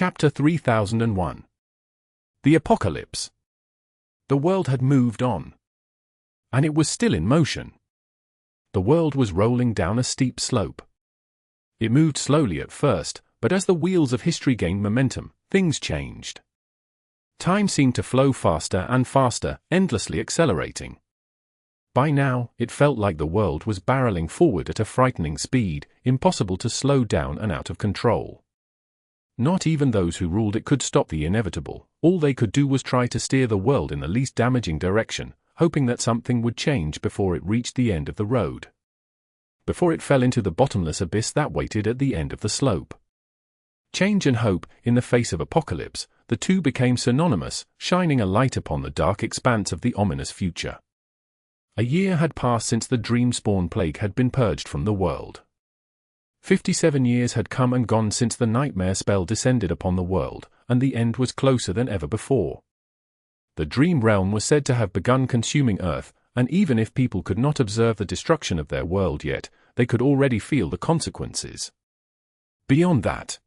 Chapter 3001. The Apocalypse. The world had moved on. And it was still in motion. The world was rolling down a steep slope. It moved slowly at first, but as the wheels of history gained momentum, things changed. Time seemed to flow faster and faster, endlessly accelerating. By now, it felt like the world was barreling forward at a frightening speed, impossible to slow down and out of control. Not even those who ruled it could stop the inevitable. All they could do was try to steer the world in the least damaging direction, hoping that something would change before it reached the end of the road. Before it fell into the bottomless abyss that waited at the end of the slope. Change and hope, in the face of apocalypse, the two became synonymous, shining a light upon the dark expanse of the ominous future. A year had passed since the Dreamspawn plague had been purged from the world. 57 years had come and gone since the nightmare spell descended upon the world, and the end was closer than ever before. The dream realm was said to have begun consuming Earth, and even if people could not observe the destruction of their world yet, they could already feel the consequences. Beyond that,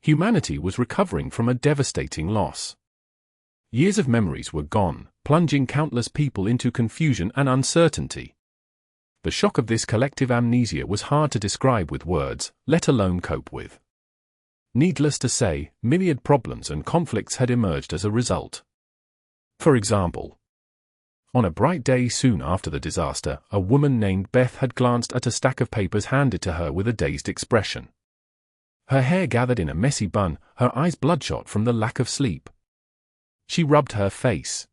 humanity was recovering from a devastating loss. Years of memories were gone, plunging countless people into confusion and uncertainty. The shock of this collective amnesia was hard to describe with words, let alone cope with. Needless to say, myriad problems and conflicts had emerged as a result. For example, on a bright day soon after the disaster, a woman named Beth had glanced at a stack of papers handed to her with a dazed expression. Her hair gathered in a messy bun, her eyes bloodshot from the lack of sleep. She rubbed her face.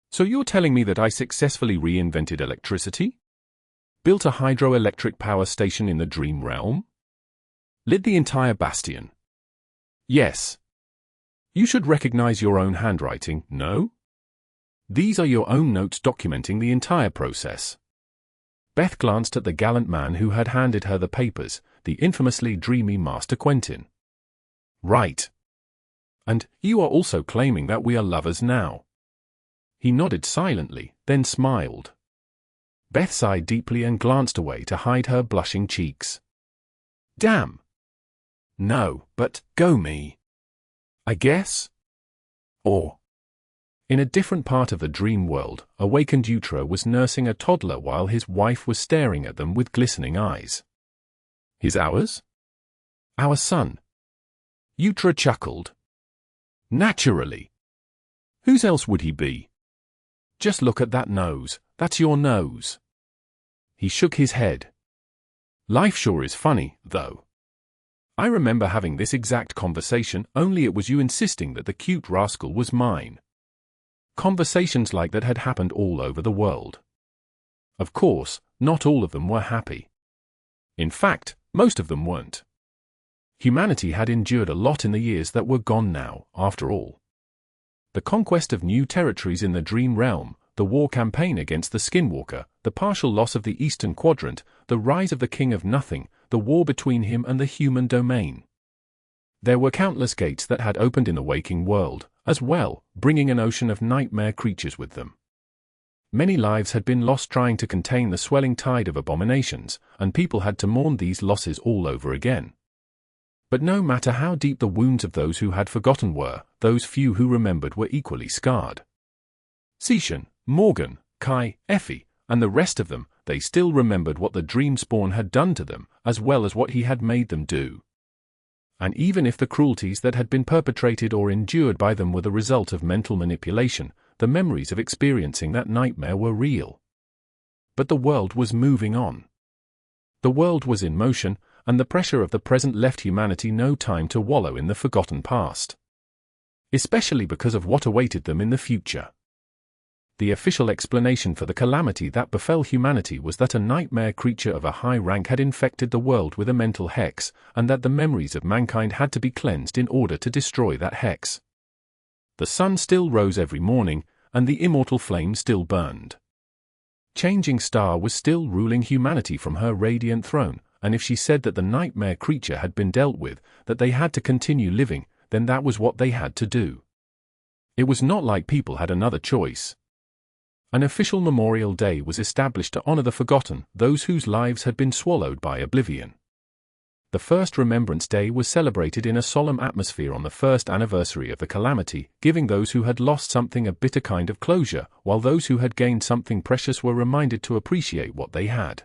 "So you're telling me that I successfully reinvented electricity? Built a hydroelectric power station in the dream realm? Lit the entire bastion? Yes. You should recognize your own handwriting, no? These are your own notes documenting the entire process." Beth glanced at the gallant man who had handed her the papers, the infamously dreamy Master Quentin. "Right. And you are also claiming that we are lovers now?" He nodded silently, then smiled. Beth sighed deeply and glanced away to hide her blushing cheeks. "Damn. No, but go me. I guess." Or, in a different part of the dream world, awakened Utra was nursing a toddler while his wife was staring at them with glistening eyes. "His ours? Our son." Utra chuckled. "Naturally. Whose else would he be? Just look at that nose, that's your nose." He shook his head. "Life sure is funny, though. I remember having this exact conversation, only it was you insisting that the cute rascal was mine." Conversations like that had happened all over the world. Of course, not all of them were happy. In fact, most of them weren't. Humanity had endured a lot in the years that were gone now, after all. The conquest of new territories in the dream realm, the war campaign against the Skinwalker, the partial loss of the Eastern Quadrant, the rise of the King of Nothing, the war between him and the human domain. There were countless gates that had opened in the waking world, as well, bringing an ocean of nightmare creatures with them. Many lives had been lost trying to contain the swelling tide of abominations, and people had to mourn these losses all over again. But no matter how deep the wounds of those who had forgotten were, those few who remembered were equally scarred. Seishan, Morgan, Kai, Effie, and the rest of them, they still remembered what the Dreamspawn had done to them, as well as what he had made them do. And even if the cruelties that had been perpetrated or endured by them were the result of mental manipulation, the memories of experiencing that nightmare were real. But the world was moving on. The world was in motion, and the pressure of the present left humanity no time to wallow in the forgotten past. Especially because of what awaited them in the future. The official explanation for the calamity that befell humanity was that a nightmare creature of a high rank had infected the world with a mental hex, and that the memories of mankind had to be cleansed in order to destroy that hex. The sun still rose every morning, and the immortal flame still burned. Changing Star was still ruling humanity from her radiant throne, and if she said that the nightmare creature had been dealt with, that they had to continue living, then that was what they had to do. It was not like people had another choice. An official memorial day was established to honor the forgotten, those whose lives had been swallowed by oblivion. The first Remembrance Day was celebrated in a solemn atmosphere on the first anniversary of the Calamity, giving those who had lost something a bitter kind of closure, while those who had gained something precious were reminded to appreciate what they had.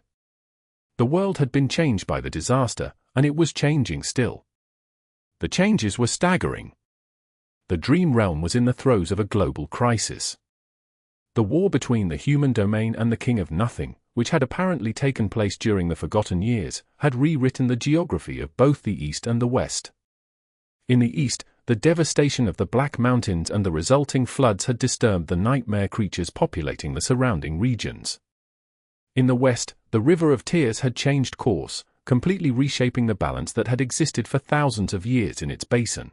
The world had been changed by the disaster, and it was changing still. The changes were staggering. The Dream Realm was in the throes of a global crisis. The war between the human domain and the King of Nothing, which had apparently taken place during the Forgotten Years, had rewritten the geography of both the East and the West. In the East, the devastation of the Black Mountains and the resulting floods had disturbed the nightmare creatures populating the surrounding regions. In the West, the River of Tears had changed course, completely reshaping the balance that had existed for thousands of years in its basin.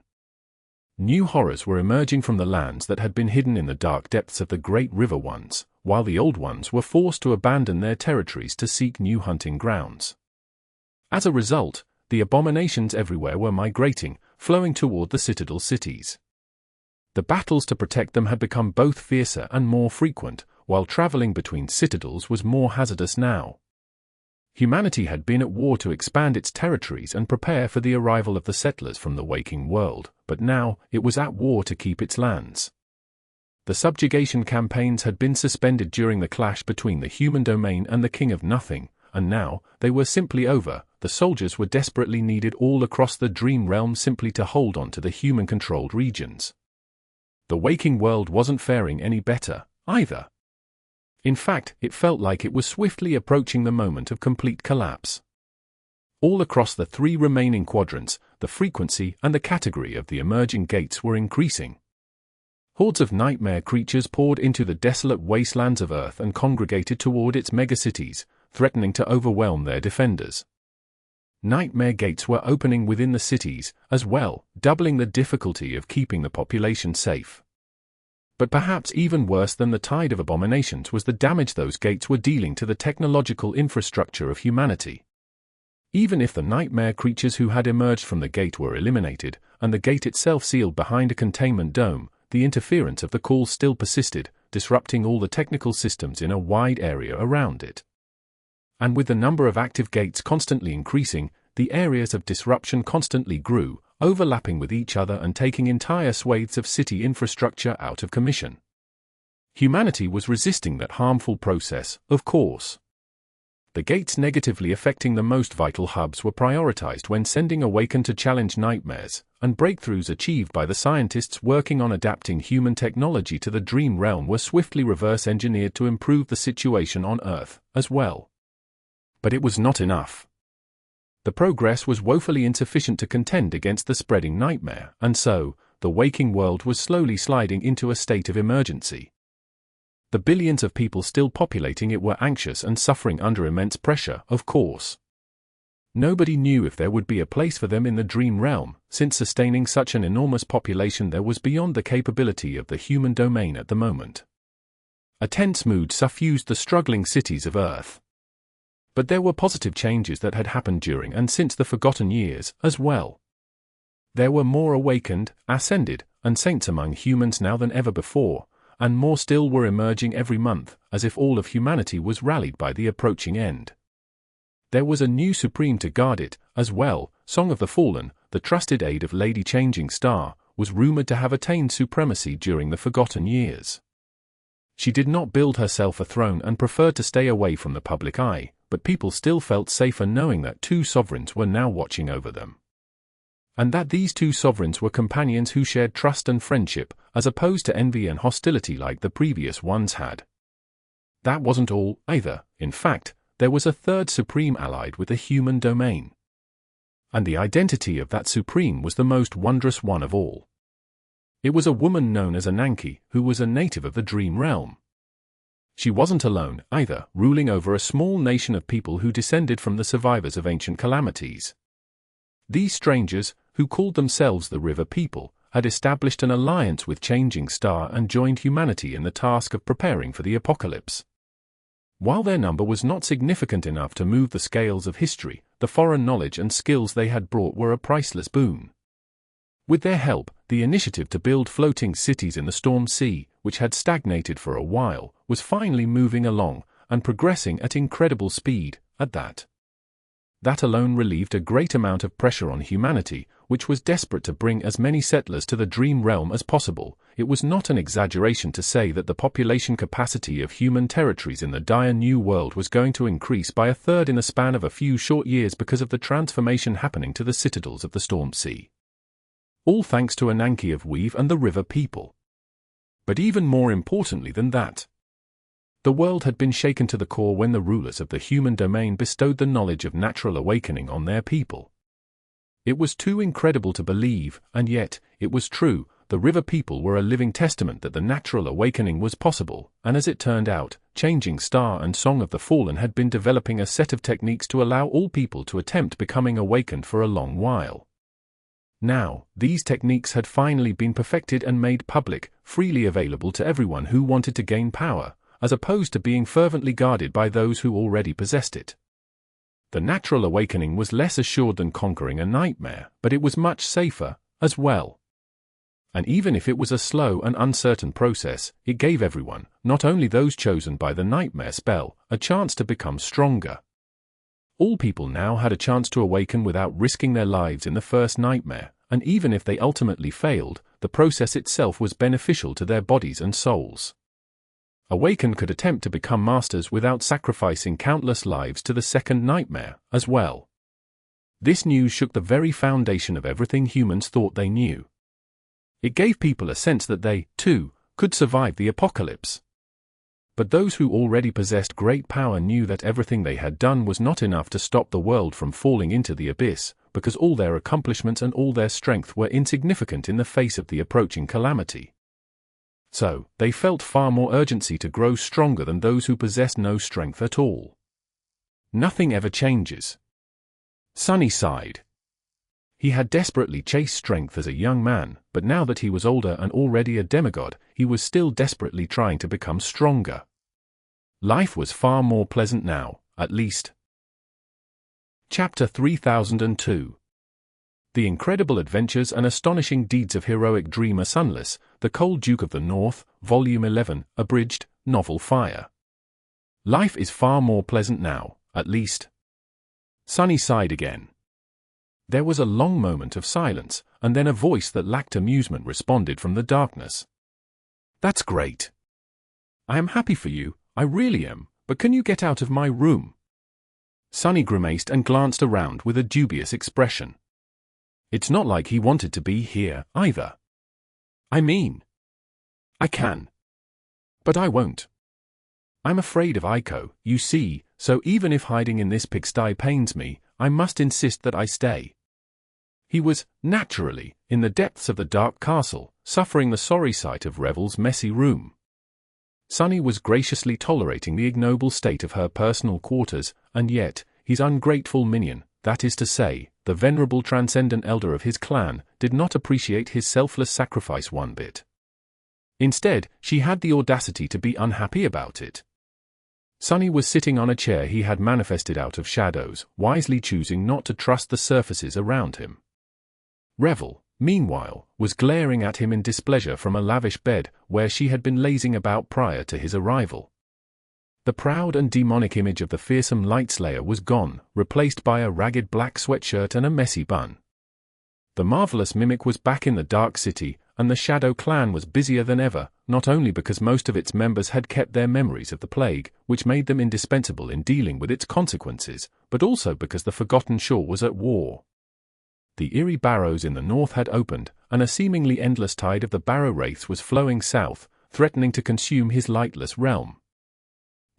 New horrors were emerging from the lands that had been hidden in the dark depths of the great river ones, while the old ones were forced to abandon their territories to seek new hunting grounds. As a result, the abominations everywhere were migrating, flowing toward the citadel cities. The battles to protect them had become both fiercer and more frequent, while traveling between citadels was more hazardous now. Humanity had been at war to expand its territories and prepare for the arrival of the settlers from the waking world, but now it was at war to keep its lands. The subjugation campaigns had been suspended during the clash between the human domain and the King of Nothing, and now they were simply over. The soldiers were desperately needed all across the Dream Realm simply to hold on to the human-controlled regions. The waking world wasn't faring any better, either. In fact, it felt like it was swiftly approaching the moment of complete collapse. All across the three remaining quadrants, the frequency and the category of the emerging gates were increasing. Hordes of nightmare creatures poured into the desolate wastelands of Earth and congregated toward its megacities, threatening to overwhelm their defenders. Nightmare gates were opening within the cities, as well, doubling the difficulty of keeping the population safe. But perhaps even worse than the tide of abominations was the damage those gates were dealing to the technological infrastructure of humanity. Even if the nightmare creatures who had emerged from the gate were eliminated, and the gate itself sealed behind a containment dome, the interference of the call still persisted, disrupting all the technical systems in a wide area around it. And with the number of active gates constantly increasing, the areas of disruption constantly grew, overlapping with each other and taking entire swathes of city infrastructure out of commission. Humanity was resisting that harmful process, of course. The gates negatively affecting the most vital hubs were prioritized when sending Awaken to challenge nightmares, and breakthroughs achieved by the scientists working on adapting human technology to the Dream Realm were swiftly reverse-engineered to improve the situation on Earth, as well. But it was not enough. The progress was woefully insufficient to contend against the spreading nightmare, and so, the waking world was slowly sliding into a state of emergency. The billions of people still populating it were anxious and suffering under immense pressure, of course. Nobody knew if there would be a place for them in the Dream Realm, since sustaining such an enormous population there was beyond the capability of the human domain at the moment. A tense mood suffused the struggling cities of Earth. But there were positive changes that had happened during and since the Forgotten Years, as well. There were more awakened, ascended, and saints among humans now than ever before, and more still were emerging every month, as if all of humanity was rallied by the approaching end. There was a new supreme to guard it, as well. Song of the Fallen, the trusted aid of Lady Changing Star, was rumored to have attained supremacy during the Forgotten Years. She did not build herself a throne and preferred to stay away from the public eye, but people still felt safer knowing that two sovereigns were now watching over them. And that these two sovereigns were companions who shared trust and friendship, as opposed to envy and hostility like the previous ones had. That wasn't all, either. In fact, there was a third supreme allied with the human domain. And the identity of that supreme was the most wondrous one of all. It was a woman known as Ananke, who was a native of the Dream Realm. She wasn't alone, either, ruling over a small nation of people who descended from the survivors of ancient calamities. These strangers, who called themselves the River People, had established an alliance with Changing Star and joined humanity in the task of preparing for the apocalypse. While their number was not significant enough to move the scales of history, the foreign knowledge and skills they had brought were a priceless boon. With their help, the initiative to build floating cities in the Storm Sea, which had stagnated for a while, was finally moving along, and progressing at incredible speed, at that. that alone relieved a great amount of pressure on humanity, which was desperate to bring as many settlers to the Dream Realm as possible. It was not an exaggeration to say that the population capacity of human territories in the dire New World was going to increase by a third in the span of a few short years because of the transformation happening to the citadels of the Storm Sea. All thanks to Ananke of Weave and the River people. But even more importantly than that, the world had been shaken to the core when the rulers of the human domain bestowed the knowledge of natural awakening on their people. It was too incredible to believe, and yet, it was true. The River people were a living testament that the natural awakening was possible, and as it turned out, Changing Star and Song of the Fallen had been developing a set of techniques to allow all people to attempt becoming awakened for a long while. Now, these techniques had finally been perfected and made public, freely available to everyone who wanted to gain power, as opposed to being fervently guarded by those who already possessed it. The natural awakening was less assured than conquering a nightmare, but it was much safer, as well. And even if it was a slow and uncertain process, it gave everyone, not only those chosen by the nightmare spell, a chance to become stronger. All people now had a chance to awaken without risking their lives in the first nightmare, and even if they ultimately failed, the process itself was beneficial to their bodies and souls. Awakened could attempt to become masters without sacrificing countless lives to the second nightmare, as well. This news shook the very foundation of everything humans thought they knew. It gave people a sense that they, too, could survive the apocalypse. But those who already possessed great power knew that everything they had done was not enough to stop the world from falling into the abyss, because all their accomplishments and all their strength were insignificant in the face of the approaching calamity. So, they felt far more urgency to grow stronger than those who possessed no strength at all. Nothing ever changes. Sunny sighed. He had desperately chased strength as a young man, but now that he was older and already a demigod, he was still desperately trying to become stronger. Life was far more pleasant now, at least. Chapter 3002. The Incredible Adventures and Astonishing Deeds of Heroic Dreamer Sunless, the Cold Duke of the North, Volume 11, Abridged, Novel Fire. Life is far more pleasant now, at least. Sunny sighed again. There was a long moment of silence, and then a voice that lacked amusement responded from the darkness. That's great. I am happy for you, I really am, but can you get out of my room? Sunny grimaced and glanced around with a dubious expression. It's not like he wanted to be here, either. I mean, I can. But I won't. I'm afraid of Aiko, you see, so even if hiding in this pigsty pains me, I must insist that I stay. He was, naturally, in the depths of the dark castle, suffering the sorry sight of Revel's messy room. Sunny was graciously tolerating the ignoble state of her personal quarters, and yet, his ungrateful minion, that is to say, the venerable transcendent elder of his clan, did not appreciate his selfless sacrifice one bit. Instead, she had the audacity to be unhappy about it. Sunny was sitting on a chair he had manifested out of shadows, wisely choosing not to trust the surfaces around him. Revel, meanwhile, was glaring at him in displeasure from a lavish bed, where she had been lazing about prior to his arrival. The proud and demonic image of the fearsome Lightslayer was gone, replaced by a ragged black sweatshirt and a messy bun. The marvelous mimic was back in the Dark City, and the Shadow Clan was busier than ever, not only because most of its members had kept their memories of the plague, which made them indispensable in dealing with its consequences, but also because the Forgotten Shore was at war. The eerie barrows in the north had opened, and a seemingly endless tide of the barrow wraiths was flowing south, threatening to consume his lightless realm.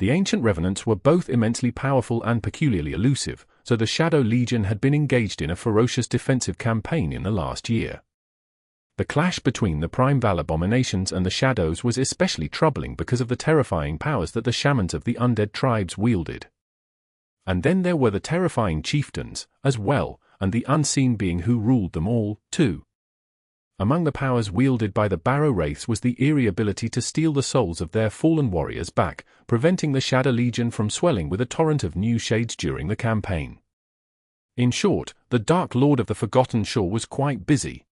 The ancient revenants were both immensely powerful and peculiarly elusive, so the Shadow Legion had been engaged in a ferocious defensive campaign in the last year. The clash between the Primeval abominations and the Shadows was especially troubling because of the terrifying powers that the shamans of the undead tribes wielded. And then there were the terrifying chieftains, as well, and the unseen being who ruled them all, too. Among the powers wielded by the Barrow Wraiths was the eerie ability to steal the souls of their fallen warriors back, preventing the Shadow Legion from swelling with a torrent of new shades during the campaign. In short, the Dark Lord of the Forgotten Shore was quite busy.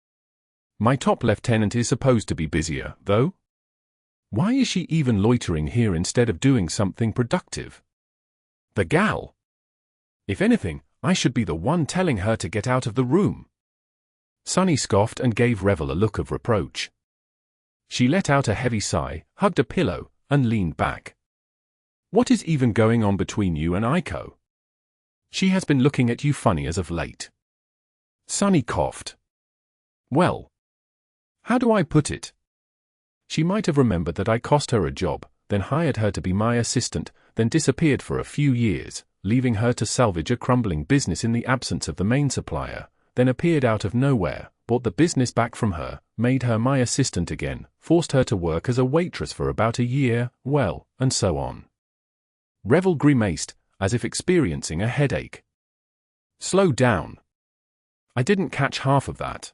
My top lieutenant is supposed to be busier, though? Why is she even loitering here instead of doing something productive? The gal! If anything, I should be the one telling her to get out of the room. Sunny scoffed and gave Revel a look of reproach. She let out a heavy sigh, hugged a pillow, and leaned back. What is even going on between you and Aiko? She has been looking at you funny as of late. Sunny coughed. Well, how do I put it? She might have remembered that I cost her a job, then hired her to be my assistant, then disappeared for a few years, leaving her to salvage a crumbling business in the absence of the main supplier, then appeared out of nowhere, bought the business back from her, made her my assistant again, forced her to work as a waitress for about a year, well, and so on. Revel grimaced, as if experiencing a headache. Slow down. I didn't catch half of that.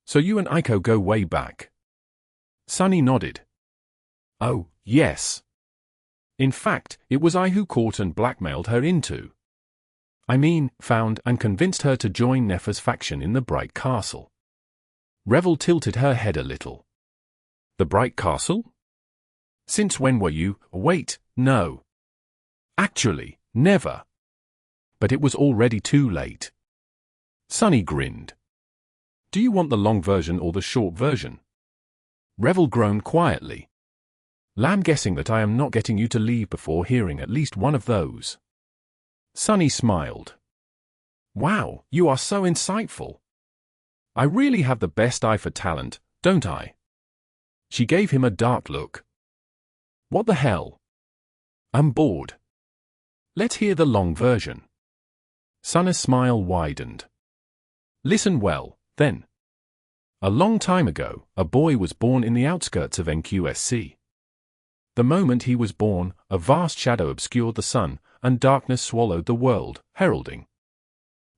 So you and Aiko go way back. Sunny nodded. Oh, yes. In fact, it was I who caught and blackmailed her into. Found and convinced her to join Nefer's faction in the Bright Castle. Revel tilted her head a little. The Bright Castle? Since when were you? Wait, no. Actually, never. But it was already too late. Sunny grinned. Do you want the long version or the short version? Revel groaned quietly. I'm guessing that I am not getting you to leave before hearing at least one of those. Sunny smiled. Wow, you are so insightful. I really have the best eye for talent, don't I? She gave him a dark look. What the hell? I'm bored. Let's hear the long version. Sunny's smile widened. Listen well, then. A long time ago, a boy was born in the outskirts of NQSC. The moment he was born, a vast shadow obscured the sun, and darkness swallowed the world, heralding.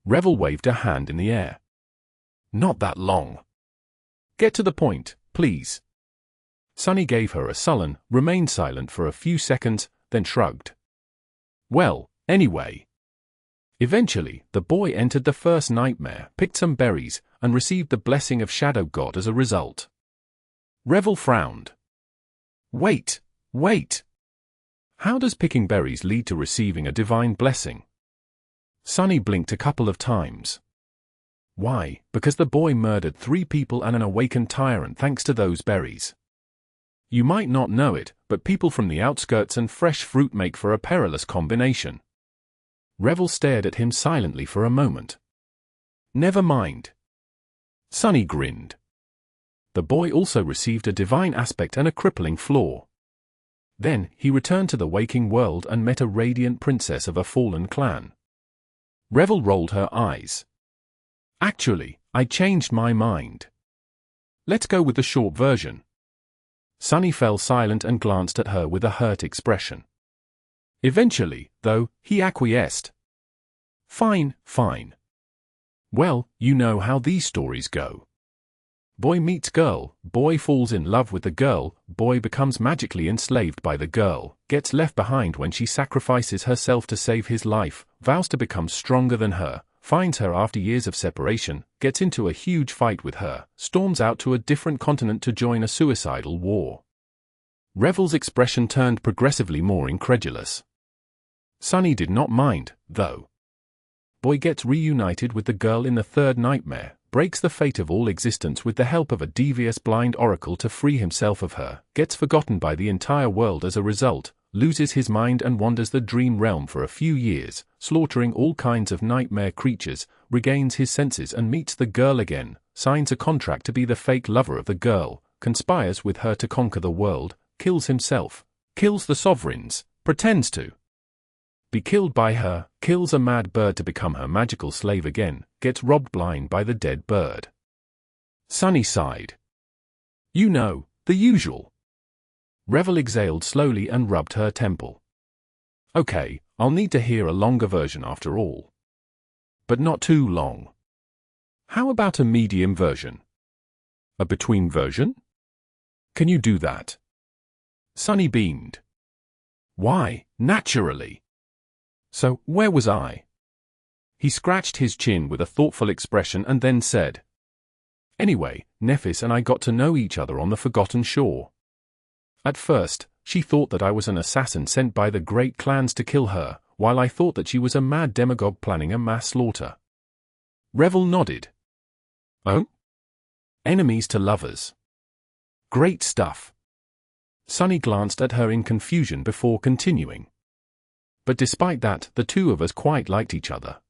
Revel waved a hand in the air. Not that long. Get to the point, please. Sunny gave her a sullen, remained silent for a few seconds, then shrugged. Well, anyway. Eventually, the boy entered the first nightmare, picked some berries, and received the blessing of Shadow God as a result. Revel frowned. Wait. How does picking berries lead to receiving a divine blessing? Sunny blinked a couple of times. Why, because the boy murdered 3 people and an awakened tyrant thanks to those berries. You might not know it, but people from the outskirts and fresh fruit make for a perilous combination. Revel stared at him silently for a moment. Never mind. Sunny grinned. The boy also received a divine aspect and a crippling flaw. Then, he returned to the waking world and met a radiant princess of a fallen clan. Revel rolled her eyes. Actually, I changed my mind. Let's go with the short version. Sunny fell silent and glanced at her with a hurt expression. Eventually, though, he acquiesced. Fine. Well, you know how these stories go. Boy meets girl, boy falls in love with the girl, boy becomes magically enslaved by the girl, gets left behind when she sacrifices herself to save his life, vows to become stronger than her, finds her after years of separation, gets into a huge fight with her, storms out to a different continent to join a suicidal war. Revel's expression turned progressively more incredulous. Sunny did not mind, though. Boy gets reunited with the girl in the third nightmare, breaks the fate of all existence with the help of a devious blind oracle to free himself of her, gets forgotten by the entire world as a result, loses his mind and wanders the dream realm for a few years, slaughtering all kinds of nightmare creatures, regains his senses and meets the girl again, signs a contract to be the fake lover of the girl, conspires with her to conquer the world, kills himself, kills the sovereigns, pretends to be killed by her, kills a mad bird to become her magical slave again, gets robbed blind by the dead bird. Sunny sighed. You know, the usual. Revel exhaled slowly and rubbed her temple. Okay, I'll need to hear a longer version after all. But not too long. How about a medium version? A between version? Can you do that? Sunny beamed. Why, naturally. So, where was I? He scratched his chin with a thoughtful expression and then said, Anyway, Nephis and I got to know each other on the Forgotten Shore. At first, she thought that I was an assassin sent by the great clans to kill her, while I thought that she was a mad demagogue planning a mass slaughter. Revel nodded. Oh? Enemies to lovers. Great stuff. Sunny glanced at her in confusion before continuing. But despite that, the two of us quite liked each other.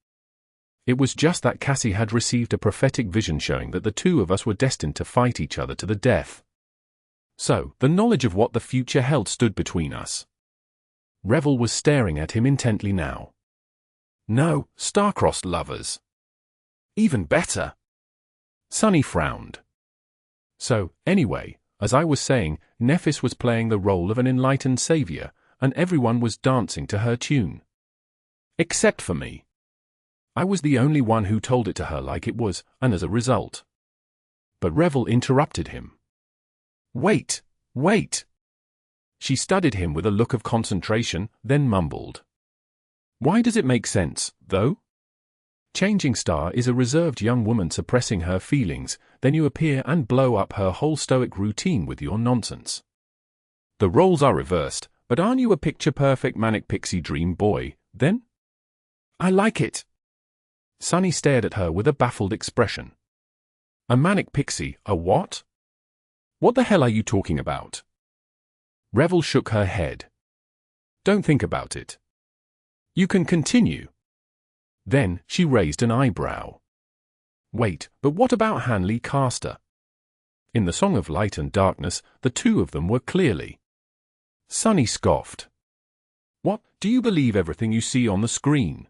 It was just that Cassie had received a prophetic vision showing that the two of us were destined to fight each other to the death. So, the knowledge of what the future held stood between us. Revel was staring at him intently now. No, star-crossed lovers. Even better. Sunny frowned. So, anyway, as I was saying, Nephis was playing the role of an enlightened savior, and everyone was dancing to her tune. Except for me. I was the only one who told it to her like it was, and as a result. But Revel interrupted him. Wait, wait. She studied him with a look of concentration, then mumbled. Why does it make sense, though? Changing Star is a reserved young woman suppressing her feelings, then you appear and blow up her whole stoic routine with your nonsense. The roles are reversed, but aren't you a picture-perfect manic pixie dream boy, then? I like it. Sunny stared at her with a baffled expression. A manic pixie, a what? What the hell are you talking about? Revel shook her head. Don't think about it. You can continue. Then, she raised an eyebrow. Wait, but what about Hanley Caster? In the Song of Light and Darkness, the two of them were clearly. Sunny scoffed. What, do you believe everything you see on the screen?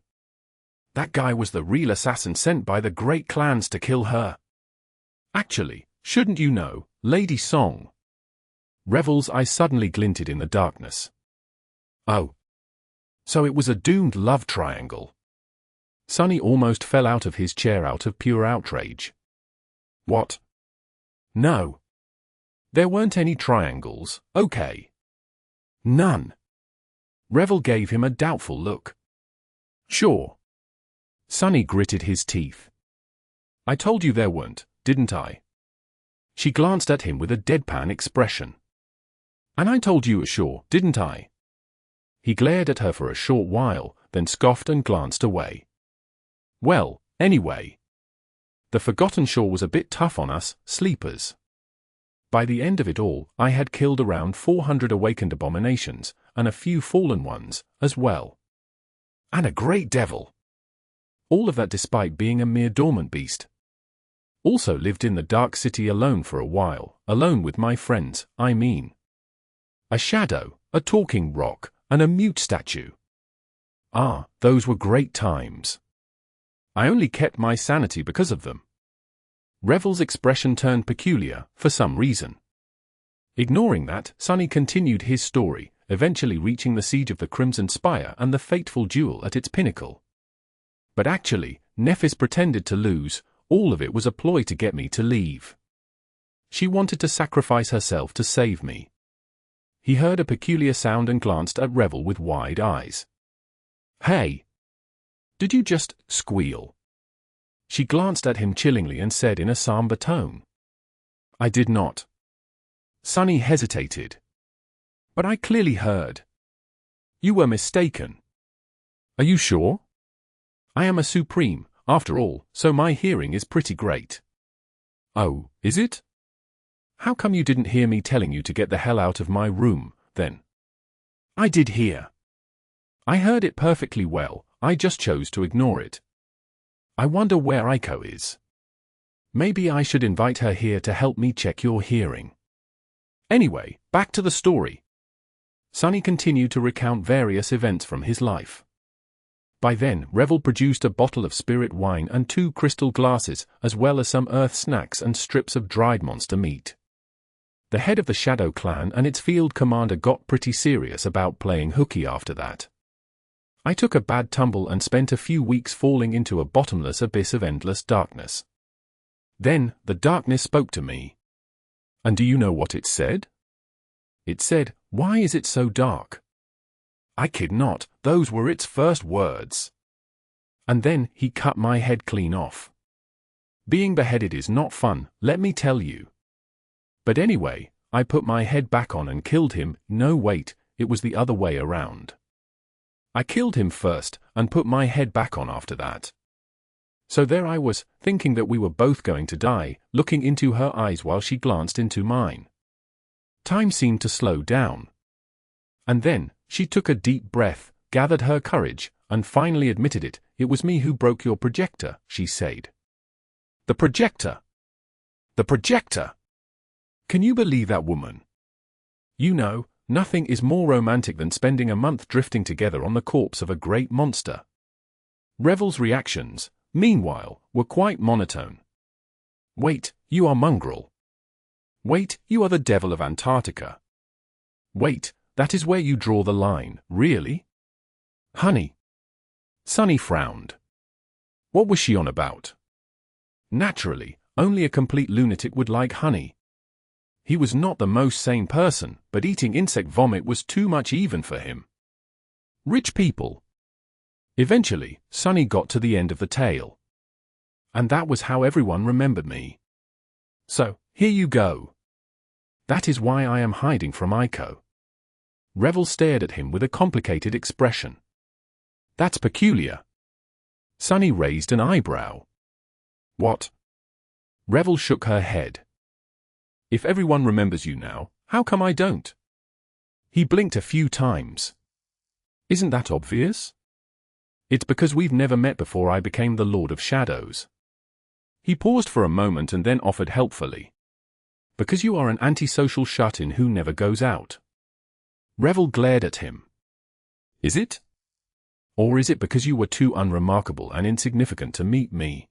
That guy was the real assassin sent by the great clans to kill her. Actually, shouldn't you know, Lady Song? Revel's eyes suddenly glinted in the darkness. Oh. So it was a doomed love triangle. Sunny almost fell out of his chair out of pure outrage. What? No. There weren't any triangles, okay. None. Revel gave him a doubtful look. Sure. Sunny gritted his teeth. I told you there weren't, didn't I? She glanced at him with a deadpan expression. And I told you sure, didn't I? He glared at her for a short while, then scoffed and glanced away. Well, anyway. The Forgotten Shore was a bit tough on us, sleepers. By the end of it all, I had killed around 400 awakened abominations, and a few fallen ones, as well. And a great devil. All of that despite being a mere dormant beast. Also lived in the Dark City alone for a while, alone with my friends, I mean. A shadow, a talking rock, and a mute statue. Ah, those were great times. I only kept my sanity because of them. Revel's expression turned peculiar, for some reason. Ignoring that, Sunny continued his story, eventually reaching the siege of the Crimson Spire and the fateful duel at its pinnacle. But actually, Nephis pretended to lose, all of it was a ploy to get me to leave. She wanted to sacrifice herself to save me. He heard a peculiar sound and glanced at Revel with wide eyes. Hey! Did you just squeal? She glanced at him chillingly and said in a somber tone. I did not. Sunny hesitated. But I clearly heard. You were mistaken. Are you sure? I am a supreme, after all, so my hearing is pretty great. Oh, is it? How come you didn't hear me telling you to get the hell out of my room, then? I did hear. I heard it perfectly well, I just chose to ignore it. I wonder where Aiko is. Maybe I should invite her here to help me check your hearing. Anyway, back to the story. Sunny continued to recount various events from his life. By then, Revel produced a bottle of spirit wine and 2 crystal glasses, as well as some earth snacks and strips of dried monster meat. The head of the Shadow Clan and its field commander got pretty serious about playing hooky after that. I took a bad tumble and spent a few weeks falling into a bottomless abyss of endless darkness. Then, the darkness spoke to me. And do you know what it said? It said, "Why is it so dark?" I kid not, those were its first words. And then, he cut my head clean off. Being beheaded is not fun, let me tell you. But anyway, I put my head back on and killed him. No wait, it was the other way around. I killed him first and put my head back on after that. So there I was, thinking that we were both going to die, looking into her eyes while she glanced into mine. Time seemed to slow down. And then, she took a deep breath, gathered her courage, and finally admitted it. It was me who broke your projector, she said. The projector! The projector! Can you believe that woman? You know, nothing is more romantic than spending a month drifting together on the corpse of a great monster. Revel's reactions, meanwhile, were quite monotone. Wait, you are mongrel. Wait, you are the devil of Antarctica. Wait, that is where you draw the line, really? Honey. Sunny frowned. What was she on about? Naturally, only a complete lunatic would like honey. He was not the most sane person, but eating insect vomit was too much even for him. Rich people. Eventually, Sunny got to the end of the tale. And that was how everyone remembered me. So, here you go. That is why I am hiding from Aiko. Revel stared at him with a complicated expression. That's peculiar. Sunny raised an eyebrow. What? Revel shook her head. If everyone remembers you now, how come I don't? He blinked a few times. Isn't that obvious? It's because we've never met before I became the Lord of Shadows. He paused for a moment and then offered helpfully. Because you are an antisocial shut-in who never goes out. Revel glared at him. Is it? Or is it because you were too unremarkable and insignificant to meet me?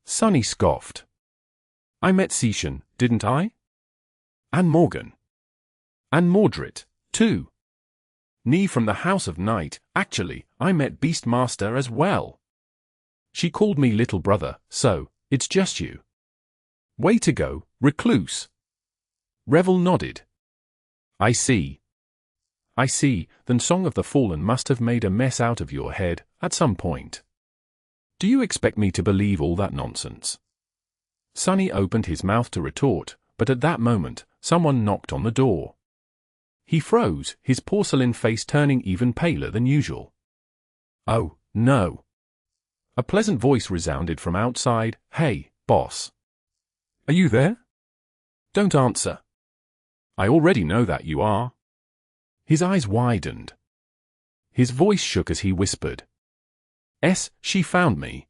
Sunny scoffed. I met Seishan, didn't I? And Morgan. And Mordred, too. Nigh from the House of Night. Actually, I met Beastmaster as well. She called me little brother, so, it's just you. Way to go, recluse. Revel nodded. I see. I see, then Song of the Fallen must have made a mess out of your head, at some point. Do you expect me to believe all that nonsense? Sunny opened his mouth to retort, but at that moment, someone knocked on the door. He froze, his porcelain face turning even paler than usual. Oh, no. A pleasant voice resounded from outside. Hey, boss. Are you there? Don't answer. I already know that you are. His eyes widened. His voice shook as he whispered. She found me.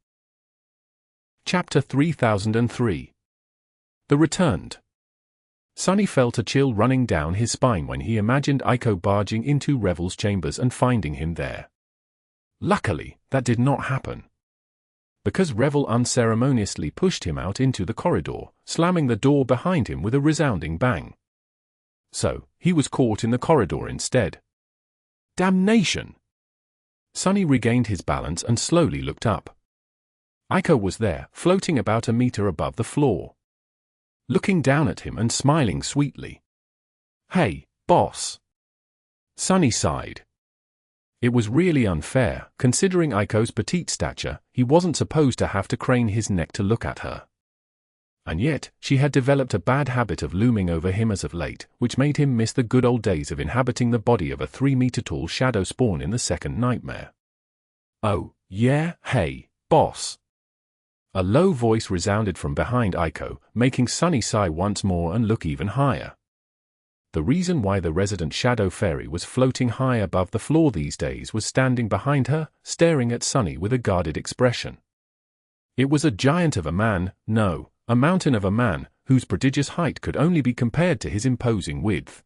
Chapter 3003. The Returned. Sunny felt a chill running down his spine when he imagined Aiko barging into Revel's chambers and finding him there. Luckily, that did not happen. Because Revel unceremoniously pushed him out into the corridor, slamming the door behind him with a resounding bang. So, he was caught in the corridor instead. Damnation! Sunny regained his balance and slowly looked up. Aiko was there, floating about a meter above the floor. Looking down at him and smiling sweetly. Hey, boss. Sunny sighed. It was really unfair, considering Aiko's petite stature, he wasn't supposed to have to crane his neck to look at her. And yet, she had developed a bad habit of looming over him as of late, which made him miss the good old days of inhabiting the body of a 3-meter-tall shadow spawn in the second nightmare. Oh, yeah, hey, boss. A low voice resounded from behind Aiko, making Sunny sigh once more and look even higher. The reason why the resident shadow fairy was floating high above the floor these days was standing behind her, staring at Sunny with a guarded expression. It was a giant of a man, no, a mountain of a man, whose prodigious height could only be compared to his imposing width.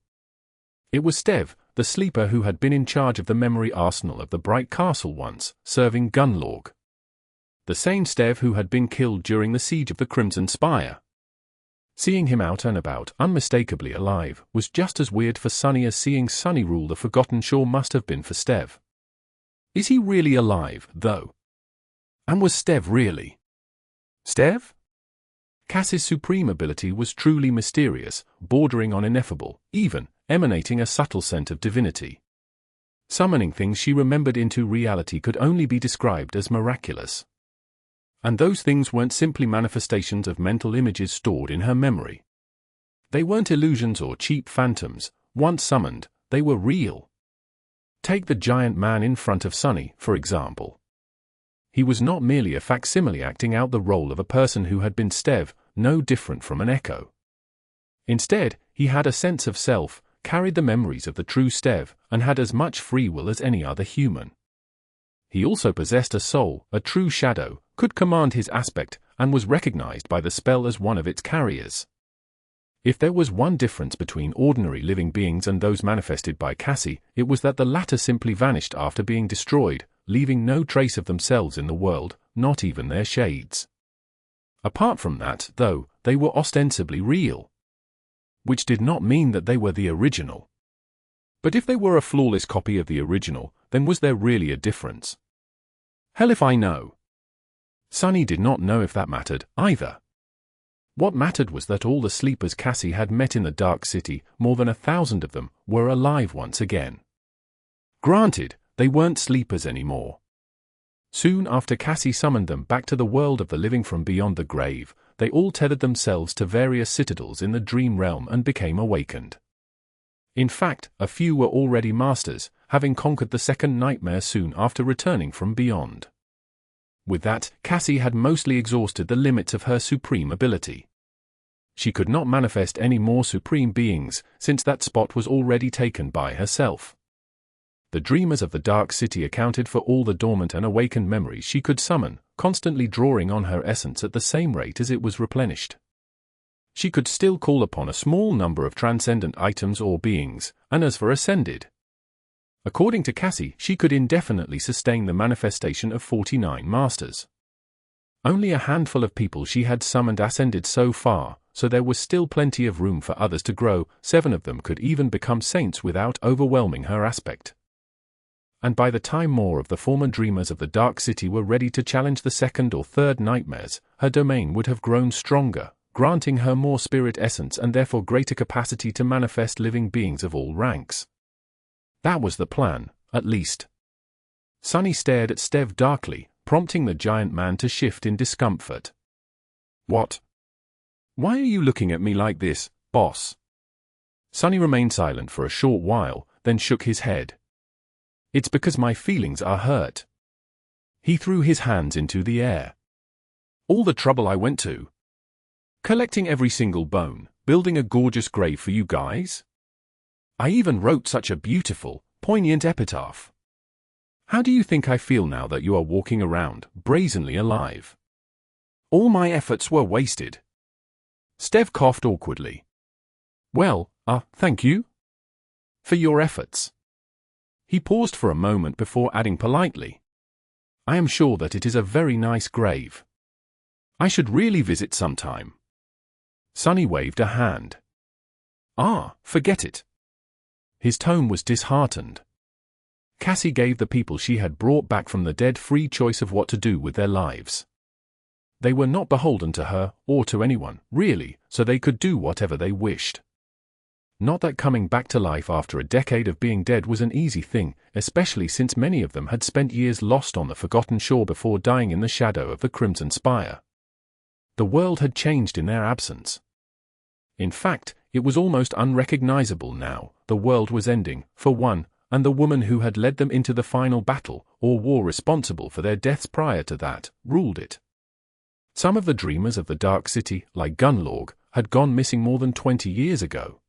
It was Stev, the sleeper who had been in charge of the memory arsenal of the Bright Castle once, serving Gunlorg. The same Stev who had been killed during the siege of the Crimson Spire. Seeing him out and about, unmistakably alive, was just as weird for Sunny as seeing Sunny rule the Forgotten Shore must have been for Stev. Is he really alive, though? And was Stev really? Stev? Cass's supreme ability was truly mysterious, bordering on ineffable, even emanating a subtle scent of divinity. Summoning things she remembered into reality could only be described as miraculous. And those things weren't simply manifestations of mental images stored in her memory. They weren't illusions or cheap phantoms, once summoned, they were real. Take the giant man in front of Sunny, for example. He was not merely a facsimile acting out the role of a person who had been Stev, no different from an echo. Instead, he had a sense of self, carried the memories of the true Stev, and had as much free will as any other human. He also possessed a soul, a true shadow, could command his aspect, and was recognized by the spell as one of its carriers. If there was one difference between ordinary living beings and those manifested by Cassie, it was that the latter simply vanished after being destroyed, leaving no trace of themselves in the world, not even their shades. Apart from that, though, they were ostensibly real. Which did not mean that they were the original. But if they were a flawless copy of the original, then was there really a difference? Hell if I know. Sunny did not know if that mattered, either. What mattered was that all the sleepers Cassie had met in the Dark City, more than 1,000 of them, were alive once again. Granted, they weren't sleepers anymore. Soon after Cassie summoned them back to the world of the living from beyond the grave, they all tethered themselves to various citadels in the dream realm and became awakened. In fact, a few were already masters, having conquered the second nightmare soon after returning from beyond. With that, Cassie had mostly exhausted the limits of her supreme ability. She could not manifest any more supreme beings, since that spot was already taken by herself. The dreamers of the Dark City accounted for all the dormant and awakened memories she could summon, constantly drawing on her essence at the same rate as it was replenished. She could still call upon a small number of transcendent items or beings, and as for ascended, according to Cassie, she could indefinitely sustain the manifestation of 49 masters. Only a handful of people she had summoned ascended so far, so there was still plenty of room for others to grow. 7 of them could even become saints without overwhelming her aspect. And by the time more of the former dreamers of the Dark City were ready to challenge the second or third nightmares, her domain would have grown stronger, granting her more spirit essence and therefore greater capacity to manifest living beings of all ranks. That was the plan, at least. Sunny stared at Stev darkly, prompting the giant man to shift in discomfort. What? Why are you looking at me like this, boss? Sunny remained silent for a short while, then shook his head. It's because my feelings are hurt. He threw his hands into the air. All the trouble I went to. Collecting every single bone, building a gorgeous grave for you guys. I even wrote such a beautiful, poignant epitaph. How do you think I feel now that you are walking around, brazenly alive? All my efforts were wasted. Stev coughed awkwardly. Well, thank you. For your efforts. He paused for a moment before adding politely. I am sure that it is a very nice grave. I should really visit sometime. Sunny waved a hand. Forget it. His tone was disheartened. Cassie gave the people she had brought back from the dead free choice of what to do with their lives. They were not beholden to her, or to anyone, really, so they could do whatever they wished. Not that coming back to life after a decade of being dead was an easy thing, especially since many of them had spent years lost on the forgotten shore before dying in the shadow of the Crimson Spire. The world had changed in their absence. In fact, it was almost unrecognizable now. The world was ending, for one, and the woman who had led them into the final battle, or war responsible for their deaths prior to that, ruled it. Some of the dreamers of the Dark City, like Gunlorg, had gone missing more than 20 years ago.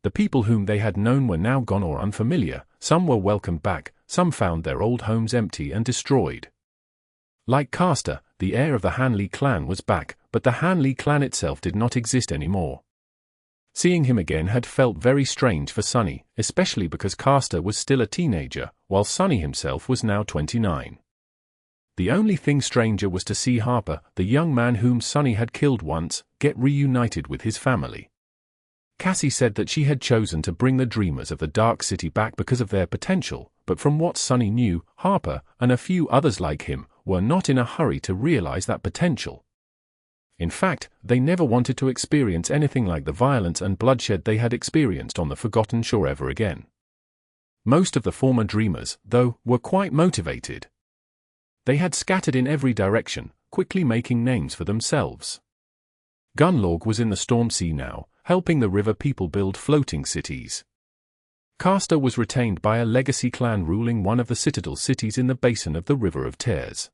The people whom they had known were now gone or unfamiliar, some were welcomed back, some found their old homes empty and destroyed. Like Caster, the heir of the Hanley clan was back, but the Hanley clan itself did not exist anymore. Seeing him again had felt very strange for Sunny, especially because Caster was still a teenager, while Sunny himself was now 29. The only thing stranger was to see Harper, the young man whom Sunny had killed once, get reunited with his family. Cassie said that she had chosen to bring the dreamers of the Dark City back because of their potential, but from what Sunny knew, Harper, and a few others like him, were not in a hurry to realize that potential. In fact, they never wanted to experience anything like the violence and bloodshed they had experienced on the Forgotten Shore ever again. Most of the former dreamers, though, were quite motivated. They had scattered in every direction, quickly making names for themselves. Gunlorg was in the Storm Sea now, helping the river people build floating cities. Caster was retained by a legacy clan ruling one of the citadel cities in the basin of the River of Tears.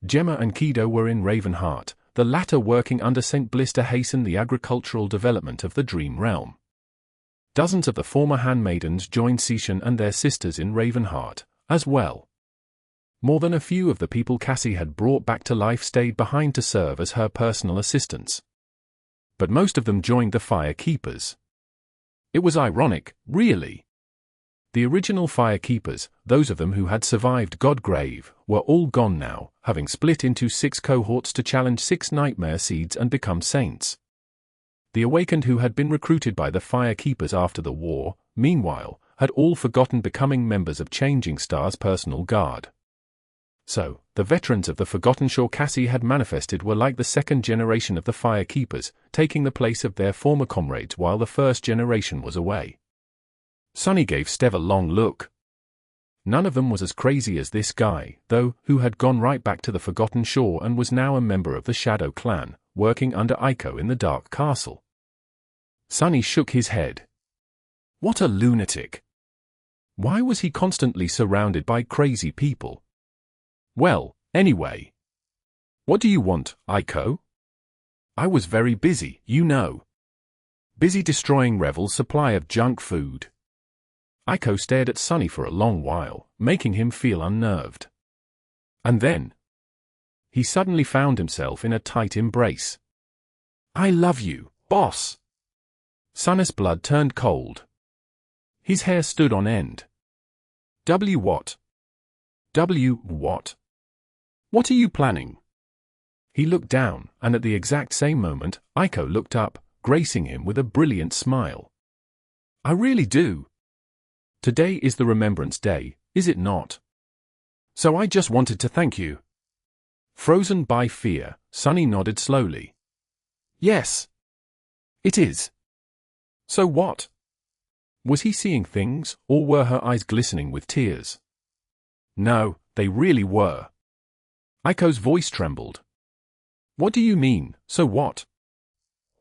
Gemma and Kido were in Ravenheart, the latter working under St. Bliss to hasten the agricultural development of the Dream Realm. Dozens of the former handmaidens joined Seishan and their sisters in Ravenheart, as well. More than a few of the people Cassie had brought back to life stayed behind to serve as her personal assistants. But most of them joined the Fire Keepers. It was ironic, really. The original Fire Keepers, those of them who had survived Godgrave, were all gone now, having split into 6 cohorts to challenge 6 nightmare seeds and become saints. The awakened who had been recruited by the Fire Keepers after the war, meanwhile, had all forgotten becoming members of Changing Star's personal guard. So, the veterans of the Forgotten Shore Cassie had manifested were like the second generation of the Fire Keepers, taking the place of their former comrades while the first generation was away. Sunny gave Stev a long look. None of them was as crazy as this guy, though, who had gone right back to the Forgotten Shore and was now a member of the Shadow Clan, working under Aiko in the Dark Castle. Sunny shook his head. What a lunatic! Why was he constantly surrounded by crazy people? Well, anyway. What do you want, Aiko? I was very busy, you know. Busy destroying Revel's supply of junk food. Aiko stared at Sunny for a long while, making him feel unnerved. And then he suddenly found himself in a tight embrace. I love you, boss. Sunny's blood turned cold. His hair stood on end. What? What? What are you planning? He looked down, and at the exact same moment, Aiko looked up, gracing him with a brilliant smile. I really do. Today is the Remembrance Day, is it not? So I just wanted to thank you. Frozen by fear, Sunny nodded slowly. Yes. It is. So what? Was he seeing things, or were her eyes glistening with tears? No, they really were. Aiko's voice trembled. What do you mean, so what?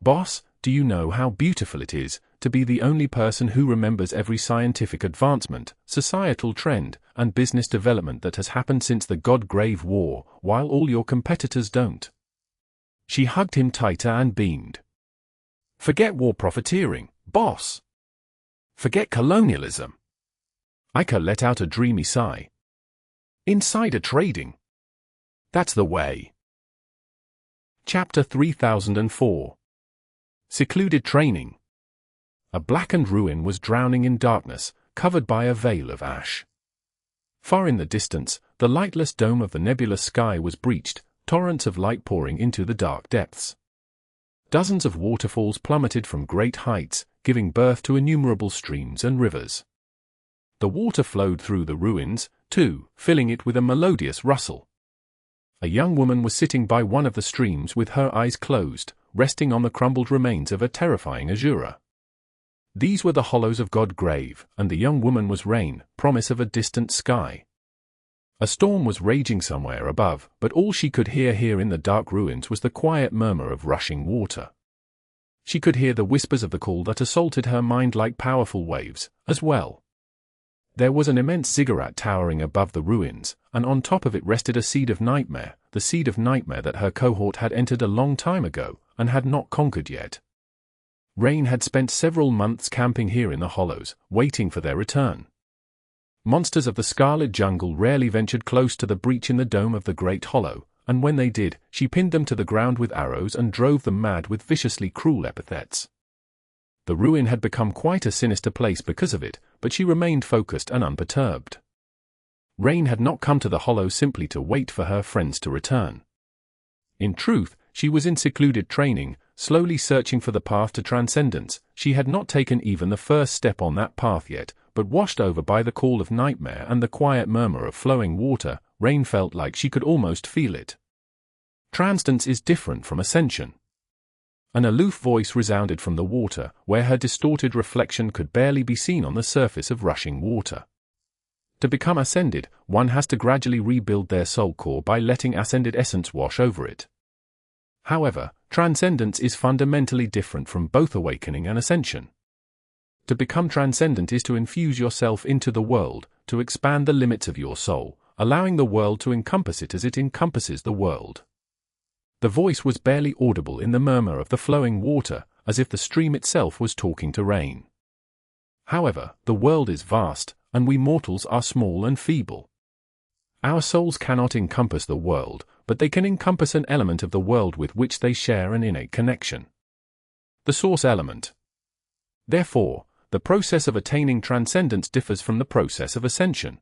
Boss, do you know how beautiful it is to be the only person who remembers every scientific advancement, societal trend, and business development that has happened since the Godgrave War, while all your competitors don't? She hugged him tighter and beamed. Forget war profiteering, boss. Forget colonialism. Aiko let out a dreamy sigh. Insider trading. That's the way. Chapter 3004. Secluded Training. A blackened ruin was drowning in darkness, covered by a veil of ash. Far in the distance, the lightless dome of the nebulous sky was breached, torrents of light pouring into the dark depths. Dozens of waterfalls plummeted from great heights, giving birth to innumerable streams and rivers. The water flowed through the ruins, too, filling it with a melodious rustle. A young woman was sitting by one of the streams with her eyes closed, resting on the crumbled remains of a terrifying Azura. These were the hollows of Godgrave, and the young woman was Rain, promise of a distant sky. A storm was raging somewhere above, but all she could hear here in the dark ruins was the quiet murmur of rushing water. She could hear the whispers of the call that assaulted her mind like powerful waves, as well. There was an immense ziggurat towering above the ruins, and on top of it rested a seed of nightmare, the seed of nightmare that her cohort had entered a long time ago, and had not conquered yet. Rain had spent several months camping here in the hollows, waiting for their return. Monsters of the Scarlet Jungle rarely ventured close to the breach in the dome of the Great Hollow, and when they did, she pinned them to the ground with arrows and drove them mad with viciously cruel epithets. The ruin had become quite a sinister place because of it, but she remained focused and unperturbed. Rain had not come to the hollow simply to wait for her friends to return. In truth, she was in secluded training, slowly searching for the path to transcendence. She had not taken even the first step on that path yet, but washed over by the call of nightmare and the quiet murmur of flowing water, Rain felt like she could almost feel it. Transcendence is different from ascension. An aloof voice resounded from the water, where her distorted reflection could barely be seen on the surface of rushing water. To become ascended, one has to gradually rebuild their soul core by letting ascended essence wash over it. However, transcendence is fundamentally different from both awakening and ascension. To become transcendent is to infuse yourself into the world, to expand the limits of your soul, allowing the world to encompass it as it encompasses the world. The voice was barely audible in the murmur of the flowing water, as if the stream itself was talking to rain. However, the world is vast, and we mortals are small and feeble. Our souls cannot encompass the world, but they can encompass an element of the world with which they share an innate connection. The source element. Therefore, the process of attaining transcendence differs from the process of ascension.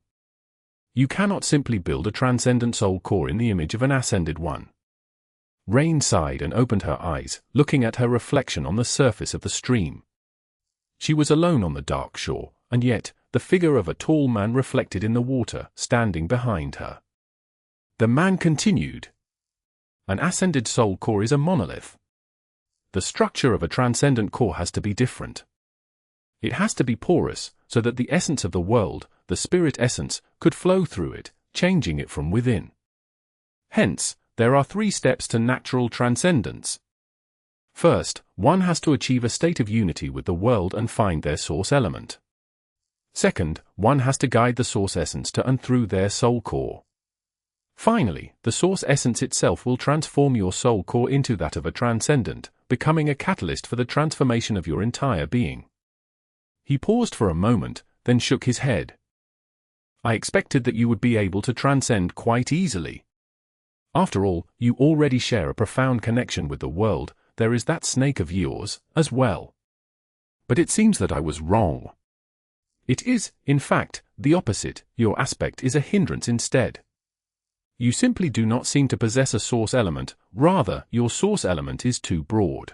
You cannot simply build a transcendent soul core in the image of an ascended one. Rain sighed and opened her eyes, looking at her reflection on the surface of the stream. She was alone on the dark shore, and yet, the figure of a tall man reflected in the water, standing behind her. The man continued. An ascended soul core is a monolith. The structure of a transcendent core has to be different. It has to be porous, so that the essence of the world, the spirit essence, could flow through it, changing it from within. Hence, there are 3 steps to natural transcendence. First, one has to achieve a state of unity with the world and find their source element. Second, one has to guide the source essence to and through their soul core. Finally, the source essence itself will transform your soul core into that of a transcendent, becoming a catalyst for the transformation of your entire being. He paused for a moment, then shook his head. I expected that you would be able to transcend quite easily. After all, you already share a profound connection with the world. There is that snake of yours, as well. But it seems that I was wrong. It is, in fact, the opposite. Your aspect is a hindrance instead. You simply do not seem to possess a source element, rather, your source element is too broad.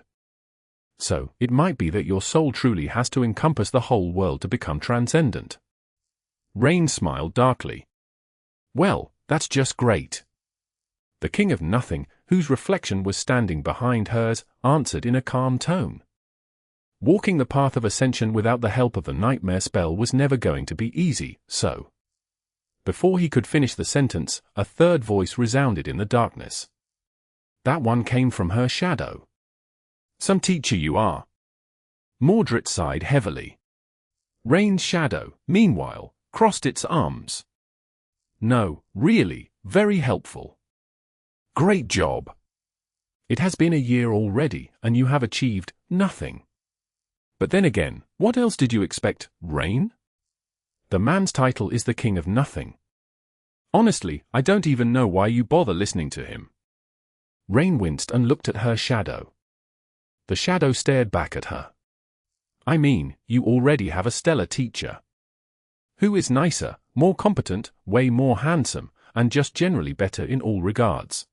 So, it might be that your soul truly has to encompass the whole world to become transcendent. Rain smiled darkly. Well, that's just great. The King of Nothing, whose reflection was standing behind hers, answered in a calm tone. Walking the path of ascension without the help of the nightmare spell was never going to be easy, so. Before he could finish the sentence, a third voice resounded in the darkness. That one came from her shadow. Some teacher you are. Mordred sighed heavily. Rain's shadow, meanwhile, crossed its arms. No, really, very helpful. Great job. It has been a year already, and you have achieved nothing. But then again, what else did you expect, Rain? The man's title is the King of Nothing. Honestly, I don't even know why you bother listening to him. Rain winced and looked at her shadow. The shadow stared back at her. I mean, you already have a stellar teacher. Who is nicer, more competent, way more handsome, and just generally better in all regards.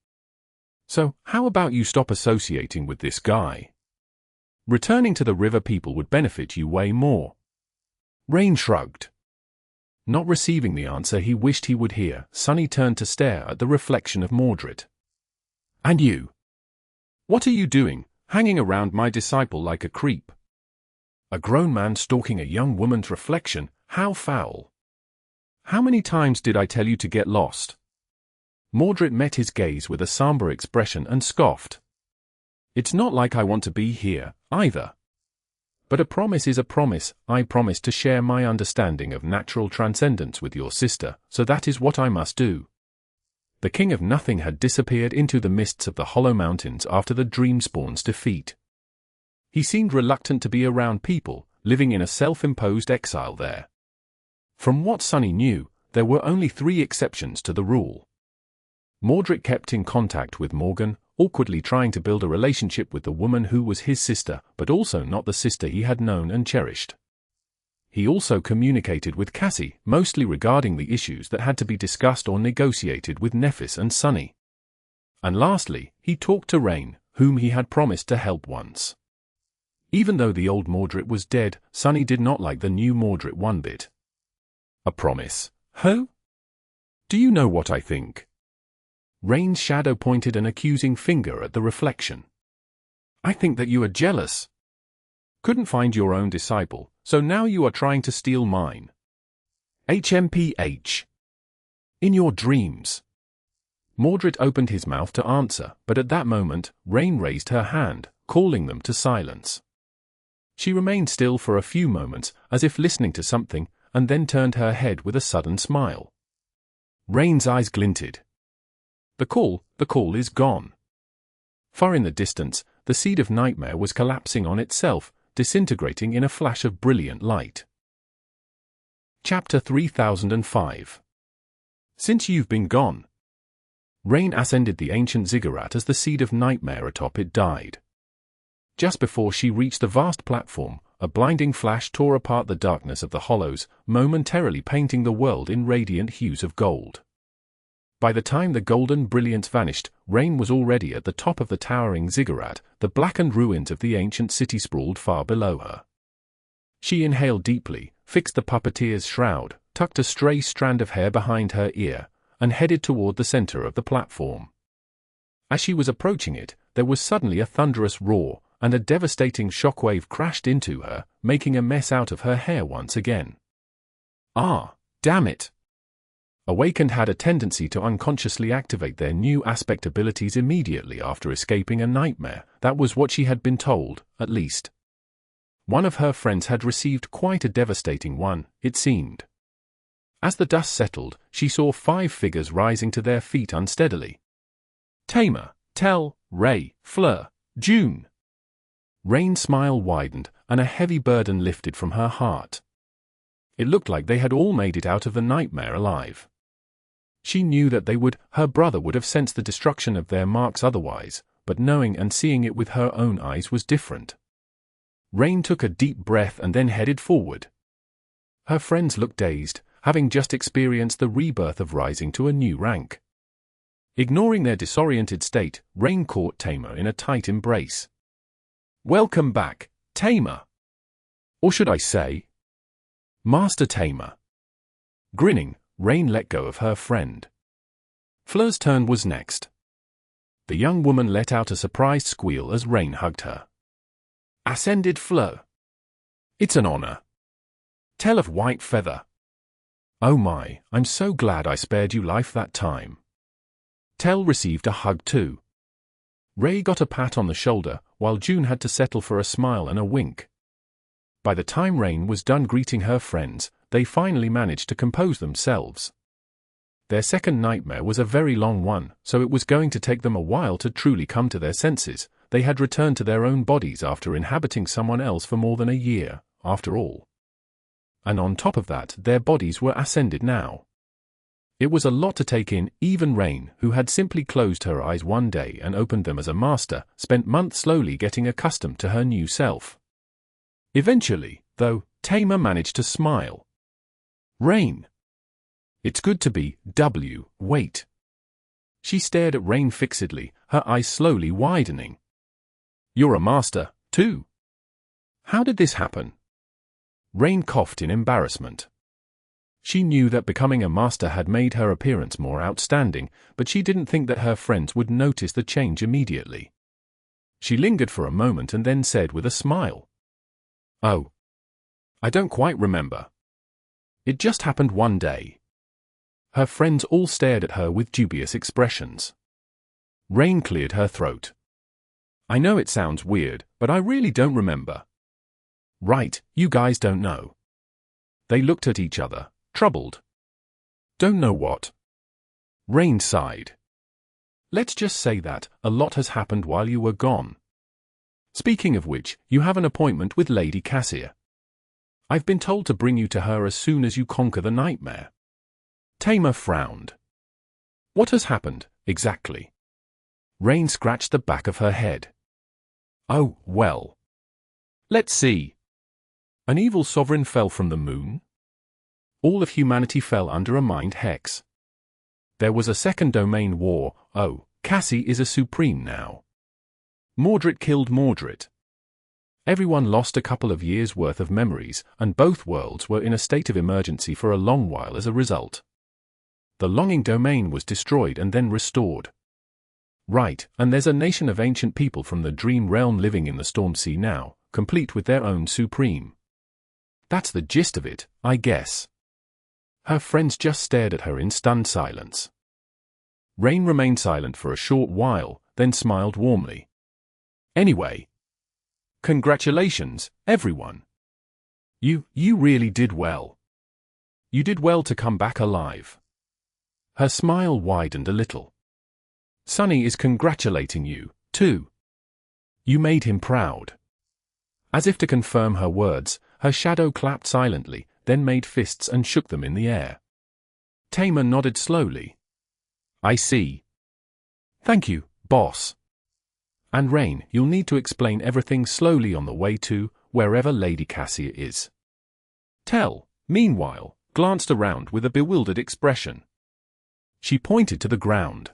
So, how about you stop associating with this guy? Returning to the river people would benefit you way more. Rain shrugged. Not receiving the answer he wished he would hear, Sunny turned to stare at the reflection of Mordred. And you? What are you doing, hanging around my disciple like a creep? A grown man stalking a young woman's reflection, how foul. How many times did I tell you to get lost? Mordred met his gaze with a somber expression and scoffed. It's not like I want to be here, either. But a promise is a promise. I promise to share my understanding of natural transcendence with your sister, so that is what I must do. The King of Nothing had disappeared into the mists of the Hollow Mountains after the Dreamspawn's defeat. He seemed reluctant to be around people, living in a self-imposed exile there. From what Sunny knew, there were only 3 exceptions to the rule. Mordred kept in contact with Morgan, awkwardly trying to build a relationship with the woman who was his sister, but also not the sister he had known and cherished. He also communicated with Cassie, mostly regarding the issues that had to be discussed or negotiated with Nephis and Sunny. And lastly, he talked to Rain, whom he had promised to help once. Even though the old Mordred was dead, Sunny did not like the new Mordred one bit. A promise? Huh? Do you know what I think? Rain's shadow pointed an accusing finger at the reflection. I think that you are jealous. Couldn't find your own disciple, so now you are trying to steal mine. HMPH. In your dreams. Mordred opened his mouth to answer, but at that moment, Rain raised her hand, calling them to silence. She remained still for a few moments, as if listening to something, and then turned her head with a sudden smile. Rain's eyes glinted. The call is gone. Far in the distance, the seed of nightmare was collapsing on itself, disintegrating in a flash of brilliant light. Chapter 3005. Since you've been gone. Rain ascended the ancient ziggurat as the seed of nightmare atop it died. Just before she reached the vast platform, a blinding flash tore apart the darkness of the hollows, momentarily painting the world in radiant hues of gold. By the time the golden brilliance vanished, Rain was already at the top of the towering ziggurat. The blackened ruins of the ancient city sprawled far below her. She inhaled deeply, fixed the puppeteer's shroud, tucked a stray strand of hair behind her ear, and headed toward the center of the platform. As she was approaching it, there was suddenly a thunderous roar, and a devastating shockwave crashed into her, making a mess out of her hair once again. Ah, damn it! Awakened had a tendency to unconsciously activate their new aspect abilities immediately after escaping a nightmare. That was what she had been told, at least. One of her friends had received quite a devastating one, it seemed. As the dust settled, she saw 5 figures rising to their feet unsteadily. Tamer, Tell, Ray, Fleur, June. Rain's smile widened, and a heavy burden lifted from her heart. It looked like they had all made it out of the nightmare alive. She knew that her brother would have sensed the destruction of their marks otherwise, but knowing and seeing it with her own eyes was different. Rain took a deep breath and then headed forward. Her friends looked dazed, having just experienced the rebirth of rising to a new rank. Ignoring their disoriented state, Rain caught Tamer in a tight embrace. "Welcome back, Tamer. Or should I say, Master Tamer." Grinning, Rain let go of her friend. Fleur's turn was next. The young woman let out a surprised squeal as Rain hugged her. "Ascended Fleur. It's an honor. Tell of White Feather. Oh my, I'm so glad I spared you life that time." Tell received a hug too. Ray got a pat on the shoulder, while June had to settle for a smile and a wink. By the time Rain was done greeting her friends, they finally managed to compose themselves. Their second nightmare was a very long one, so it was going to take them a while to truly come to their senses. They had returned to their own bodies after inhabiting someone else for more than a year, after all. And on top of that, their bodies were ascended now. It was a lot to take in. Even Rain, who had simply closed her eyes one day and opened them as a master, spent months slowly getting accustomed to her new self. Eventually, though, Tamer managed to smile. "Rain. It's good to be, wait." She stared at Rain fixedly, her eyes slowly widening. "You're a master, too. How did this happen?" Rain coughed in embarrassment. She knew that becoming a master had made her appearance more outstanding, but she didn't think that her friends would notice the change immediately. She lingered for a moment and then said with a smile, "Oh, I don't quite remember. It just happened one day." Her friends all stared at her with dubious expressions. Rain cleared her throat. "I know it sounds weird, but I really don't remember." "Right, you guys don't know." They looked at each other, troubled. "Don't know what?" Rain sighed. "Let's just say that a lot has happened while you were gone. Speaking of which, you have an appointment with Lady Cassia. I've been told to bring you to her as soon as you conquer the nightmare." Tamer frowned. "What has happened, exactly?" Rain scratched the back of her head. "Oh, well. Let's see. An evil sovereign fell from the moon. All of humanity fell under a mind hex. There was a second domain war. Oh, Cassie is a supreme now. Mordred killed Mordred. Everyone lost a couple of years' worth of memories, and both worlds were in a state of emergency for a long while as a result. The longing domain was destroyed and then restored. Right, and there's a nation of ancient people from the dream realm living in the storm sea now, complete with their own supreme. That's the gist of it, I guess." Her friends just stared at her in stunned silence. Rain remained silent for a short while, then smiled warmly. "Anyway, Congratulations, everyone. You really did well. You did well to come back alive. Her smile widened a little. Sunny is congratulating you, too. You made him proud. As if to confirm her words, her shadow clapped silently, then made fists and shook them in the air. Tamer nodded slowly. I see. Thank you, boss. And Rain, you'll need to explain everything slowly on the way to wherever Lady Cassia is. Tell, meanwhile, glanced around with a bewildered expression. She pointed to the ground.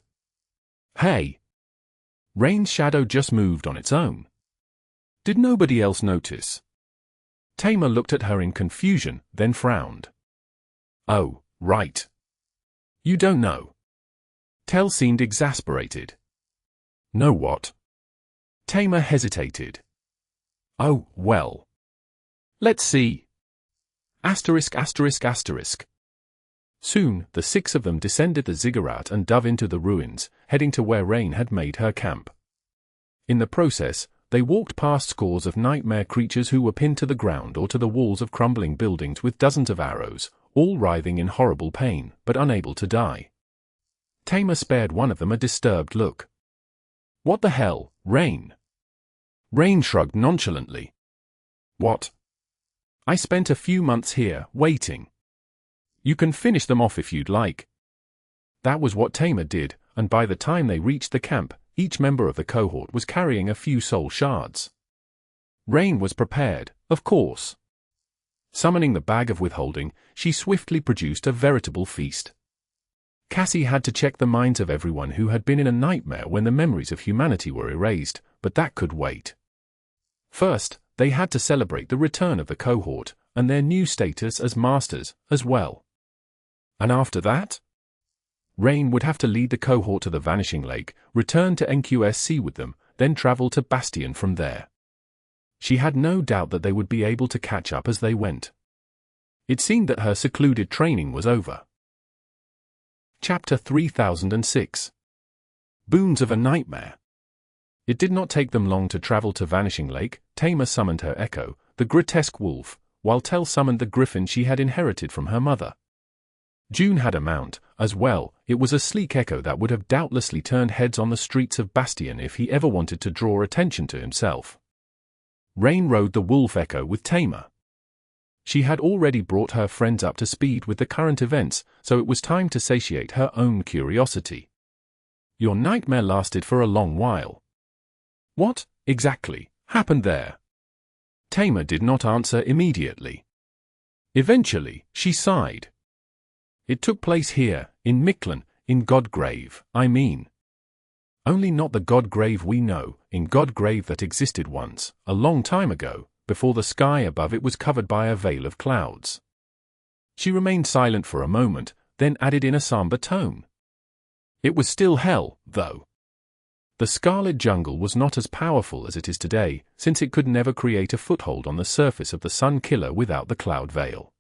Hey! Rain's shadow just moved on its own. Did nobody else notice? Tamer looked at her in confusion, then frowned. Oh, right. You don't know. Tell seemed exasperated. Know what? Tamer hesitated. Oh, well. Let's see. Asterisk. Soon, the six of them descended the ziggurat and dove into the ruins, heading to where Rain had made her camp. In the process, they walked past scores of nightmare creatures who were pinned to the ground or to the walls of crumbling buildings with dozens of arrows, all writhing in horrible pain, but unable to die. Tamer spared one of them a disturbed look. What the hell, Rain? Rain shrugged nonchalantly. What? I spent a few months here, waiting. You can finish them off if you'd like. That was what Tamer did, and by the time they reached the camp, each member of the cohort was carrying a few soul shards. Rain was prepared, of course. Summoning the bag of withholding, she swiftly produced a veritable feast. Cassie had to check the minds of everyone who had been in a nightmare when the memories of humanity were erased, but that could wait. First, they had to celebrate the return of the cohort, and their new status as masters, as well. And after that? Rain would have to lead the cohort to the Vanishing Lake, return to NQSC with them, then travel to Bastion from there. She had no doubt that they would be able to catch up as they went. It seemed that her secluded training was over. Chapter 3006. Boons of a Nightmare. It did not take them long to travel to Vanishing Lake. Tamer summoned her echo, the grotesque wolf, while Tell summoned the griffin she had inherited from her mother. June had a mount, as well. It was a sleek echo that would have doubtlessly turned heads on the streets of Bastion if he ever wanted to draw attention to himself. Rain rode the wolf echo with Tamer. She had already brought her friends up to speed with the current events, so it was time to satiate her own curiosity. Your nightmare lasted for a long while. What, exactly, happened there? Tamer did not answer immediately. Eventually, she sighed. It took place here, in Mictlan, in Godgrave, I mean. Only not the Godgrave we know, in Godgrave that existed once, a long time ago, before the sky above it was covered by a veil of clouds. She remained silent for a moment, then added in a somber tone. It was still hell, though. The Scarlet Jungle was not as powerful as it is today, since it could never create a foothold on the surface of the Sun Killer without the cloud veil.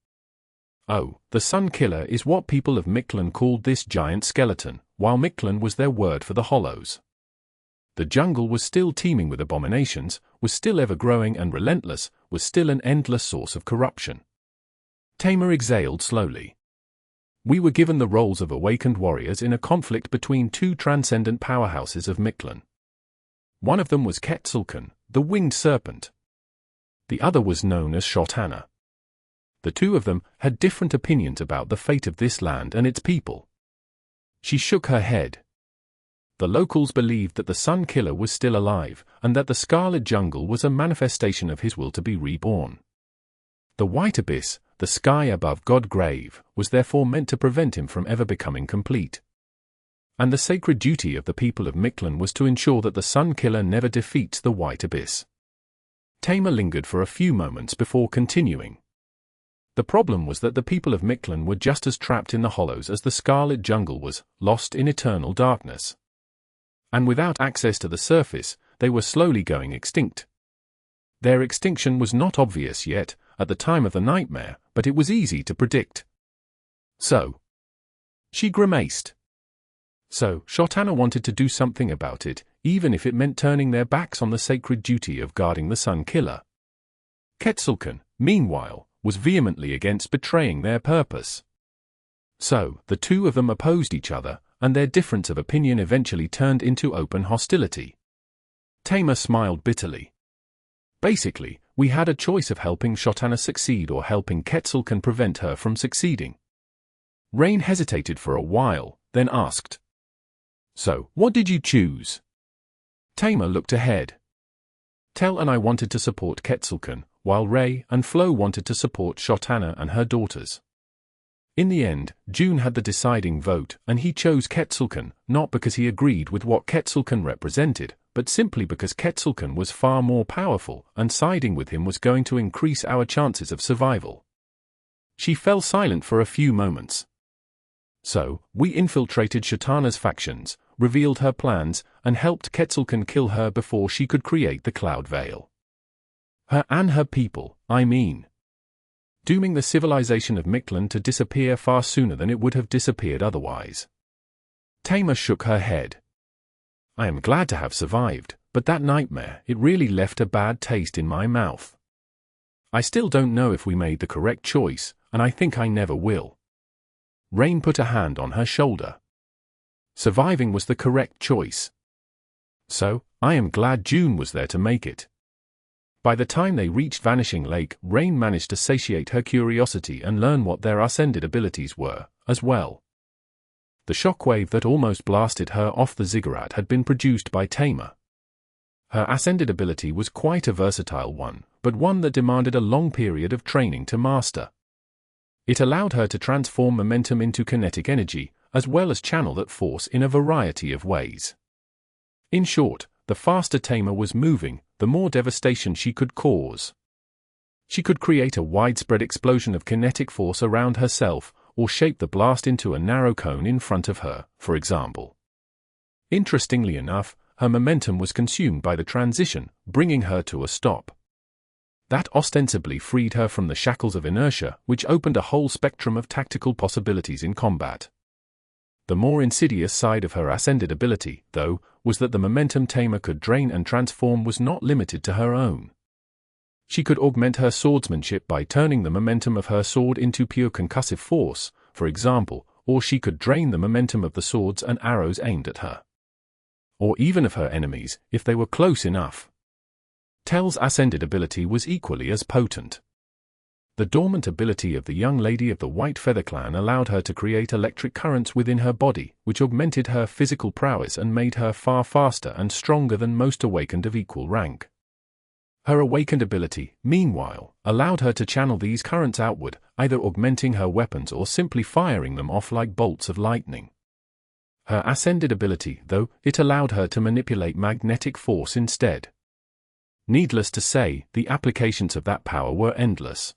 Oh, the Sun Killer is what people of Mictlan called this giant skeleton, while Mictlan was their word for the Hollows. The jungle was still teeming with abominations, was still ever-growing and relentless, was still an endless source of corruption. Tamer exhaled slowly. We were given the roles of awakened warriors in a conflict between two transcendent powerhouses of Mictlan. One of them was Quetzalcoatl, the winged serpent. The other was known as Shotana. The two of them had different opinions about the fate of this land and its people. She shook her head. The locals believed that the Sun Killer was still alive, and that the Scarlet Jungle was a manifestation of his will to be reborn. The White Abyss, the sky above Godgrave, was therefore meant to prevent him from ever becoming complete. And the sacred duty of the people of Mictlan was to ensure that the Sun Killer never defeats the White Abyss. Tamer lingered for a few moments before continuing. The problem was that the people of Mictlan were just as trapped in the Hollows as the Scarlet Jungle was, lost in eternal darkness. And without access to the surface, they were slowly going extinct. Their extinction was not obvious yet, at the time of the nightmare, but it was easy to predict. So. She grimaced. So, Shotana wanted to do something about it, even if it meant turning their backs on the sacred duty of guarding the Sun Killer. Quetzalcoatl, meanwhile, was vehemently against betraying their purpose. So, the two of them opposed each other, and their difference of opinion eventually turned into open hostility. Tamer smiled bitterly. Basically, we had a choice of helping Shotana succeed or helping Quetzalcoatl prevent her from succeeding. Rain hesitated for a while, then asked, "So, what did you choose?" Tamer looked ahead. Tel and I wanted to support Quetzalcoatl, while Ray and Flo wanted to support Shotana and her daughters. In the end, June had the deciding vote, and he chose Quetzalcoatl, not because he agreed with what Quetzalcoatl represented, but simply because Quetzalcoatl was far more powerful, and siding with him was going to increase our chances of survival. She fell silent for a few moments. So, we infiltrated Shotana's factions, revealed her plans, and helped Quetzalcoatl kill her before she could create the Cloud Veil. Her and her people, I mean. Dooming the civilization of Mictlan to disappear far sooner than it would have disappeared otherwise. Tamer shook her head. I am glad to have survived, but that nightmare, it really left a bad taste in my mouth. I still don't know if we made the correct choice, and I think I never will. Rain put a hand on her shoulder. Surviving was the correct choice. So, I am glad June was there to make it. By the time they reached Vanishing Lake, Rain managed to satiate her curiosity and learn what their ascended abilities were, as well. The shockwave that almost blasted her off the ziggurat had been produced by Tamer. Her ascended ability was quite a versatile one, but one that demanded a long period of training to master. It allowed her to transform momentum into kinetic energy, as well as channel that force in a variety of ways. In short, the faster Tamer was moving, the more devastation she could cause. She could create a widespread explosion of kinetic force around herself, or shape the blast into a narrow cone in front of her, for example. Interestingly enough, her momentum was consumed by the transition, bringing her to a stop. That ostensibly freed her from the shackles of inertia, which opened a whole spectrum of tactical possibilities in combat. The more insidious side of her ascended ability, though, was that the momentum Tamer could drain and transform was not limited to her own. She could augment her swordsmanship by turning the momentum of her sword into pure concussive force, for example, or she could drain the momentum of the swords and arrows aimed at her. Or even of her enemies, if they were close enough. Tel's ascended ability was equally as potent. The dormant ability of the young lady of the White Feather Clan allowed her to create electric currents within her body, which augmented her physical prowess and made her far faster and stronger than most awakened of equal rank. Her awakened ability, meanwhile, allowed her to channel these currents outward, either augmenting her weapons or simply firing them off like bolts of lightning. Her ascended ability, though, it allowed her to manipulate magnetic force instead. Needless to say, the applications of that power were endless.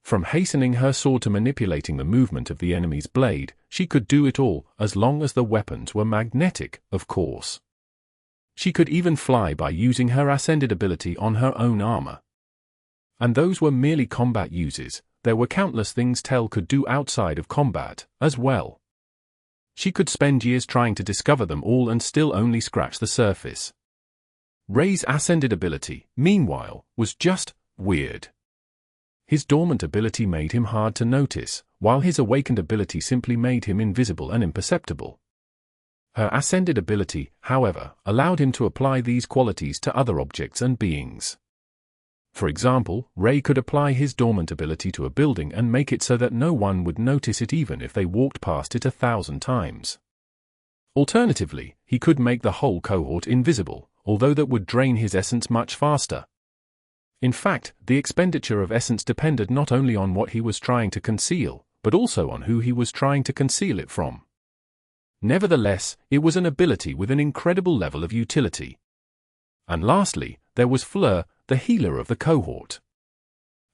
From hastening her sword to manipulating the movement of the enemy's blade, she could do it all, as long as the weapons were magnetic, of course. She could even fly by using her ascended ability on her own armor. And those were merely combat uses, there were countless things Tel could do outside of combat, as well. She could spend years trying to discover them all and still only scratch the surface. Ray's ascended ability, meanwhile, was just weird. His dormant ability made him hard to notice, while his awakened ability simply made him invisible and imperceptible. Her ascended ability, however, allowed him to apply these qualities to other objects and beings. For example, Ray could apply his dormant ability to a building and make it so that no one would notice it even if they walked past it 1,000 times. Alternatively, he could make the whole cohort invisible, although that would drain his essence much faster. In fact, the expenditure of essence depended not only on what he was trying to conceal, but also on who he was trying to conceal it from. Nevertheless, it was an ability with an incredible level of utility. And lastly, there was Fleur, the healer of the cohort.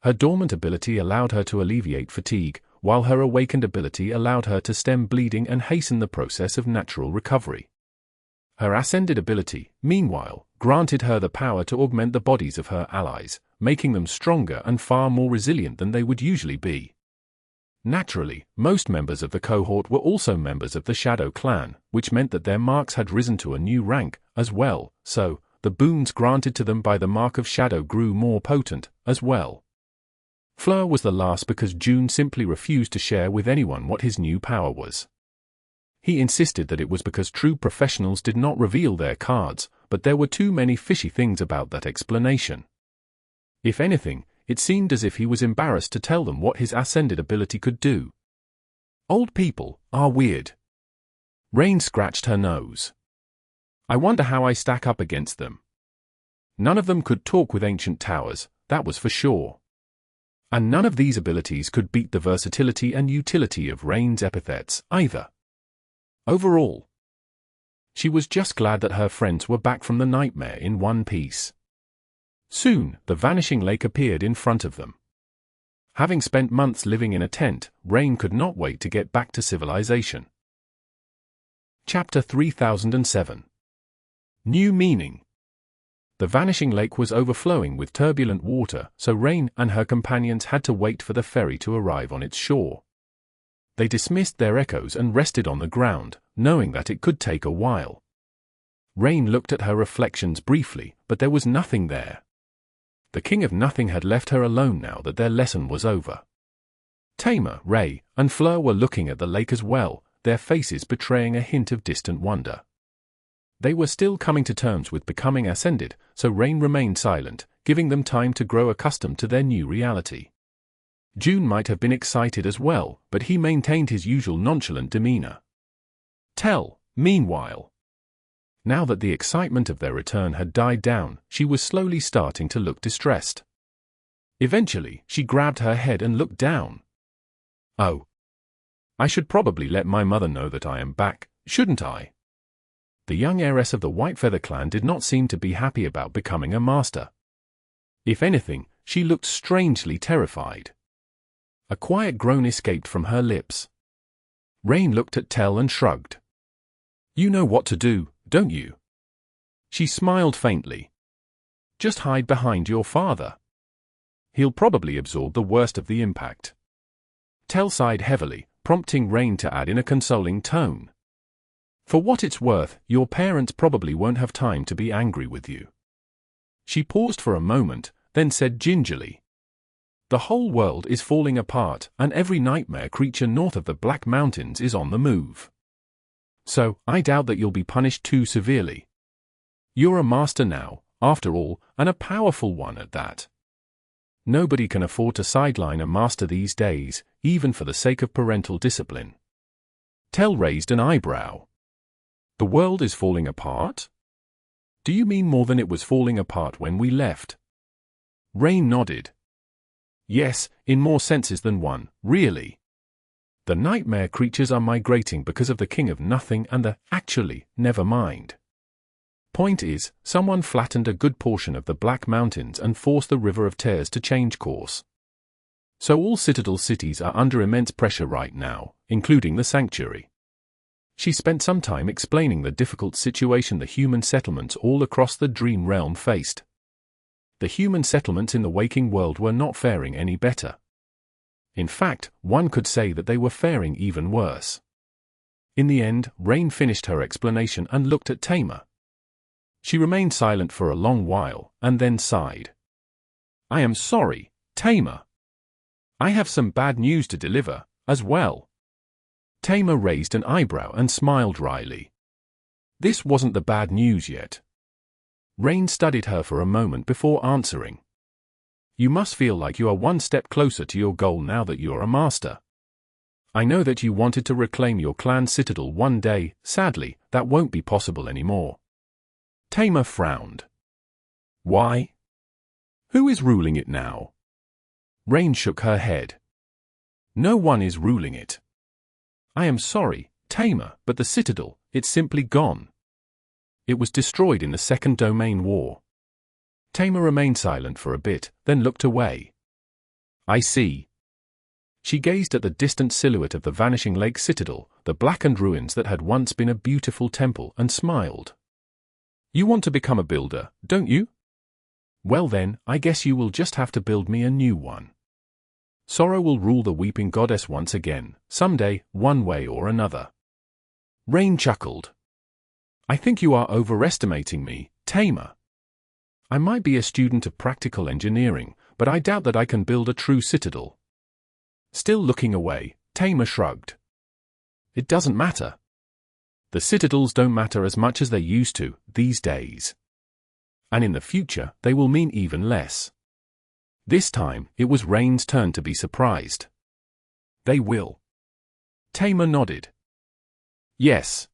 Her dormant ability allowed her to alleviate fatigue, while her awakened ability allowed her to stem bleeding and hasten the process of natural recovery. Her ascended ability, meanwhile, granted her the power to augment the bodies of her allies, making them stronger and far more resilient than they would usually be. Naturally, most members of the cohort were also members of the Shadow Clan, which meant that their marks had risen to a new rank, as well, so the boons granted to them by the Mark of Shadow grew more potent, as well. Fleur was the last because June simply refused to share with anyone what his new power was. He insisted that it was because true professionals did not reveal their cards, but there were too many fishy things about that explanation. If anything, it seemed as if he was embarrassed to tell them what his ascended ability could do. Old people are weird. Rain scratched her nose. I wonder how I stack up against them. None of them could talk with ancient towers, that was for sure. And none of these abilities could beat the versatility and utility of Rain's epithets, either. Overall, she was just glad that her friends were back from the nightmare in one piece. Soon, the vanishing lake appeared in front of them. Having spent months living in a tent, Rain could not wait to get back to civilization. Chapter 3007. New Meaning. The vanishing lake was overflowing with turbulent water, so Rain and her companions had to wait for the ferry to arrive on its shore. They dismissed their echoes and rested on the ground, knowing that it could take a while. Rain looked at her reflections briefly, but there was nothing there. The King of Nothing had left her alone now that their lesson was over. Tamer, Ray, and Fleur were looking at the lake as well, their faces betraying a hint of distant wonder. They were still coming to terms with becoming ascended, so Rain remained silent, giving them time to grow accustomed to their new reality. June might have been excited as well, but he maintained his usual nonchalant demeanor. Tell, meanwhile. Now that the excitement of their return had died down, she was slowly starting to look distressed. Eventually, she grabbed her head and looked down. Oh. I should probably let my mother know that I am back, shouldn't I? The young heiress of the Whitefeather clan did not seem to be happy about becoming a master. If anything, she looked strangely terrified. A quiet groan escaped from her lips. Rain looked at Tell and shrugged. You know what to do, don't you? She smiled faintly. Just hide behind your father. He'll probably absorb the worst of the impact. Tell sighed heavily, prompting Rain to add in a consoling tone. For what it's worth, your parents probably won't have time to be angry with you. She paused for a moment, then said gingerly. The whole world is falling apart, and every nightmare creature north of the Black Mountains is on the move. So, I doubt that you'll be punished too severely. You're a master now, after all, and a powerful one at that. Nobody can afford to sideline a master these days, even for the sake of parental discipline. Tell raised an eyebrow. The world is falling apart? Do you mean more than it was falling apart when we left? Rain nodded. Yes, in more senses than one, really. The nightmare creatures are migrating because of the King of Nothing and the, actually, never mind. Point is, someone flattened a good portion of the Black Mountains and forced the River of Tears to change course. So all Citadel cities are under immense pressure right now, including the Sanctuary. She spent some time explaining the difficult situation the human settlements all across the Dream Realm faced. The human settlements in the waking world were not faring any better. In fact, one could say that they were faring even worse. In the end, Rain finished her explanation and looked at Tamer. She remained silent for a long while, and then sighed. I am sorry, Tamer. I have some bad news to deliver, as well. Tamer raised an eyebrow and smiled wryly. This wasn't the bad news yet. Rain studied her for a moment before answering. You must feel like you are one step closer to your goal now that you're a master. I know that you wanted to reclaim your clan's citadel one day, sadly, that won't be possible anymore. Tamer frowned. Why? Who is ruling it now? Rain shook her head. No one is ruling it. I am sorry, Tamer, but the citadel, it's simply gone. It was destroyed in the Second Domain War. Tamer remained silent for a bit, then looked away. I see. She gazed at the distant silhouette of the vanishing lake citadel, the blackened ruins that had once been a beautiful temple, and smiled. You want to become a builder, don't you? Well then, I guess you will just have to build me a new one. Sorrow will rule the weeping goddess once again, someday, one way or another. Rain chuckled. I think you are overestimating me, Tamer. I might be a student of practical engineering, but I doubt that I can build a true citadel. Still looking away, Tamer shrugged. It doesn't matter. The citadels don't matter as much as they used to, these days. And in the future, they will mean even less. This time, it was Rain's turn to be surprised. They will. Tamer nodded. Yes.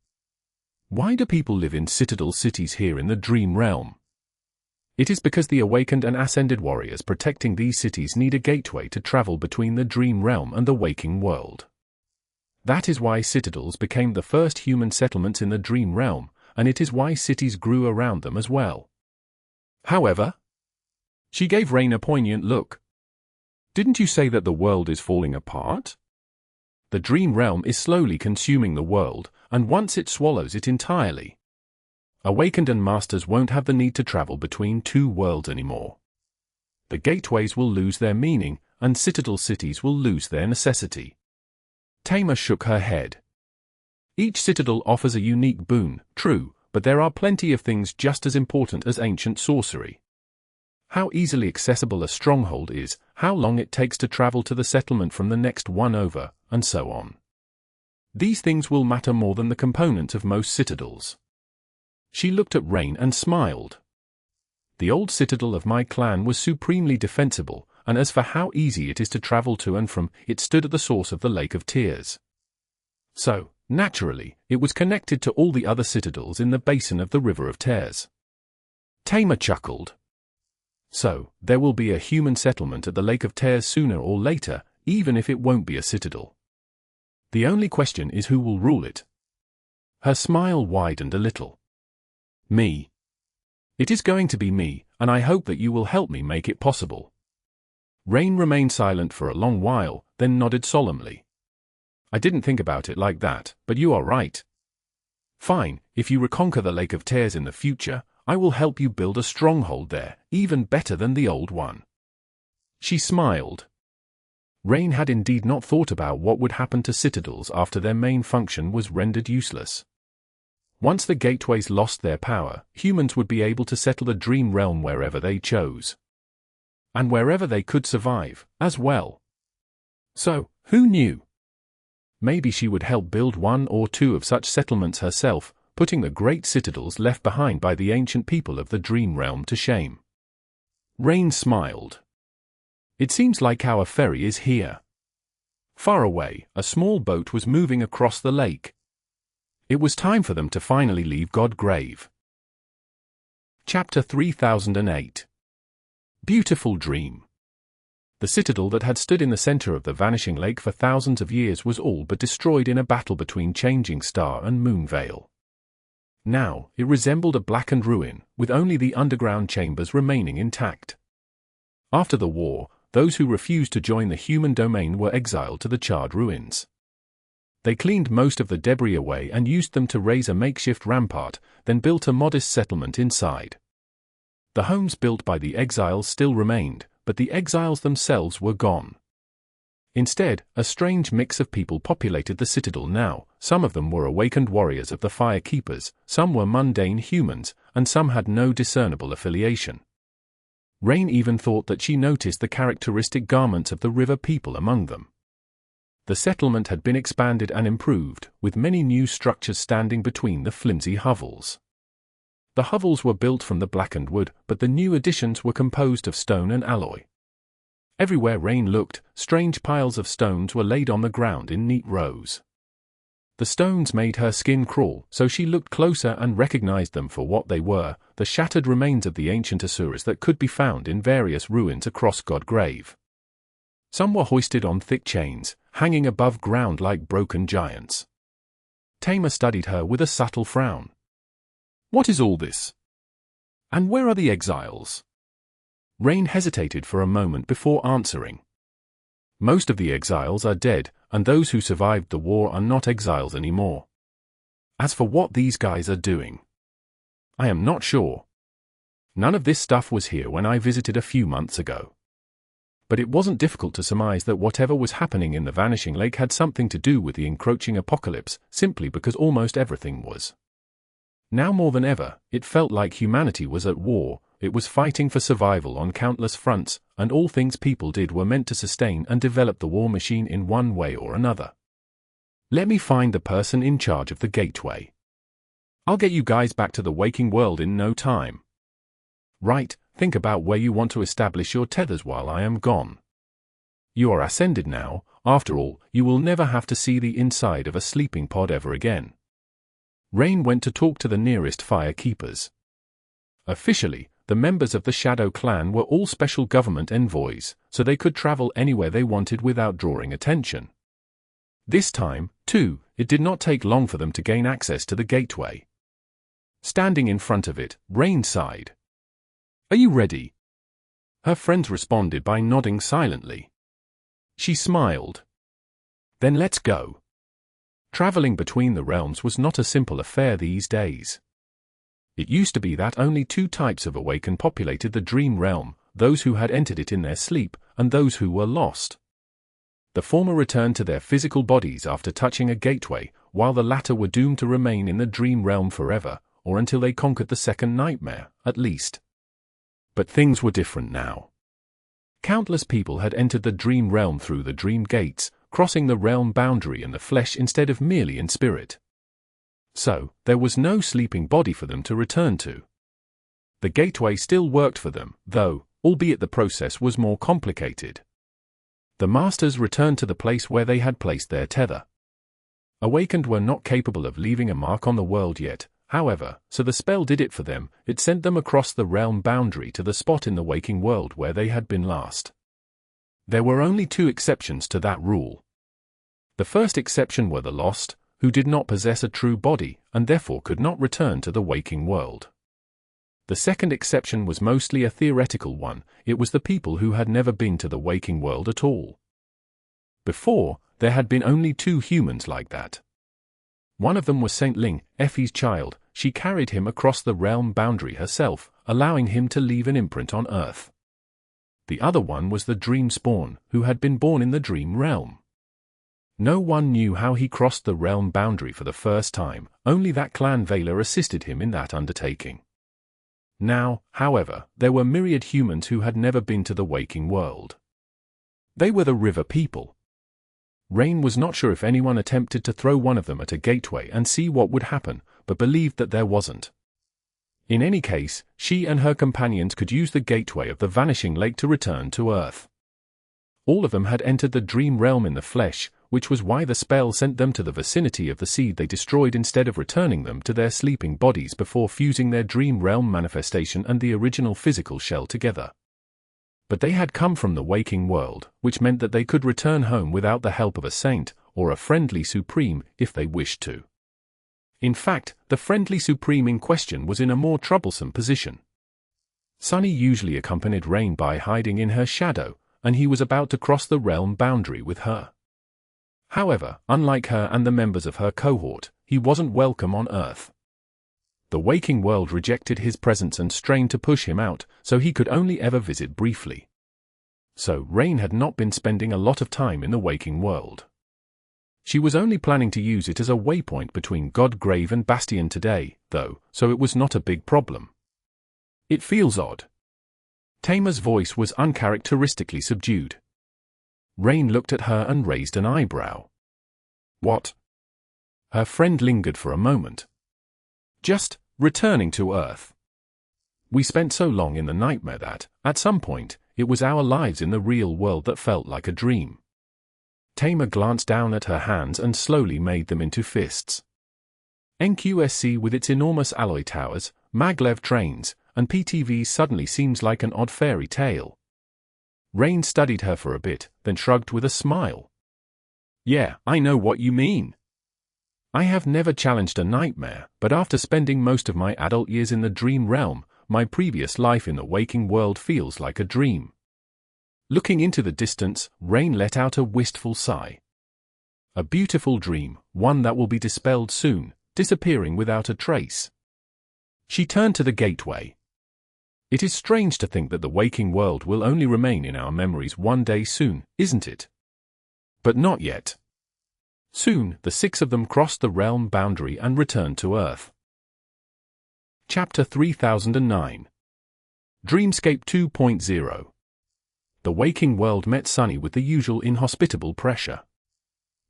Why do people live in citadel cities here in the Dream Realm? It is because the awakened and ascended warriors protecting these cities need a gateway to travel between the Dream Realm and the waking world. That is why citadels became the first human settlements in the Dream Realm, and it is why cities grew around them as well. However, she gave Rain a poignant look. Didn't you say that the world is falling apart? The Dream Realm is slowly consuming the world, and once it swallows it entirely, awakened and masters won't have the need to travel between two worlds anymore. The gateways will lose their meaning, and citadel cities will lose their necessity. Tamer shook her head. Each citadel offers a unique boon, true, but there are plenty of things just as important as ancient sorcery. How easily accessible a stronghold is, how long it takes to travel to the settlement from the next one over, and so on. These things will matter more than the components of most citadels. She looked at Rain and smiled. The old citadel of my clan was supremely defensible, and as for how easy it is to travel to and from, it stood at the source of the Lake of Tears. So, naturally, it was connected to all the other citadels in the basin of the River of Tears. Tamer chuckled. So, there will be a human settlement at the Lake of Tears sooner or later, even if it won't be a citadel. The only question is who will rule it. Her smile widened a little. Me. It is going to be me, and I hope that you will help me make it possible. Rain remained silent for a long while, then nodded solemnly. I didn't think about it like that, but you are right. Fine, if you reconquer the Lake of Tears in the future, I will help you build a stronghold there, even better than the old one. She smiled. Rain had indeed not thought about what would happen to citadels after their main function was rendered useless. Once the gateways lost their power, humans would be able to settle the Dream Realm wherever they chose. And wherever they could survive, as well. So, who knew? Maybe she would help build one or two of such settlements herself, putting the great citadels left behind by the ancient people of the Dream Realm to shame. Rain smiled. It seems like our ferry is here. Far away, a small boat was moving across the lake. It was time for them to finally leave Godgrave. Chapter 3008. Beautiful Dream. The citadel that had stood in the center of the vanishing lake for thousands of years was all but destroyed in a battle between Changing Star and Moonveil. Now, it resembled a blackened ruin, with only the underground chambers remaining intact. After the war, those who refused to join the human domain were exiled to the charred ruins. They cleaned most of the debris away and used them to raise a makeshift rampart, then built a modest settlement inside. The homes built by the exiles still remained, but the exiles themselves were gone. Instead, a strange mix of people populated the citadel now. Some of them were awakened warriors of the Fire Keepers, some were mundane humans, and some had no discernible affiliation. Rain even thought that she noticed the characteristic garments of the river people among them. The settlement had been expanded and improved, with many new structures standing between the flimsy hovels. The hovels were built from the blackened wood, but the new additions were composed of stone and alloy. Everywhere Rain looked, strange piles of stones were laid on the ground in neat rows. The stones made her skin crawl, so she looked closer and recognized them for what they were, the shattered remains of the ancient Asuras that could be found in various ruins across Godgrave. Some were hoisted on thick chains, hanging above ground like broken giants. Tamer studied her with a subtle frown. What is all this? And where are the exiles? Rain hesitated for a moment before answering. Most of the exiles are dead, and those who survived the war are not exiles anymore. As for what these guys are doing, I am not sure. None of this stuff was here when I visited a few months ago. But it wasn't difficult to surmise that whatever was happening in the Vanishing Lake had something to do with the encroaching apocalypse, simply because almost everything was. Now more than ever, it felt like humanity was at war. It was fighting for survival on countless fronts, and all things people did were meant to sustain and develop the war machine in one way or another. Let me find the person in charge of the gateway. I'll get you guys back to the waking world in no time. Right, think about where you want to establish your tethers while I am gone. You are ascended now. After all, you will never have to see the inside of a sleeping pod ever again. Rain went to talk to the nearest fire keepers. Officially, the members of the Shadow Clan were all special government envoys, so they could travel anywhere they wanted without drawing attention. This time, too, it did not take long for them to gain access to the gateway. Standing in front of it, Rain sighed. "Are you ready?" Her friends responded by nodding silently. She smiled. "Then let's go." Traveling between the realms was not a simple affair these days. It used to be that only two types of awakened populated the dream realm, those who had entered it in their sleep, and those who were lost. The former returned to their physical bodies after touching a gateway, while the latter were doomed to remain in the dream realm forever, or until they conquered the second nightmare, at least. But things were different now. Countless people had entered the dream realm through the dream gates, crossing the realm boundary in the flesh instead of merely in spirit. So, there was no sleeping body for them to return to. The gateway still worked for them, though, albeit the process was more complicated. The masters returned to the place where they had placed their tether. Awakened were not capable of leaving a mark on the world yet, however, so the spell did it for them. It sent them across the realm boundary to the spot in the waking world where they had been last. There were only two exceptions to that rule. The first exception were the lost, who did not possess a true body, and therefore could not return to the waking world. The second exception was mostly a theoretical one. It was the people who had never been to the waking world at all. Before, there had been only two humans like that. One of them was Saint Ling, Effie's child. She carried him across the realm boundary herself, allowing him to leave an imprint on Earth. The other one was the dream spawn, who had been born in the dream realm. No one knew how he crossed the realm boundary for the first time, only that clan Vela assisted him in that undertaking. Now, however, there were myriad humans who had never been to the waking world. They were the river people. Rain was not sure if anyone attempted to throw one of them at a gateway and see what would happen, but believed that there wasn't. In any case, she and her companions could use the gateway of the Vanishing Lake to return to Earth. All of them had entered the dream realm in the flesh, which was why the spell sent them to the vicinity of the seed they destroyed instead of returning them to their sleeping bodies before fusing their dream realm manifestation and the original physical shell together. But they had come from the waking world, which meant that they could return home without the help of a saint, or a friendly supreme, if they wished to. In fact, the friendly supreme in question was in a more troublesome position. Sunny usually accompanied Rain by hiding in her shadow, and he was about to cross the realm boundary with her. However, unlike her and the members of her cohort, he wasn't welcome on Earth. The waking world rejected his presence and strained to push him out, so he could only ever visit briefly. So, Rain had not been spending a lot of time in the waking world. She was only planning to use it as a waypoint between Godgrave and Bastion today, though, so it was not a big problem. It feels odd. Tamer's voice was uncharacteristically subdued. Rain looked at her and raised an eyebrow. What? Her friend lingered for a moment. Just returning to Earth. We spent so long in the nightmare that, at some point, it was our lives in the real world that felt like a dream. Tamer glanced down at her hands and slowly made them into fists. NQSC with its enormous alloy towers, maglev trains, and PTVs suddenly seems like an odd fairy tale. Rain studied her for a bit, then shrugged with a smile. Yeah, I know what you mean. I have never challenged a nightmare, but after spending most of my adult years in the dream realm, my previous life in the waking world feels like a dream. Looking into the distance, Rain let out a wistful sigh. A beautiful dream, one that will be dispelled soon, disappearing without a trace. She turned to the gateway. It is strange to think that the waking world will only remain in our memories one day soon, isn't it? But not yet. Soon, the six of them crossed the realm boundary and returned to Earth. Chapter 3009. Dreamscape 2.0. The waking world met Sunny with the usual inhospitable pressure.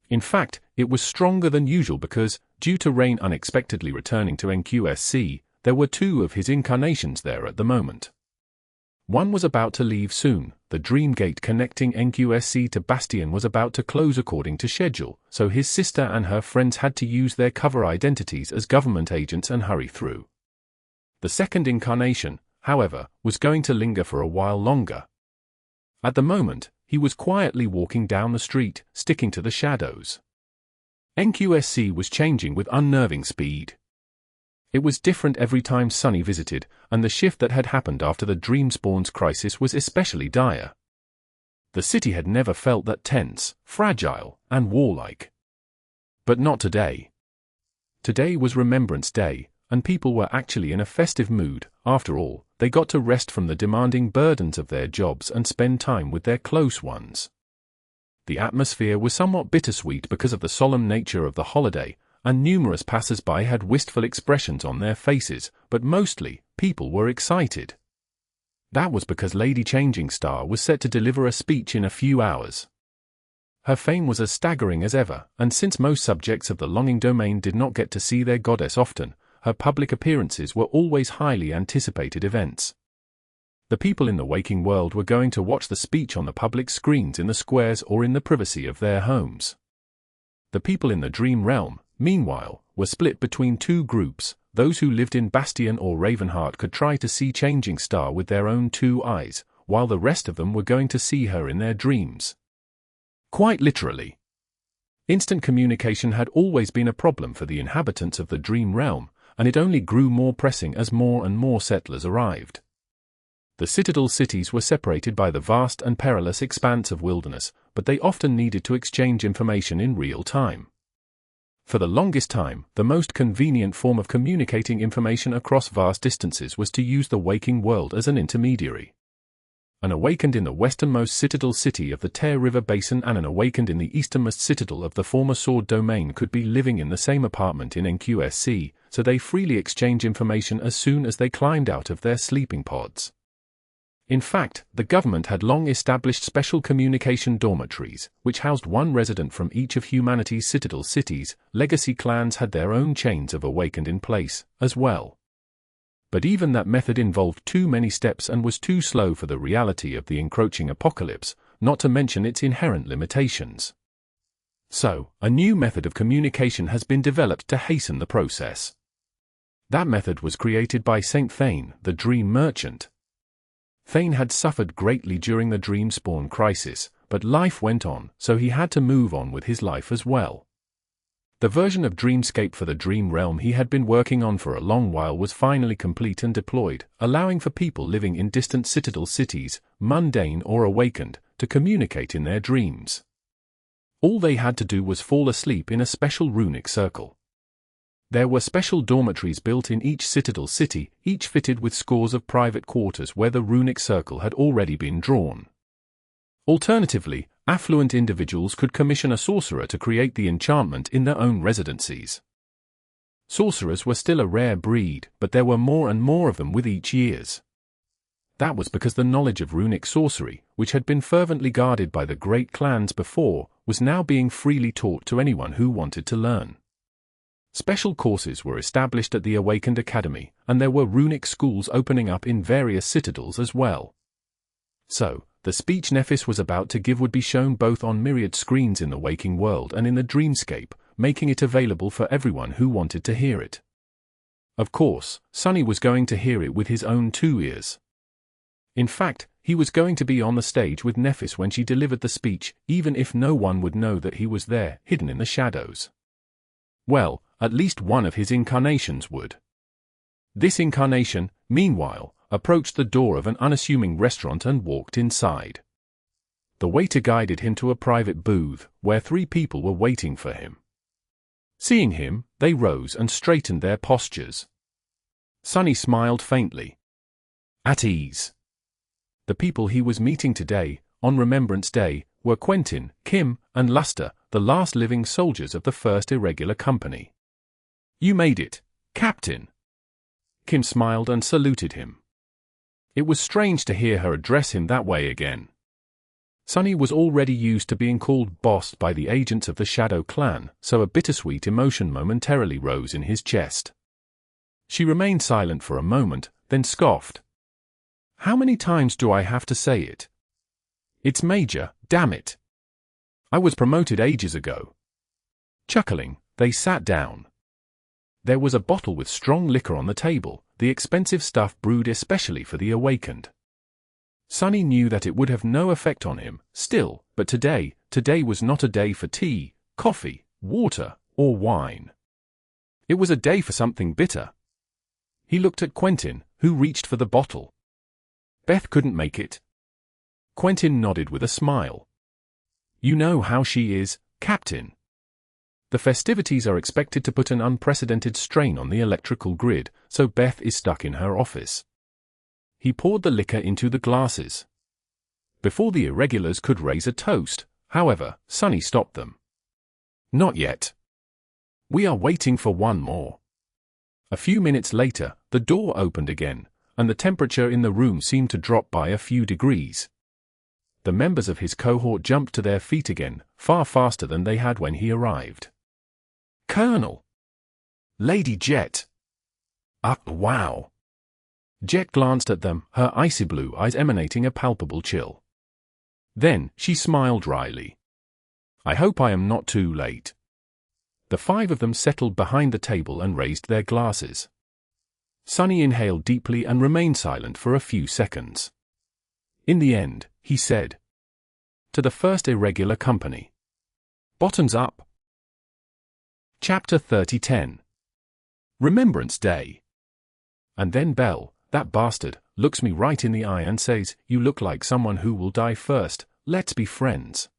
In fact, it was stronger than usual because, due to Rain unexpectedly returning to NQSC, there were two of his incarnations there at the moment. One was about to leave soon. The dream gate connecting NQSC to Bastion was about to close according to schedule, so his sister and her friends had to use their cover identities as government agents and hurry through. The second incarnation, however, was going to linger for a while longer. At the moment, he was quietly walking down the street, sticking to the shadows. NQSC was changing with unnerving speed. It was different every time Sunny visited, and the shift that had happened after the Dreamspawn's crisis was especially dire. The city had never felt that tense, fragile, and warlike. But not today. Today was Remembrance Day, and people were actually in a festive mood. After all, they got to rest from the demanding burdens of their jobs and spend time with their close ones. The atmosphere was somewhat bittersweet because of the solemn nature of the holiday, and numerous passers-by had wistful expressions on their faces, but mostly, people were excited. That was because Lady Changing Star was set to deliver a speech in a few hours. Her fame was as staggering as ever, and since most subjects of the longing domain did not get to see their goddess often, her public appearances were always highly anticipated events. The people in the waking world were going to watch the speech on the public screens in the squares or in the privacy of their homes. The people in the dream realm, meanwhile, were split between two groups. Those who lived in Bastion or Ravenheart could try to see Changing Star with their own two eyes, while the rest of them were going to see her in their dreams. Quite literally. Instant communication had always been a problem for the inhabitants of the dream realm, and it only grew more pressing as more and more settlers arrived. The citadel cities were separated by the vast and perilous expanse of wilderness, but they often needed to exchange information in real time. For the longest time, the most convenient form of communicating information across vast distances was to use the waking world as an intermediary. An awakened in the westernmost citadel city of the Tear River Basin and an awakened in the easternmost citadel of the former Sword Domain could be living in the same apartment in NQSC, so they freely exchange information as soon as they climbed out of their sleeping pods. In fact, the government had long established special communication dormitories, which housed one resident from each of humanity's citadel cities. Legacy clans had their own chains of awakened in place, as well. But even that method involved too many steps and was too slow for the reality of the encroaching apocalypse, not to mention its inherent limitations. So, a new method of communication has been developed to hasten the process. That method was created by Saint Thane, the Dream Merchant. Thane had suffered greatly during the Dreamspawn crisis, but life went on, so he had to move on with his life as well. The version of Dreamscape for the Dream Realm he had been working on for a long while was finally complete and deployed, allowing for people living in distant citadel cities, mundane or awakened, to communicate in their dreams. All they had to do was fall asleep in a special runic circle. There were special dormitories built in each citadel city, each fitted with scores of private quarters where the runic circle had already been drawn. Alternatively, affluent individuals could commission a sorcerer to create the enchantment in their own residencies. Sorcerers were still a rare breed, but there were more and more of them with each years. That was because the knowledge of runic sorcery, which had been fervently guarded by the great clans before, was now being freely taught to anyone who wanted to learn. Special courses were established at the Awakened Academy, and there were runic schools opening up in various citadels as well. So, the speech Nephis was about to give would be shown both on myriad screens in the waking world and in the dreamscape, making it available for everyone who wanted to hear it. Of course, Sunny was going to hear it with his own two ears. In fact, he was going to be on the stage with Nephis when she delivered the speech, even if no one would know that he was there, hidden in the shadows. Well, at least one of his incarnations would. This incarnation, meanwhile, approached the door of an unassuming restaurant and walked inside. The waiter guided him to a private booth, where 3 people were waiting for him. Seeing him, they rose and straightened their postures. Sunny smiled faintly. At ease. The people he was meeting today, on Remembrance Day, were Quentin, Kim, and Luster, the last living soldiers of the First Irregular Company. You made it, Captain. Kim smiled and saluted him. It was strange to hear her address him that way again. Sunny was already used to being called boss by the agents of the Shadow Clan, so a bittersweet emotion momentarily rose in his chest. She remained silent for a moment, then scoffed. How many times do I have to say it? It's major, damn it. I was promoted ages ago. Chuckling, they sat down. There was a bottle with strong liquor on the table, the expensive stuff brewed especially for the awakened. Sunny knew that it would have no effect on him, still, but today was not a day for tea, coffee, water, or wine. It was a day for something bitter. He looked at Quentin, who reached for the bottle. Beth couldn't make it. Quentin nodded with a smile. You know how she is, Captain. The festivities are expected to put an unprecedented strain on the electrical grid, so Beth is stuck in her office. He poured the liquor into the glasses. Before the irregulars could raise a toast, however, Sunny stopped them. Not yet. We are waiting for one more. A few minutes later, the door opened again, and the temperature in the room seemed to drop by a few degrees. The members of his cohort jumped to their feet again, far faster than they had when he arrived. Colonel! Lady Jet! Wow! Jet glanced at them, her icy blue eyes emanating a palpable chill. Then, she smiled wryly. I hope I am not too late. The five of them settled behind the table and raised their glasses. Sunny inhaled deeply and remained silent for a few seconds. In the end, he said, to the first irregular company. Bottoms up. Chapter 30:10. Remembrance Day. And then Bell, that bastard, looks me right in the eye and says, you look like someone who will die first, let's be friends.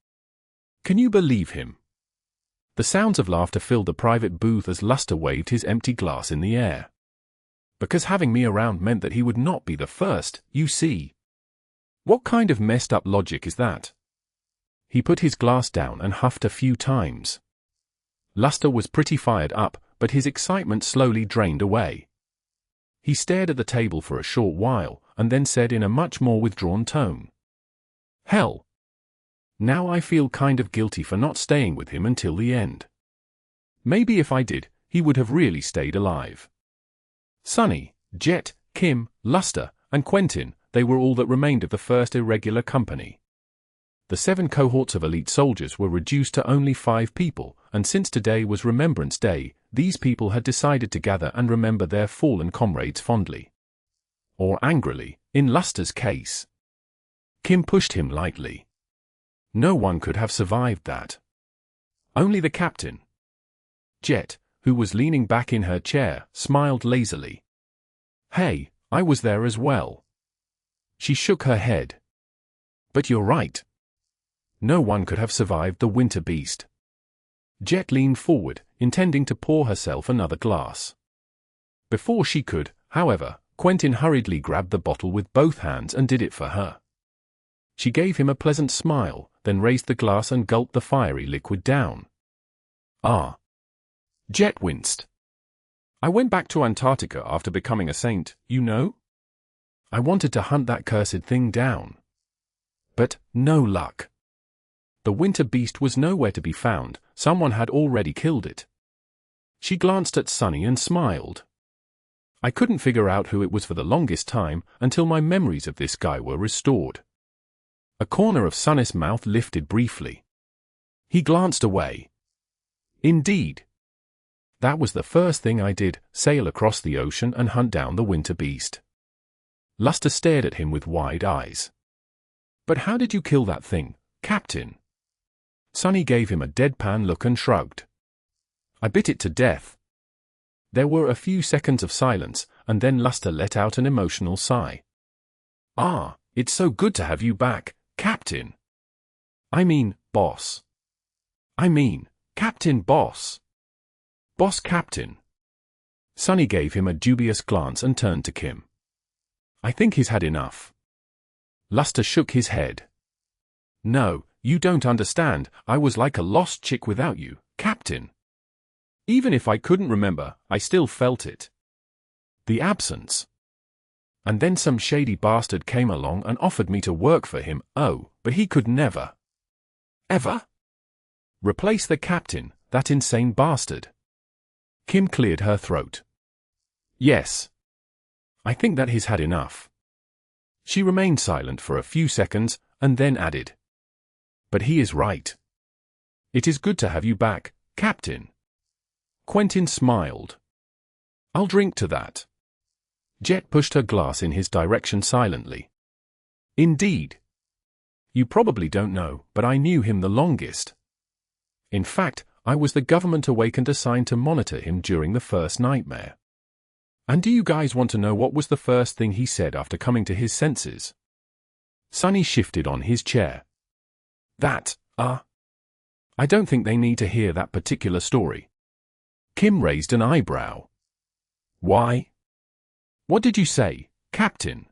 Can you believe him? The sounds of laughter filled the private booth as Luster waved his empty glass in the air. Because having me around meant that he would not be the first, you see. What kind of messed up logic is that? He put his glass down and huffed a few times. Luster was pretty fired up, but his excitement slowly drained away. He stared at the table for a short while, and then said in a much more withdrawn tone. Hell. Now I feel kind of guilty for not staying with him until the end. Maybe if I did, he would have really stayed alive. Sunny, Jet, Kim, Luster, and Quentin, they were all that remained of the first irregular company. The 7 cohorts of elite soldiers were reduced to only 5 people, and since today was Remembrance Day, these people had decided to gather and remember their fallen comrades fondly. Or angrily, in Luster's case. Kim pushed him lightly. No one could have survived that. Only the captain. Jet, who was leaning back in her chair, smiled lazily. Hey, I was there as well. She shook her head. But you're right. No one could have survived the winter beast. Jet leaned forward, intending to pour herself another glass. Before she could, however, Quentin hurriedly grabbed the bottle with both hands and did it for her. She gave him a pleasant smile, then raised the glass and gulped the fiery liquid down. Ah. Jet winced. I went back to Antarctica after becoming a saint, you know? I wanted to hunt that cursed thing down. But, no luck. The winter beast was nowhere to be found, someone had already killed it. She glanced at Sunny and smiled. I couldn't figure out who it was for the longest time, until my memories of this guy were restored. A corner of Sunny's mouth lifted briefly. He glanced away. Indeed. That was the first thing I did, sail across the ocean and hunt down the winter beast. Luster stared at him with wide eyes. But how did you kill that thing, Captain? Sunny gave him a deadpan look and shrugged. I bit it to death. There were a few seconds of silence, and then Luster let out an emotional sigh. Ah, it's so good to have you back, Captain. I mean, boss. I mean, Captain Boss. Boss Captain. Sunny gave him a dubious glance and turned to Kim. I think he's had enough. Luster shook his head. No, you don't understand, I was like a lost chick without you, Captain. Even if I couldn't remember, I still felt it. The absence. And then some shady bastard came along and offered me to work for him. Oh, but he could never. Ever? Replace the captain, that insane bastard. Kim cleared her throat. Yes. I think that he's had enough. She remained silent for a few seconds, and then added. But he is right. It is good to have you back, Captain. Quentin smiled. I'll drink to that. Jet pushed her glass in his direction silently. Indeed. You probably don't know, but I knew him the longest. In fact, I was the government awakened assigned to monitor him during the first nightmare. And do you guys want to know what was the first thing he said after coming to his senses? Sunny shifted on his chair. That, I don't think they need to hear that particular story. Kim raised an eyebrow. Why? What did you say, Captain?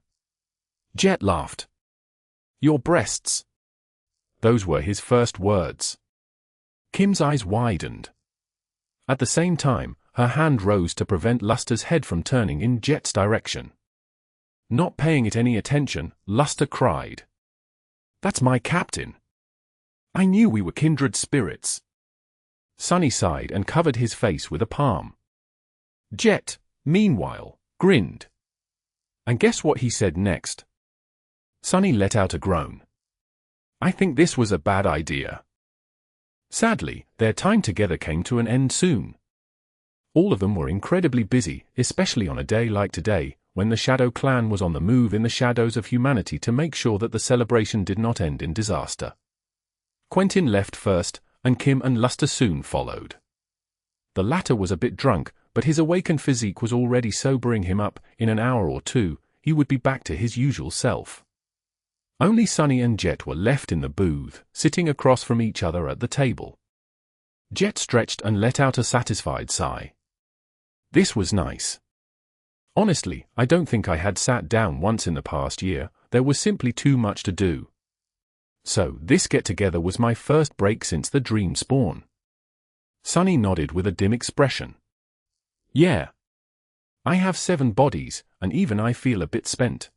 Jet laughed. Your breasts. Those were his first words. Kim's eyes widened. At the same time, her hand rose to prevent Luster's head from turning in Jet's direction. Not paying it any attention, Luster cried. That's my captain. I knew we were kindred spirits. Sunny sighed and covered his face with a palm. Jet, meanwhile, grinned. And guess what he said next? Sunny let out a groan. I think this was a bad idea. Sadly, their time together came to an end soon. All of them were incredibly busy, especially on a day like today, when the Shadow Clan was on the move in the shadows of humanity to make sure that the celebration did not end in disaster. Quentin left first, and Kim and Luster soon followed. The latter was a bit drunk, but his awakened physique was already sobering him up. In an hour or two, he would be back to his usual self. Only Sunny and Jet were left in the booth, sitting across from each other at the table. Jet stretched and let out a satisfied sigh. This was nice. Honestly, I don't think I had sat down once in the past year. There was simply too much to do. So, this get-together was my first break since the dream spawn. Sunny nodded with a dim expression. Yeah. I have 7 bodies, and even I feel a bit spent.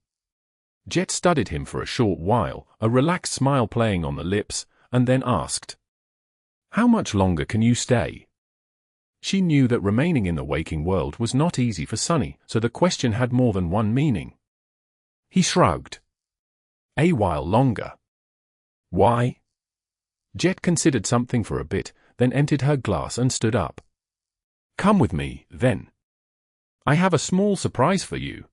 Jet studied him for a short while, a relaxed smile playing on the lips, and then asked, How much longer can you stay? She knew that remaining in the waking world was not easy for Sunny, so the question had more than one meaning. He shrugged. A while longer. Why? Jet considered something for a bit, then emptied her glass and stood up. Come with me, then. I have a small surprise for you.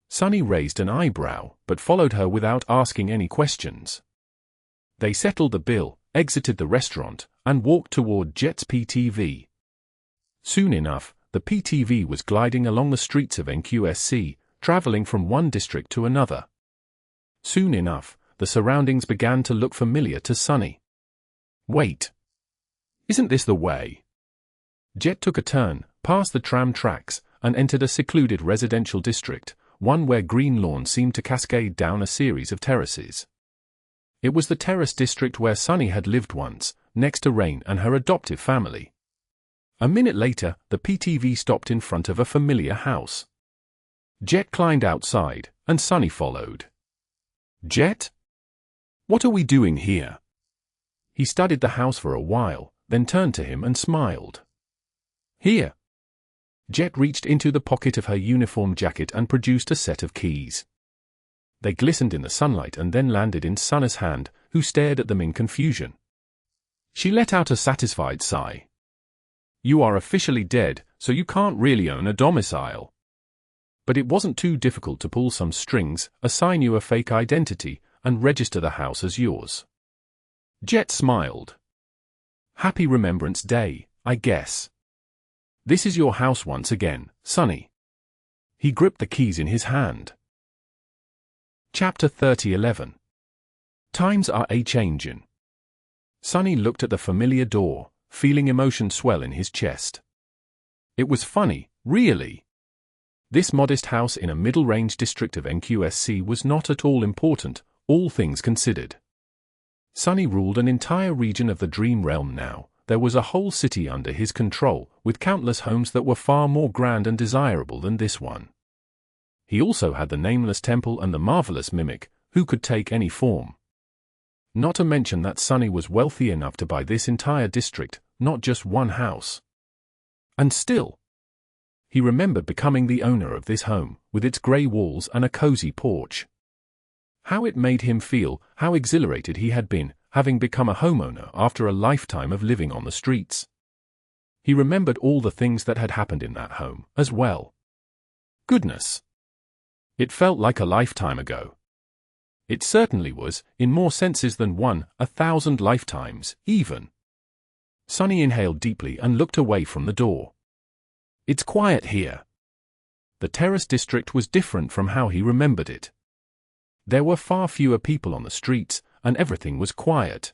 Sunny raised an eyebrow, but followed her without asking any questions. They settled the bill, exited the restaurant, and walked toward Jet's PTV. Soon enough, the PTV was gliding along the streets of NQSC, traveling from one district to another. Soon enough, the surroundings began to look familiar to Sunny. Wait. Isn't this the way? Jet took a turn, past the tram tracks, and entered a secluded residential district, one where green lawns seemed to cascade down a series of terraces. It was the terrace district where Sunny had lived once, next to Rain and her adoptive family. A minute later, the PTV stopped in front of a familiar house. Jet climbed outside, and Sunny followed. Jet? What are we doing here? He studied the house for a while, then turned to him and smiled. Here. Jet reached into the pocket of her uniform jacket and produced a set of keys. They glistened in the sunlight and then landed in Sunny's hand, who stared at them in confusion. She let out a satisfied sigh. You are officially dead, so you can't really own a domicile. But it wasn't too difficult to pull some strings, assign you a fake identity, and register the house as yours. Jet smiled. Happy Remembrance Day, I guess. This is your house once again, Sunny. He gripped the keys in his hand. Chapter 30:11. Times are A-Changin. Sunny looked at the familiar door, feeling emotion swell in his chest. It was funny, really. This modest house in a middle-range district of NQSC was not at all important, all things considered. Sunny ruled an entire region of the Dream Realm now, there was a whole city under his control, with countless homes that were far more grand and desirable than this one. He also had the Nameless Temple and the Marvelous Mimic, who could take any form. Not to mention that Sunny was wealthy enough to buy this entire district, not just one house. And still, he remembered becoming the owner of this home, with its grey walls and a cozy porch. How it made him feel, how exhilarated he had been, having become a homeowner after a lifetime of living on the streets. He remembered all the things that had happened in that home, as well. Goodness! It felt like a lifetime ago. It certainly was, in more senses than one, 1,000 lifetimes, even. Sunny inhaled deeply and looked away from the door. It's quiet here. The terrace district was different from how he remembered it. There were far fewer people on the streets, and everything was quiet.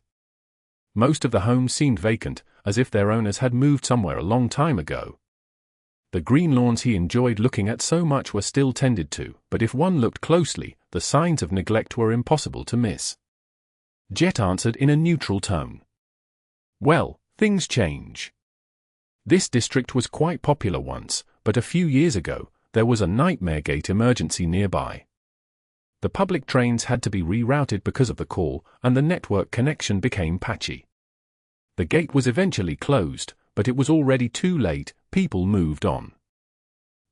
Most of the homes seemed vacant, as if their owners had moved somewhere a long time ago. The green lawns he enjoyed looking at so much were still tended to, but if one looked closely, the signs of neglect were impossible to miss. Jet answered in a neutral tone. Well, things change. This district was quite popular once, but a few years ago, there was a nightmare gate emergency nearby. The public trains had to be rerouted because of the call, and the network connection became patchy. The gate was eventually closed, but it was already too late. People moved on.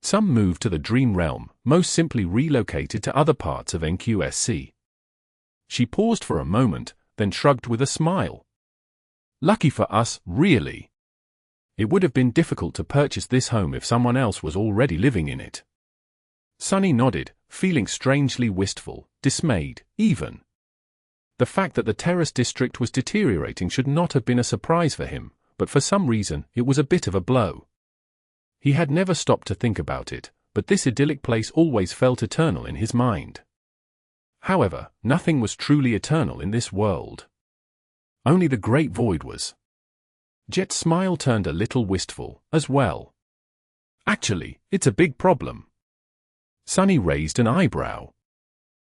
Some moved to the Dream Realm, most simply relocated to other parts of NQSC. She paused for a moment, then shrugged with a smile. Lucky for us, really. It would have been difficult to purchase this home if someone else was already living in it. Sunny nodded, feeling strangely wistful, dismayed, even. The fact that the terrace district was deteriorating should not have been a surprise for him, but for some reason it was a bit of a blow. He had never stopped to think about it, but this idyllic place always felt eternal in his mind. However, nothing was truly eternal in this world. Only the great void was. Jet's smile turned a little wistful, as well. Actually, it's a big problem. Sunny raised an eyebrow.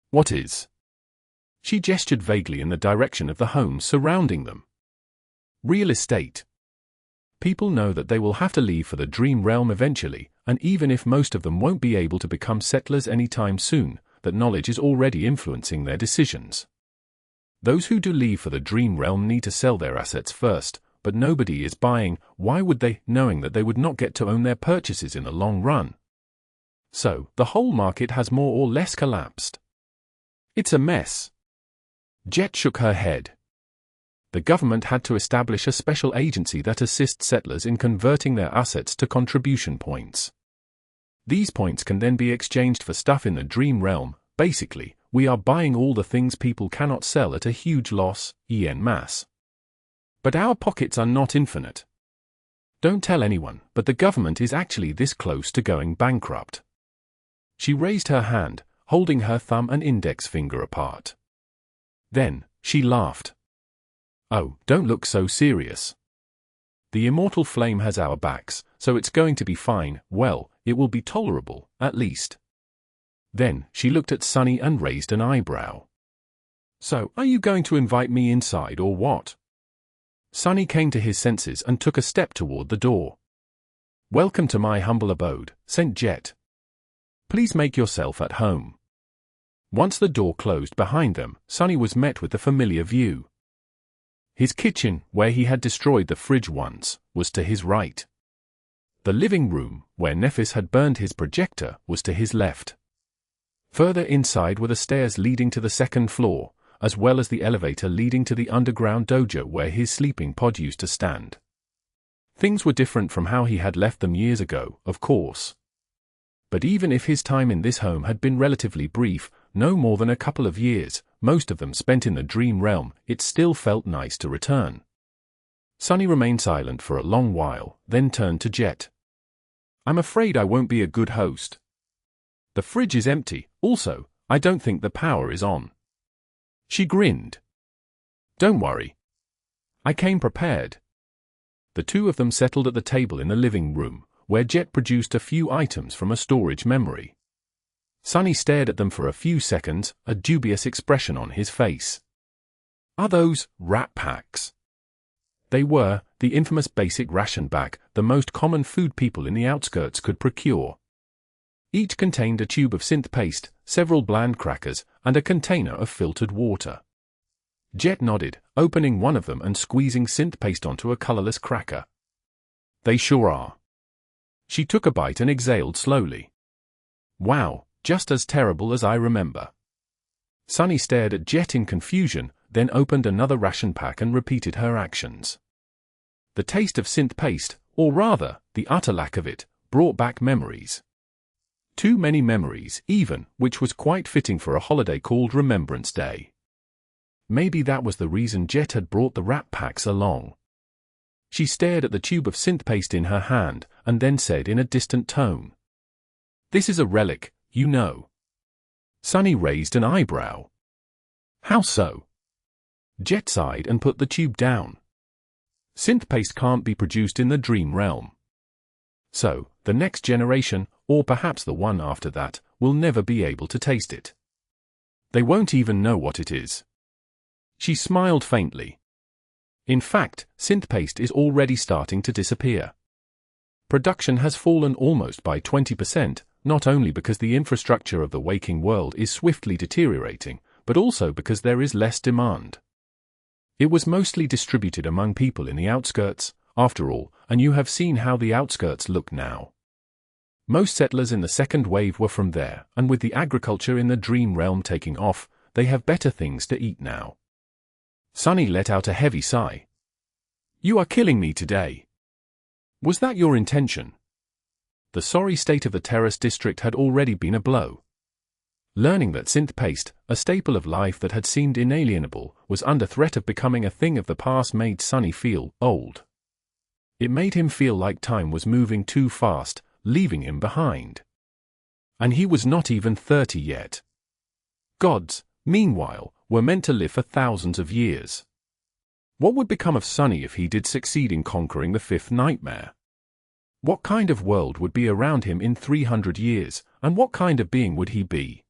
What is? She gestured vaguely in the direction of the homes surrounding them. Real estate. People know that they will have to leave for the Dream Realm eventually, and even if most of them won't be able to become settlers anytime soon, that knowledge is already influencing their decisions. Those who do leave for the Dream Realm need to sell their assets first, but nobody is buying. Why would they, knowing that they would not get to own their purchases in the long run? So, the whole market has more or less collapsed. It's a mess. Jet shook her head. The government had to establish a special agency that assists settlers in converting their assets to contribution points. These points can then be exchanged for stuff in the Dream Realm. Basically, we are buying all the things people cannot sell at a huge loss, en masse. But our pockets are not infinite. Don't tell anyone, but the government is actually this close to going bankrupt. She raised her hand, holding her thumb and index finger apart. Then, she laughed. Oh, don't look so serious. The immortal flame has our backs, so it's going to be fine. Well, it will be tolerable, at least. Then, she looked at Sunny and raised an eyebrow. So, are you going to invite me inside or what? Sunny came to his senses and took a step toward the door. Welcome to my humble abode, sent Jet. Please make yourself at home. Once the door closed behind them, Sunny was met with the familiar view. His kitchen, where he had destroyed the fridge once, was to his right. The living room, where Nephis had burned his projector, was to his left. Further inside were the stairs leading to the second floor, as well as the elevator leading to the underground dojo where his sleeping pod used to stand. Things were different from how he had left them years ago, of course. But even if his time in this home had been relatively brief, no more than a couple of years, most of them spent in the Dream Realm, it still felt nice to return. Sunny remained silent for a long while, then turned to Jet. I'm afraid I won't be a good host. The fridge is empty, also, I don't think the power is on. She grinned. Don't worry. I came prepared. The two of them settled at the table in the living room, where Jet produced a few items from a storage memory. Sunny stared at them for a few seconds, a dubious expression on his face. Are those rat packs? They were, the infamous basic ration bag, the most common food people in the outskirts could procure. Each contained a tube of synth paste, several bland crackers, and a container of filtered water. Jet nodded, opening one of them and squeezing synth paste onto a colorless cracker. They sure are. She took a bite and exhaled slowly. Wow, just as terrible as I remember. Sunny stared at Jet in confusion, then opened another ration pack and repeated her actions. The taste of synth paste, or rather, the utter lack of it, brought back memories. Too many memories, even, which was quite fitting for a holiday called Remembrance Day. Maybe that was the reason Jet had brought the wrap packs along. She stared at the tube of synth paste in her hand, and then said in a distant tone, "This is a relic, you know." Sunny raised an eyebrow. "How so?" Jet sighed and put the tube down. Synth paste can't be produced in the dream realm. So, the next generation, or perhaps the one after that, will never be able to taste it. They won't even know what it is. She smiled faintly. In fact, synth paste is already starting to disappear. Production has fallen almost by 20%, not only because the infrastructure of the waking world is swiftly deteriorating, but also because there is less demand. It was mostly distributed among people in the outskirts, after all, and you have seen how the outskirts look now. Most settlers in the second wave were from there, and with the agriculture in the dream realm taking off, they have better things to eat now. Sunny let out a heavy sigh. "You are killing me today." "Was that your intention?" The sorry state of the terrace district had already been a blow. Learning that synth paste, a staple of life that had seemed inalienable, was under threat of becoming a thing of the past made Sunny feel old. It made him feel like time was moving too fast, leaving him behind. And he was not even 30 yet. Gods, meanwhile, were meant to live for thousands of years. What would become of Sunny if he did succeed in conquering the fifth nightmare? What kind of world would be around him in 300 years, and what kind of being would he be?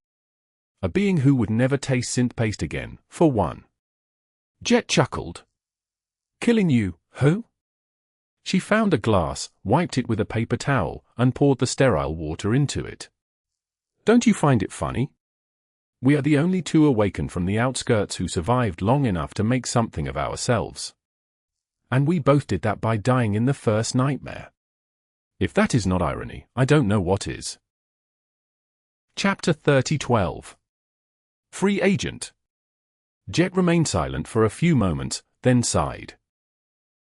A being who would never taste synth paste again, for one. Jet chuckled. "Killing you, who?" She found a glass, wiped it with a paper towel, and poured the sterile water into it. "Don't you find it funny? We are the only two awakened from the outskirts who survived long enough to make something of ourselves. And we both did that by dying in the first nightmare. If that is not irony, I don't know what is." Chapter 30:12. Free Agent. Jet remained silent for a few moments, then sighed.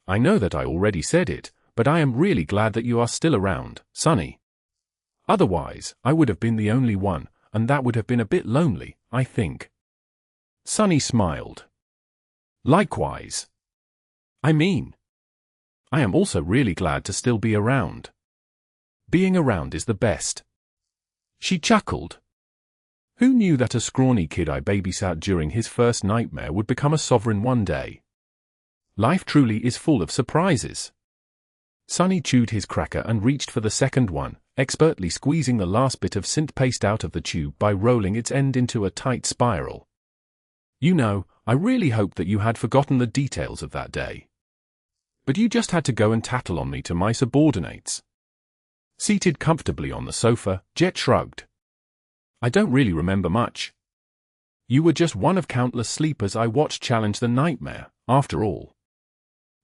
"I know that I already said it, but I am really glad that you are still around, Sunny. Otherwise, I would have been the only one, and that would have been a bit lonely, I think." Sunny smiled. "Likewise. I am also really glad to still be around. Being around is the best." She chuckled. Who knew that a scrawny kid I babysat during his first nightmare would become a sovereign one day? Life truly is full of surprises. Sunny chewed his cracker and reached for the second one, expertly squeezing the last bit of synth paste out of the tube by rolling its end into a tight spiral. "You know, I really hoped that you had forgotten the details of that day. But you just had to go and tattle on me to my subordinates." Seated comfortably on the sofa, Jet shrugged. "I don't really remember much. You were just one of countless sleepers I watched challenge the nightmare, after all.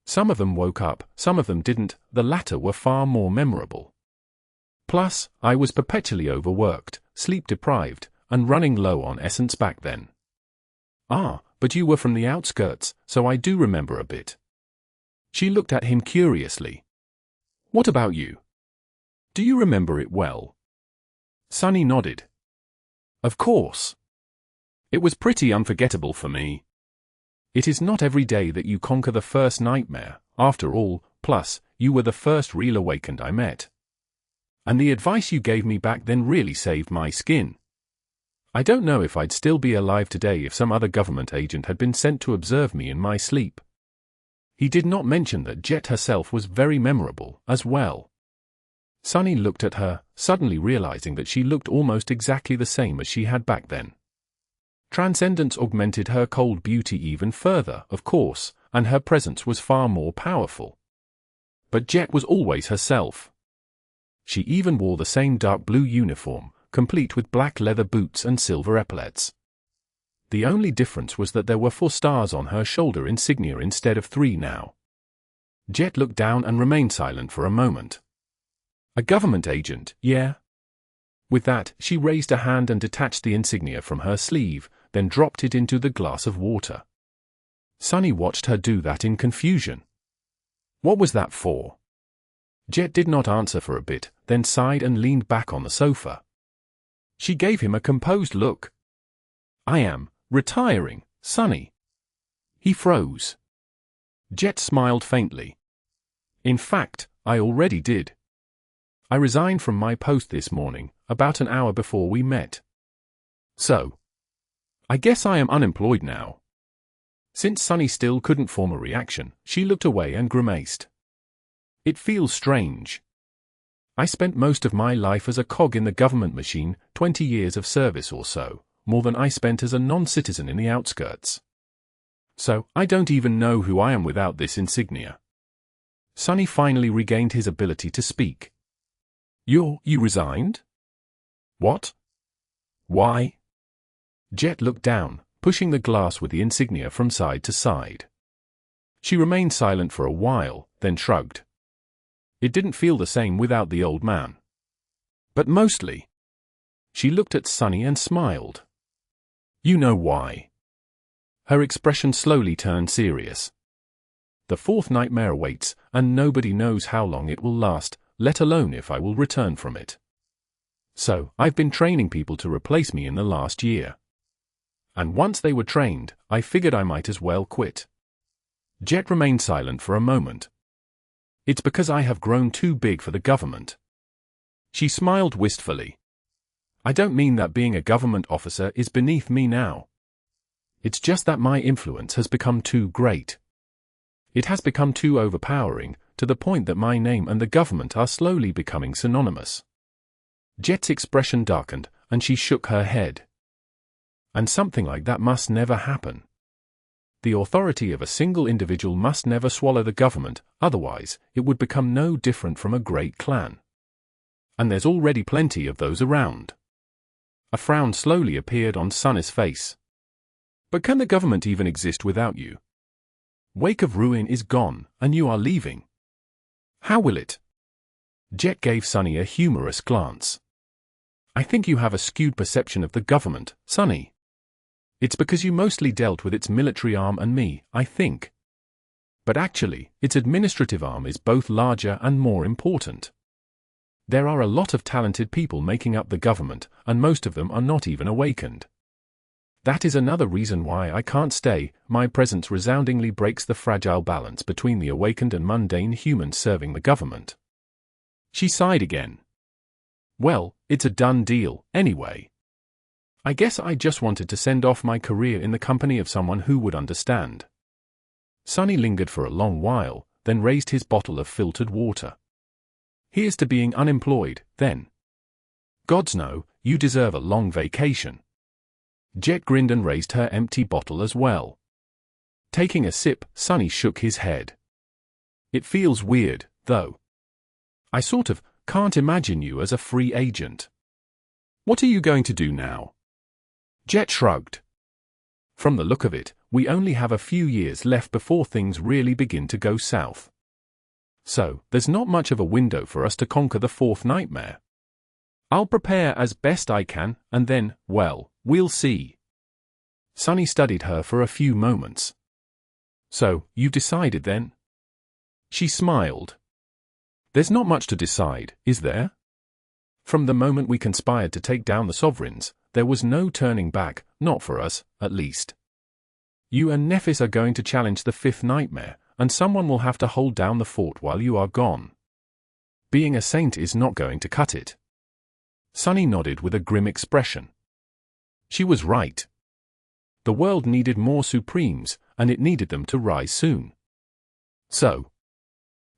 Some of them woke up, some of them didn't, the latter were far more memorable. Plus, I was perpetually overworked, sleep-deprived, and running low on essence back then." "Ah, but you were from the outskirts, so I do remember a bit." She looked at him curiously. "What about you? Do you remember it well?" Sunny nodded. "Of course. It was pretty unforgettable for me. It is not every day that you conquer the first nightmare, after all, plus, you were the first real awakened I met. And the advice you gave me back then really saved my skin. I don't know if I'd still be alive today if some other government agent had been sent to observe me in my sleep." He did not mention that Jet herself was very memorable, as well. Sunny looked at her, suddenly realizing that she looked almost exactly the same as she had back then. Transcendence augmented her cold beauty even further, of course, and her presence was far more powerful. But Jet was always herself. She even wore the same dark blue uniform, complete with black leather boots and silver epaulets. The only difference was that there were 4 stars on her shoulder insignia instead of 3 now. Jet looked down and remained silent for a moment. A government agent, yeah? With that, she raised a hand and detached the insignia from her sleeve, then dropped it into the glass of water. Sunny watched her do that in confusion. What was that for? Jet did not answer for a bit, then sighed and leaned back on the sofa. She gave him a composed look. I am retiring, Sunny. He froze. Jet smiled faintly. In fact, I already did. I resigned from my post this morning, about an hour before we met. So, I guess I am unemployed now. Since Sunny still couldn't form a reaction, she looked away and grimaced. It feels strange. I spent most of my life as a cog in the government machine, 20 years of service or so, more than I spent as a non-citizen in the outskirts. So, I don't even know who I am without this insignia. Sunny finally regained his ability to speak. You resigned? What? Why? Jet looked down, pushing the glass with the insignia from side to side. She remained silent for a while, then shrugged. It didn't feel the same without the old man. But mostly. She looked at Sunny and smiled. You know why. Her expression slowly turned serious. The 4th nightmare awaits, and nobody knows how long it will last, let alone if I will return from it. So, I've been training people to replace me in the last year. And once they were trained, I figured I might as well quit. Jet remained silent for a moment. It's because I have grown too big for the government. She smiled wistfully. I don't mean that being a government officer is beneath me now. It's just that my influence has become too great. It has become too overpowering, to the point that my name and the government are slowly becoming synonymous. Jet's expression darkened, and she shook her head. And something like that must never happen. The authority of a single individual must never swallow the government, otherwise, it would become no different from a great clan. And there's already plenty of those around. A frown slowly appeared on Sunny's face. But can the government even exist without you? Wake of Ruin is gone, and you are leaving. How will it? Jet gave Sunny a humorous glance. I think you have a skewed perception of the government, Sunny. It's because you mostly dealt with its military arm and me, I think. But actually, its administrative arm is both larger and more important. There are a lot of talented people making up the government, and most of them are not even awakened. That is another reason why I can't stay. My presence resoundingly breaks the fragile balance between the awakened and mundane humans serving the government. She sighed again. Well, it's a done deal, anyway. I guess I just wanted to send off my career in the company of someone who would understand. Sunny lingered for a long while, then raised his bottle of filtered water. Here's to being unemployed, then. Gods know, you deserve a long vacation. Jet grinned and raised her empty bottle as well. Taking a sip, Sunny shook his head. It feels weird, though. I sort of can't imagine you as a free agent. What are you going to do now? Jet shrugged. From the look of it, we only have a few years left before things really begin to go south. So, there's not much of a window for us to conquer the 4th nightmare. I'll prepare as best I can, and then, well, we'll see. Sunny studied her for a few moments. So, you decided then? She smiled. There's not much to decide, is there? From the moment we conspired to take down the sovereigns, there was no turning back, not for us, at least. You and Nephis are going to challenge the 5th nightmare, and someone will have to hold down the fort while you are gone. Being a saint is not going to cut it. Sunny nodded with a grim expression. She was right. The world needed more Supremes, and it needed them to rise soon. So,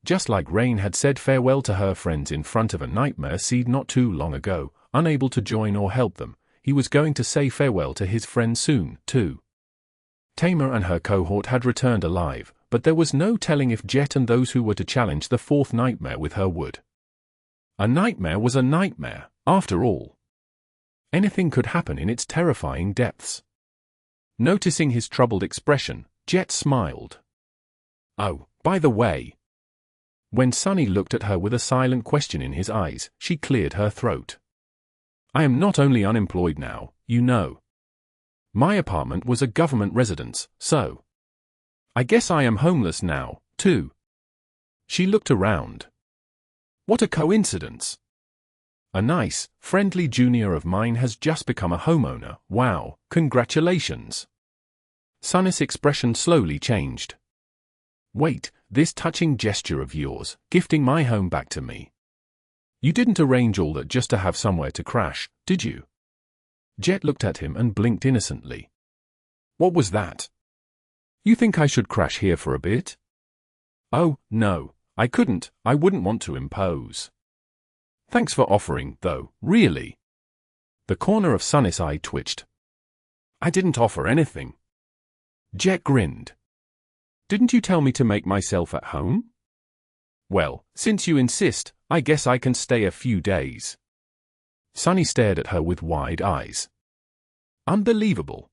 just like Rain had said farewell to her friends in front of a nightmare seed not too long ago, unable to join or help them, he was going to say farewell to his friends soon, too. Tamar and her cohort had returned alive, but there was no telling if Jet and those who were to challenge the fourth nightmare with her would. A nightmare was a nightmare, after all. Anything could happen in its terrifying depths. Noticing his troubled expression, Jet smiled. "Oh, by the way." When Sunny looked at her with a silent question in his eyes, she cleared her throat. "I am not only unemployed now, you know. My apartment was a government residence, so I guess I am homeless now, too." She looked around. What a coincidence. A nice, friendly junior of mine has just become a homeowner. Wow, congratulations. Sunny's expression slowly changed. Wait, this touching gesture of yours, gifting my home back to me. You didn't arrange all that just to have somewhere to crash, did you? Jet looked at him and blinked innocently. What was that? You think I should crash here for a bit? Oh, no, I couldn't. I wouldn't want to impose. Thanks for offering, though, really. The corner of Sunny's eye twitched. I didn't offer anything. Jet grinned. Didn't you tell me to make myself at home? Well, since you insist, I guess I can stay a few days. Sunny stared at her with wide eyes. Unbelievable.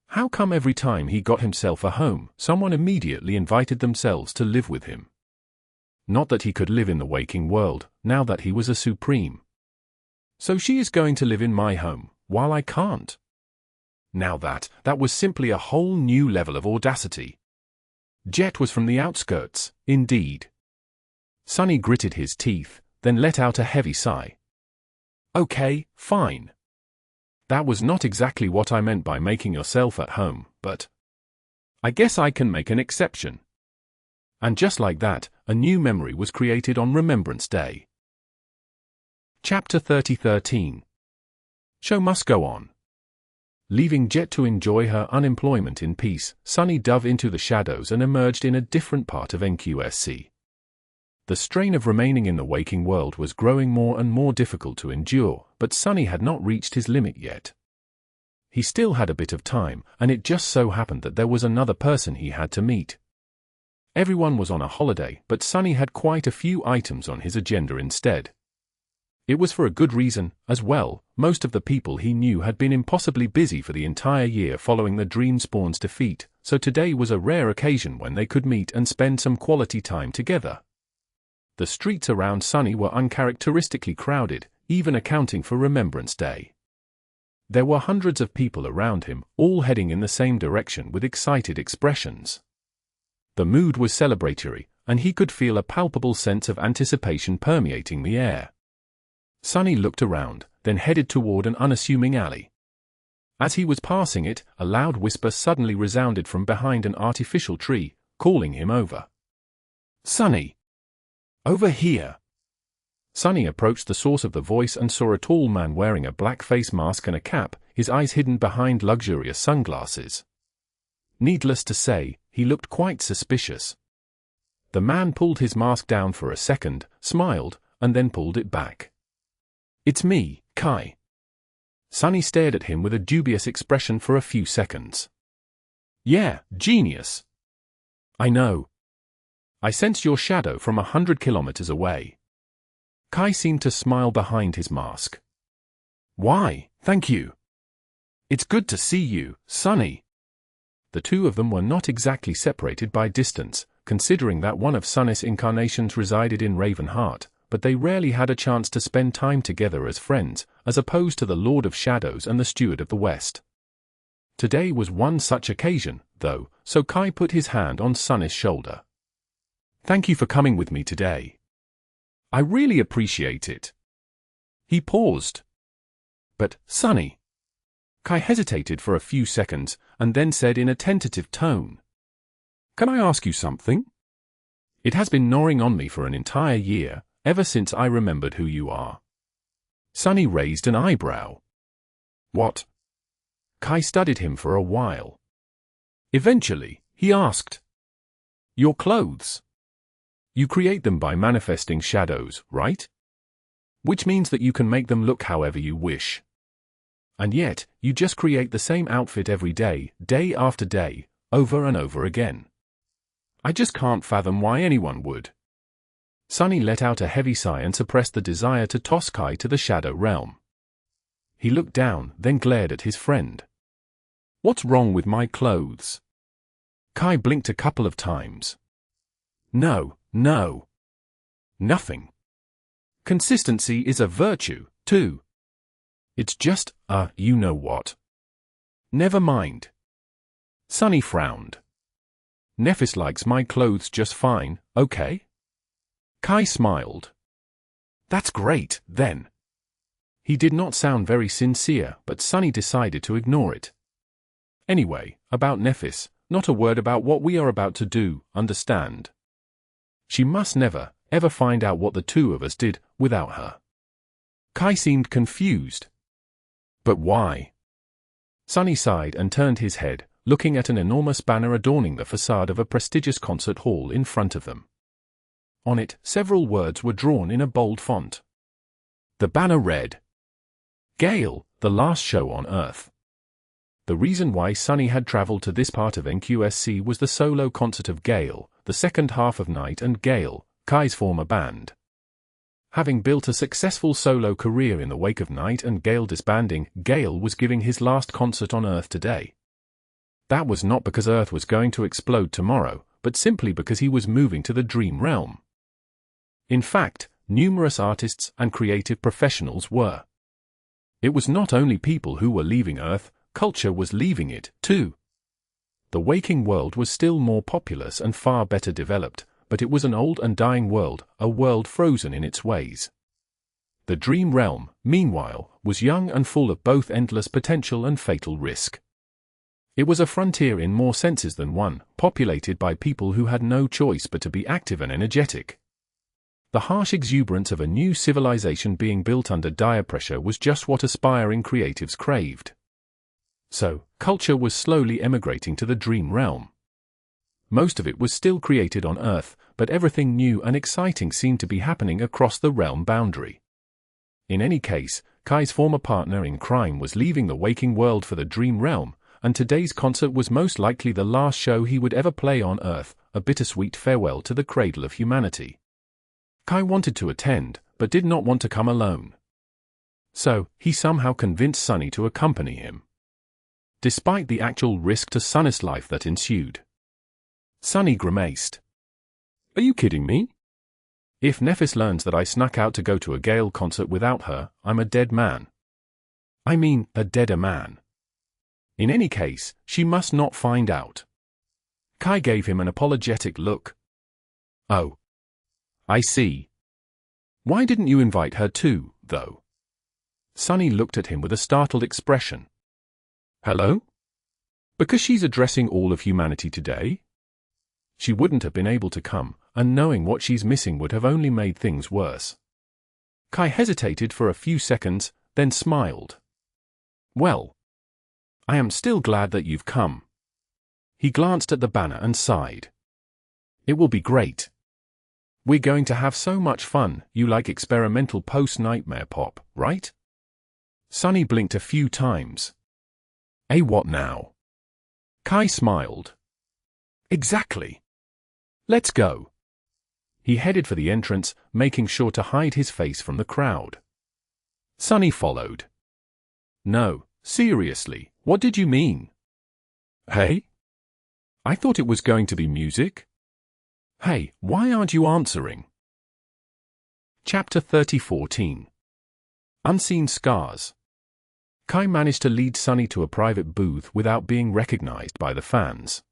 How come every time he got himself a home, someone immediately invited themselves to live with him? Not that he could live in the waking world, now that he was a supreme. So she is going to live in my home, while I can't. Now that was simply a whole new level of audacity. Jet was from the outskirts, indeed. Sunny gritted his teeth, then let out a heavy sigh. Okay, fine. That was not exactly what I meant by making yourself at home, but I guess I can make an exception. And just like that, a new memory was created on Remembrance Day. Chapter 3013. Show must go on. Leaving Jet to enjoy her unemployment in peace, Sunny dove into the shadows and emerged in a different part of NQSC. The strain of remaining in the waking world was growing more and more difficult to endure, but Sunny had not reached his limit yet. He still had a bit of time, and it just so happened that there was another person he had to meet. Everyone was on a holiday, but Sunny had quite a few items on his agenda instead. It was for a good reason, as well. Most of the people he knew had been impossibly busy for the entire year following the Dreamspawn's defeat, so today was a rare occasion when they could meet and spend some quality time together. The streets around Sunny were uncharacteristically crowded, even accounting for Remembrance Day. There were hundreds of people around him, all heading in the same direction with excited expressions. The mood was celebratory, and he could feel a palpable sense of anticipation permeating the air. Sunny looked around, then headed toward an unassuming alley. As he was passing it, a loud whisper suddenly resounded from behind an artificial tree, calling him over. Sunny! Over here! Sunny approached the source of the voice and saw a tall man wearing a black face mask and a cap, his eyes hidden behind luxurious sunglasses. Needless to say, he looked quite suspicious. The man pulled his mask down for a second, smiled, and then pulled it back. It's me, Kai. Sunny stared at him with a dubious expression for a few seconds. Yeah, genius. I know. I sense your shadow from 100 kilometers away. Kai seemed to smile behind his mask. Why, thank you. It's good to see you, Sunny. The two of them were not exactly separated by distance, considering that one of Sunny's incarnations resided in Ravenheart, but they rarely had a chance to spend time together as friends, as opposed to the Lord of Shadows and the Steward of the West. Today was one such occasion, though, so Kai put his hand on Sunny's shoulder. Thank you for coming with me today. I really appreciate it. He paused. But, Sunny. Kai hesitated for a few seconds, and then said in a tentative tone. Can I ask you something? It has been gnawing on me for an entire year, ever since I remembered who you are. Sunny raised an eyebrow. What? Kai studied him for a while. Eventually, he asked. Your clothes. You create them by manifesting shadows, right? Which means that you can make them look however you wish. And yet, you just create the same outfit every day, day after day, over and over again. I just can't fathom why anyone would. Sunny let out a heavy sigh and suppressed the desire to toss Kai to the shadow realm. He looked down, then glared at his friend. What's wrong with my clothes? Kai blinked a couple of times. No. Nothing. Consistency is a virtue, too. It's just, you know what. Never mind. Sunny frowned. Nephis likes my clothes just fine, okay? Kai smiled. That's great, then. He did not sound very sincere, but Sunny decided to ignore it. Anyway, about Nephis, not a word about what we are about to do, understand? She must never, ever find out what the two of us did without her. Kai seemed confused. But why? Sunny sighed and turned his head, looking at an enormous banner adorning the facade of a prestigious concert hall in front of them. On it, several words were drawn in a bold font. The banner read, Gale, the last show on Earth. The reason why Sunny had traveled to this part of NQSC was the solo concert of Gale, the second half of Night and Gale, Kai's former band. Having built a successful solo career in the wake of Night and Gale disbanding, Gale was giving his last concert on Earth today. That was not because Earth was going to explode tomorrow, but simply because he was moving to the Dream Realm. In fact, numerous artists and creative professionals were. It was not only people who were leaving Earth, culture was leaving it, too. The waking world was still more populous and far better developed, but it was an old and dying world, a world frozen in its ways. The Dream Realm, meanwhile, was young and full of both endless potential and fatal risk. It was a frontier in more senses than one, populated by people who had no choice but to be active and energetic. The harsh exuberance of a new civilization being built under dire pressure was just what aspiring creatives craved. So, culture was slowly emigrating to the Dream Realm. Most of it was still created on Earth, but everything new and exciting seemed to be happening across the realm boundary. In any case, Kai's former partner in crime was leaving the waking world for the Dream Realm, and today's concert was most likely the last show he would ever play on Earth, a bittersweet farewell to the cradle of humanity. Kai wanted to attend, but did not want to come alone. So, he somehow convinced Sunny to accompany him. Despite the actual risk to Sunny's life that ensued. Sunny grimaced. Are you kidding me? If Nephis learns that I snuck out to go to a Gale concert without her, I'm a dead man. I mean, a deader man. In any case, she must not find out. Kai gave him an apologetic look. Oh. I see. Why didn't you invite her too, though? Sunny looked at him with a startled expression. Hello? Because she's addressing all of humanity today? She wouldn't have been able to come, and knowing what she's missing would have only made things worse. Kai hesitated for a few seconds, then smiled. Well, I am still glad that you've come. He glanced at the banner and sighed. It will be great. We're going to have so much fun. You like experimental post-nightmare pop, right? Sunny blinked a few times. What now? Kai smiled. Exactly. Let's go. He headed for the entrance, making sure to hide his face from the crowd. Sunny followed. No, seriously, what did you mean? Hey? I thought it was going to be music. Hey, why aren't you answering? Chapter 30:14. Unseen Scars. Kai managed to lead Sunny to a private booth without being recognized by the fans.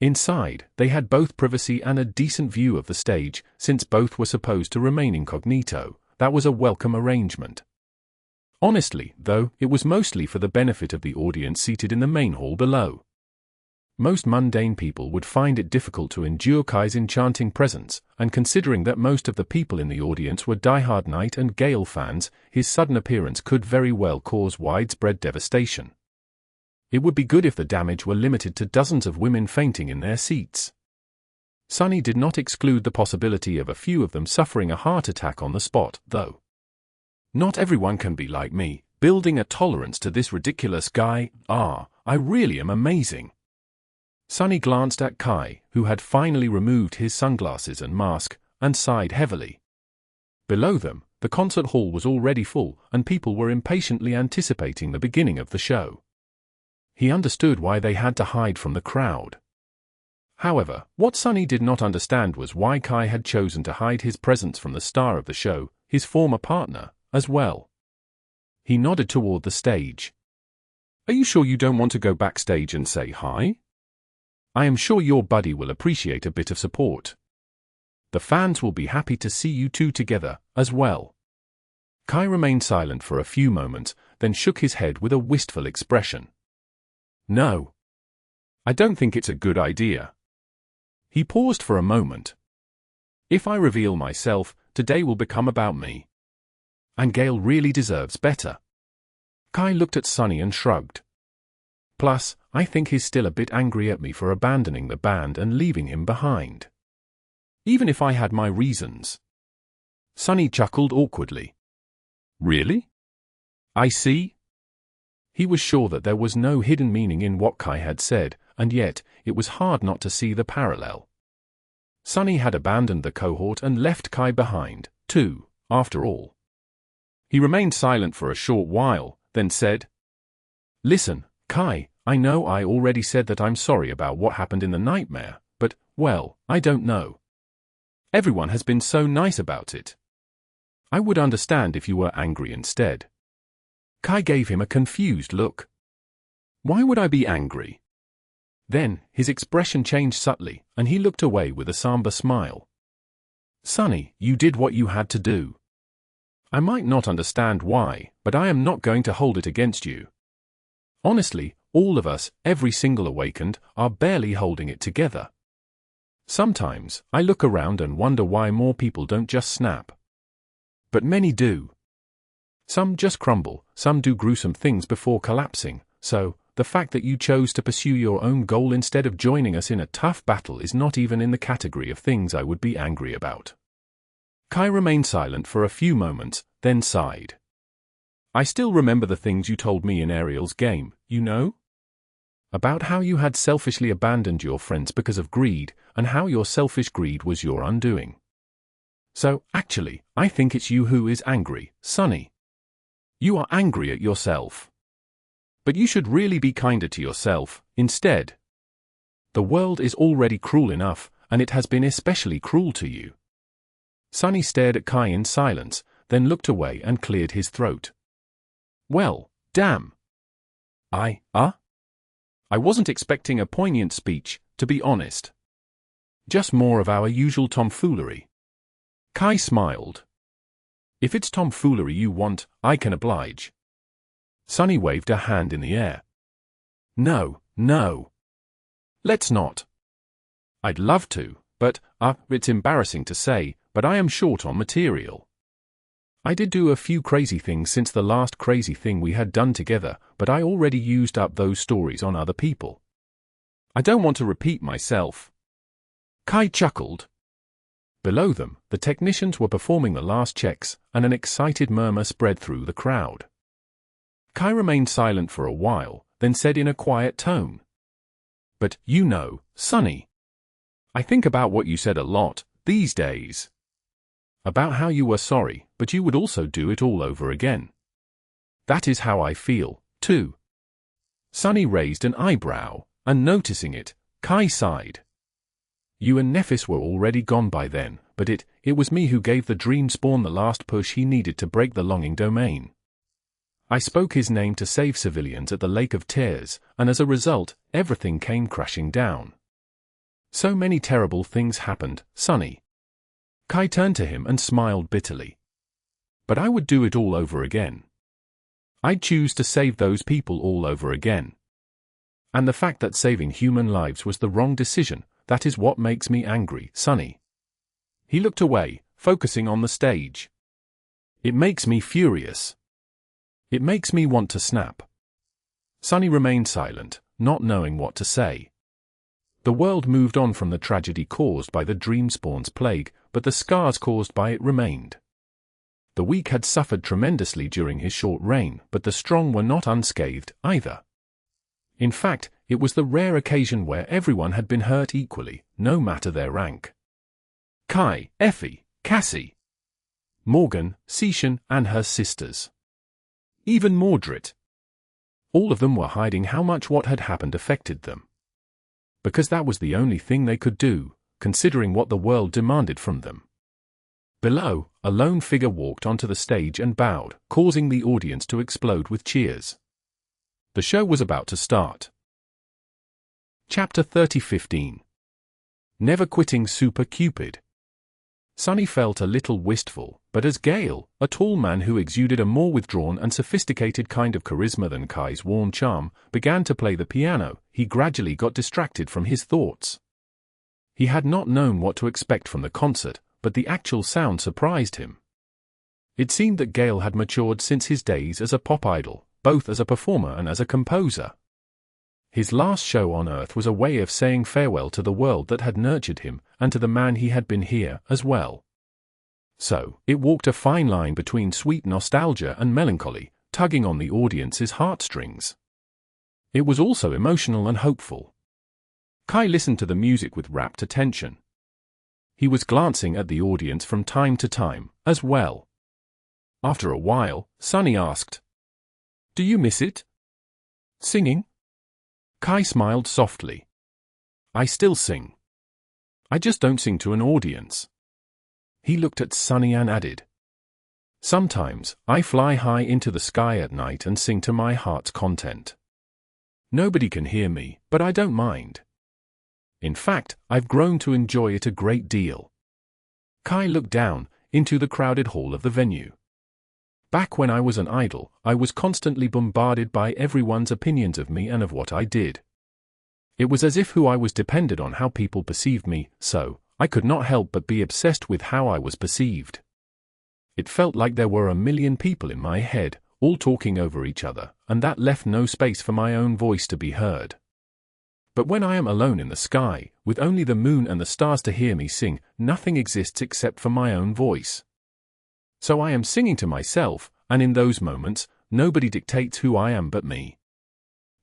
Inside, they had both privacy and a decent view of the stage, since both were supposed to remain incognito. That was a welcome arrangement. Honestly, though, it was mostly for the benefit of the audience seated in the main hall below. Most mundane people would find it difficult to endure Kai's enchanting presence, and considering that most of the people in the audience were die-hard Night and Gale fans, his sudden appearance could very well cause widespread devastation. It would be good if the damage were limited to dozens of women fainting in their seats. Sunny did not exclude the possibility of a few of them suffering a heart attack on the spot, though. Not everyone can be like me, building a tolerance to this ridiculous guy. I really am amazing. Sunny glanced at Kai, who had finally removed his sunglasses and mask, and sighed heavily. Below them, the concert hall was already full, and people were impatiently anticipating the beginning of the show. He understood why they had to hide from the crowd. However, what Sunny did not understand was why Kai had chosen to hide his presence from the star of the show, his former partner, as well. He nodded toward the stage. "Are you sure you don't want to go backstage and say hi? I am sure your buddy will appreciate a bit of support. The fans will be happy to see you two together, as well." Kai remained silent for a few moments, then shook his head with a wistful expression. "No. I don't think it's a good idea." He paused for a moment. "If I reveal myself, today will become about me. And Gale really deserves better." Kai looked at Sunny and shrugged. "Plus, I think he's still a bit angry at me for abandoning the band and leaving him behind. Even if I had my reasons." Sunny chuckled awkwardly. "Really? I see." He was sure that there was no hidden meaning in what Kai had said, and yet, it was hard not to see the parallel. Sunny had abandoned the cohort and left Kai behind, too, after all. He remained silent for a short while, then said, "Listen, Kai, I know I already said that I'm sorry about what happened in the nightmare, but, well, I don't know. Everyone has been so nice about it. I would understand if you were angry instead." Kai gave him a confused look. "Why would I be angry?" Then, his expression changed subtly, and he looked away with a somber smile. "Sunny, you did what you had to do. I might not understand why, but I am not going to hold it against you. Honestly, all of us, every single awakened, are barely holding it together. Sometimes, I look around and wonder why more people don't just snap. But many do. Some just crumble, some do gruesome things before collapsing, so, the fact that you chose to pursue your own goal instead of joining us in a tough battle is not even in the category of things I would be angry about." Kai remained silent for a few moments, then sighed. "I still remember the things you told me in Ariel's game, you know? About how you had selfishly abandoned your friends because of greed, and how your selfish greed was your undoing. So, actually, I think it's you who is angry, Sunny. You are angry at yourself. But you should really be kinder to yourself, instead. The world is already cruel enough, and it has been especially cruel to you." Sunny stared at Kai in silence, then looked away and cleared his throat. "Well, damn. I wasn't expecting a poignant speech, to be honest. Just more of our usual tomfoolery." Kai smiled. "If it's tomfoolery you want, I can oblige." Sunny waved a hand in the air. No. Let's not. I'd love to, but, it's embarrassing to say, but I am short on material. I did do a few crazy things since the last crazy thing we had done together, but I already used up those stories on other people. I don't want to repeat myself." Kai chuckled. Below them, the technicians were performing the last checks, and an excited murmur spread through the crowd. Kai remained silent for a while, then said in a quiet tone, "But, you know, Sunny, I think about what you said a lot, these days. About how you were sorry, but you would also do it all over again. That is how I feel, too." Sunny raised an eyebrow, and noticing it, Kai sighed. "You and Nephis were already gone by then, but it was me who gave the dream spawn the last push he needed to break the longing domain. I spoke his name to save civilians at the Lake of Tears, and as a result, everything came crashing down. So many terrible things happened, Sunny." Kai turned to him and smiled bitterly. "But I would do it all over again. I'd choose to save those people all over again. And the fact that saving human lives was the wrong decision, that is what makes me angry, Sunny." He looked away, focusing on the stage. "It makes me furious. It makes me want to snap." Sunny remained silent, not knowing what to say. The world moved on from the tragedy caused by the Dreamspawn's plague, but the scars caused by it remained. The weak had suffered tremendously during his short reign, but the strong were not unscathed, either. In fact, it was the rare occasion where everyone had been hurt equally, no matter their rank. Kai, Effie, Cassie, Morgan, Seishan, and her sisters. Even Mordred. All of them were hiding how much what had happened affected them. Because that was the only thing they could do, considering what the world demanded from them. Below, a lone figure walked onto the stage and bowed, causing the audience to explode with cheers. The show was about to start. Chapter 30:15. Never Quitting Super Cupid. Sunny felt a little wistful, but as Gale, a tall man who exuded a more withdrawn and sophisticated kind of charisma than Kai's worn charm, began to play the piano, he gradually got distracted from his thoughts. He had not known what to expect from the concert, but the actual sound surprised him. It seemed that Gale had matured since his days as a pop idol, both as a performer and as a composer. His last show on Earth was a way of saying farewell to the world that had nurtured him, and to the man he had been here as well. So, it walked a fine line between sweet nostalgia and melancholy, tugging on the audience's heartstrings. It was also emotional and hopeful. Kai listened to the music with rapt attention. He was glancing at the audience from time to time, as well. After a while, Sunny asked, "Do you miss it? Singing?" Kai smiled softly. "I still sing. I just don't sing to an audience." He looked at Sunny and added, "Sometimes, I fly high into the sky at night and sing to my heart's content. Nobody can hear me, but I don't mind. In fact, I've grown to enjoy it a great deal." Kai looked down into the crowded hall of the venue. "Back when I was an idol, I was constantly bombarded by everyone's opinions of me and of what I did. It was as if who I was depended on how people perceived me, so I could not help but be obsessed with how I was perceived. It felt like there were a million people in my head, all talking over each other, and that left no space for my own voice to be heard. But when I am alone in the sky, with only the moon and the stars to hear me sing, nothing exists except for my own voice. So I am singing to myself, and in those moments, nobody dictates who I am but me."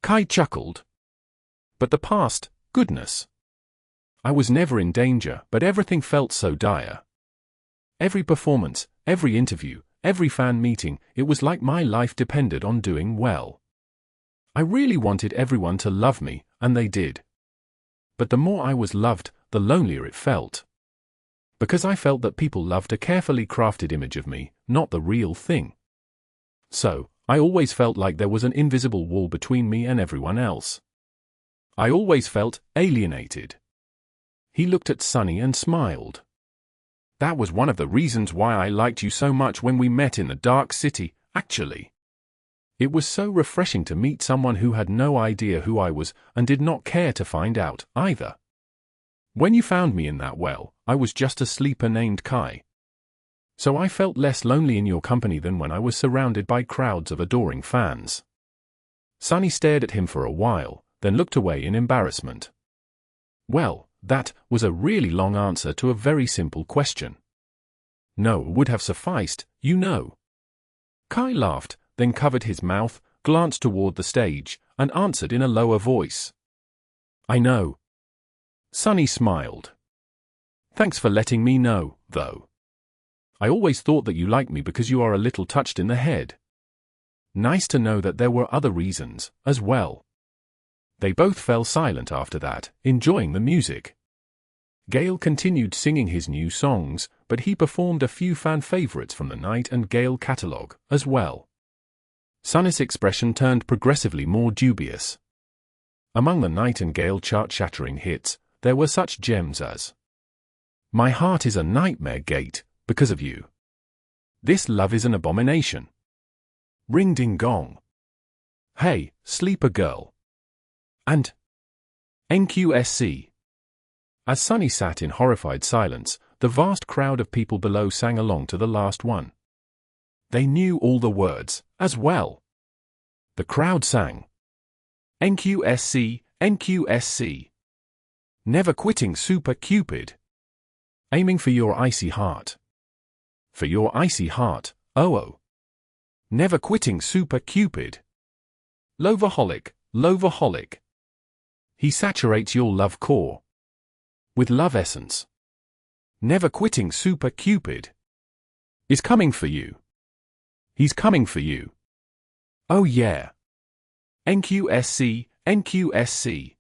Kai chuckled. "But the past, goodness. I was never in danger, but everything felt so dire. Every performance, every interview, every fan meeting, it was like my life depended on doing well. I really wanted everyone to love me, and they did. But the more I was loved, the lonelier it felt. Because I felt that people loved a carefully crafted image of me, not the real thing. So, I always felt like there was an invisible wall between me and everyone else. I always felt alienated." He looked at Sunny and smiled. "That was one of the reasons why I liked you so much when we met in the Dark City, actually. It was so refreshing to meet someone who had no idea who I was and did not care to find out, either. When you found me in that well, I was just a sleeper named Kai. So I felt less lonely in your company than when I was surrounded by crowds of adoring fans." Sunny stared at him for a while, then looked away in embarrassment. Well, that was a really long answer to a very simple question. No would have sufficed, you know. Kai laughed, then covered his mouth, glanced toward the stage, and answered in a lower voice. "I know." Sunny smiled. "Thanks for letting me know, though. I always thought that you liked me because you are a little touched in the head. Nice to know that there were other reasons, as well." They both fell silent after that, enjoying the music. Gale continued singing his new songs, but he performed a few fan favorites from the Night and Gale catalog, as well. Sunny's expression turned progressively more dubious. Among the Night and Gale chart-shattering hits, there were such gems as "My Heart is a Nightmare Gate, because of you. This Love is an Abomination. Ring Ding Gong. Hey, Sleeper Girl." And NQSC. As Sunny sat in horrified silence, the vast crowd of people below sang along to the last one. They knew all the words, as well. The crowd sang, "NQSC, NQSC. Never Quitting Super Cupid. Aiming for your icy heart. For your icy heart, oh. Never Quitting Super Cupid. Lovaholic, Lovaholic." He saturates your love core with love essence. Never quitting Super Cupid is coming for you. He's coming for you. Oh yeah. NQSC, NQSC.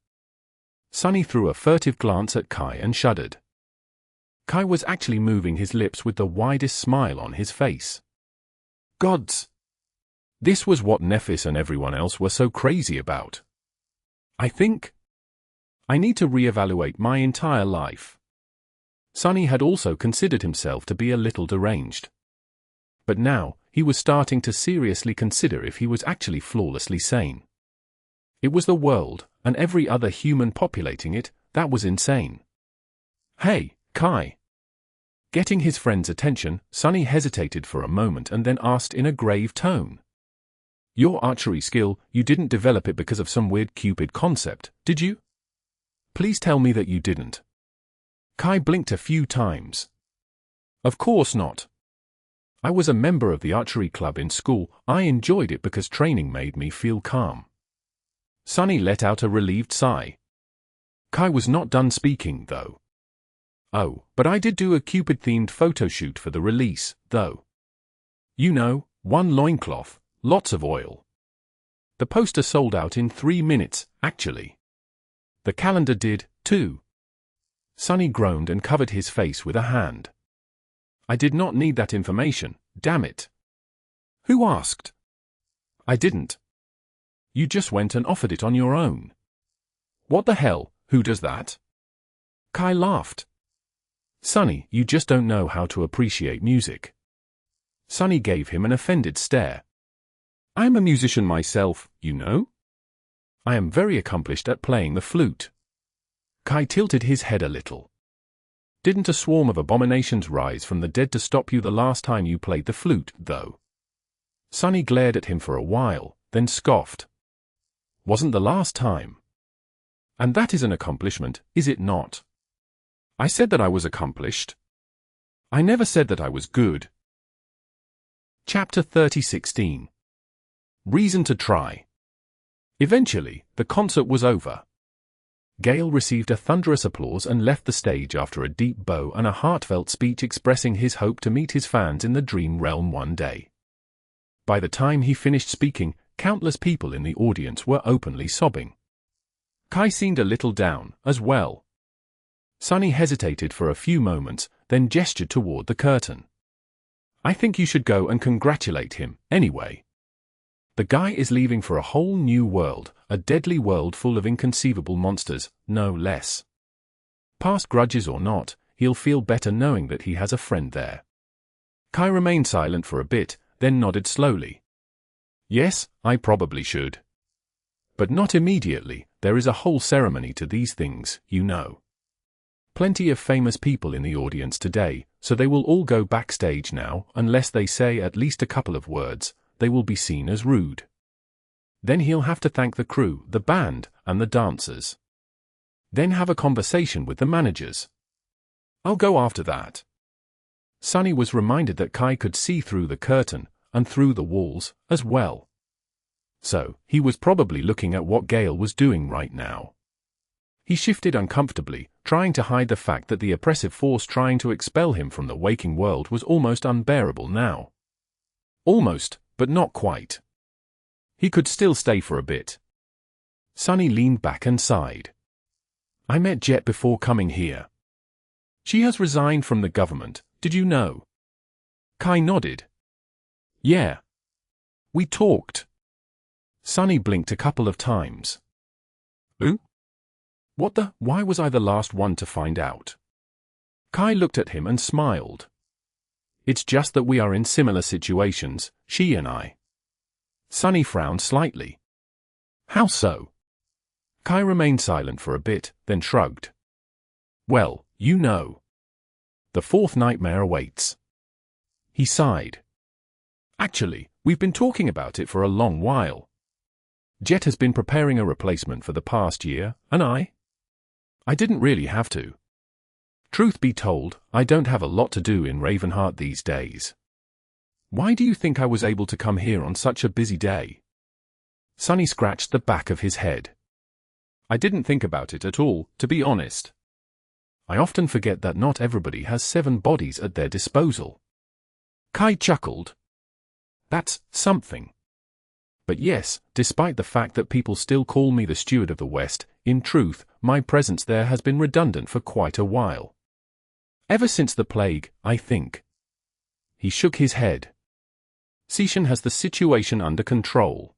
Sunny threw a furtive glance at Kai and shuddered. Kai was actually moving his lips with the widest smile on his face. Gods! This was what Nephis and everyone else were so crazy about. I think I need to reevaluate my entire life. Sunny had also considered himself to be a little deranged. But now, he was starting to seriously consider if he was actually flawlessly sane. It was the world, and every other human populating it, that was insane. Hey, Kai! Getting his friend's attention, Sunny hesitated for a moment and then asked in a grave tone. Your archery skill, you didn't develop it because of some weird Cupid concept, did you? Please tell me that you didn't. Kai blinked a few times. Of course not. I was a member of the archery club in school. I enjoyed it because training made me feel calm. Sunny let out a relieved sigh. Kai was not done speaking, though. Oh, but I did do a Cupid-themed photo shoot for the release, though. You know, one loincloth, lots of oil. The poster sold out in 3 minutes, actually. The calendar did, too. Sunny groaned and covered his face with a hand. I did not need that information, damn it. Who asked? I didn't. You just went and offered it on your own. What the hell, who does that? Kai laughed. Sunny, you just don't know how to appreciate music. Sunny gave him an offended stare. I'm a musician myself, you know. I am very accomplished at playing the flute. Kai tilted his head a little. Didn't a swarm of abominations rise from the dead to stop you the last time you played the flute, though? Sunny glared at him for a while, then scoffed. Wasn't the last time. And that is an accomplishment, is it not? I said that I was accomplished. I never said that I was good. Chapter 30:16. Reason to try. Eventually, the concert was over. Gale received a thunderous applause and left the stage after a deep bow and a heartfelt speech expressing his hope to meet his fans in the dream realm one day. By the time he finished speaking, countless people in the audience were openly sobbing. Kai seemed a little down, as well. Sunny hesitated for a few moments, then gestured toward the curtain. I think you should go and congratulate him, anyway. The guy is leaving for a whole new world, a deadly world full of inconceivable monsters, no less. Past grudges or not, he'll feel better knowing that he has a friend there. Kai remained silent for a bit, then nodded slowly. Yes, I probably should. But not immediately, there is a whole ceremony to these things, you know. Plenty of famous people in the audience today, so they will all go backstage now. Unless they say at least a couple of words, they will be seen as rude. Then he'll have to thank the crew, the band, and the dancers. Then have a conversation with the managers. I'll go after that. Sunny was reminded that Kai could see through the curtain, and through the walls, as well. So, he was probably looking at what Gale was doing right now. He shifted uncomfortably, trying to hide the fact that the oppressive force trying to expel him from the waking world was almost unbearable now. Almost, but not quite. He could still stay for a bit. Sunny leaned back and sighed. I met Jet before coming here. She has resigned from the government, did you know? Kai nodded. Yeah. We talked. Sunny blinked a couple of times. Who? What the? Why was I the last one to find out? Kai looked at him and smiled. It's just that we are in similar situations, she and I. Sunny frowned slightly. How so? Kai remained silent for a bit, then shrugged. Well, you know. The fourth nightmare awaits. He sighed. Actually, we've been talking about it for a long while. Jet has been preparing a replacement for the past year, and I didn't really have to. Truth be told, I don't have a lot to do in Ravenheart these days. Why do you think I was able to come here on such a busy day? Sunny scratched the back of his head. I didn't think about it at all, to be honest. I often forget that not everybody has 7 bodies at their disposal. Kai chuckled. That's something. But yes, despite the fact that people still call me the Steward of the West, in truth, my presence there has been redundant for quite a while. Ever since the plague, I think. He shook his head. Seishan has the situation under control.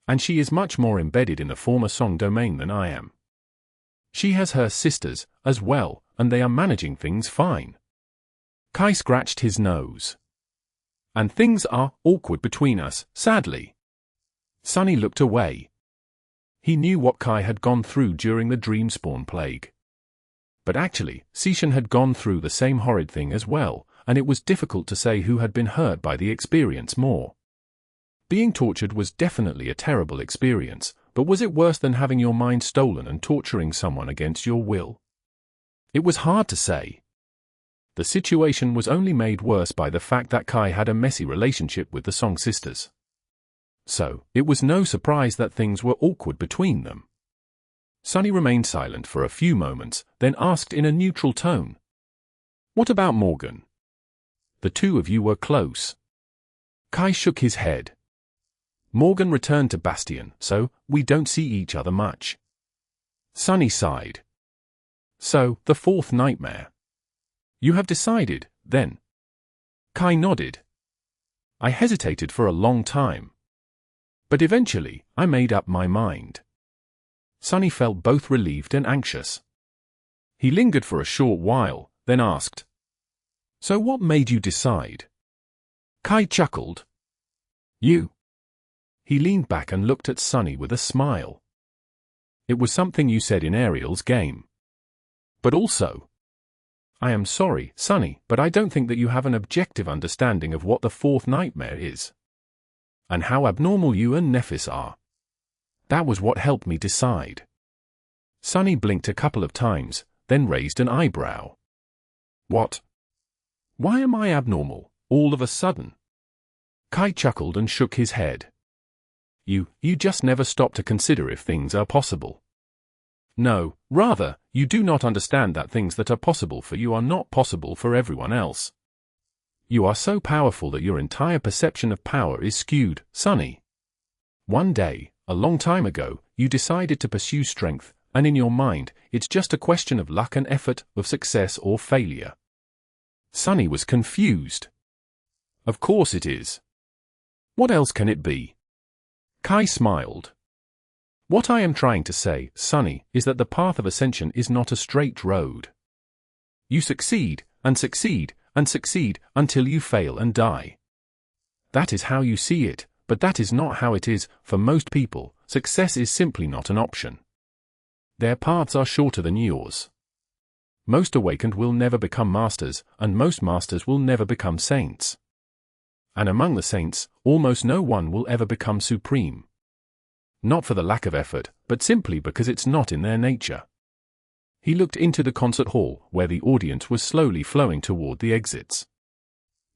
And she is much more embedded in the former Song domain than I am. She has her sisters, as well, and they are managing things fine. Kai scratched his nose. And things are awkward between us, sadly. Sunny looked away. He knew what Kai had gone through during the Dreamspawn plague. But actually, Seishan had gone through the same horrid thing as well, and it was difficult to say who had been hurt by the experience more. Being tortured was definitely a terrible experience, but was it worse than having your mind stolen and torturing someone against your will? It was hard to say. The situation was only made worse by the fact that Kai had a messy relationship with the Song sisters. So, it was no surprise that things were awkward between them. Sunny remained silent for a few moments, then asked in a neutral tone. What about Morgan? The two of you were close. Kai shook his head. Morgan returned to Bastion, so we don't see each other much. Sunny sighed. So, the 4th nightmare. You have decided, then? Kai nodded. I hesitated for a long time. But eventually, I made up my mind. Sunny felt both relieved and anxious. He lingered for a short while, then asked. So what made you decide? Kai chuckled. You. He leaned back and looked at Sunny with a smile. It was something you said in Ariel's game. But also, I am sorry, Sunny, but I don't think that you have an objective understanding of what the 4th nightmare is. And how abnormal you and Nephis are. That was what helped me decide. Sunny blinked a couple of times, then raised an eyebrow. What? Why am I abnormal, all of a sudden? Kai chuckled and shook his head. You just never stop to consider if things are possible. No, rather, you do not understand that things that are possible for you are not possible for everyone else. You are so powerful that your entire perception of power is skewed, Sunny. One day, a long time ago, you decided to pursue strength, and in your mind, it's just a question of luck and effort, of success or failure. Sunny was confused. Of course it is. What else can it be? Kai smiled. What I am trying to say, Sunny, is that the path of ascension is not a straight road. You succeed, and succeed, and succeed, until you fail and die. That is how you see it, but that is not how it is. For most people, success is simply not an option. Their paths are shorter than yours. Most awakened will never become masters, and most masters will never become saints. And among the saints, almost no one will ever become supreme. Not for the lack of effort, but simply because it's not in their nature. He looked into the concert hall, where the audience was slowly flowing toward the exits.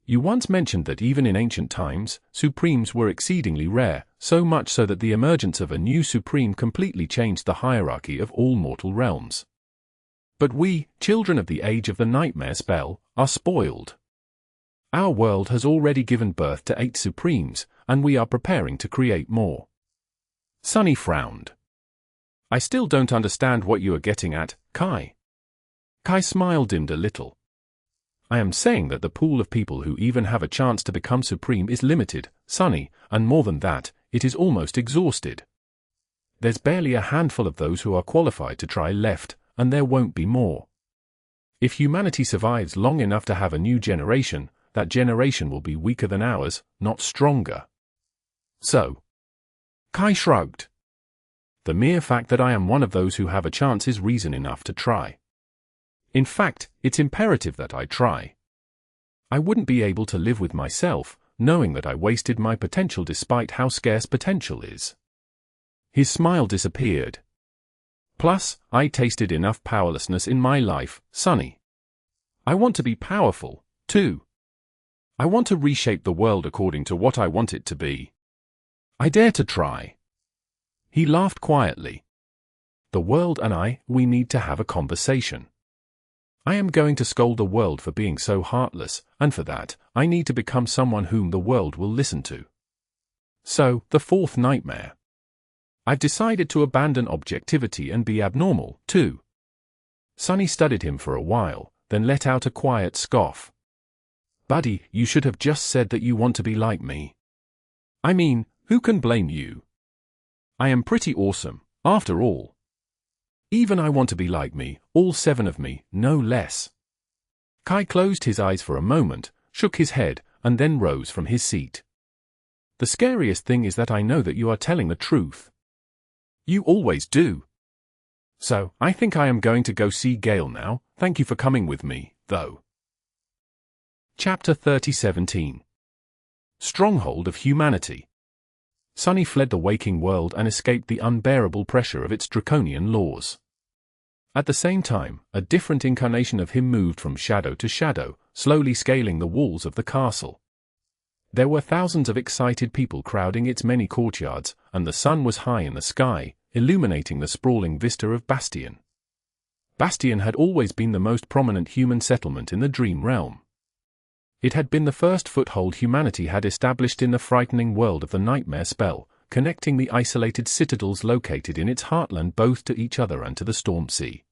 You once mentioned that even in ancient times, supremes were exceedingly rare, so much so that the emergence of a new supreme completely changed the hierarchy of all mortal realms. But we, children of the age of the nightmare spell, are spoiled. Our world has already given birth to 8 supremes, and we are preparing to create more. Sunny frowned. I still don't understand what you are getting at, Kai. Kai's smile dimmed a little. I am saying that the pool of people who even have a chance to become supreme is limited, Sunny, and more than that, it is almost exhausted. There's barely a handful of those who are qualified to try left, and there won't be more. If humanity survives long enough to have a new generation, that generation will be weaker than ours, not stronger. So. Kai shrugged. The mere fact that I am one of those who have a chance is reason enough to try. In fact, it's imperative that I try. I wouldn't be able to live with myself, knowing that I wasted my potential despite how scarce potential is. His smile disappeared. Plus, I tasted enough powerlessness in my life, Sunny. I want to be powerful, too. I want to reshape the world according to what I want it to be. I dare to try. He laughed quietly. The world and we need to have a conversation. I am going to scold the world for being so heartless, and for that, I need to become someone whom the world will listen to. So, the fourth nightmare. I've decided to abandon objectivity and be abnormal, too. Sunny studied him for a while, then let out a quiet scoff. Buddy, you should have just said that you want to be like me. I mean, who can blame you? I am pretty awesome, after all. Even I want to be like me, all 7 of me, no less. Kai closed his eyes for a moment, shook his head, and then rose from his seat. The scariest thing is that I know that you are telling the truth. You always do. So, I think I am going to go see Gale now. Thank you for coming with me, though. Chapter 30:17. Stronghold of Humanity. Sunny fled the waking world and escaped the unbearable pressure of its draconian laws. At the same time, a different incarnation of him moved from shadow to shadow, slowly scaling the walls of the castle. There were thousands of excited people crowding its many courtyards, and the sun was high in the sky, illuminating the sprawling vista of Bastion. Bastion had always been the most prominent human settlement in the Dream Realm. It had been the first foothold humanity had established in the frightening world of the nightmare spell, connecting the isolated citadels located in its heartland both to each other and to the storm sea.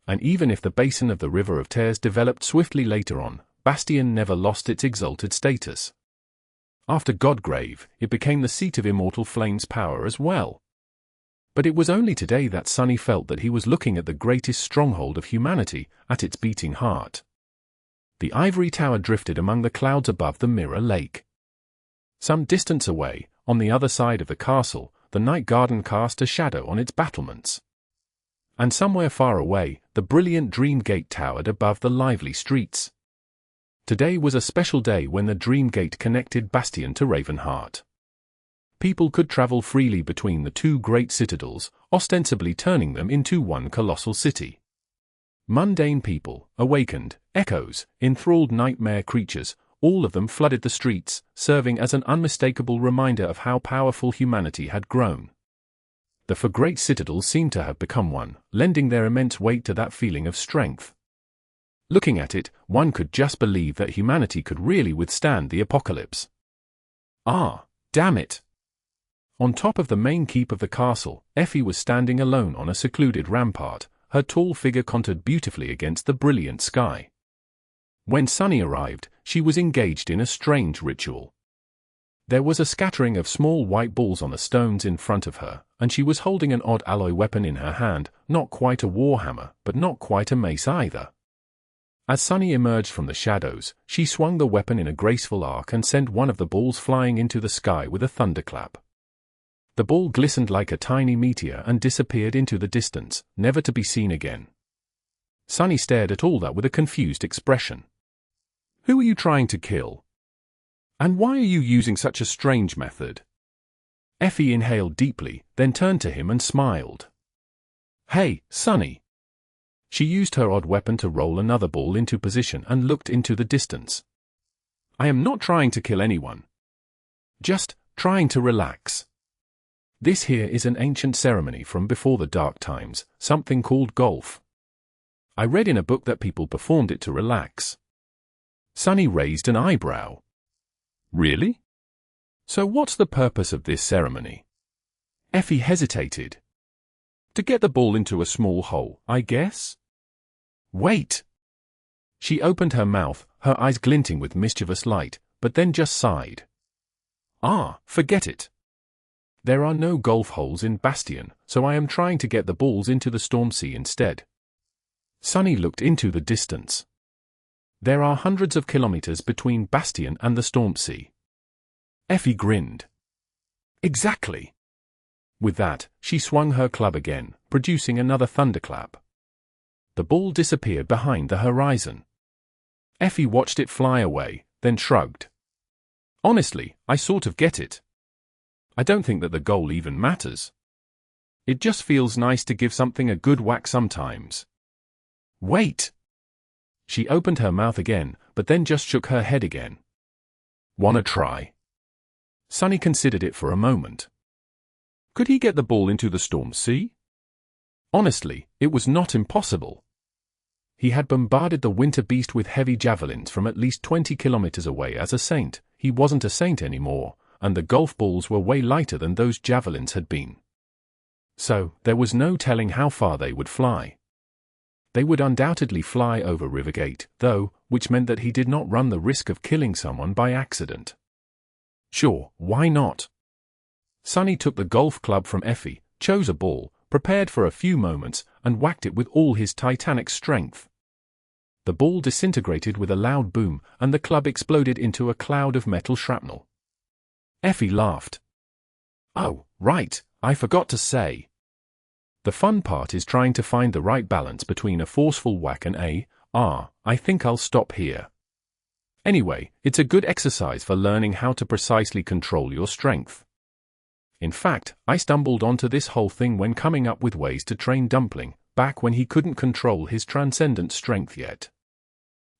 And even if the basin of the River of Tears developed swiftly later on, Bastion never lost its exalted status. After Godgrave, it became the seat of Immortal Flame's power as well. But it was only today that Sunny felt that he was looking at the greatest stronghold of humanity, at its beating heart. The ivory tower drifted among the clouds above the Mirror Lake. Some distance away, on the other side of the castle, the night garden cast a shadow on its battlements. And somewhere far away, the brilliant Dream Gate towered above the lively streets. Today was a special day when the Dream Gate connected Bastion to Ravenheart. People could travel freely between the 2 great citadels, ostensibly turning them into one colossal city. Mundane people, awakened, echoes, enthralled nightmare creatures, all of them flooded the streets, serving as an unmistakable reminder of how powerful humanity had grown. The 4 great citadels seemed to have become one, lending their immense weight to that feeling of strength. Looking at it, one could just believe that humanity could really withstand the apocalypse. Ah, damn it! On top of the main keep of the castle, Effie was standing alone on a secluded rampart, her tall figure contoured beautifully against the brilliant sky. When Sunny arrived, she was engaged in a strange ritual. There was a scattering of small white balls on the stones in front of her, and she was holding an odd alloy weapon in her hand, not quite a warhammer, but not quite a mace either. As Sunny emerged from the shadows, she swung the weapon in a graceful arc and sent one of the balls flying into the sky with a thunderclap. The ball glistened like a tiny meteor and disappeared into the distance, never to be seen again. Sunny stared at all that with a confused expression. Who are you trying to kill? And why are you using such a strange method? Effie inhaled deeply, then turned to him and smiled. Hey, Sunny. She used her odd weapon to roll another ball into position and looked into the distance. I am not trying to kill anyone. Just trying to relax. This here is an ancient ceremony from before the dark times, something called golf. I read in a book that people performed it to relax. Sunny raised an eyebrow. Really? So what's the purpose of this ceremony? Effie hesitated. To get the ball into a small hole, I guess? Wait! She opened her mouth, her eyes glinting with mischievous light, but then just sighed. Ah, forget it. There are no golf holes in Bastion, so I am trying to get the balls into the storm sea instead. Sunny looked into the distance. There are hundreds of kilometers between Bastion and the storm sea. Effie grinned. Exactly. With that, she swung her club again, producing another thunderclap. The ball disappeared behind the horizon. Effie watched it fly away, then shrugged. Honestly, I sort of get it. I don't think that the goal even matters. It just feels nice to give something a good whack sometimes. Wait! She opened her mouth again, but then just shook her head again. Wanna try? Sunny considered it for a moment. Could he get the ball into the storm sea? Honestly, it was not impossible. He had bombarded the winter beast with heavy javelins from at least 20 kilometers away as a saint. He wasn't a saint anymore, and the golf balls were way lighter than those javelins had been. So, there was no telling how far they would fly. They would undoubtedly fly over Rivergate, though, which meant that he did not run the risk of killing someone by accident. Sure, why not? Sunny took the golf club from Effie, chose a ball, prepared for a few moments, and whacked it with all his titanic strength. The ball disintegrated with a loud boom, and the club exploded into a cloud of metal shrapnel. Effie laughed. Oh, right, I forgot to say. The fun part is trying to find the right balance between a forceful whack and I think I'll stop here. Anyway, it's a good exercise for learning how to precisely control your strength. In fact, I stumbled onto this whole thing when coming up with ways to train Dumpling, back when he couldn't control his transcendent strength yet.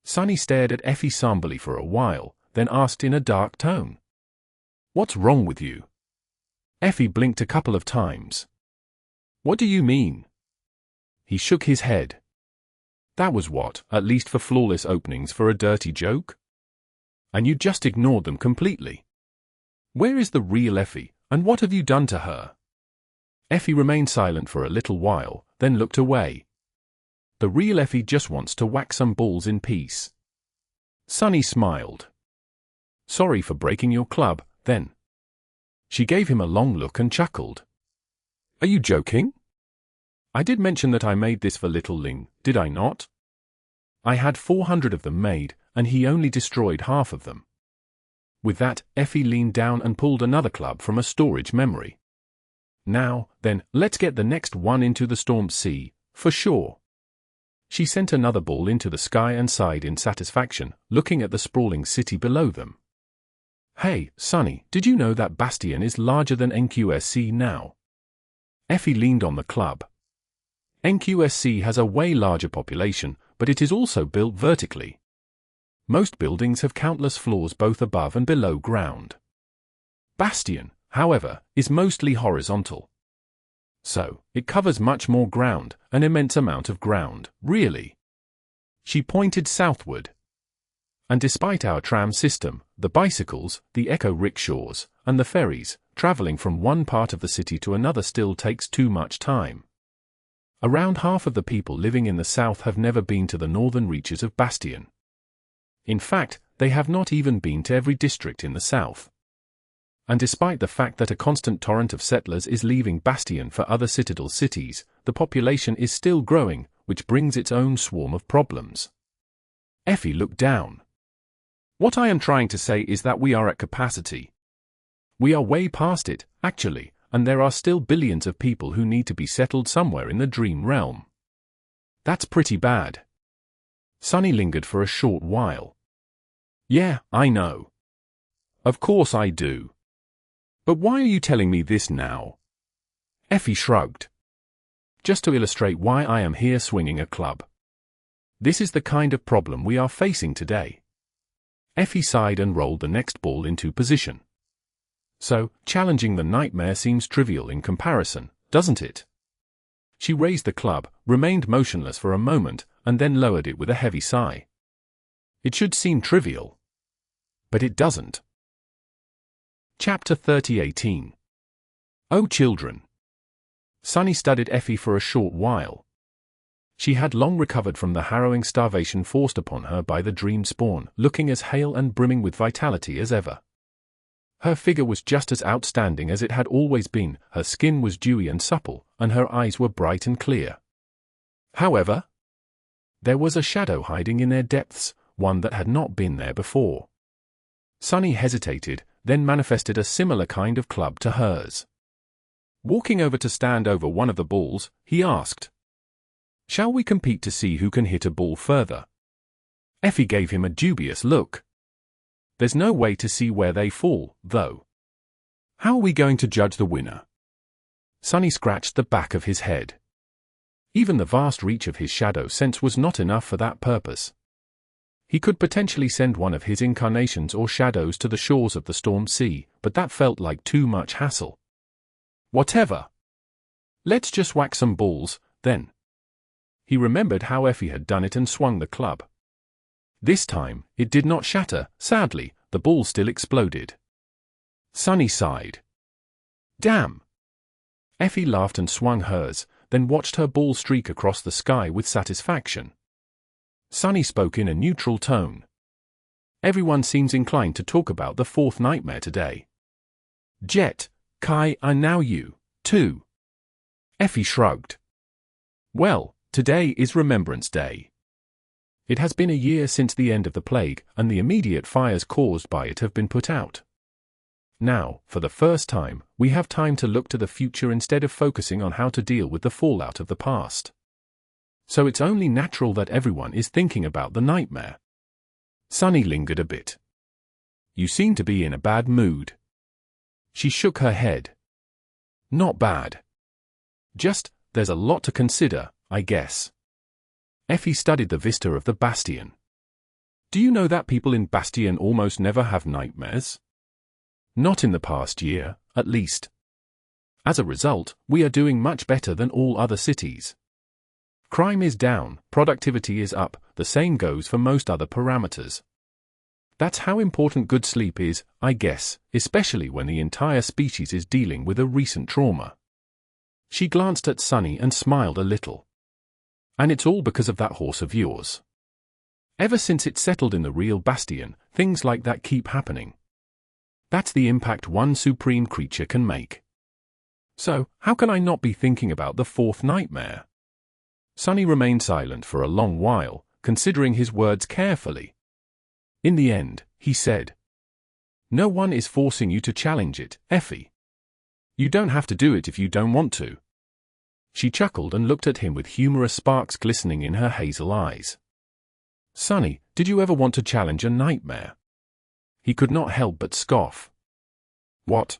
Sunny stared at Effie somberly for a while, then asked in a dark tone. What's wrong with you? Effie blinked a couple of times. What do you mean? He shook his head. That was what, at least for flawless openings for a dirty joke? And you just ignored them completely. Where is the real Effie, and what have you done to her? Effie remained silent for a little while, then looked away. The real Effie just wants to whack some balls in peace. Sunny smiled. Sorry for breaking your club, then. She gave him a long look and chuckled. Are you joking? I did mention that I made this for Little Ling, did I not? I had 400 of them made, and he only destroyed half of them. With that, Effie leaned down and pulled another club from a storage memory. Now, then, let's get the next one into the storm sea, for sure. She sent another ball into the sky and sighed in satisfaction, looking at the sprawling city below them. Hey, Sunny, did you know that Bastion is larger than NQSC now? Effie leaned on the club. NQSC has a way larger population, but it is also built vertically. Most buildings have countless floors both above and below ground. Bastion, however, is mostly horizontal. So, it covers much more ground, an immense amount of ground, really. She pointed southward. And despite our tram system, the bicycles, the eco-rickshaws, and the ferries, traveling from one part of the city to another still takes too much time. Around half of the people living in the south have never been to the northern reaches of Bastion. In fact, they have not even been to every district in the south. And despite the fact that a constant torrent of settlers is leaving Bastion for other citadel cities, the population is still growing, which brings its own swarm of problems. Effie looked down. What I am trying to say is that we are at capacity. We are way past it, actually, and there are still billions of people who need to be settled somewhere in the dream realm. That's pretty bad. Sunny lingered for a short while. Yeah, I know. Of course I do. But why are you telling me this now? Effie shrugged. Just to illustrate why I am here swinging a club. This is the kind of problem we are facing today. Effie sighed and rolled the next ball into position. So, challenging the nightmare seems trivial in comparison, doesn't it? She raised the club, remained motionless for a moment, and then lowered it with a heavy sigh. It should seem trivial. But it doesn't. Chapter 30:18. Oh children. Sunny studied Effie for a short while. She had long recovered from the harrowing starvation forced upon her by the dream spawn, looking as hale and brimming with vitality as ever. Her figure was just as outstanding as it had always been, her skin was dewy and supple, and her eyes were bright and clear. However, there was a shadow hiding in their depths, one that had not been there before. Sunny hesitated, then manifested a similar kind of club to hers. Walking over to stand over one of the balls, he asked, "Shall we compete to see who can hit a ball further?" Effie gave him a dubious look. There's no way to see where they fall, though. How are we going to judge the winner? Sunny scratched the back of his head. Even the vast reach of his shadow sense was not enough for that purpose. He could potentially send one of his incarnations or shadows to the shores of the storm sea, but that felt like too much hassle. Whatever. Let's just whack some balls, then. He remembered how Effie had done it and swung the club. This time, it did not shatter. Sadly, the ball still exploded. Sunny sighed. Damn. Effie laughed and swung hers, then watched her ball streak across the sky with satisfaction. Sunny spoke in a neutral tone. Everyone seems inclined to talk about the fourth nightmare today. Jet, Kai, and now you, too. Effie shrugged. Well, today is Remembrance Day. It has been a year since the end of the plague, and the immediate fires caused by it have been put out. Now, for the first time, we have time to look to the future instead of focusing on how to deal with the fallout of the past. So it's only natural that everyone is thinking about the nightmare. Sunny lingered a bit. You seem to be in a bad mood. She shook her head. Not bad. Just, there's a lot to consider, I guess. Effie studied the vista of the Bastion. Do you know that people in Bastion almost never have nightmares? Not in the past year, at least. As a result, we are doing much better than all other cities. Crime is down, productivity is up, the same goes for most other parameters. That's how important good sleep is, I guess, especially when the entire species is dealing with a recent trauma. She glanced at Sunny and smiled a little. And it's all because of that horse of yours. Ever since it settled in the real Bastion, things like that keep happening. That's the impact one supreme creature can make. So, how can I not be thinking about the fourth nightmare? Sunny remained silent for a long while, considering his words carefully. In the end, he said, No one is forcing you to challenge it, Effie. You don't have to do it if you don't want to. She chuckled and looked at him with humorous sparks glistening in her hazel eyes. Sunny, did you ever want to challenge a nightmare? He could not help but scoff. What?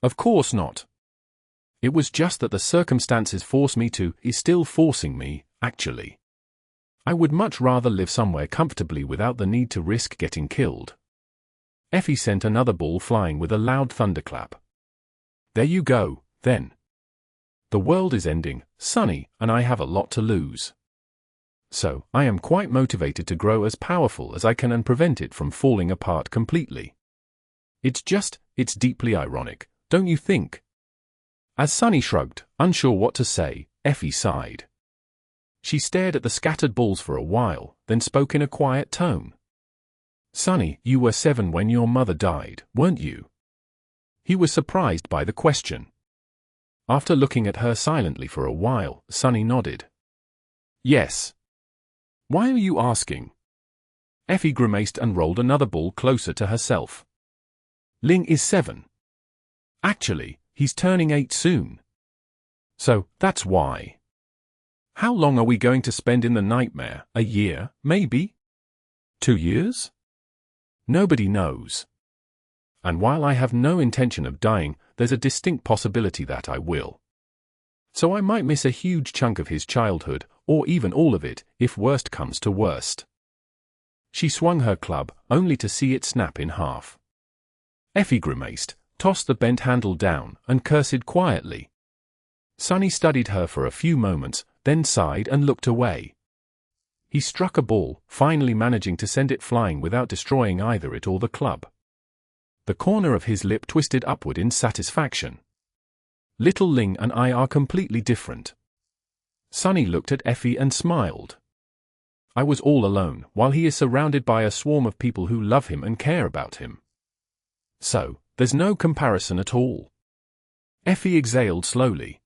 Of course not. It was just that the circumstances force me to, is still forcing me, actually. I would much rather live somewhere comfortably without the need to risk getting killed. Effie sent another ball flying with a loud thunderclap. There you go, then. The world is ending, Sunny, and I have a lot to lose. So, I am quite motivated to grow as powerful as I can and prevent it from falling apart completely. It's deeply ironic, don't you think? As Sunny shrugged, unsure what to say, Effie sighed. She stared at the scattered balls for a while, then spoke in a quiet tone. Sunny, you were 7 when your mother died, weren't you? He was surprised by the question. After looking at her silently for a while, Sunny nodded. Yes. Why are you asking? Effie grimaced and rolled another ball closer to herself. Ling is 7. Actually, he's turning 8 soon. So, that's why. How long are we going to spend in the nightmare? A year, maybe? 2 years? Nobody knows. And while I have no intention of dying, there's a distinct possibility that I will. So I might miss a huge chunk of his childhood, or even all of it, if worst comes to worst. She swung her club, only to see it snap in half. Effie grimaced, tossed the bent handle down, and cursed quietly. Sunny studied her for a few moments, then sighed and looked away. He struck a ball, finally managing to send it flying without destroying either it or the club. The corner of his lip twisted upward in satisfaction. Little Ling and I are completely different. Sunny looked at Effie and smiled. I was all alone, while he is surrounded by a swarm of people who love him and care about him. So, there's no comparison at all. Effie exhaled slowly.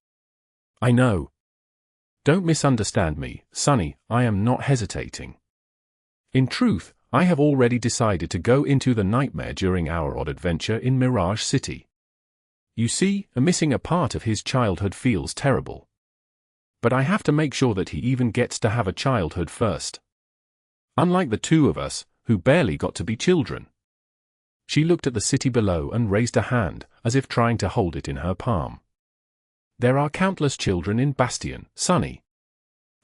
I know. Don't misunderstand me, Sunny, I am not hesitating. In truth, I have already decided to go into the nightmare during our odd adventure in Mirage City. You see, missing a part of his childhood feels terrible. But I have to make sure that he even gets to have a childhood first. Unlike the two of us, who barely got to be children. She looked at the city below and raised a hand, as if trying to hold it in her palm. There are countless children in Bastion, Sunny.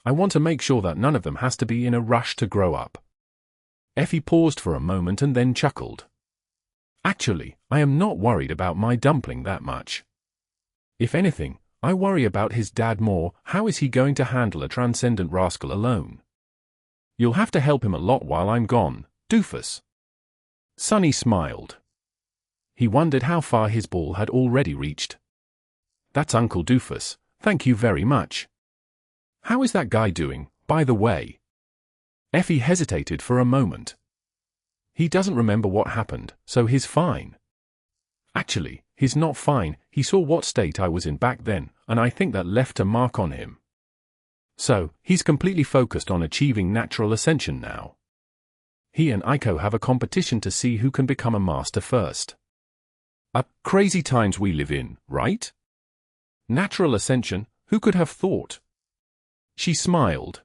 I want to make sure that none of them has to be in a rush to grow up. Effie paused for a moment and then chuckled. Actually, I am not worried about my dumpling that much. If anything, I worry about his dad more. How is he going to handle a transcendent rascal alone? You'll have to help him a lot while I'm gone, doofus. Sunny smiled. He wondered how far his ball had already reached. That's Uncle Doofus, thank you very much. How is that guy doing, by the way? Effie hesitated for a moment. He doesn't remember what happened, so he's fine. Actually, he's not fine. He saw what state I was in back then, and I think that left a mark on him. So, he's completely focused on achieving natural ascension now. He and Aiko have a competition to see who can become a master first. Crazy times we live in, right? Natural ascension, who could have thought? She smiled.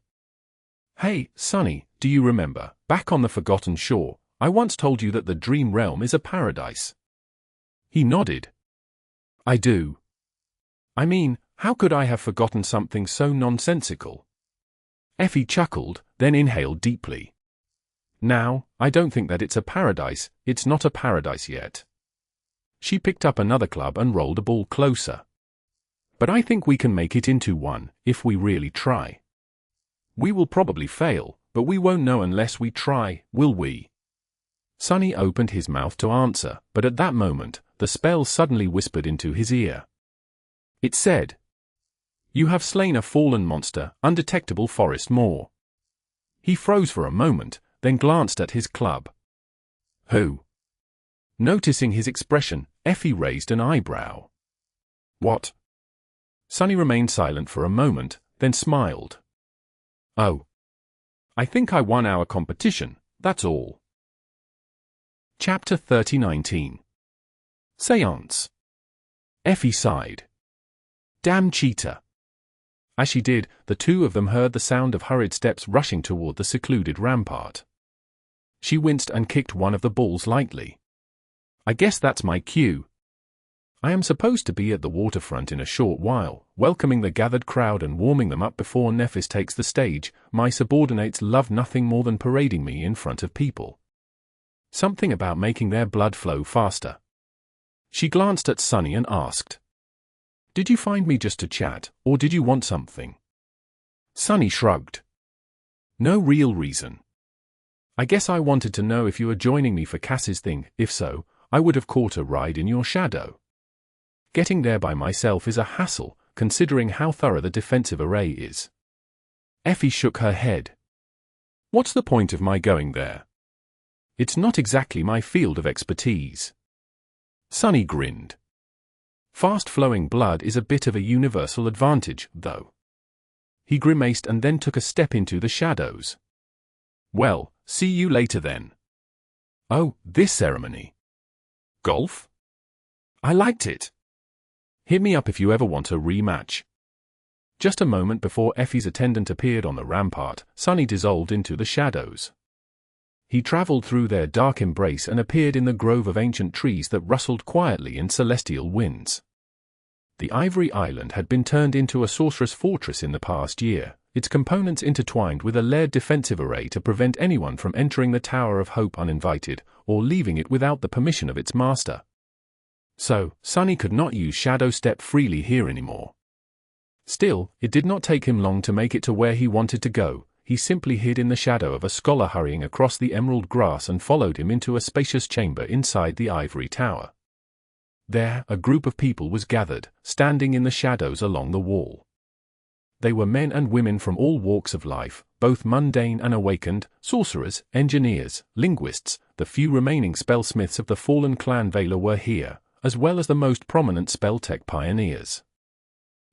Hey, Sunny, do you remember, back on the Forgotten Shore, I once told you that the dream realm is a paradise? He nodded. I do. I mean, how could I have forgotten something so nonsensical? Effie chuckled, then inhaled deeply. Now, I don't think that it's a paradise, it's not a paradise yet. She picked up another club and rolled a ball closer. But I think we can make it into one, if we really try. We will probably fail, but we won't know unless we try, will we? Sunny opened his mouth to answer, but at that moment, the spell suddenly whispered into his ear. It said, "You have slain a fallen monster, undetectable forest moor." He froze for a moment, then glanced at his club. Who? Noticing his expression, Effie raised an eyebrow. What? Sunny remained silent for a moment, then smiled. Oh. I think I won our competition, that's all. Chapter 3019. Séance. Effie sighed. Damn cheater. As she did, the two of them heard the sound of hurried steps rushing toward the secluded rampart. She winced and kicked one of the balls lightly. I guess that's my cue. I am supposed to be at the waterfront in a short while, welcoming the gathered crowd and warming them up before Nephis takes the stage. My subordinates love nothing more than parading me in front of people. Something about making their blood flow faster. She glanced at Sunny and asked, "Did you find me just to chat, or did you want something?" Sunny shrugged. No real reason. I guess I wanted to know if you were joining me for Cass's thing. If so, I would have caught a ride in your shadow. Getting there by myself is a hassle, considering how thorough the defensive array is. Effie shook her head. What's the point of my going there? It's not exactly my field of expertise. Sunny grinned. Fast-flowing blood is a bit of a universal advantage, though. He grimaced and then took a step into the shadows. Well, see you later then. Oh, this ceremony. Golf? I liked it. Hit me up if you ever want a rematch. Just a moment before Effie's attendant appeared on the rampart, Sunny dissolved into the shadows. He traveled through their dark embrace and appeared in the grove of ancient trees that rustled quietly in celestial winds. The Ivory Island had been turned into a sorceress fortress in the past year, its components intertwined with a layered defensive array to prevent anyone from entering the Tower of Hope uninvited, or leaving it without the permission of its master. So, Sunny could not use Shadow Step freely here anymore. Still, it did not take him long to make it to where he wanted to go. He simply hid in the shadow of a scholar hurrying across the emerald grass and followed him into a spacious chamber inside the ivory tower. There, a group of people was gathered, standing in the shadows along the wall. They were men and women from all walks of life, both mundane and awakened, sorcerers, engineers, linguists. The few remaining spellsmiths of the fallen clan Vela were here, as well as the most prominent spell-tech pioneers.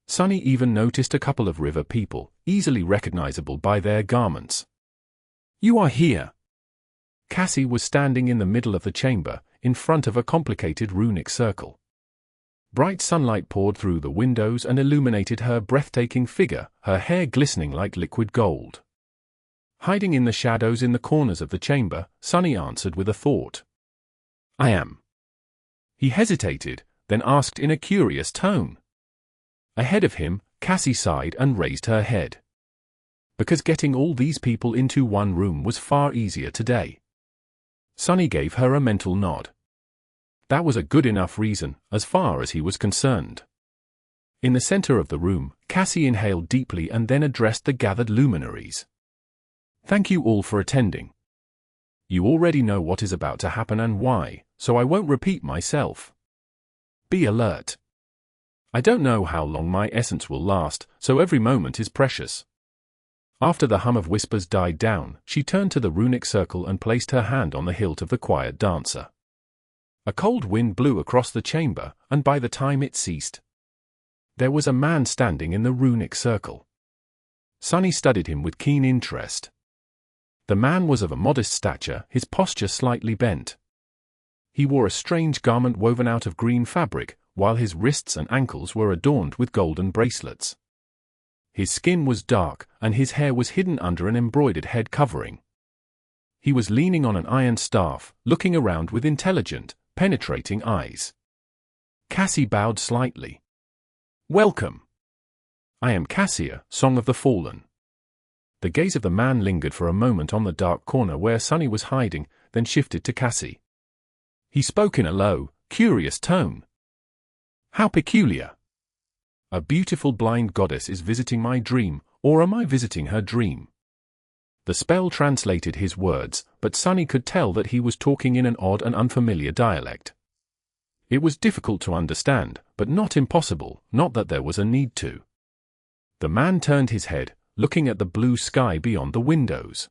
Sunny even noticed a couple of river people, easily recognizable by their garments. You are here. Cassie was standing in the middle of the chamber, in front of a complicated runic circle. Bright sunlight poured through the windows and illuminated her breathtaking figure, her hair glistening like liquid gold. Hiding in the shadows in the corners of the chamber, Sunny answered with a thought. I am. He hesitated, then asked in a curious tone. Ahead of him, Cassie sighed and raised her head. Because getting all these people into one room was far easier today. Sunny gave her a mental nod. That was a good enough reason, as far as he was concerned. In the center of the room, Cassie inhaled deeply and then addressed the gathered luminaries. Thank you all for attending. You already know what is about to happen and why, so I won't repeat myself. Be alert. I don't know how long my essence will last, so every moment is precious. After the hum of whispers died down, she turned to the runic circle and placed her hand on the hilt of the quiet dancer. A cold wind blew across the chamber, and by the time it ceased, there was a man standing in the runic circle. Sunny studied him with keen interest. The man was of a modest stature, his posture slightly bent. He wore a strange garment woven out of green fabric, while his wrists and ankles were adorned with golden bracelets. His skin was dark, and his hair was hidden under an embroidered head covering. He was leaning on an iron staff, looking around with intelligent, penetrating eyes. Cassie bowed slightly. Welcome. I am Cassia, Song of the Fallen. The gaze of the man lingered for a moment on the dark corner where Sunny was hiding, then shifted to Cassie. He spoke in a low, curious tone. How peculiar. A beautiful blind goddess is visiting my dream, or am I visiting her dream? The spell translated his words, but Sunny could tell that he was talking in an odd and unfamiliar dialect. It was difficult to understand, but not impossible, not that there was a need to. The man turned his head, looking at the blue sky beyond the windows.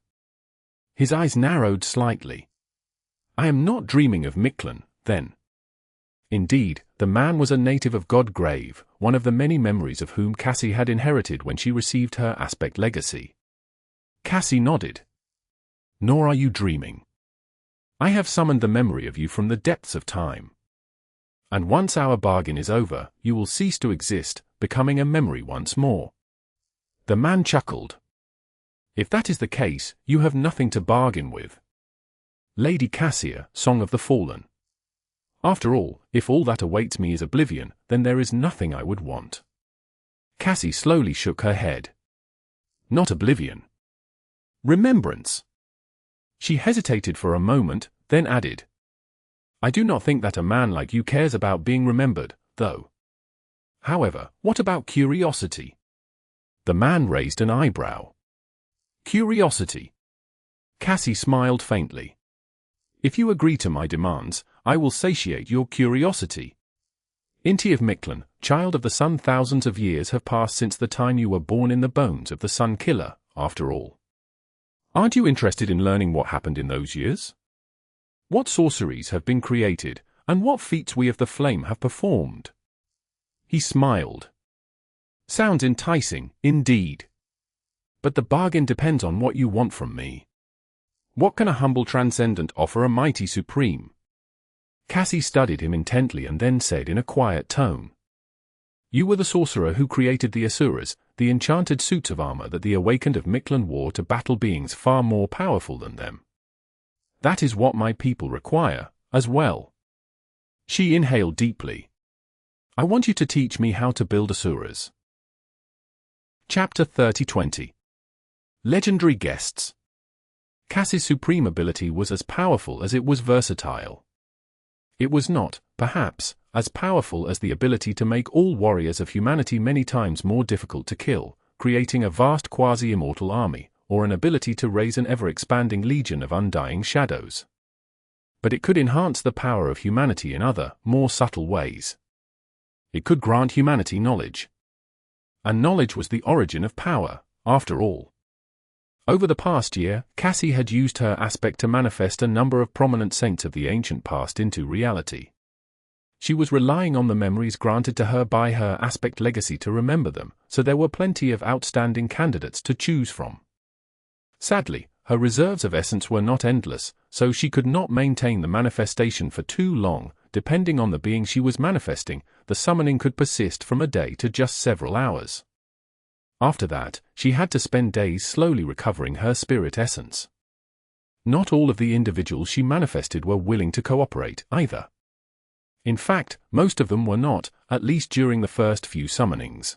His eyes narrowed slightly. I am not dreaming of Mictlan, then. Indeed, the man was a native of Godgrave, one of the many memories of whom Cassie had inherited when she received her aspect legacy. Cassie nodded. Nor are you dreaming. I have summoned the memory of you from the depths of time. And once our bargain is over, you will cease to exist, becoming a memory once more. The man chuckled. If that is the case, you have nothing to bargain with. Lady Cassia, Song of the Fallen. After all, if all that awaits me is oblivion, then there is nothing I would want. Cassie slowly shook her head. Not oblivion. Remembrance. She hesitated for a moment, then added. I do not think that a man like you cares about being remembered, though. However, what about curiosity? The man raised an eyebrow. Curiosity. Cassie smiled faintly. If you agree to my demands, I will satiate your curiosity. Inti of Mictlan, child of the sun, thousands of years have passed since the time you were born in the bones of the Sun Killer, after all. Aren't you interested in learning what happened in those years? What sorceries have been created, and what feats we of the Flame have performed? He smiled. Sounds enticing, indeed. But the bargain depends on what you want from me. What can a humble transcendent offer a mighty supreme? Cassie studied him intently and then said in a quiet tone. You were the sorcerer who created the Asuras, the enchanted suits of armor that the awakened of Mictlan wore to battle beings far more powerful than them. That is what my people require, as well. She inhaled deeply. I want you to teach me how to build Asuras. Chapter 30-20. Legendary Guests. Cassie's supreme ability was as powerful as it was versatile. It was not, perhaps, as powerful as the ability to make all warriors of humanity many times more difficult to kill, creating a vast quasi-immortal army, or an ability to raise an ever-expanding legion of undying shadows. But it could enhance the power of humanity in other, more subtle ways. It could grant humanity knowledge. And knowledge was the origin of power, after all. Over the past year, Cassie had used her aspect to manifest a number of prominent saints of the ancient past into reality. She was relying on the memories granted to her by her aspect legacy to remember them, so there were plenty of outstanding candidates to choose from. Sadly, her reserves of essence were not endless, so she could not maintain the manifestation for too long. Depending on the being she was manifesting, the summoning could persist from a day to just several hours. After that, she had to spend days slowly recovering her spirit essence. Not all of the individuals she manifested were willing to cooperate, either. In fact, most of them were not, at least during the first few summonings.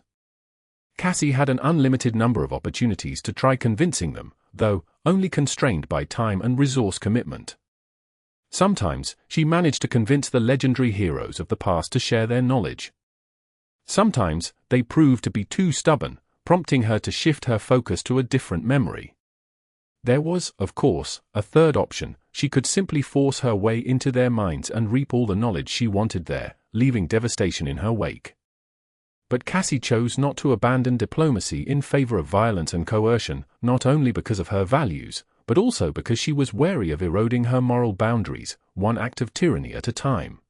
Cassie had an unlimited number of opportunities to try convincing them, though only constrained by time and resource commitment. Sometimes, she managed to convince the legendary heroes of the past to share their knowledge. Sometimes, they proved to be too stubborn, prompting her to shift her focus to a different memory. There was, of course, a third option. She could simply force her way into their minds and reap all the knowledge she wanted there, leaving devastation in her wake. But Cassie chose not to abandon diplomacy in favor of violence and coercion, not only because of her values, but also because she was wary of eroding her moral boundaries, one act of tyranny at a time.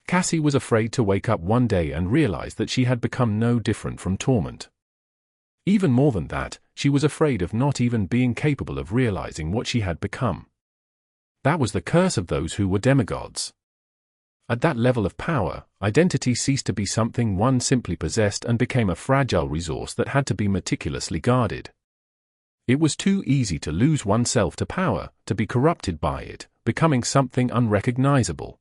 Cassie was afraid to wake up one day and realize that she had become no different from torment. Even more than that, she was afraid of not even being capable of realizing what she had become. That was the curse of those who were demigods. At that level of power, identity ceased to be something one simply possessed and became a fragile resource that had to be meticulously guarded. It was too easy to lose oneself to power, to be corrupted by it, becoming something unrecognizable.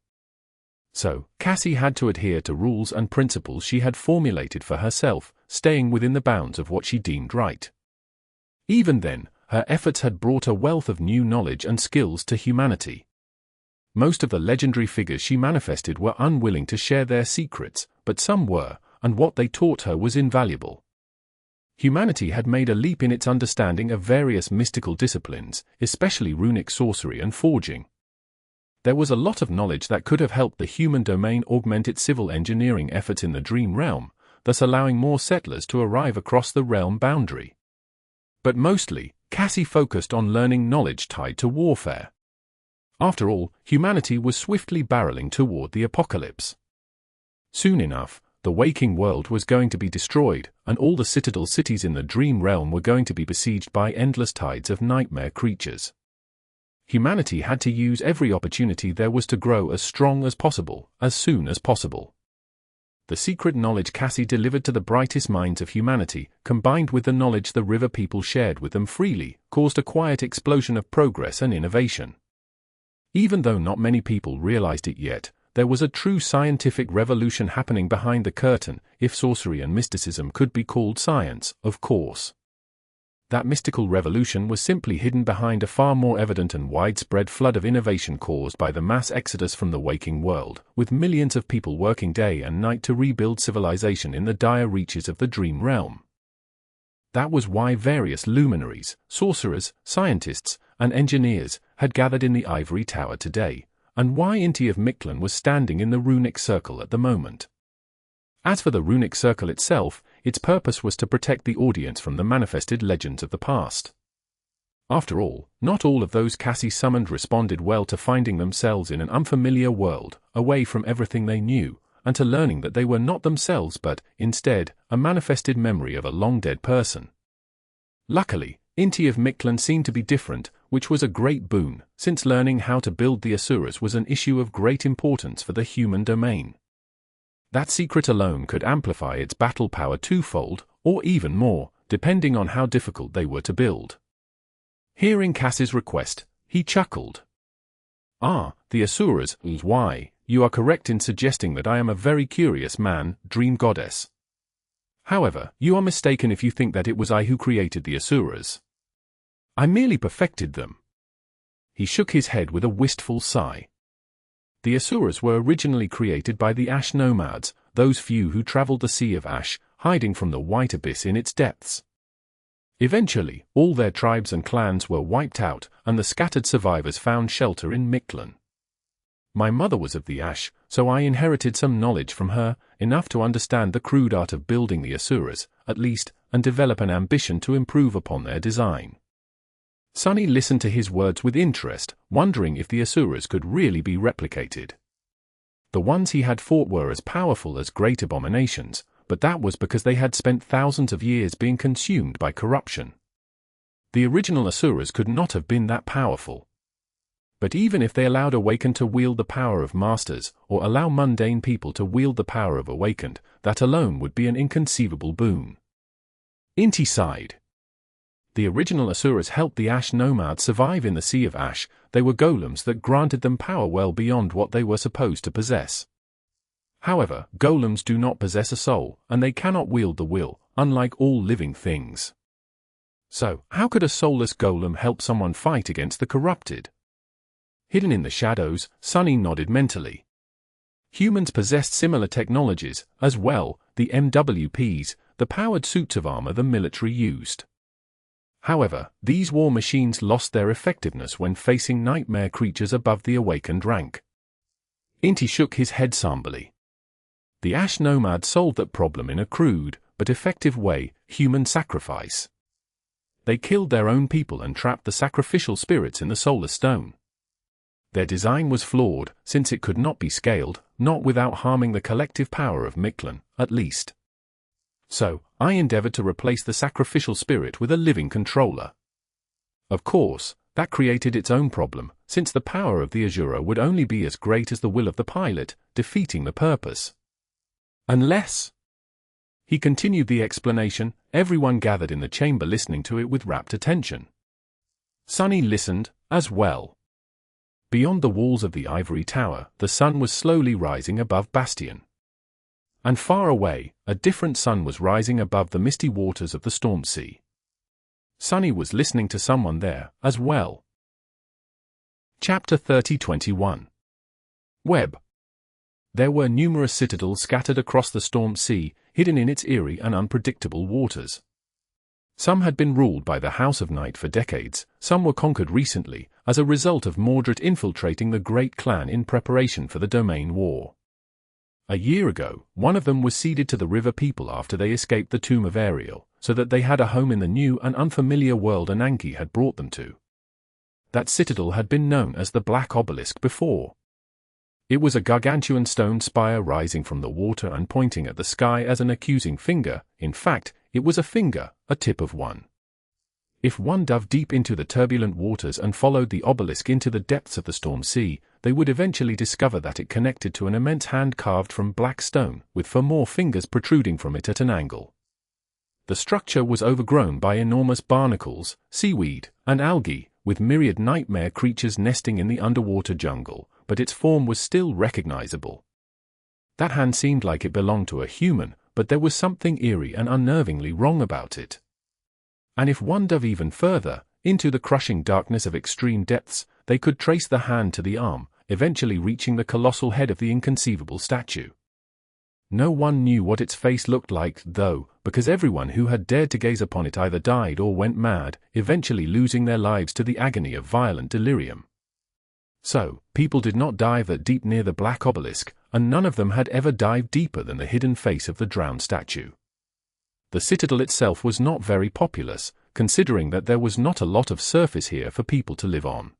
So, Cassie had to adhere to rules and principles she had formulated for herself, staying within the bounds of what she deemed right. Even then, her efforts had brought a wealth of new knowledge and skills to humanity. Most of the legendary figures she manifested were unwilling to share their secrets, but some were, and what they taught her was invaluable. Humanity had made a leap in its understanding of various mystical disciplines, especially runic sorcery and forging. There was a lot of knowledge that could have helped the human domain augment its civil engineering efforts in the Dream Realm, thus allowing more settlers to arrive across the realm boundary. But mostly, Cassie focused on learning knowledge tied to warfare. After all, humanity was swiftly barreling toward the apocalypse. Soon enough, the waking world was going to be destroyed, and all the citadel cities in the Dream Realm were going to be besieged by endless tides of nightmare creatures. Humanity had to use every opportunity there was to grow as strong as possible, as soon as possible. The secret knowledge Cassie delivered to the brightest minds of humanity, combined with the knowledge the river people shared with them freely, caused a quiet explosion of progress and innovation. Even though not many people realized it yet, there was a true scientific revolution happening behind the curtain, if sorcery and mysticism could be called science, of course. That mystical revolution was simply hidden behind a far more evident and widespread flood of innovation caused by the mass exodus from the waking world, with millions of people working day and night to rebuild civilization in the dire reaches of the Dream Realm. That was why various luminaries, sorcerers, scientists, and engineers had gathered in the Ivory Tower today, and why Inti of Mictlan was standing in the runic circle at the moment. As for the runic circle itself, its purpose was to protect the audience from the manifested legends of the past. After all, not all of those Cassie summoned responded well to finding themselves in an unfamiliar world, away from everything they knew, and to learning that they were not themselves but, instead, a manifested memory of a long-dead person. Luckily, Inti of Mictlan seemed to be different, which was a great boon, since learning how to build the Asuras was an issue of great importance for the human domain. That secret alone could amplify its battle power twofold, or even more, depending on how difficult they were to build. Hearing Cassie's request, he chuckled. "Ah, the Asuras, why, you are correct in suggesting that I am a very curious man, Dream Goddess. However, you are mistaken if you think that it was I who created the Asuras. I merely perfected them." He shook his head with a wistful sigh. The Asuras were originally created by the Ash nomads, those few who traveled the Sea of Ash, hiding from the White Abyss in its depths. Eventually, all their tribes and clans were wiped out, and the scattered survivors found shelter in Mictlan. My mother was of the Ash, so I inherited some knowledge from her, enough to understand the crude art of building the Asuras, at least, and develop an ambition to improve upon their design. Sunny listened to his words with interest, wondering if the Asuras could really be replicated. The ones he had fought were as powerful as great abominations, but that was because they had spent thousands of years being consumed by corruption. The original Asuras could not have been that powerful. But even if they allowed Awakened to wield the power of Masters, or allow mundane people to wield the power of Awakened, that alone would be an inconceivable boon. Inti sighed. The original Asuras helped the Ash nomads survive in the Sea of Ash. They were golems that granted them power well beyond what they were supposed to possess. However, golems do not possess a soul, and they cannot wield the will, unlike all living things. So, how could a soulless golem help someone fight against the corrupted? Hidden in the shadows, Sunny nodded mentally. Humans possessed similar technologies, as well, the MWPs, the powered suits of armor the military used. However, these war machines lost their effectiveness when facing nightmare creatures above the awakened rank. Inti shook his head somberly. The Ash Nomad solved that problem in a crude, but effective way: human sacrifice. They killed their own people and trapped the sacrificial spirits in the Solar Stone. Their design was flawed, since it could not be scaled, not without harming the collective power of Mictlan, at least. So, I endeavored to replace the sacrificial spirit with a living controller. Of course, that created its own problem, since the power of the Azura would only be as great as the will of the pilot, defeating the purpose. Unless... He continued the explanation, everyone gathered in the chamber listening to it with rapt attention. Sunny listened, as well. Beyond the walls of the ivory tower, the sun was slowly rising above Bastion. And far away, a different sun was rising above the misty waters of the Storm Sea. Sunny was listening to someone there, as well. Chapter 30-21. Web. There were numerous citadels scattered across the Storm Sea, hidden in its eerie and unpredictable waters. Some had been ruled by the House of Night for decades, some were conquered recently, as a result of Mordred infiltrating the Great Clan in preparation for the Domain War. A year ago, one of them was ceded to the River People after they escaped the Tomb of Ariel, so that they had a home in the new and unfamiliar world Ananke had brought them to. That citadel had been known as the Black Obelisk before. It was a gargantuan stone spire rising from the water and pointing at the sky as an accusing finger. In fact, it was a finger, a tip of one. If one dove deep into the turbulent waters and followed the obelisk into the depths of the Storm Sea, they would eventually discover that it connected to an immense hand carved from black stone, with 4 more fingers protruding from it at an angle. The structure was overgrown by enormous barnacles, seaweed, and algae, with myriad nightmare creatures nesting in the underwater jungle, but its form was still recognizable. That hand seemed like it belonged to a human, but there was something eerie and unnervingly wrong about it. And if one dove even further, into the crushing darkness of extreme depths, they could trace the hand to the arm, eventually reaching the colossal head of the inconceivable statue. No one knew what its face looked like, though, because everyone who had dared to gaze upon it either died or went mad, eventually losing their lives to the agony of violent delirium. So, people did not dive that deep near the Black Obelisk, and none of them had ever dived deeper than the hidden face of the drowned statue. The citadel itself was not very populous, considering that there was not a lot of surface here for people to live on.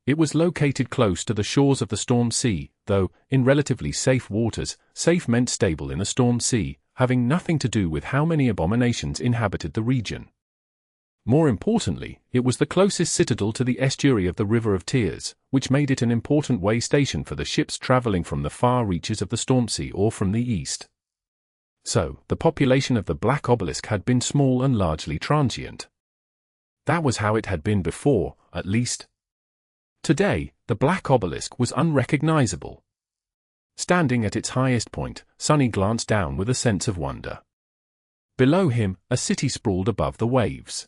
It was located close to the shores of the Storm Sea, though, in relatively safe waters. Safe meant stable in the Storm Sea, having nothing to do with how many abominations inhabited the region. More importantly, it was the closest citadel to the estuary of the River of Tears, which made it an important way station for the ships traveling from the far reaches of the Storm Sea or from the east. So, the population of the Black Obelisk had been small and largely transient. That was how it had been before, at least. Today, the Black Obelisk was unrecognizable. Standing at its highest point, Sunny glanced down with a sense of wonder. Below him, a city sprawled above the waves.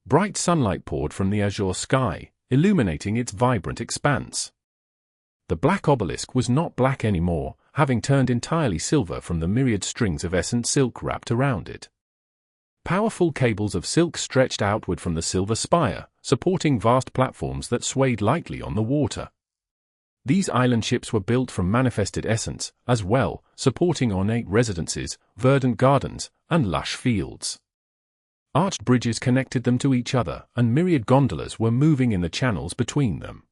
Bright sunlight poured from the azure sky, illuminating its vibrant expanse. The Black Obelisk was not black anymore, having turned entirely silver from the myriad strings of essent silk wrapped around it. Powerful cables of silk stretched outward from the silver spire, supporting vast platforms that swayed lightly on the water. These island ships were built from manifested essence, as well, supporting ornate residences, verdant gardens, and lush fields. Arched bridges connected them to each other, and myriad gondolas were moving in the channels between them.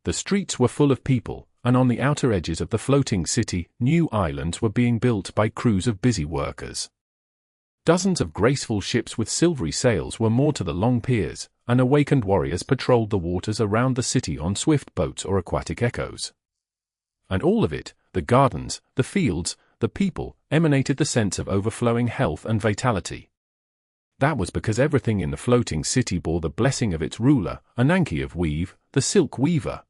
The streets were full of people, and on the outer edges of the floating city, new islands were being built by crews of busy workers. Dozens of graceful ships with silvery sails were moored to the long piers, and awakened warriors patrolled the waters around the city on swift boats or aquatic echoes. And all of it, the gardens, the fields, the people, emanated the sense of overflowing health and vitality. That was because everything in the floating city bore the blessing of its ruler, Ananke of Weave, the Silk Weaver.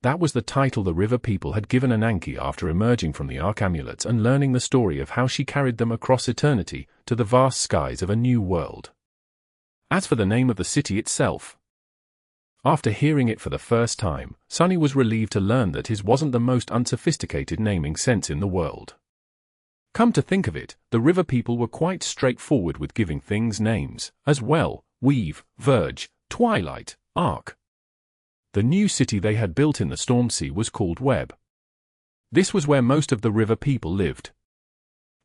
That was the title the River People had given Ananke after emerging from the Arcamulets and learning the story of how she carried them across eternity to the vast skies of a new world. As for the name of the city itself, after hearing it for the first time, Sunny was relieved to learn that his wasn't the most unsophisticated naming sense in the world. Come to think of it, the river people were quite straightforward with giving things names, as well: Weave, Verge, Twilight, Arc. The new city they had built in the Storm Sea was called Web. This was where most of the river people lived.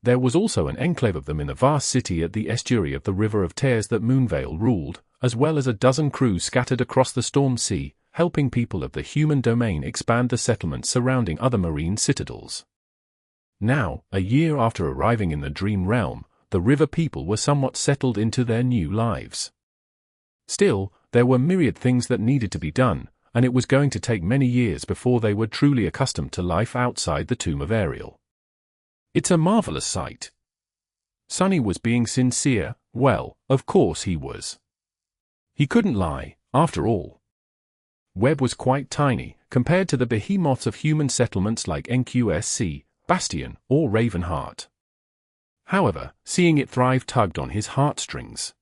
There was also an enclave of them in the vast city at the estuary of the River of Tears that Moonveil ruled, as well as a dozen crews scattered across the Storm Sea, helping people of the human domain expand the settlements surrounding other marine citadels. Now, a year after arriving in the Dream Realm, the river people were somewhat settled into their new lives. Still, there were myriad things that needed to be done, and it was going to take many years before they were truly accustomed to life outside the tomb of Ariel. It's a marvelous sight. Sunny was being sincere. Well, of course he was. He couldn't lie, after all. Web was quite tiny, compared to the behemoths of human settlements like NQSC, Bastion, or Ravenheart. However, seeing it thrive tugged on his heartstrings.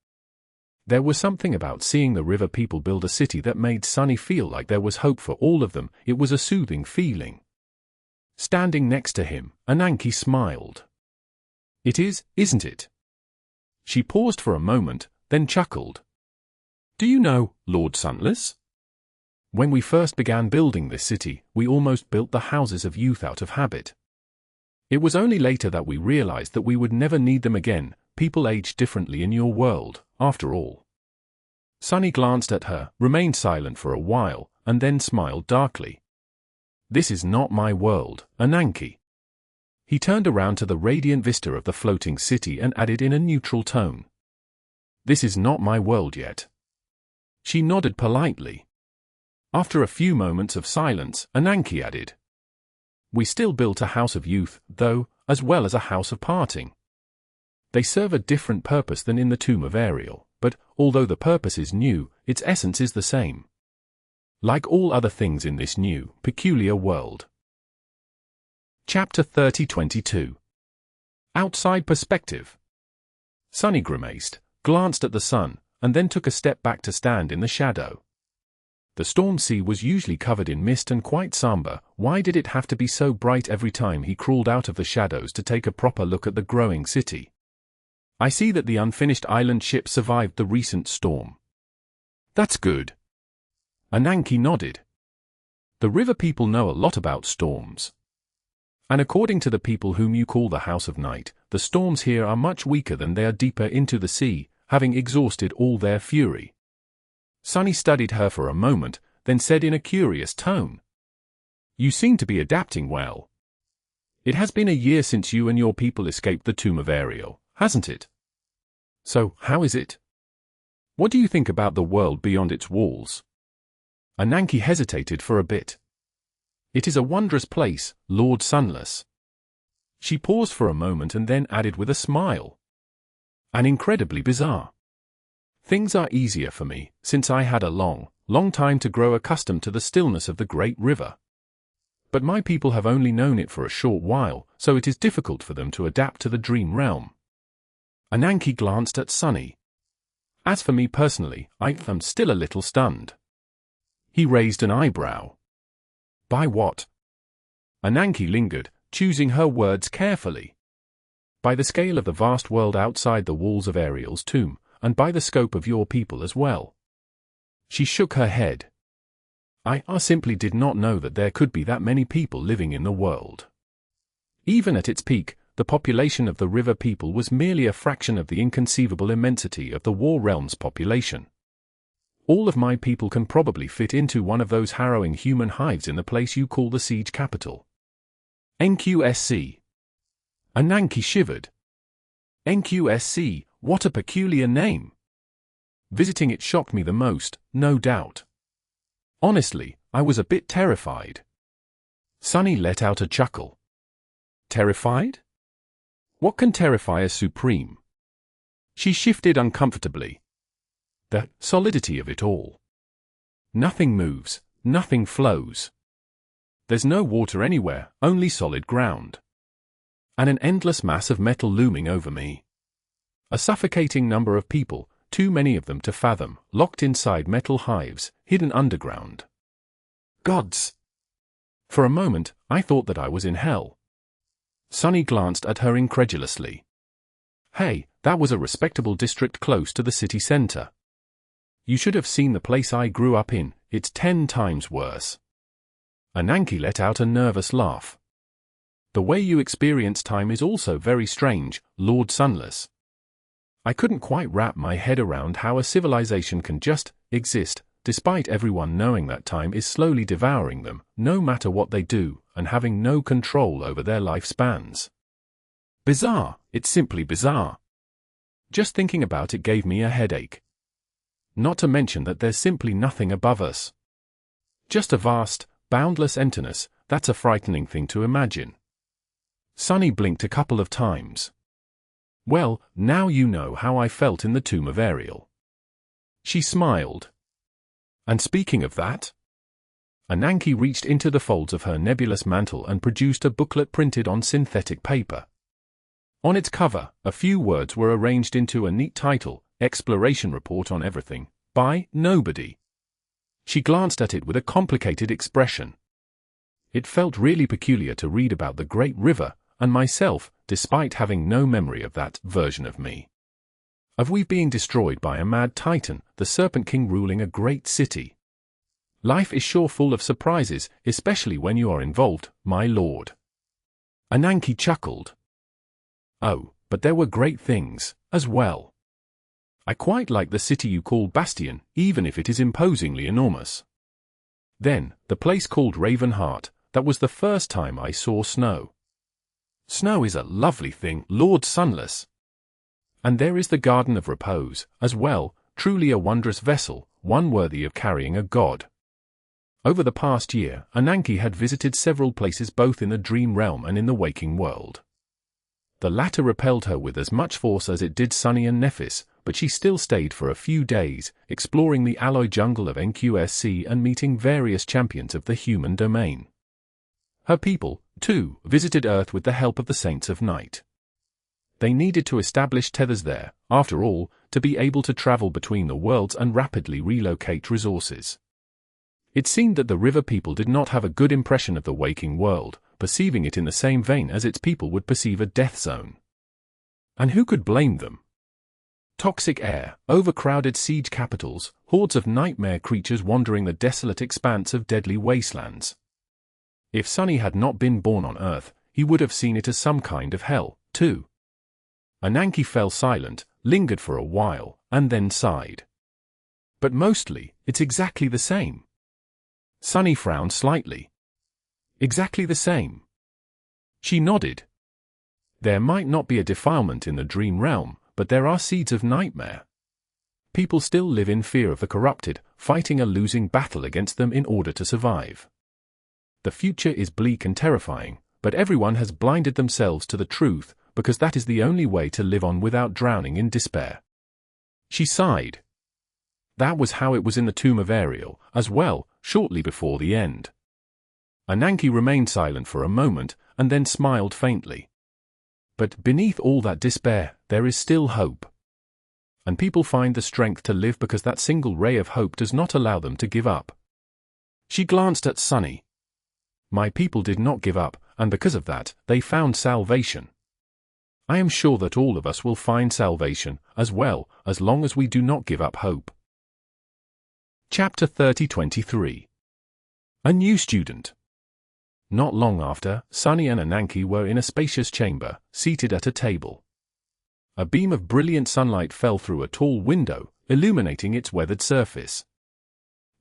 There was something about seeing the river people build a city that made Sunny feel like there was hope for all of them. It was a soothing feeling. Standing next to him, Ananke smiled. It is, isn't it? She paused for a moment, then chuckled. Do you know, Lord Sunless? When we first began building this city, we almost built the houses of youth out of habit. It was only later that we realized that we would never need them again. People age differently in your world, after all. Sunny glanced at her, remained silent for a while, and then smiled darkly. This is not my world, Ananke. He turned around to the radiant vista of the floating city and added in a neutral tone. This is not my world yet. She nodded politely. After a few moments of silence, Ananke added. We still built a house of youth, though, as well as a house of parting. They serve a different purpose than in the tomb of Ariel, but, although the purpose is new, its essence is the same. Like all other things in this new, peculiar world. Chapter 30-22. Outside Perspective. Sunny grimaced, glanced at the sun, and then took a step back to stand in the shadow. The Storm Sea was usually covered in mist and quite somber. Why did it have to be so bright every time he crawled out of the shadows to take a proper look at the growing city? I see that the unfinished island ship survived the recent storm. That's good. Ananke nodded. The river people know a lot about storms. And according to the people whom you call the House of Night, the storms here are much weaker than they are deeper into the sea, having exhausted all their fury. Sunny studied her for a moment, then said in a curious tone. You seem to be adapting well. It has been a year since you and your people escaped the tomb of Ariel, hasn't it? So, how is it? What do you think about the world beyond its walls? Ananke hesitated for a bit. It is a wondrous place, Lord Sunless. She paused for a moment and then added with a smile. And incredibly bizarre. Things are easier for me, since I had a long time to grow accustomed to the stillness of the great river. But my people have only known it for a short while, so it is difficult for them to adapt to the dream realm. Ananke glanced at Sunny. As for me personally, I am still a little stunned. He raised an eyebrow. By what? Ananke lingered, choosing her words carefully. By the scale of the vast world outside the walls of Ariel's tomb, and by the scope of your people as well. She shook her head. I simply did not know that there could be that many people living in the world. Even at its peak, the population of the river people was merely a fraction of the inconceivable immensity of the War Realm's population. All of my people can probably fit into one of those harrowing human hives in the place you call the siege capital. NQSC. Ananke shivered. NQSC, what a peculiar name. Visiting it shocked me the most, no doubt. Honestly, I was a bit terrified. Sunny let out a chuckle. Terrified? What can terrify us supreme? She shifted uncomfortably. The solidity of it all. Nothing moves, nothing flows. There's no water anywhere, only solid ground. And an endless mass of metal looming over me. A suffocating number of people, too many of them to fathom, locked inside metal hives, hidden underground. Gods! For a moment, I thought that I was in hell. Sunny glanced at her incredulously. Hey, that was a respectable district close to the city center. You should have seen the place I grew up in, it's 10 times worse. Ananke let out a nervous laugh. The way you experience time is also very strange, Lord Sunless. I couldn't quite wrap my head around how a civilization can just exist, despite everyone knowing that time is slowly devouring them, no matter what they do, and having no control over their lifespans. Bizarre, it's simply bizarre. Just thinking about it gave me a headache. Not to mention that there's simply nothing above us. Just a vast, boundless emptiness, that's a frightening thing to imagine. Sunny blinked a couple of times. Well, now you know how I felt in the tomb of Ariel. She smiled. And speaking of that, Ananke reached into the folds of her nebulous mantle and produced a booklet printed on synthetic paper. On its cover, a few words were arranged into a neat title, Exploration Report on Everything, by Nobody. She glanced at it with a complicated expression. It felt really peculiar to read about the Great River, and myself, despite having no memory of that version of me. Of we being destroyed by a mad titan, the Serpent King ruling a great city. Life is sure full of surprises, especially when you are involved, my lord. Ananke chuckled. Oh, but there were great things, as well. I quite like the city you call Bastion, even if it is imposingly enormous. Then, the place called Ravenheart, that was the first time I saw snow. Snow is a lovely thing, Lord Sunless. And there is the Garden of Repose, as well, truly a wondrous vessel, one worthy of carrying a god. Over the past year, Ananke had visited several places both in the dream realm and in the waking world. The latter repelled her with as much force as it did Sunny and Nephis, but she still stayed for a few days, exploring the alloy jungle of NQSC and meeting various champions of the human domain. Her people, too, visited Earth with the help of the Saints of Night. They needed to establish tethers there, after all, to be able to travel between the worlds and rapidly relocate resources. It seemed that the river people did not have a good impression of the waking world, perceiving it in the same vein as its people would perceive a death zone. And who could blame them? Toxic air, overcrowded siege capitals, hordes of nightmare creatures wandering the desolate expanse of deadly wastelands. If Sunny had not been born on Earth, he would have seen it as some kind of hell, too. Ananke fell silent, lingered for a while, and then sighed. But mostly, it's exactly the same. Sunny frowned slightly. Exactly the same. She nodded. There might not be a defilement in the dream realm, but there are seeds of nightmare. People still live in fear of the corrupted, fighting a losing battle against them in order to survive. The future is bleak and terrifying, but everyone has blinded themselves to the truth, because that is the only way to live on without drowning in despair. She sighed. That was how it was in the tomb of Ariel, as well, shortly before the end. Ananke remained silent for a moment, and then smiled faintly. But beneath all that despair, there is still hope. And people find the strength to live because that single ray of hope does not allow them to give up. She glanced at Sunny. My people did not give up, and because of that, they found salvation. I am sure that all of us will find salvation, as well, as long as we do not give up hope. Chapter 30-23. A new student. Not long after, Sunny and Ananke were in a spacious chamber, seated at a table. A beam of brilliant sunlight fell through a tall window, illuminating its weathered surface.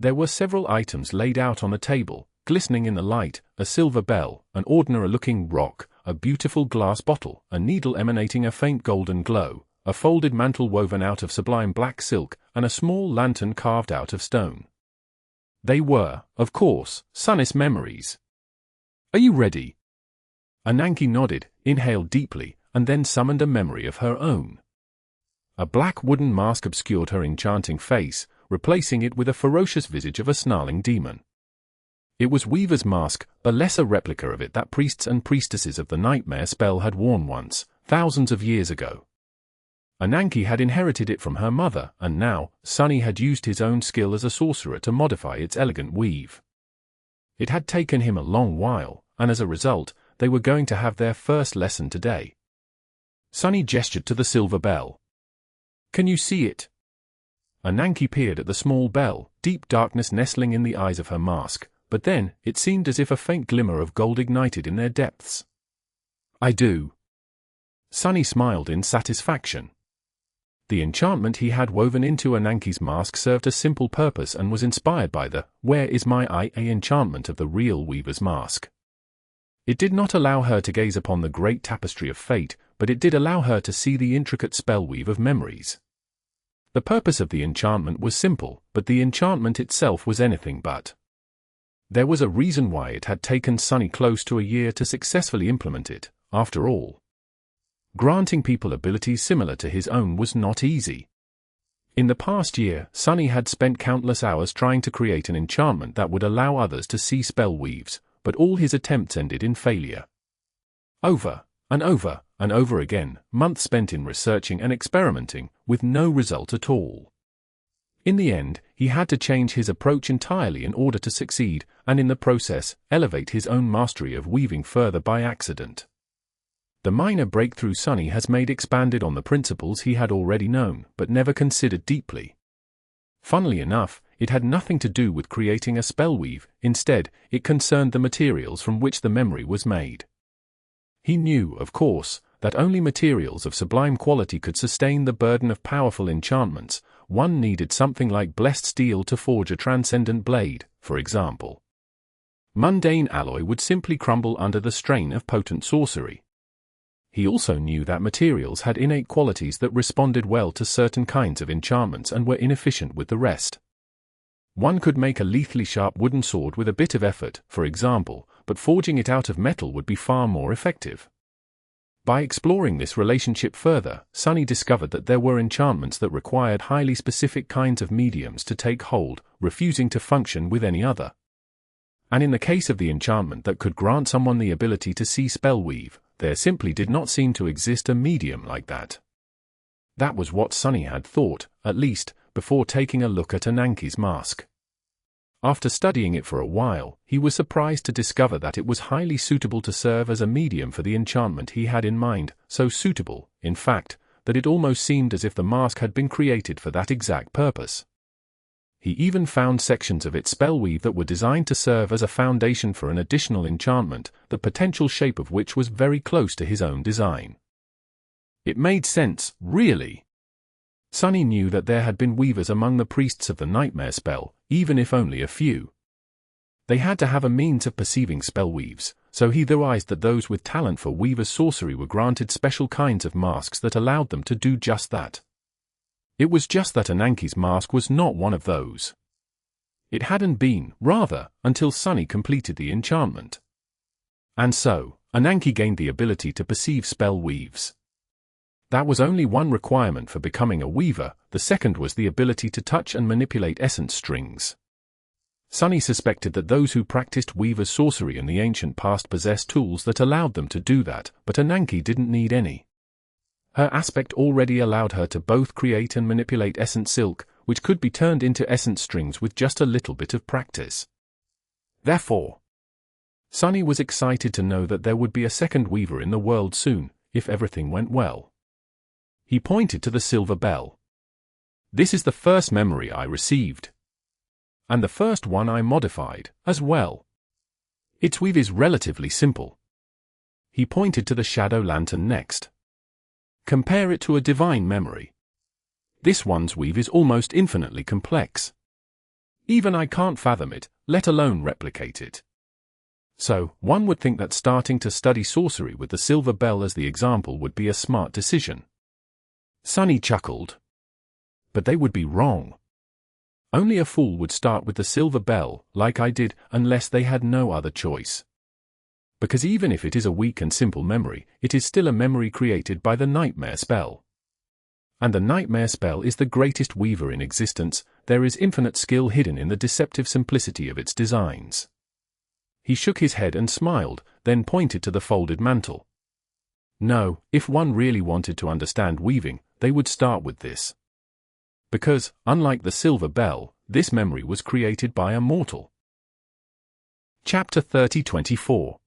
There were several items laid out on the table, glistening in the light: a silver bell, an ordinary-looking rock, a beautiful glass bottle, a needle emanating a faint golden glow, a folded mantle woven out of sublime black silk, and a small lantern carved out of stone. They were, of course, Sunnis memories. Are you ready? Ananke nodded, inhaled deeply, and then summoned a memory of her own. A black wooden mask obscured her enchanting face, replacing it with a ferocious visage of a snarling demon. It was Weaver's mask, a lesser replica of it that priests and priestesses of the nightmare spell had worn once, thousands of years ago. Ananke had inherited it from her mother, and now, Sunny had used his own skill as a sorcerer to modify its elegant weave. It had taken him a long while, and as a result, they were going to have their first lesson today. Sunny gestured to the silver bell. "Can you see it?" Ananke peered at the small bell, deep darkness nestling in the eyes of her mask, but then, it seemed as if a faint glimmer of gold ignited in their depths. "I do." Sunny smiled in satisfaction. The enchantment he had woven into Ananke's mask served a simple purpose and was inspired by the "Where is my eye?" enchantment of the real weaver's mask. It did not allow her to gaze upon the great tapestry of fate, but it did allow her to see the intricate spellweave of memories. The purpose of the enchantment was simple, but the enchantment itself was anything but. There was a reason why it had taken Sunny close to a year to successfully implement it, after all. Granting people abilities similar to his own was not easy. In the past year, Sunny had spent countless hours trying to create an enchantment that would allow others to see spellweaves, but all his attempts ended in failure. Over and over and over again, months spent in researching and experimenting, with no result at all. In the end, he had to change his approach entirely in order to succeed, and in the process, elevate his own mastery of weaving further by accident. The minor breakthrough Sunny has made expanded on the principles he had already known, but never considered deeply. Funnily enough, it had nothing to do with creating a spellweave, instead, it concerned the materials from which the memory was made. He knew, of course, that only materials of sublime quality could sustain the burden of powerful enchantments. One needed something like blessed steel to forge a transcendent blade, for example. Mundane alloy would simply crumble under the strain of potent sorcery. He also knew that materials had innate qualities that responded well to certain kinds of enchantments and were inefficient with the rest. One could make a lethally sharp wooden sword with a bit of effort, for example, but forging it out of metal would be far more effective. By exploring this relationship further, Sunny discovered that there were enchantments that required highly specific kinds of mediums to take hold, refusing to function with any other. And in the case of the enchantment that could grant someone the ability to see spellweave, there simply did not seem to exist a medium like that. That was what Sunny had thought, at least, before taking a look at Ananke's mask. After studying it for a while, he was surprised to discover that it was highly suitable to serve as a medium for the enchantment he had in mind, so suitable, in fact, that it almost seemed as if the mask had been created for that exact purpose. He even found sections of its spellweave that were designed to serve as a foundation for an additional enchantment, the potential shape of which was very close to his own design. It made sense, really. Sunny knew that there had been weavers among the priests of the nightmare spell, even if only a few. They had to have a means of perceiving spellweaves, so he theorized that those with talent for weaver's sorcery were granted special kinds of masks that allowed them to do just that. It was just that Ananke's mask was not one of those. It hadn't been, rather, until Sunny completed the enchantment. And so, Ananke gained the ability to perceive spellweaves. That was only one requirement for becoming a weaver, the second was the ability to touch and manipulate essence strings. Sunny suspected that those who practiced weaver's sorcery in the ancient past possessed tools that allowed them to do that, but Ananke didn't need any. Her aspect already allowed her to both create and manipulate essence silk, which could be turned into essence strings with just a little bit of practice. Therefore, Sunny was excited to know that there would be a second weaver in the world soon, if everything went well. He pointed to the silver bell. "This is the first memory I received. And the first one I modified, as well. Its weave is relatively simple." He pointed to the shadow lantern next. "Compare it to a divine memory. This one's weave is almost infinitely complex. Even I can't fathom it, let alone replicate it. So, one would think that starting to study sorcery with the silver bell as the example would be a smart decision." Sunny chuckled. But they would be wrong. Only a fool would start with the silver bell, like I did, unless they had no other choice. Because even if it is a weak and simple memory, it is still a memory created by the nightmare spell. And the nightmare spell is the greatest weaver in existence. There is infinite skill hidden in the deceptive simplicity of its designs. He shook his head and smiled, then pointed to the folded mantle. No, if one really wanted to understand weaving, they would start with this. Because, unlike the silver bell, this memory was created by a mortal. Chapter 30-24.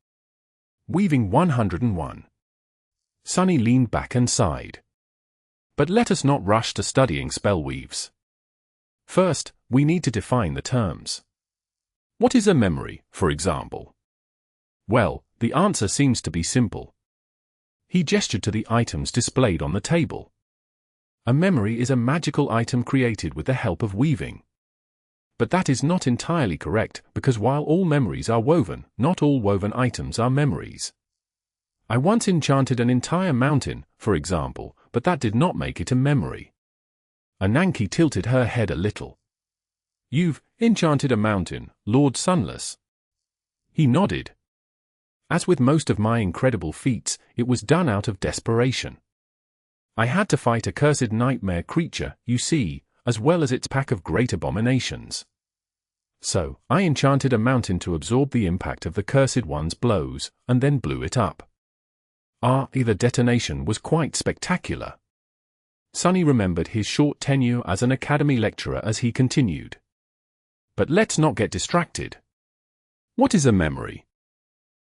Weaving 101. Sunny leaned back and sighed. But let us not rush to studying spellweaves. First, we need to define the terms. What is a memory, for example? Well, the answer seems to be simple. He gestured to the items displayed on the table. A memory is a magical item created with the help of weaving. But that is not entirely correct, because while all memories are woven, not all woven items are memories. I once enchanted an entire mountain, for example, but that did not make it a memory. Ananke tilted her head a little. You've enchanted a mountain, Lord Sunless. He nodded. As with most of my incredible feats, it was done out of desperation. I had to fight a cursed nightmare creature, you see, as well as its pack of great abominations. So, I enchanted a mountain to absorb the impact of the cursed one's blows, and then blew it up. The detonation was quite spectacular. Sunny remembered his short tenure as an academy lecturer as he continued. But let's not get distracted. What is a memory?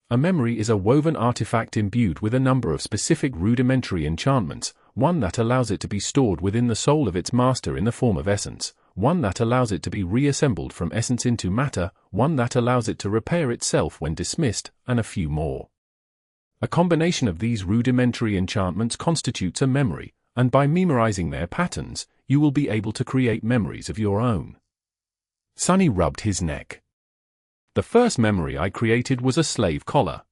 A memory is a woven artifact imbued with a number of specific rudimentary enchantments, one that allows it to be stored within the soul of its master in the form of essence, one that allows it to be reassembled from essence into matter, one that allows it to repair itself when dismissed, and a few more. A combination of these rudimentary enchantments constitutes a memory, and by memorizing their patterns, you will be able to create memories of your own. Sunny rubbed his neck. The first memory I created was a slave collar.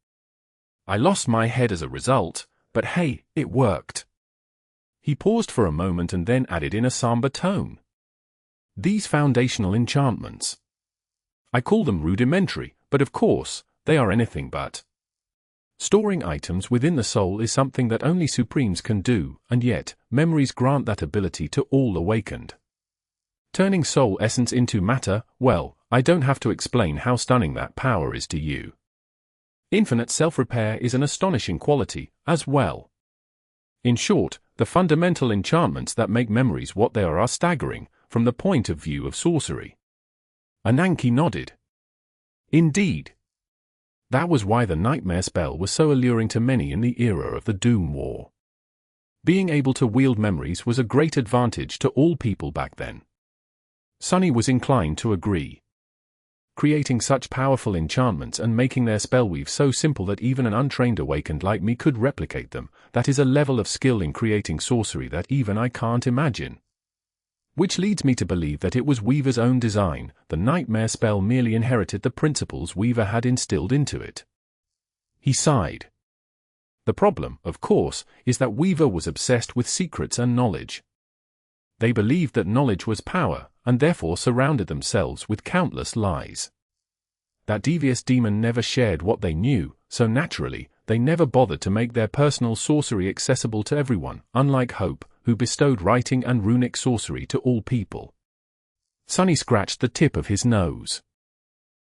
I lost my head as a result, but hey, it worked. He paused for a moment and then added in a somber tone. These foundational enchantments. I call them rudimentary, but of course, they are anything but. Storing items within the soul is something that only Supremes can do, and yet, memories grant that ability to all awakened. Turning soul essence into matter, well, I don't have to explain how stunning that power is to you. Infinite self-repair is an astonishing quality, as well. In short, the fundamental enchantments that make memories what they are staggering, from the point of view of sorcery. Ananke nodded. Indeed. That was why the nightmare spell was so alluring to many in the era of the Doom War. Being able to wield memories was a great advantage to all people back then. Sunny was inclined to agree. Creating such powerful enchantments and making their spellweave so simple that even an untrained awakened like me could replicate them, that is a level of skill in creating sorcery that even I can't imagine. Which leads me to believe that it was Weaver's own design. The nightmare spell merely inherited the principles Weaver had instilled into it. He sighed. The problem, of course, is that Weaver was obsessed with secrets and knowledge. They believed that knowledge was power, and therefore surrounded themselves with countless lies. That devious demon never shared what they knew, so naturally, they never bothered to make their personal sorcery accessible to everyone, unlike Hope, who bestowed writing and runic sorcery to all people. Sunny scratched the tip of his nose.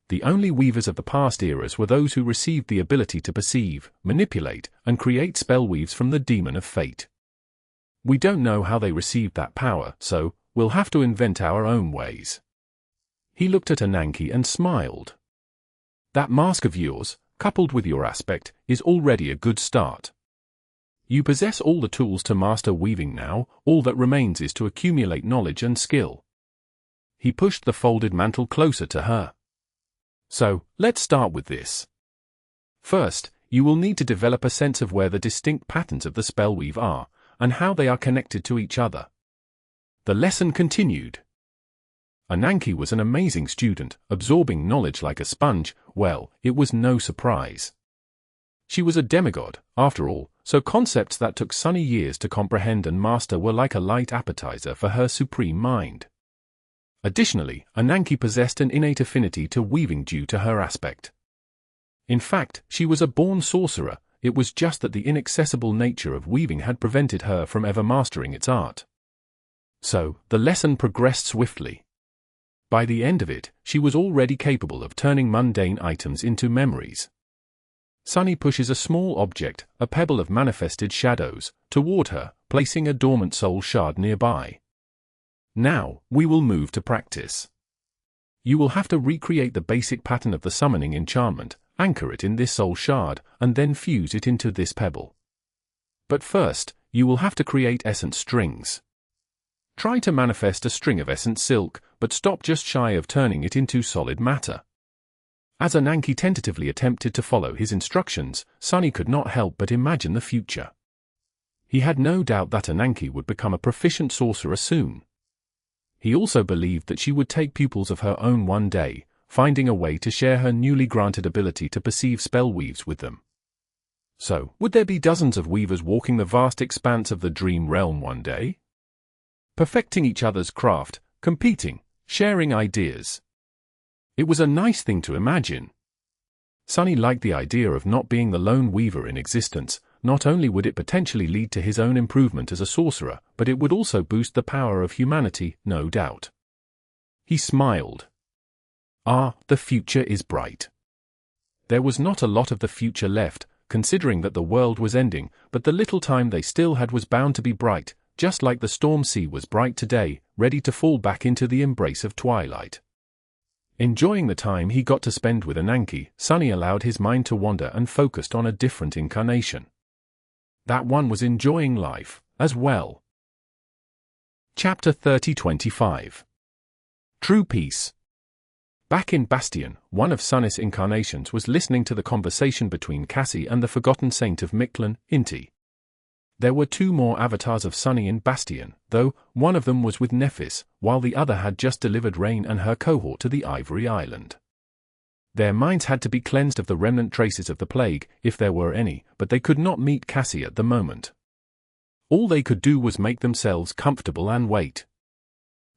The only weavers of the past eras were those who received the ability to perceive, manipulate, and create spellweaves from the demon of fate. We don't know how they received that power, so we'll have to invent our own ways. He looked at Ananke and smiled. That mask of yours, coupled with your aspect, is already a good start. You possess all the tools to master weaving now, all that remains is to accumulate knowledge and skill. He pushed the folded mantle closer to her. So, let's start with this. First, you will need to develop a sense of where the distinct patterns of the spellweave are, and how they are connected to each other. The lesson continued. Ananke was an amazing student, absorbing knowledge like a sponge. Well, it was no surprise. She was a demigod, after all, so concepts that took Sunny years to comprehend and master were like a light appetizer for her supreme mind. Additionally, Ananke possessed an innate affinity to weaving due to her aspect. In fact, she was a born sorcerer. It was just that the inaccessible nature of weaving had prevented her from ever mastering its art. So, the lesson progressed swiftly. By the end of it, she was already capable of turning mundane items into memories. Sunny pushes a small object, a pebble of manifested shadows, toward her, placing a dormant soul shard nearby. Now, we will move to practice. You will have to recreate the basic pattern of the summoning enchantment, anchor it in this soul shard, and then fuse it into this pebble. But first, you will have to create essence strings. Try to manifest a string of essence silk, but stop just shy of turning it into solid matter. As Ananke tentatively attempted to follow his instructions, Sunny could not help but imagine the future. He had no doubt that Ananke would become a proficient sorcerer soon. He also believed that she would take pupils of her own one day, finding a way to share her newly granted ability to perceive spell weaves with them. So, would there be dozens of weavers walking the vast expanse of the dream realm one day? Perfecting each other's craft, competing, sharing ideas. It was a nice thing to imagine. Sunny liked the idea of not being the lone weaver in existence. Not only would it potentially lead to his own improvement as a sorcerer, but it would also boost the power of humanity, no doubt. He smiled. Ah, the future is bright. There was not a lot of the future left, considering that the world was ending, but the little time they still had was bound to be bright, just like the storm sea was bright today, ready to fall back into the embrace of twilight. Enjoying the time he got to spend with Ananke, Sunny allowed his mind to wander and focused on a different incarnation. That one was enjoying life, as well. Chapter 30-25. True Peace. Back in Bastion, one of Sunnis' incarnations was listening to the conversation between Cassie and the forgotten saint of Mictlan, Inti. There were two more avatars of Sunny in Bastion, though one of them was with Nephis, while the other had just delivered Rain and her cohort to the Ivory Island. Their minds had to be cleansed of the remnant traces of the plague, if there were any, but they could not meet Cassie at the moment. All they could do was make themselves comfortable and wait.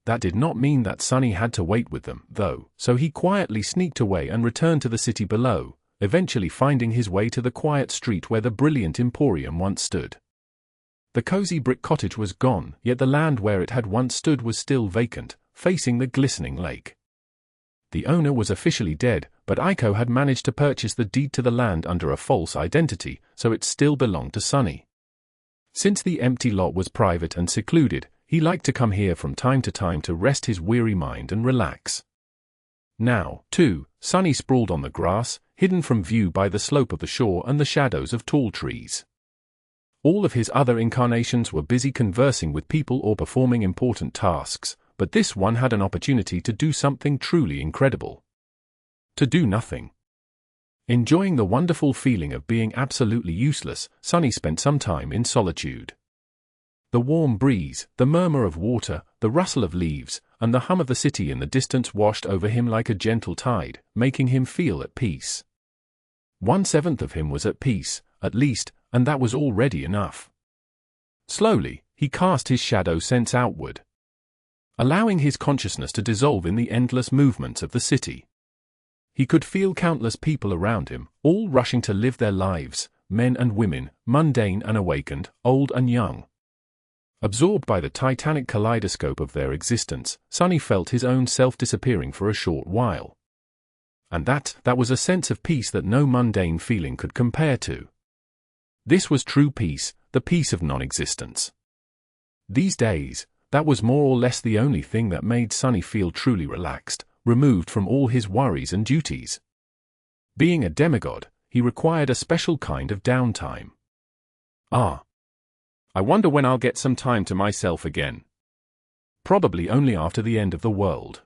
That did not mean that Sunny had to wait with them, though, so he quietly sneaked away and returned to the city below, eventually finding his way to the quiet street where the brilliant Emporium once stood. The cozy brick cottage was gone, yet the land where it had once stood was still vacant, facing the glistening lake. The owner was officially dead, but Aiko had managed to purchase the deed to the land under a false identity, so it still belonged to Sunny. Since the empty lot was private and secluded, he liked to come here from time to time to rest his weary mind and relax. Now, too, Sunny sprawled on the grass, hidden from view by the slope of the shore and the shadows of tall trees. All of his other incarnations were busy conversing with people or performing important tasks, but this one had an opportunity to do something truly incredible. To do nothing. Enjoying the wonderful feeling of being absolutely useless, Sunny spent some time in solitude. The warm breeze, the murmur of water, the rustle of leaves, and the hum of the city in the distance washed over him like a gentle tide, making him feel at peace. 1/7 of him was at peace, at least, and that was already enough. Slowly, he cast his shadow sense outward, allowing his consciousness to dissolve in the endless movements of the city. He could feel countless people around him, all rushing to live their lives, men and women, mundane and awakened, old and young. Absorbed by the titanic kaleidoscope of their existence, Sunny felt his own self disappearing for a short while. And that was a sense of peace that no mundane feeling could compare to. This was true peace, the peace of non-existence. These days, that was more or less the only thing that made Sunny feel truly relaxed, removed from all his worries and duties. Being a demigod, he required a special kind of downtime. I wonder when I'll get some time to myself again. Probably only after the end of the world.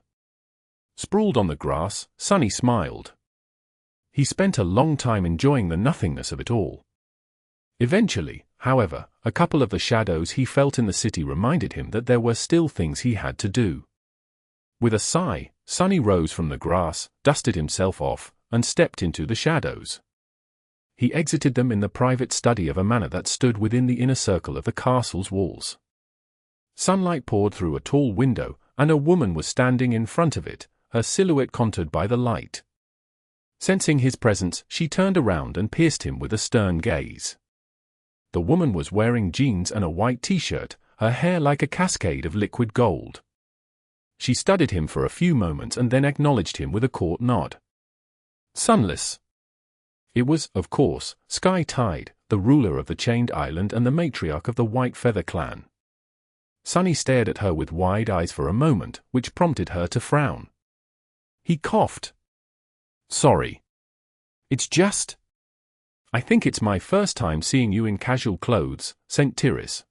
Sprawled on the grass, Sunny smiled. He spent a long time enjoying the nothingness of it all. Eventually, however, a couple of the shadows he felt in the city reminded him that there were still things he had to do. With a sigh, Sunny rose from the grass, dusted himself off, and stepped into the shadows. He exited them in the private study of a manor that stood within the inner circle of the castle's walls. Sunlight poured through a tall window, and a woman was standing in front of it, her silhouette contoured by the light. Sensing his presence, she turned around and pierced him with a stern gaze. The woman was wearing jeans and a white t-shirt, her hair like a cascade of liquid gold. She studied him for a few moments and then acknowledged him with a court nod. Sunless. It was, of course, Sky Tide, the ruler of the Chained Island and the matriarch of the White Feather clan. Sunny stared at her with wide eyes for a moment, which prompted her to frown. He coughed. Sorry. It's just... I think it's my first time seeing you in casual clothes, sent Tiris.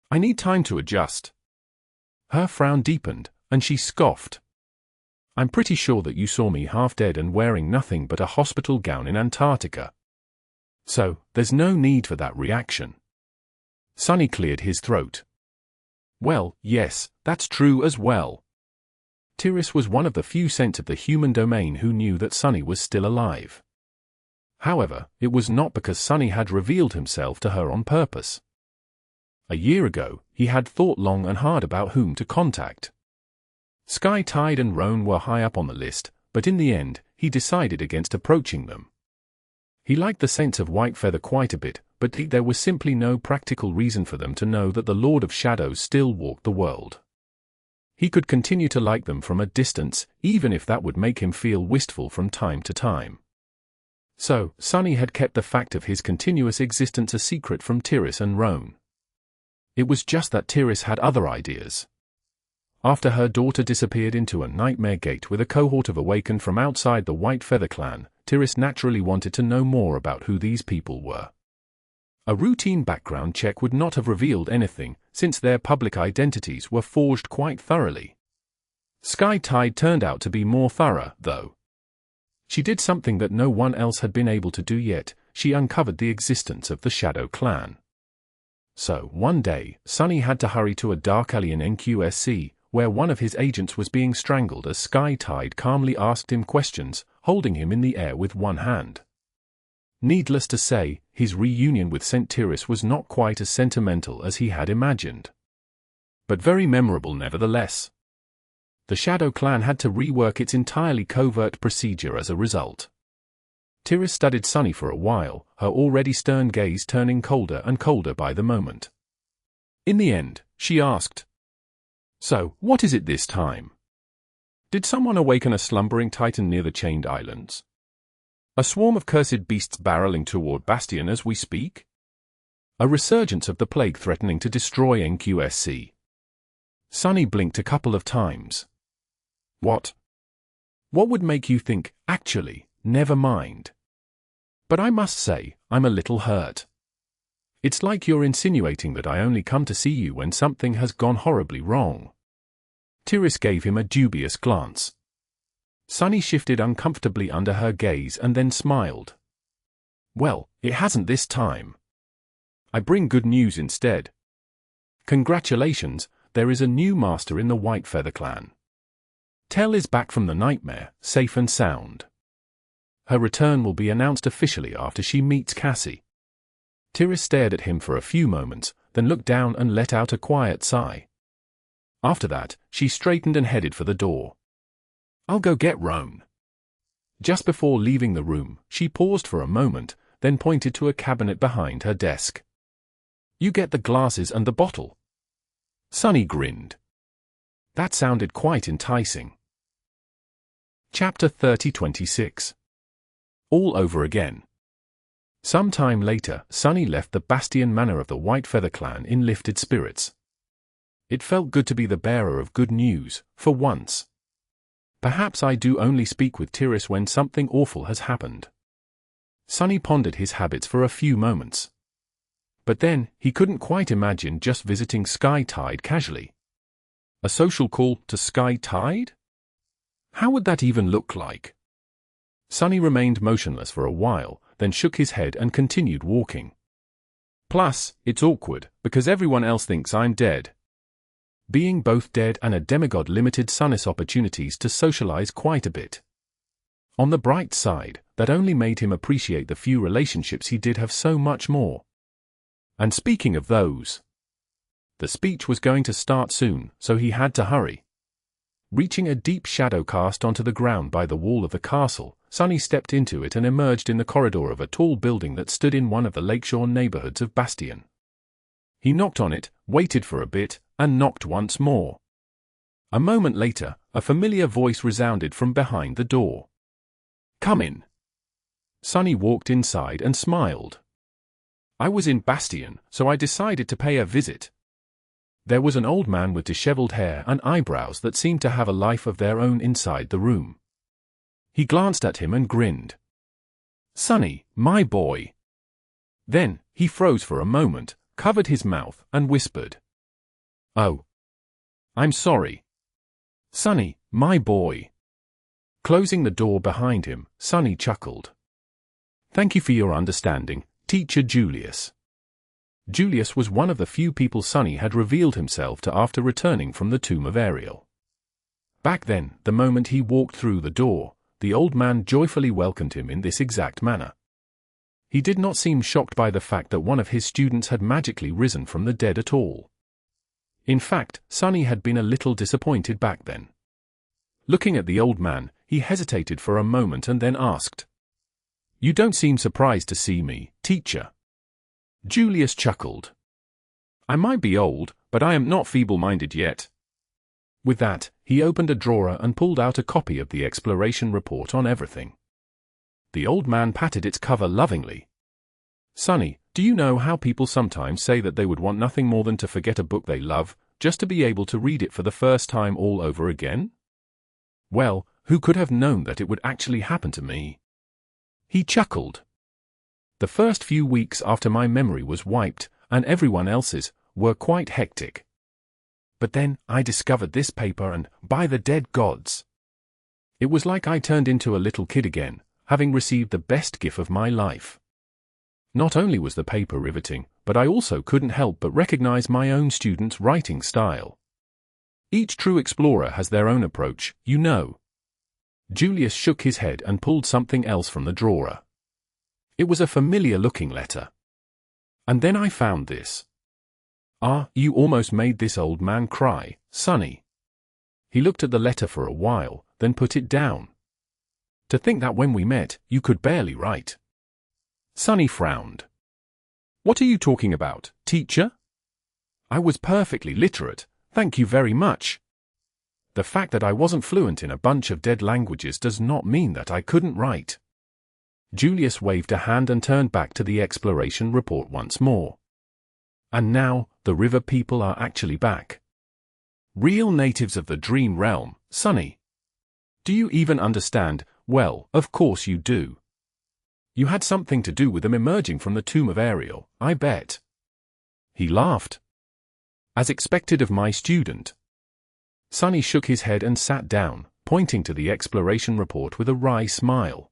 I need time to adjust. Her frown deepened, and she scoffed. I'm pretty sure that you saw me half dead and wearing nothing but a hospital gown in Antarctica. So, there's no need for that reaction. Sunny cleared his throat. Well, yes, that's true as well. Tiris was one of the few scents of the human domain who knew that Sunny was still alive. However, it was not because Sunny had revealed himself to her on purpose. A year ago, he had thought long and hard about whom to contact. Sky Tide and Roan were high up on the list, but in the end, he decided against approaching them. He liked the scents of Whitefeather quite a bit, but there was simply no practical reason for them to know that the Lord of Shadows still walked the world. He could continue to like them from a distance, even if that would make him feel wistful from time to time. So, Sunny had kept the fact of his continuous existence a secret from Tiris and Roan. It was just that Tiris had other ideas. After her daughter disappeared into a nightmare gate with a cohort of Awakened from outside the Whitefeather clan, Tiris naturally wanted to know more about who these people were. A routine background check would not have revealed anything, since their public identities were forged quite thoroughly. Sky Tide turned out to be more thorough, though. She did something that no one else had been able to do yet. She uncovered the existence of the Shadow Clan. So, one day, Sunny had to hurry to a dark alley in NQSC, where one of his agents was being strangled as Sky Tide calmly asked him questions, holding him in the air with one hand. Needless to say, his reunion with St. Tiris was not quite as sentimental as he had imagined. But very memorable nevertheless. The Shadow Clan had to rework its entirely covert procedure as a result. Tiris studied Sunny for a while, her already stern gaze turning colder and colder by the moment. In the end, she asked, "So, what is it this time? Did someone awaken a slumbering titan near the Chained Islands? A swarm of cursed beasts barreling toward Bastion as we speak? A resurgence of the plague threatening to destroy NQSC?" Sunny blinked a couple of times. What? What would make you think, actually, never mind? But I must say, I'm a little hurt. It's like you're insinuating that I only come to see you when something has gone horribly wrong. Tiris gave him a dubious glance. Sunny shifted uncomfortably under her gaze and then smiled. Well, it hasn't this time. I bring good news instead. Congratulations, there is a new master in the Whitefeather clan. Tell is back from the nightmare, safe and sound. Her return will be announced officially after she meets Cassie. Tiris stared at him for a few moments, then looked down and let out a quiet sigh. After that, she straightened and headed for the door. I'll go get Roan. Just before leaving the room, she paused for a moment, then pointed to a cabinet behind her desk. You get the glasses and the bottle. Sunny grinned. That sounded quite enticing. Chapter 30-26. All over again. Some time later, Sunny left the Bastion Manor of the Whitefeather clan in lifted spirits. It felt good to be the bearer of good news, for once. Perhaps I do only speak with Tiris when something awful has happened. Sunny pondered his habits for a few moments. But then, he couldn't quite imagine just visiting Sky Tide casually. A social call to Sky Tide? How would that even look like? Sunny remained motionless for a while, then shook his head and continued walking. Plus, it's awkward, because everyone else thinks I'm dead. Being both dead and a demigod limited Sunnis opportunities to socialize quite a bit. On the bright side, that only made him appreciate the few relationships he did have so much more. And speaking of those, the speech was going to start soon, so he had to hurry. Reaching a deep shadow cast onto the ground by the wall of the castle, Sunny stepped into it and emerged in the corridor of a tall building that stood in one of the lakeshore neighborhoods of Bastion. He knocked on it, waited for a bit, and knocked once more. A moment later, a familiar voice resounded from behind the door. Come in. Sunny walked inside and smiled. I was in Bastion, so I decided to pay a visit. There was an old man with disheveled hair and eyebrows that seemed to have a life of their own inside the room. He glanced at him and grinned. Sonny, my boy. Then, he froze for a moment, covered his mouth, and whispered. Oh. I'm sorry. Sonny, my boy. Closing the door behind him, Sonny chuckled. Thank you for your understanding, Teacher Julius. Julius was one of the few people Sonny had revealed himself to after returning from the tomb of Ariel. Back then, the moment he walked through the door, the old man joyfully welcomed him in this exact manner. He did not seem shocked by the fact that one of his students had magically risen from the dead at all. In fact, Sonny had been a little disappointed back then. Looking at the old man, he hesitated for a moment and then asked, You don't seem surprised to see me, teacher. Julius chuckled. I might be old, but I am not feeble-minded yet. With that, he opened a drawer and pulled out a copy of the exploration report on everything. The old man patted its cover lovingly. Sonny, do you know how people sometimes say that they would want nothing more than to forget a book they love, just to be able to read it for the first time all over again? Well, who could have known that it would actually happen to me? He chuckled. The first few weeks after my memory was wiped, and everyone else's, were quite hectic. But then, I discovered this paper and, by the dead gods! It was like I turned into a little kid again, having received the best gift of my life. Not only was the paper riveting, but I also couldn't help but recognize my own students' writing style. Each true explorer has their own approach, you know. Julius shook his head and pulled something else from the drawer. It was a familiar-looking letter. And then I found this. Ah, you almost made this old man cry, Sonny. He looked at the letter for a while, then put it down. To think that when we met, you could barely write. Sonny frowned. What are you talking about, teacher? I was perfectly literate, thank you very much. The fact that I wasn't fluent in a bunch of dead languages does not mean that I couldn't write. Julius waved a hand and turned back to the exploration report once more. And now, the river people are actually back. Real natives of the dream realm, Sonny. Do you even understand? Well, of course you do. You had something to do with them emerging from the tomb of Ariel, I bet. He laughed. As expected of my student. Sonny shook his head and sat down, pointing to the exploration report with a wry smile.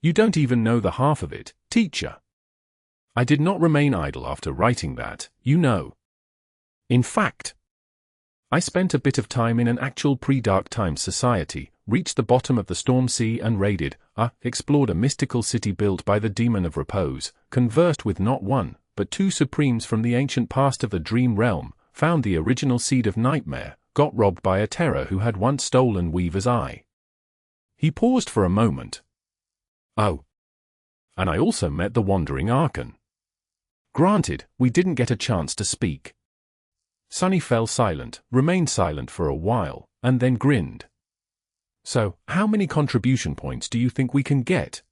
You don't even know the half of it, teacher. I did not remain idle after writing that, you know. In fact, I spent a bit of time in an actual pre-Dark Times society, reached the bottom of the storm sea and explored a mystical city built by the demon of repose, conversed with not one, but two supremes from the ancient past of the dream realm, found the original seed of nightmare, got robbed by a terror who had once stolen Weaver's eye. He paused for a moment. Oh. And I also met the wandering Archon. Granted, we didn't get a chance to speak. Sonny fell silent, remained silent for a while, and then grinned. So, how many contribution points do you think we can get?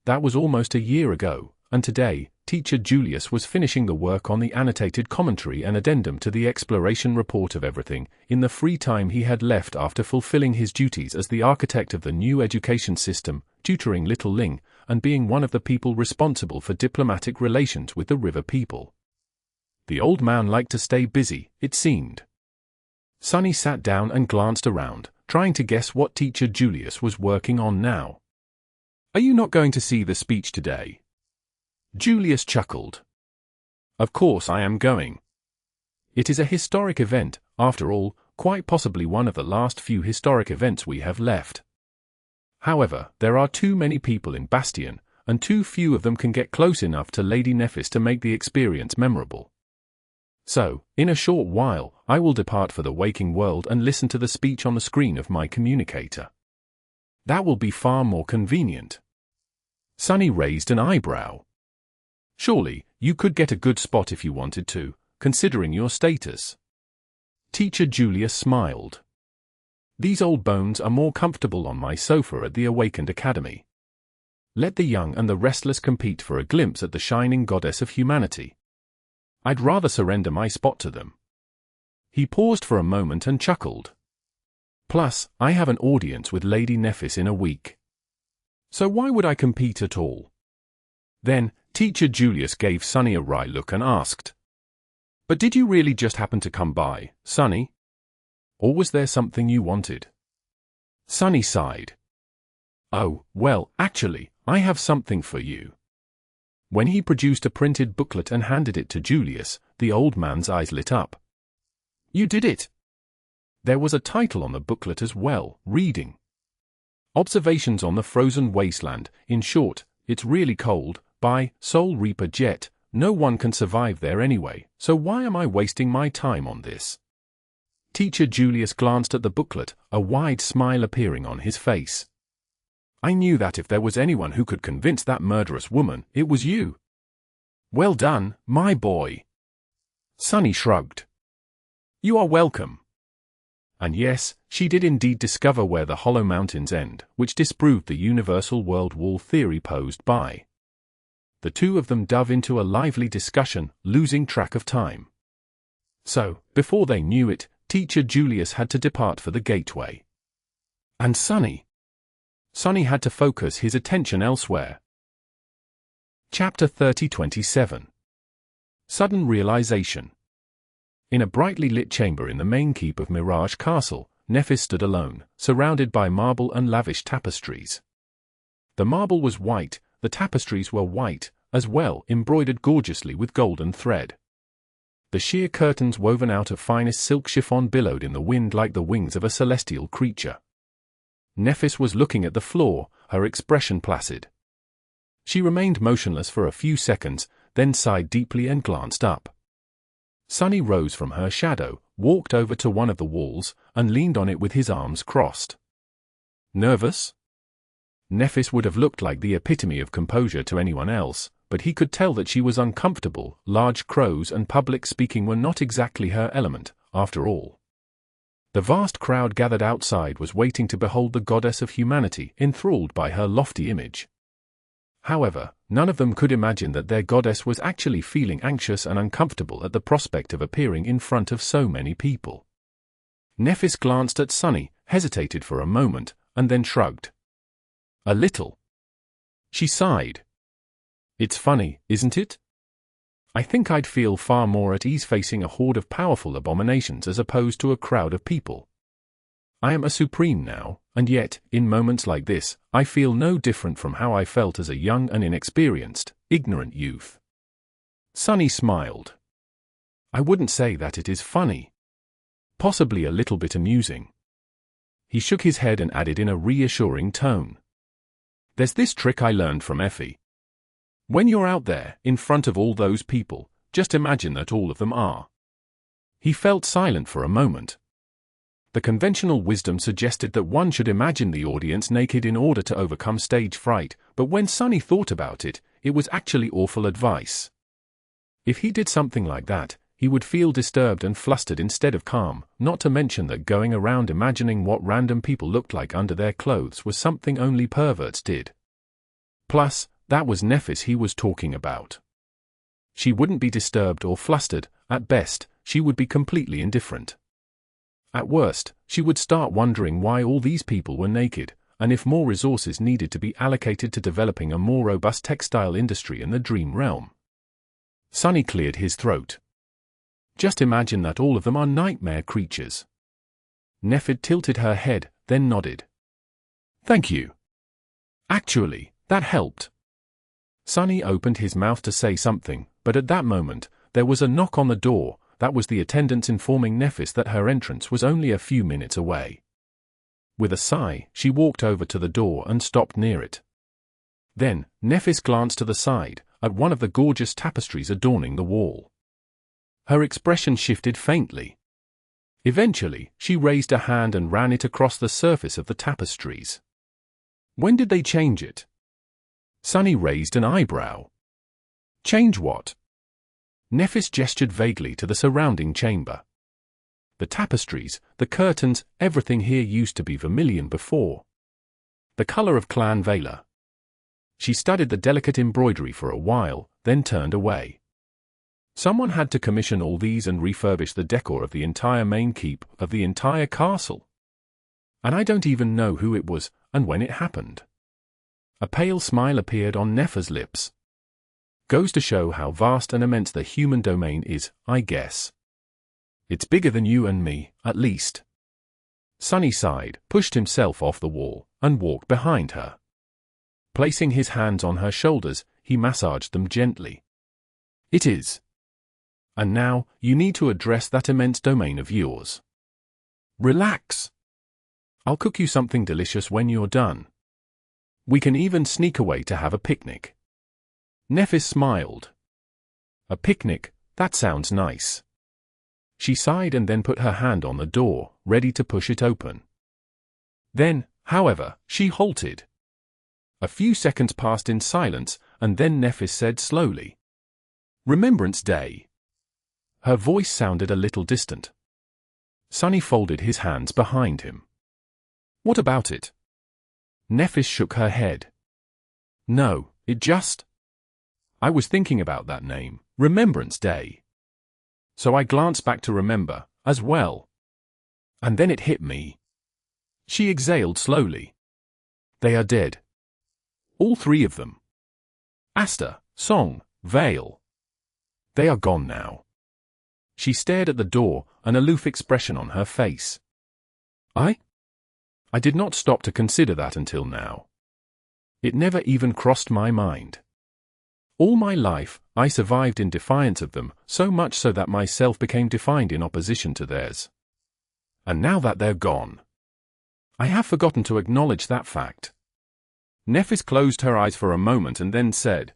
That was almost a year ago, and today, Teacher Julius was finishing the work on the annotated commentary and addendum to the exploration report of everything, in the free time he had left after fulfilling his duties as the architect of the new education system, tutoring little Ling, and being one of the people responsible for diplomatic relations with the river people. The old man liked to stay busy, it seemed. Sonny sat down and glanced around, trying to guess what Teacher Julius was working on now. Are you not going to see the speech today? Julius chuckled. Of course I am going. It is a historic event, after all, quite possibly one of the last few historic events we have left. However, there are too many people in Bastion, and too few of them can get close enough to Lady Nephis to make the experience memorable. So, in a short while, I will depart for the waking world and listen to the speech on the screen of my communicator. That will be far more convenient. Sonny raised an eyebrow. Surely, you could get a good spot if you wanted to, considering your status. Teacher Julius smiled. These old bones are more comfortable on my sofa at the Awakened Academy. Let the young and the restless compete for a glimpse at the shining goddess of humanity. I'd rather surrender my spot to them. He paused for a moment and chuckled. Plus, I have an audience with Lady Nephis in a week. So why would I compete at all? Then, Teacher Julius gave Sunny a wry look and asked, "But did you really just happen to come by, Sunny? Or was there something you wanted?" Sunny sighed. "Oh, well, actually, I have something for you." When he produced a printed booklet and handed it to Julius, the old man's eyes lit up. "You did it!" There was a title on the booklet as well, reading, "Observations on the Frozen Wasteland. In short, it's really cold, by Soul Reaper Jet. No one can survive there anyway, so why am I wasting my time on this?" Teacher Julius glanced at the booklet, a wide smile appearing on his face. "I knew that if there was anyone who could convince that murderous woman, it was you." "Well done, my boy." Sunny shrugged. "You are welcome." And yes, she did indeed discover where the Hollow Mountains end, which disproved the universal world wall theory posed by. The two of them dove into a lively discussion, losing track of time. So, before they knew it, Teacher Julius had to depart for the gateway. And Sunny had to focus his attention elsewhere. Chapter 30:27. Sudden Realization. In a brightly lit chamber in the main keep of Mirage Castle, Nephis stood alone, surrounded by marble and lavish tapestries. The marble was white, the tapestries were white, as well, embroidered gorgeously with golden thread. The sheer curtains woven out of finest silk chiffon billowed in the wind like the wings of a celestial creature. Nephis was looking at the floor, her expression placid. She remained motionless for a few seconds, then sighed deeply and glanced up. Sunny rose from her shadow, walked over to one of the walls, and leaned on it with his arms crossed. Nervous? Nephis would have looked like the epitome of composure to anyone else, but he could tell that she was uncomfortable. Large crows and public speaking were not exactly her element, after all. The vast crowd gathered outside was waiting to behold the goddess of humanity, enthralled by her lofty image. However, none of them could imagine that their goddess was actually feeling anxious and uncomfortable at the prospect of appearing in front of so many people. Nephis glanced at Sunny, hesitated for a moment, and then shrugged. "A little." She sighed. "It's funny, isn't it? I think I'd feel far more at ease facing a horde of powerful abominations as opposed to a crowd of people. I am a supreme now, and yet, in moments like this, I feel no different from how I felt as a young and inexperienced, ignorant youth." Sunny smiled. "I wouldn't say that it is funny. Possibly a little bit amusing." He shook his head and added in a reassuring tone, "There's this trick I learned from Effie. When you're out there, in front of all those people, just imagine that all of them are." He felt silent for a moment. The conventional wisdom suggested that one should imagine the audience naked in order to overcome stage fright, but when Sunny thought about it, it was actually awful advice. If he did something like that, he would feel disturbed and flustered instead of calm, not to mention that going around imagining what random people looked like under their clothes was something only perverts did. Plus, that was Nephis he was talking about. She wouldn't be disturbed or flustered. At best, she would be completely indifferent. At worst, she would start wondering why all these people were naked, and if more resources needed to be allocated to developing a more robust textile industry in the dream realm. Sunny cleared his throat. "Just imagine that all of them are nightmare creatures." Nephid tilted her head, then nodded. "Thank you. Actually, that helped." Sunny opened his mouth to say something, but at that moment, there was a knock on the door. That was the attendant informing Nephis that her entrance was only a few minutes away. With a sigh, she walked over to the door and stopped near it. Then, Nephis glanced to the side, at one of the gorgeous tapestries adorning the wall. Her expression shifted faintly. Eventually, she raised a hand and ran it across the surface of the tapestries. "When did they change it?" Sunny raised an eyebrow. "Change what?" Nephis gestured vaguely to the surrounding chamber. The tapestries, the curtains, everything here used to be vermilion before. The color of Clan Valor. She studied the delicate embroidery for a while, then turned away. Someone had to commission all these and refurbish the decor of the entire main keep, of the entire castle. And I don't even know who it was, and when it happened. A pale smile appeared on Nefer's lips. Goes to show how vast and immense the human domain is, I guess. It's bigger than you and me, at least. Sunny sighed, pushed himself off the wall, and walked behind her. Placing his hands on her shoulders, he massaged them gently. It is. And now, you need to address that immense domain of yours. Relax. I'll cook you something delicious when you're done. We can even sneak away to have a picnic. Nephis smiled. A picnic, that sounds nice. She sighed and then put her hand on the door, ready to push it open. Then, however, she halted. A few seconds passed in silence, and then Nephis said slowly, Remembrance Day. Her voice sounded a little distant. Sunny folded his hands behind him. What about it? Nephis shook her head. No, it just... I was thinking about that name, Remembrance Day. So I glanced back to remember, as well. And then it hit me. She exhaled slowly. They are dead. All three of them. Asta, Song, Vale. They are gone now. She stared at the door, an aloof expression on her face. I did not stop to consider that until now. It never even crossed my mind. All my life, I survived in defiance of them, so much so that myself became defined in opposition to theirs. And now that they're gone, I have forgotten to acknowledge that fact. Nephis closed her eyes for a moment and then said,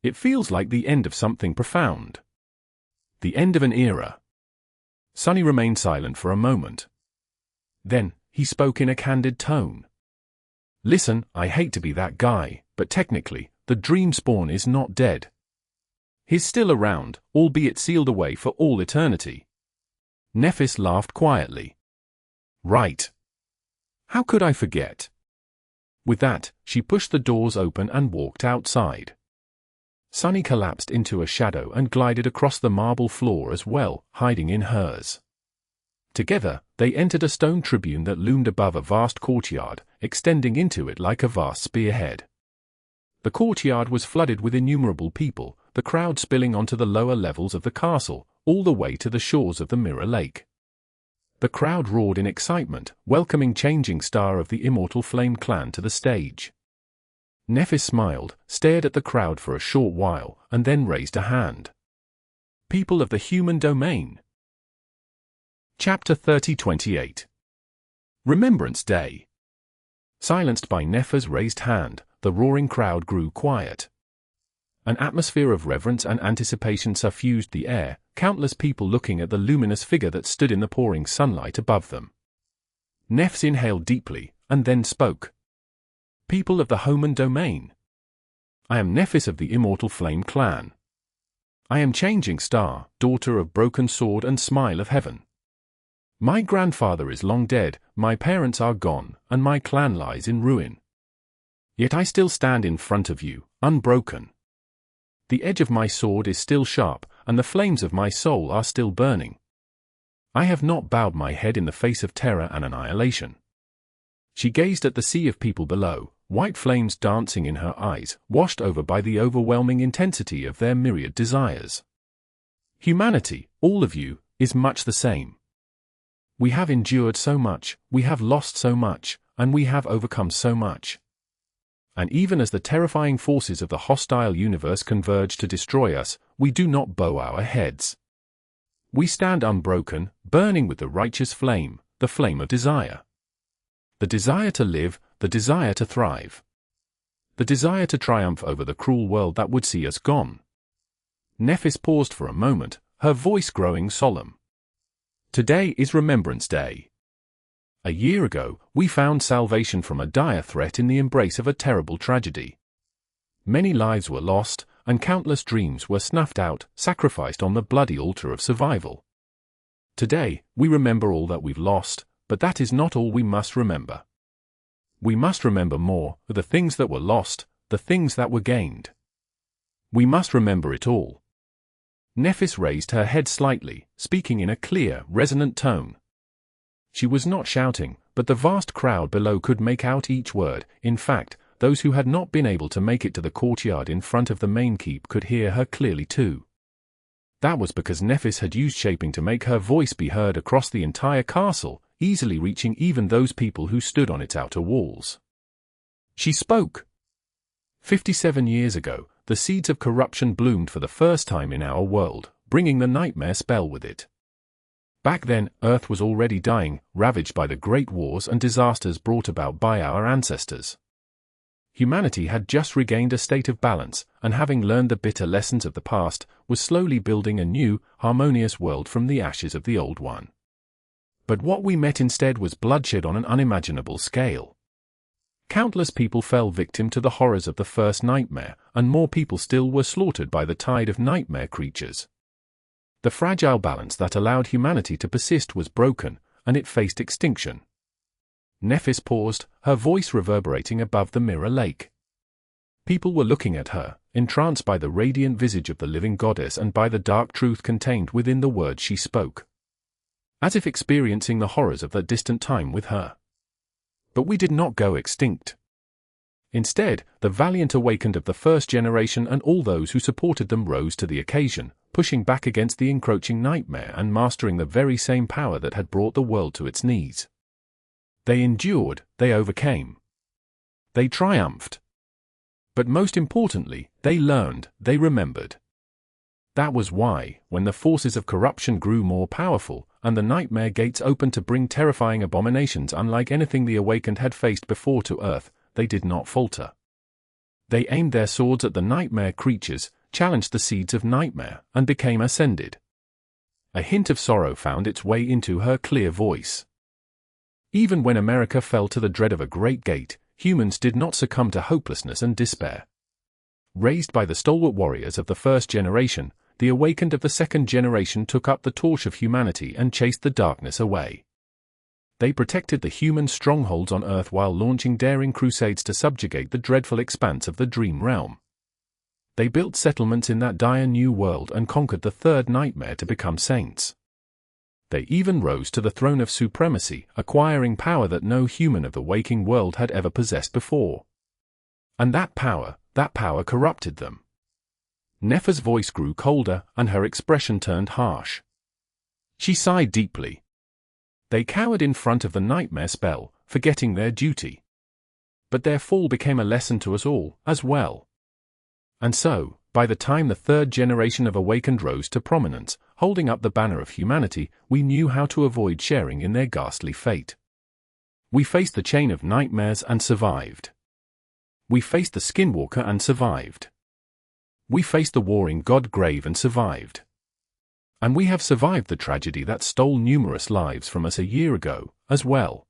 It feels like the end of something profound. The end of an era. Sunny remained silent for a moment. Then, he spoke in a candid tone. Listen, I hate to be that guy, but technically, the dream spawn is not dead. He's still around, albeit sealed away for all eternity. Nephis laughed quietly. Right. How could I forget? With that, she pushed the doors open and walked outside. Sunny collapsed into a shadow and glided across the marble floor as well, hiding in hers. Together, they entered a stone tribune that loomed above a vast courtyard, extending into it like a vast spearhead. The courtyard was flooded with innumerable people, the crowd spilling onto the lower levels of the castle, all the way to the shores of the Mirror Lake. The crowd roared in excitement, welcoming Changing Star of the Immortal Flame clan to the stage. Nephis smiled, stared at the crowd for a short while, and then raised a hand. People of the human domain. Chapter 30-28. Remembrance Day. Silenced by Nefer's raised hand, the roaring crowd grew quiet. An atmosphere of reverence and anticipation suffused the air, countless people looking at the luminous figure that stood in the pouring sunlight above them. Nephs inhaled deeply, and then spoke. People of the Homan domain. I am Nephis of the Immortal Flame clan. I am Changing Star, daughter of Broken Sword and Smile of Heaven. My grandfather is long dead, my parents are gone, and my clan lies in ruin. Yet I still stand in front of you, unbroken. The edge of my sword is still sharp, and the flames of my soul are still burning. I have not bowed my head in the face of terror and annihilation. She gazed at the sea of people below, white flames dancing in her eyes, washed over by the overwhelming intensity of their myriad desires. Humanity, all of you, is much the same. We have endured so much, we have lost so much, and we have overcome so much. And even as the terrifying forces of the hostile universe converge to destroy us, we do not bow our heads. We stand unbroken, burning with the righteous flame, the flame of desire. The desire to live, the desire to thrive. The desire to triumph over the cruel world that would see us gone. Nephis paused for a moment, her voice growing solemn. Today is Remembrance Day. A year ago, we found salvation from a dire threat in the embrace of a terrible tragedy. Many lives were lost, and countless dreams were snuffed out, sacrificed on the bloody altar of survival. Today, we remember all that we've lost, but that is not all we must remember. We must remember more, the things that were lost, the things that were gained. We must remember it all. Nephis raised her head slightly, speaking in a clear, resonant tone. She was not shouting, but the vast crowd below could make out each word. In fact, those who had not been able to make it to the courtyard in front of the main keep could hear her clearly too. That was because Nephis had used shaping to make her voice be heard across the entire castle, easily reaching even those people who stood on its outer walls. She spoke. 57 years ago, the seeds of corruption bloomed for the first time in our world, bringing the nightmare spell with it. Back then, Earth was already dying, ravaged by the great wars and disasters brought about by our ancestors. Humanity had just regained a state of balance, and having learned the bitter lessons of the past, was slowly building a new, harmonious world from the ashes of the old one. But what we met instead was bloodshed on an unimaginable scale. Countless people fell victim to the horrors of the first nightmare, and more people still were slaughtered by the tide of nightmare creatures. The fragile balance that allowed humanity to persist was broken, and it faced extinction. Nephis paused, her voice reverberating above the mirror lake. People were looking at her, entranced by the radiant visage of the living goddess and by the dark truth contained within the words she spoke. As if experiencing the horrors of that distant time with her. But we did not go extinct. Instead, the valiant awakened of the first generation and all those who supported them rose to the occasion, pushing back against the encroaching nightmare and mastering the very same power that had brought the world to its knees. They endured, they overcame. They triumphed. But most importantly, they learned, they remembered. That was why, when the forces of corruption grew more powerful, and the nightmare gates opened to bring terrifying abominations unlike anything the awakened had faced before to Earth, they did not falter. They aimed their swords at the nightmare creatures, challenged the seeds of nightmare, and became ascended. A hint of sorrow found its way into her clear voice. Even when America fell to the dread of a great gate, humans did not succumb to hopelessness and despair. Raised by the stalwart warriors of the first generation, the awakened of the second generation took up the torch of humanity and chased the darkness away. They protected the human strongholds on Earth while launching daring crusades to subjugate the dreadful expanse of the dream realm. They built settlements in that dire new world and conquered the third nightmare to become saints. They even rose to the throne of supremacy, acquiring power that no human of the waking world had ever possessed before. And that power corrupted them. Nephis' voice grew colder, and her expression turned harsh. She sighed deeply. They cowered in front of the nightmare spell, forgetting their duty. But their fall became a lesson to us all, as well. And so, by the time the third generation of awakened rose to prominence, holding up the banner of humanity, we knew how to avoid sharing in their ghastly fate. We faced the chain of nightmares and survived. We faced the skinwalker and survived. We faced the warring god grave and survived. And we have survived the tragedy that stole numerous lives from us a year ago, as well.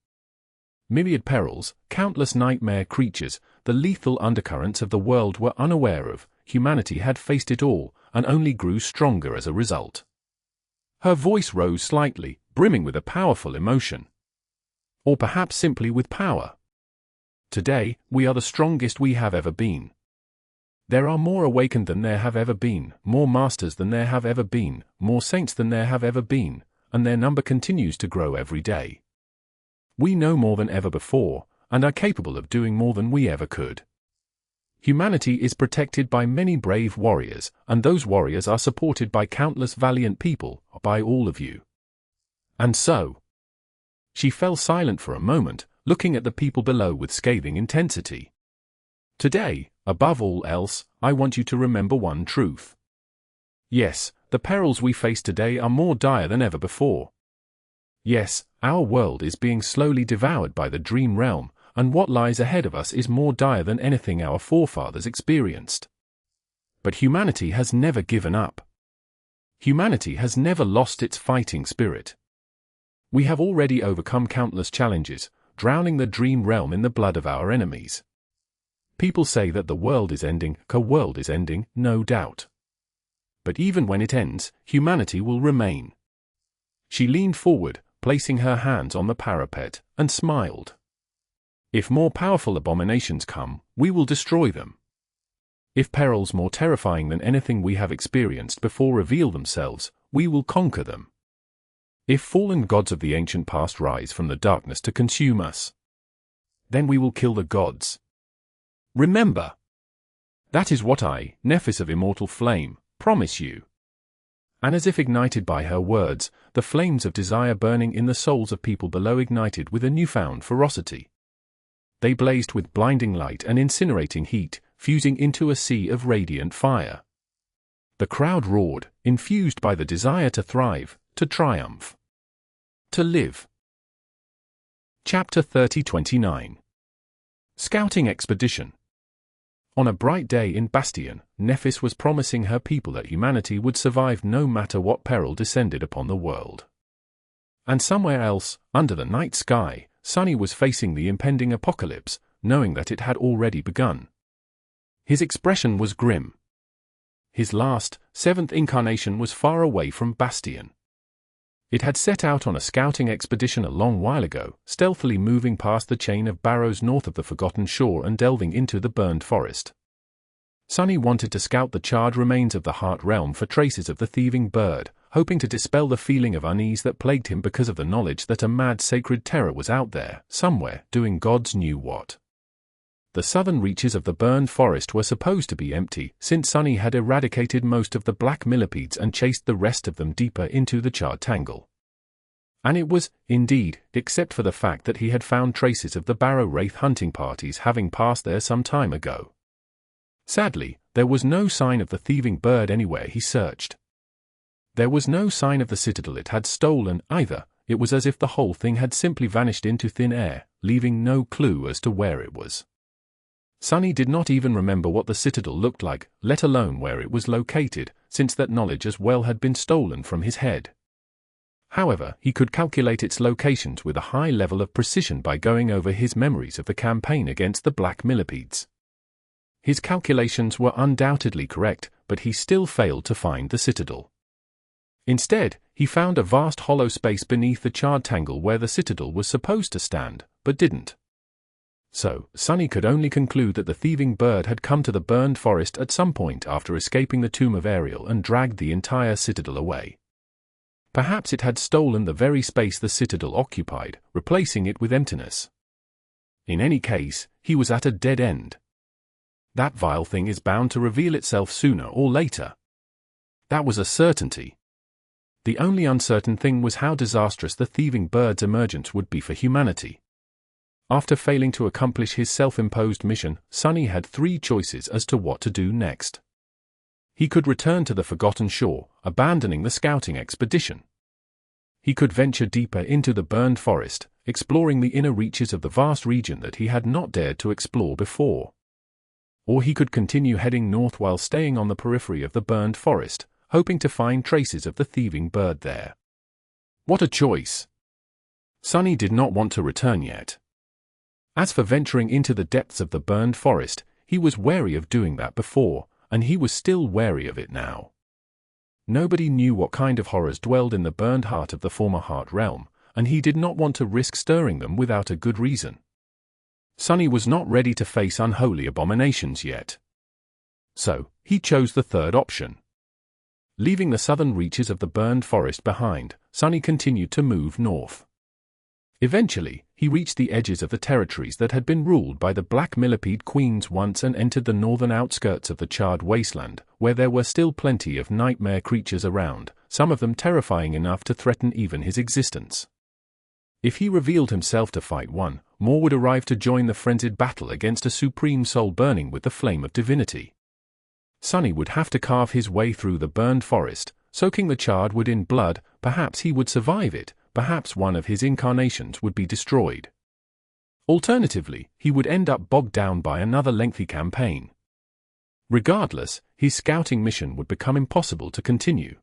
Myriad perils, countless nightmare creatures, the lethal undercurrents of the world were unaware of. Humanity had faced it all, and only grew stronger as a result. Her voice rose slightly, brimming with a powerful emotion. Or perhaps simply with power. Today, we are the strongest we have ever been. There are more awakened than there have ever been, more masters than there have ever been, more saints than there have ever been, and their number continues to grow every day. We know more than ever before, and are capable of doing more than we ever could. Humanity is protected by many brave warriors, and those warriors are supported by countless valiant people, by all of you. And so, she fell silent for a moment, looking at the people below with scathing intensity. Today, above all else, I want you to remember one truth. Yes, the perils we face today are more dire than ever before. Yes, our world is being slowly devoured by the dream realm, and what lies ahead of us is more dire than anything our forefathers experienced. But humanity has never given up. Humanity has never lost its fighting spirit. We have already overcome countless challenges, drowning the dream realm in the blood of our enemies. People say that the world is ending, no doubt. But even when it ends, humanity will remain. She leaned forward, placing her hands on the parapet, and smiled. If more powerful abominations come, we will destroy them. If perils more terrifying than anything we have experienced before reveal themselves, we will conquer them. If fallen gods of the ancient past rise from the darkness to consume us, then we will kill the gods. Remember. That is what I, Nephis of immortal flame, promise you. And as if ignited by her words, the flames of desire burning in the souls of people below ignited with a newfound ferocity. They blazed with blinding light and incinerating heat, fusing into a sea of radiant fire. The crowd roared, infused by the desire to thrive, to triumph, to live. Chapter 30-29. Scouting Expedition. On a bright day in Bastion, Nephis was promising her people that humanity would survive no matter what peril descended upon the world. And somewhere else, under the night sky, Sunny was facing the impending apocalypse, knowing that it had already begun. His expression was grim. His last, seventh incarnation was far away from Bastion. It had set out on a scouting expedition a long while ago, stealthily moving past the chain of barrows north of the Forgotten Shore and delving into the burned forest. Sunny wanted to scout the charred remains of the Heart Realm for traces of the thieving bird, hoping to dispel the feeling of unease that plagued him because of the knowledge that a mad sacred terror was out there, somewhere, doing God's knew what. The southern reaches of the burned forest were supposed to be empty, since Sunny had eradicated most of the black millipedes and chased the rest of them deeper into the charred tangle. And it was, indeed, except for the fact that he had found traces of the barrow wraith hunting parties having passed there some time ago. Sadly, there was no sign of the thieving bird anywhere he searched. There was no sign of the citadel it had stolen, either. It was as if the whole thing had simply vanished into thin air, leaving no clue as to where it was. Sunny did not even remember what the citadel looked like, let alone where it was located, since that knowledge as well had been stolen from his head. However, he could calculate its locations with a high level of precision by going over his memories of the campaign against the black millipedes. His calculations were undoubtedly correct, but he still failed to find the citadel. Instead, he found a vast hollow space beneath the charred tangle where the citadel was supposed to stand, but didn't. So, Sunny could only conclude that the thieving bird had come to the burned forest at some point after escaping the tomb of Ariel and dragged the entire citadel away. Perhaps it had stolen the very space the citadel occupied, replacing it with emptiness. In any case, he was at a dead end. That vile thing is bound to reveal itself sooner or later. That was a certainty. The only uncertain thing was how disastrous the thieving bird's emergence would be for humanity. After failing to accomplish his self-imposed mission, Sunny had three choices as to what to do next. He could return to the Forgotten Shore, abandoning the scouting expedition. He could venture deeper into the burned forest, exploring the inner reaches of the vast region that he had not dared to explore before. Or he could continue heading north while staying on the periphery of the burned forest, hoping to find traces of the thieving bird there. What a choice! Sunny did not want to return yet. As for venturing into the depths of the burned forest, he was wary of doing that before, and he was still wary of it now. Nobody knew what kind of horrors dwelled in the burned heart of the former Heart Realm, and he did not want to risk stirring them without a good reason. Sunny was not ready to face unholy abominations yet. So, he chose the third option. Leaving the southern reaches of the burned forest behind, Sunny continued to move north. Eventually, he reached the edges of the territories that had been ruled by the Black Millipede Queens once and entered the northern outskirts of the charred wasteland, where there were still plenty of nightmare creatures around, some of them terrifying enough to threaten even his existence. If he revealed himself to fight one, more would arrive to join the frenzied battle against a supreme soul burning with the flame of divinity. Sunny would have to carve his way through the burned forest, soaking the charred wood in blood. Perhaps he would survive it. Perhaps one of his incarnations would be destroyed. Alternatively, he would end up bogged down by another lengthy campaign. Regardless, his scouting mission would become impossible to continue.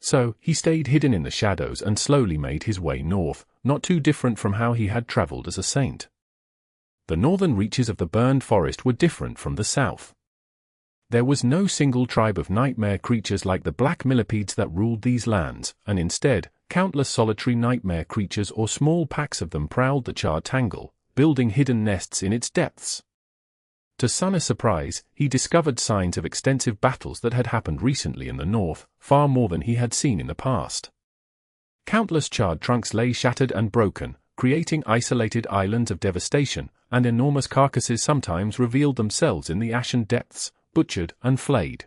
So, he stayed hidden in the shadows and slowly made his way north, not too different from how he had traveled as a saint. The northern reaches of the burned forest were different from the south. There was no single tribe of nightmare creatures like the black millipedes that ruled these lands, and instead, countless solitary nightmare creatures or small packs of them prowled the charred tangle, building hidden nests in its depths. To Sunny's surprise, he discovered signs of extensive battles that had happened recently in the north, far more than he had seen in the past. Countless charred trunks lay shattered and broken, creating isolated islands of devastation, and enormous carcasses sometimes revealed themselves in the ashen depths, butchered and flayed.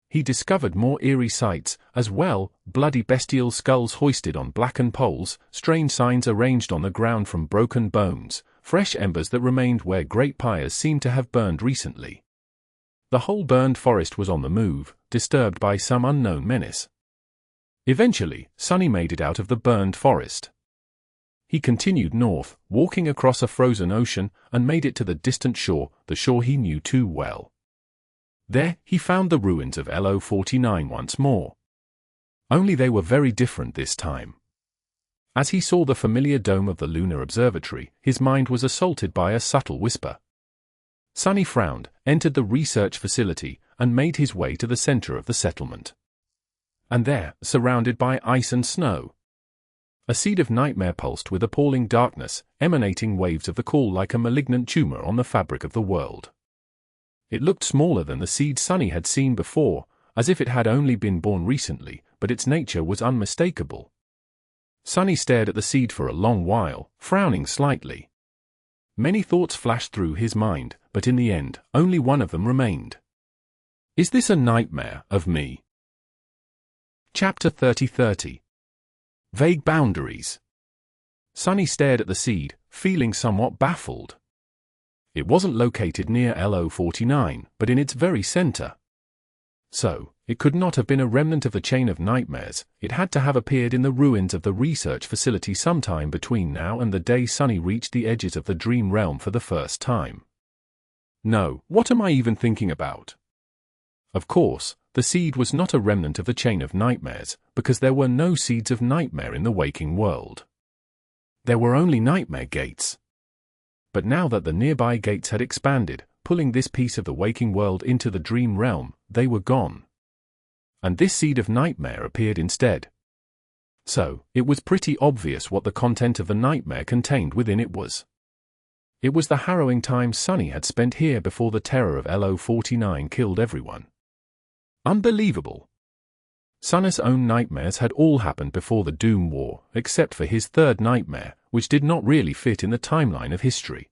He discovered more eerie sights, as well, bloody bestial skulls hoisted on blackened poles, strange signs arranged on the ground from broken bones, fresh embers that remained where great pyres seemed to have burned recently. The whole burned forest was on the move, disturbed by some unknown menace. Eventually, Sunny made it out of the burned forest. He continued north, walking across a frozen ocean, and made it to the distant shore, the shore he knew too well. There, he found the ruins of LO-49 once more. Only they were very different this time. As he saw the familiar dome of the lunar observatory, his mind was assaulted by a subtle whisper. Sunny frowned, entered the research facility, and made his way to the center of the settlement. And there, surrounded by ice and snow, a seed of nightmare pulsed with appalling darkness, emanating waves of the call like a malignant tumor on the fabric of the world. It looked smaller than the seed Sunny had seen before, as if it had only been born recently, but its nature was unmistakable. Sunny stared at the seed for a long while, frowning slightly. Many thoughts flashed through his mind, but in the end, only one of them remained. Is this a nightmare of me? Chapter 30. Vague boundaries. Sunny stared at the seed, feeling somewhat baffled. It wasn't located near LO-49, but in its very center. So, it could not have been a remnant of the chain of nightmares. It had to have appeared in the ruins of the research facility sometime between now and the day Sunny reached the edges of the dream realm for the first time. No, what am I even thinking about? Of course, the seed was not a remnant of the chain of nightmares, because there were no seeds of nightmare in the waking world. There were only nightmare gates. But now that the nearby gates had expanded, pulling this piece of the waking world into the dream realm, they were gone. And this seed of nightmare appeared instead. So, it was pretty obvious what the content of the nightmare contained within it was. It was the harrowing time Sunny had spent here before the terror of LO-49 killed everyone. Unbelievable. Sunny's own nightmares had all happened before the Doom War, except for his third nightmare, which did not really fit in the timeline of history.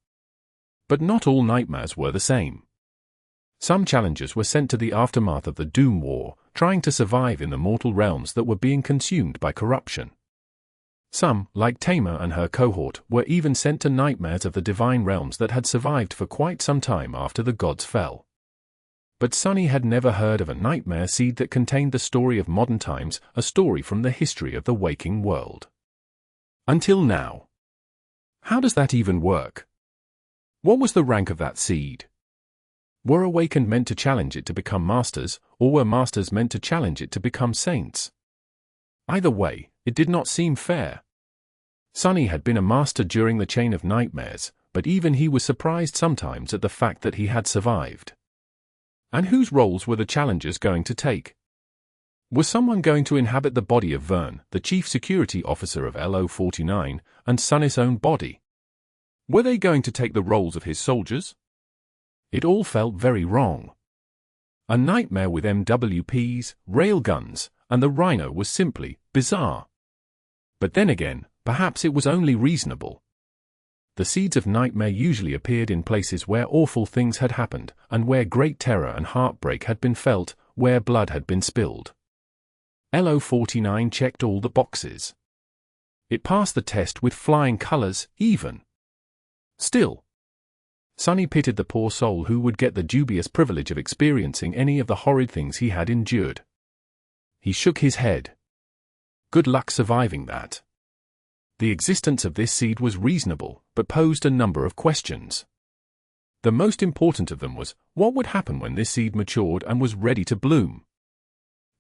But not all nightmares were the same. Some challengers were sent to the aftermath of the Doom War, trying to survive in the mortal realms that were being consumed by corruption. Some, like Tamer and her cohort, were even sent to nightmares of the divine realms that had survived for quite some time after the gods fell. But Sunny had never heard of a nightmare seed that contained the story of modern times, a story from the history of the waking world. Until now. How does that even work? What was the rank of that seed? Were awakened meant to challenge it to become masters, or were masters meant to challenge it to become saints? Either way, it did not seem fair. Sunny had been a master during the chain of nightmares, but even he was surprised sometimes at the fact that he had survived. And whose roles were the challengers going to take? Was someone going to inhabit the body of Vern, the chief security officer of LO-49, and Sunny's own body? Were they going to take the roles of his soldiers? It all felt very wrong. A nightmare with MWPs, railguns, and the Rhino was simply bizarre. But then again, perhaps it was only reasonable. The seeds of nightmare usually appeared in places where awful things had happened, and where great terror and heartbreak had been felt, where blood had been spilled. LO-49 checked all the boxes. It passed the test with flying colors, even. Still, Sunny pitied the poor soul who would get the dubious privilege of experiencing any of the horrid things he had endured. He shook his head. Good luck surviving that. The existence of this seed was reasonable, but posed a number of questions. The most important of them was, what would happen when this seed matured and was ready to bloom?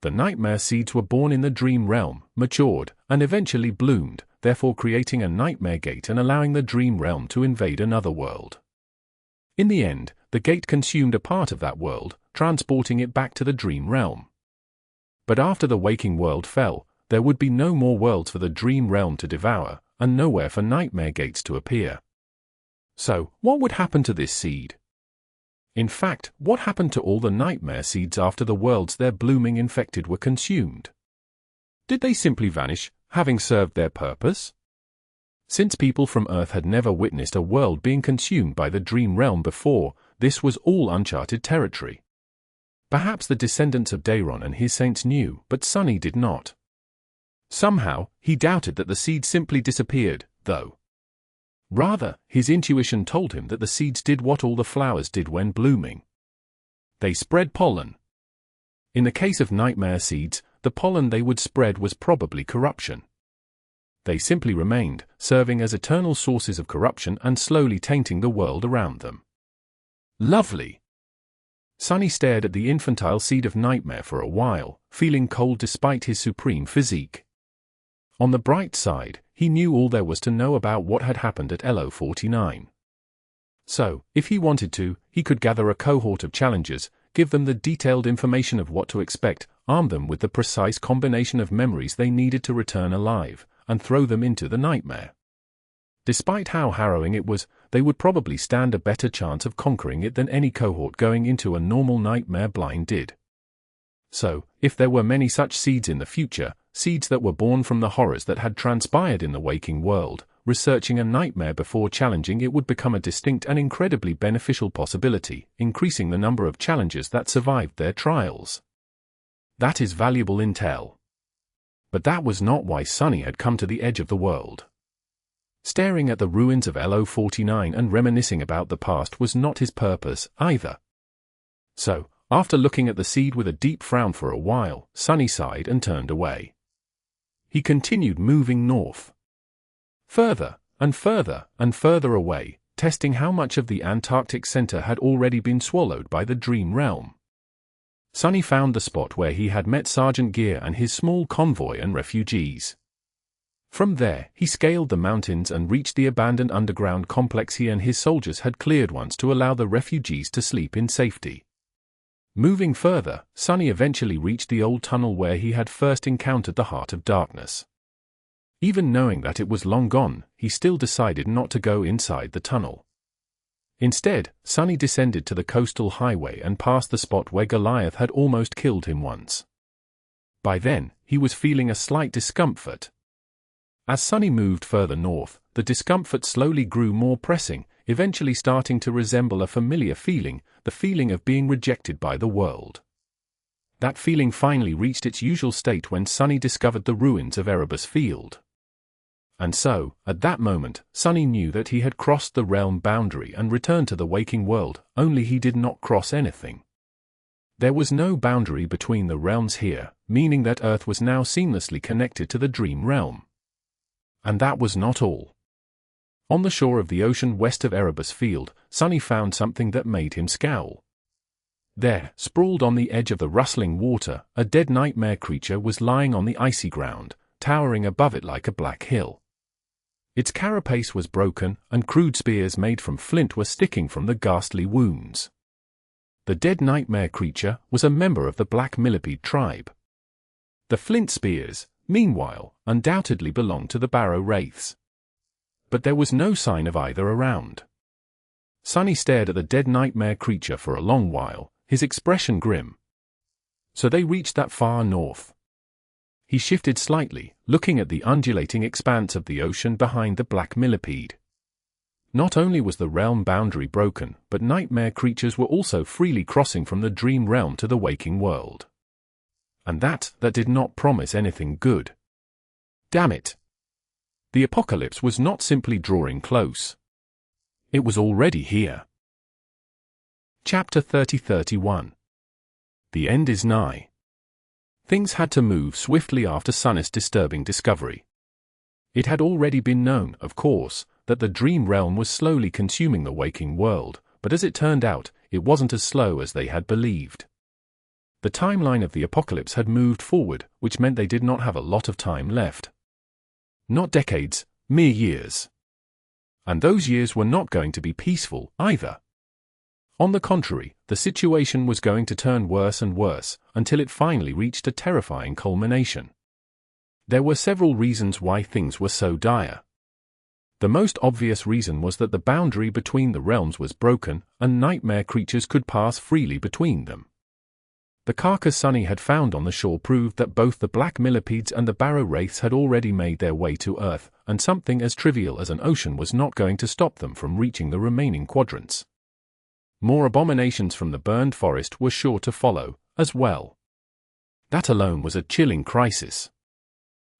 The nightmare seeds were born in the dream realm, matured, and eventually bloomed, therefore creating a nightmare gate and allowing the dream realm to invade another world. In the end, the gate consumed a part of that world, transporting it back to the dream realm. But after the waking world fell, there would be no more worlds for the dream realm to devour, and nowhere for nightmare gates to appear. So, what would happen to this seed? In fact, what happened to all the nightmare seeds after the worlds their blooming infected were consumed? Did they simply vanish, having served their purpose? Since people from Earth had never witnessed a world being consumed by the Dream Realm before, this was all uncharted territory. Perhaps the descendants of Dayron and his saints knew, but Sunny did not. Somehow, he doubted that the seeds simply disappeared, though. Rather, his intuition told him that the seeds did what all the flowers did when blooming. They spread pollen. In the case of nightmare seeds, the pollen they would spread was probably corruption. They simply remained, serving as eternal sources of corruption and slowly tainting the world around them. Lovely! Sunny stared at the infantile seed of nightmare for a while, feeling cold despite his supreme physique. On the bright side, he knew all there was to know about what had happened at LO49. So, if he wanted to, he could gather a cohort of challengers, give them the detailed information of what to expect, arm them with the precise combination of memories they needed to return alive, and throw them into the nightmare. Despite how harrowing it was, they would probably stand a better chance of conquering it than any cohort going into a normal nightmare blind did. So, if there were many such seeds in the future, seeds that were born from the horrors that had transpired in the waking world, researching a nightmare before challenging it would become a distinct and incredibly beneficial possibility, increasing the number of challengers that survived their trials. That is valuable intel. But that was not why Sunny had come to the edge of the world. Staring at the ruins of LO49 and reminiscing about the past was not his purpose, either. So, after looking at the seed with a deep frown for a while, Sunny sighed and turned away. He continued moving north. Further, and further, and further away, testing how much of the Antarctic center had already been swallowed by the Dream Realm. Sunny found the spot where he had met Sergeant Gear and his small convoy and refugees. From there, he scaled the mountains and reached the abandoned underground complex he and his soldiers had cleared once to allow the refugees to sleep in safety. Moving further, Sunny eventually reached the old tunnel where he had first encountered the Heart of Darkness. Even knowing that it was long gone, he still decided not to go inside the tunnel. Instead, Sunny descended to the coastal highway and passed the spot where Goliath had almost killed him once. By then, he was feeling a slight discomfort. As Sunny moved further north, the discomfort slowly grew more pressing, eventually starting to resemble a familiar feeling, the feeling of being rejected by the world. That feeling finally reached its usual state when Sunny discovered the ruins of Erebus Field. And so, at that moment, Sunny knew that he had crossed the realm boundary and returned to the waking world, only he did not cross anything. There was no boundary between the realms here, meaning that Earth was now seamlessly connected to the Dream Realm. And that was not all. On the shore of the ocean west of Erebus Field, Sunny found something that made him scowl. There, sprawled on the edge of the rustling water, a dead nightmare creature was lying on the icy ground, towering above it like a black hill. Its carapace was broken, and crude spears made from flint were sticking from the ghastly wounds. The dead nightmare creature was a member of the Black Millipede tribe. The flint spears, meanwhile, undoubtedly belonged to the Barrow Wraiths. But there was no sign of either around. Sunny stared at the dead nightmare creature for a long while, his expression grim. So they reached that far north. He shifted slightly, looking at the undulating expanse of the ocean behind the Black Millipede. Not only was the realm boundary broken, but nightmare creatures were also freely crossing from the dream realm to the waking world. And that did not promise anything good. Damn it! The apocalypse was not simply drawing close. It was already here. Chapter 30-31. The end is nigh. Things had to move swiftly after Sunny's disturbing discovery. It had already been known, of course, that the dream realm was slowly consuming the waking world, but as it turned out, it wasn't as slow as they had believed. The timeline of the apocalypse had moved forward, which meant they did not have a lot of time left. Not decades, mere years. And those years were not going to be peaceful, either. On the contrary, the situation was going to turn worse and worse, until it finally reached a terrifying culmination. There were several reasons why things were so dire. The most obvious reason was that the boundary between the realms was broken, and nightmare creatures could pass freely between them. The carcass Sunny had found on the shore proved that both the black millipedes and the barrow wraiths had already made their way to Earth, and something as trivial as an ocean was not going to stop them from reaching the remaining quadrants. More abominations from the burned forest were sure to follow, as well. That alone was a chilling crisis.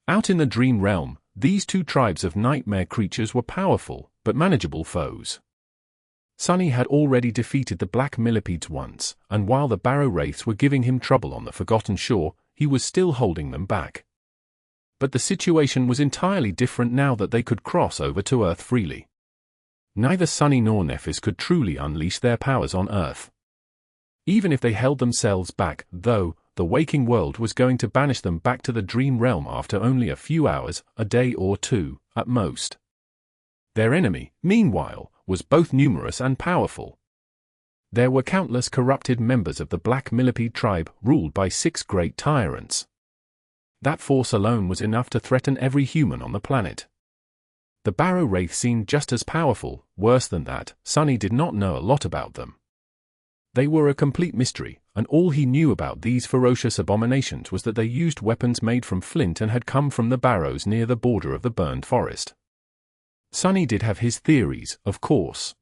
Out in the dream realm, these two tribes of nightmare creatures were powerful, but manageable foes. Sunny had already defeated the black millipedes once, and while the barrow wraiths were giving him trouble on the forgotten shore, he was still holding them back. But the situation was entirely different now that they could cross over to Earth freely. Neither Sunny nor Nephis could truly unleash their powers on Earth. Even if they held themselves back, though, the waking world was going to banish them back to the dream realm after only a few hours, a day or two, at most. Their enemy, meanwhile, was both numerous and powerful. There were countless corrupted members of the Black Millipede tribe ruled by 6 great tyrants. That force alone was enough to threaten every human on the planet. The barrow wraith seemed just as powerful. Worse than that, Sunny did not know a lot about them. They were a complete mystery, and all he knew about these ferocious abominations was that they used weapons made from flint and had come from the barrows near the border of the burned forest. Sunny did have his theories, of course.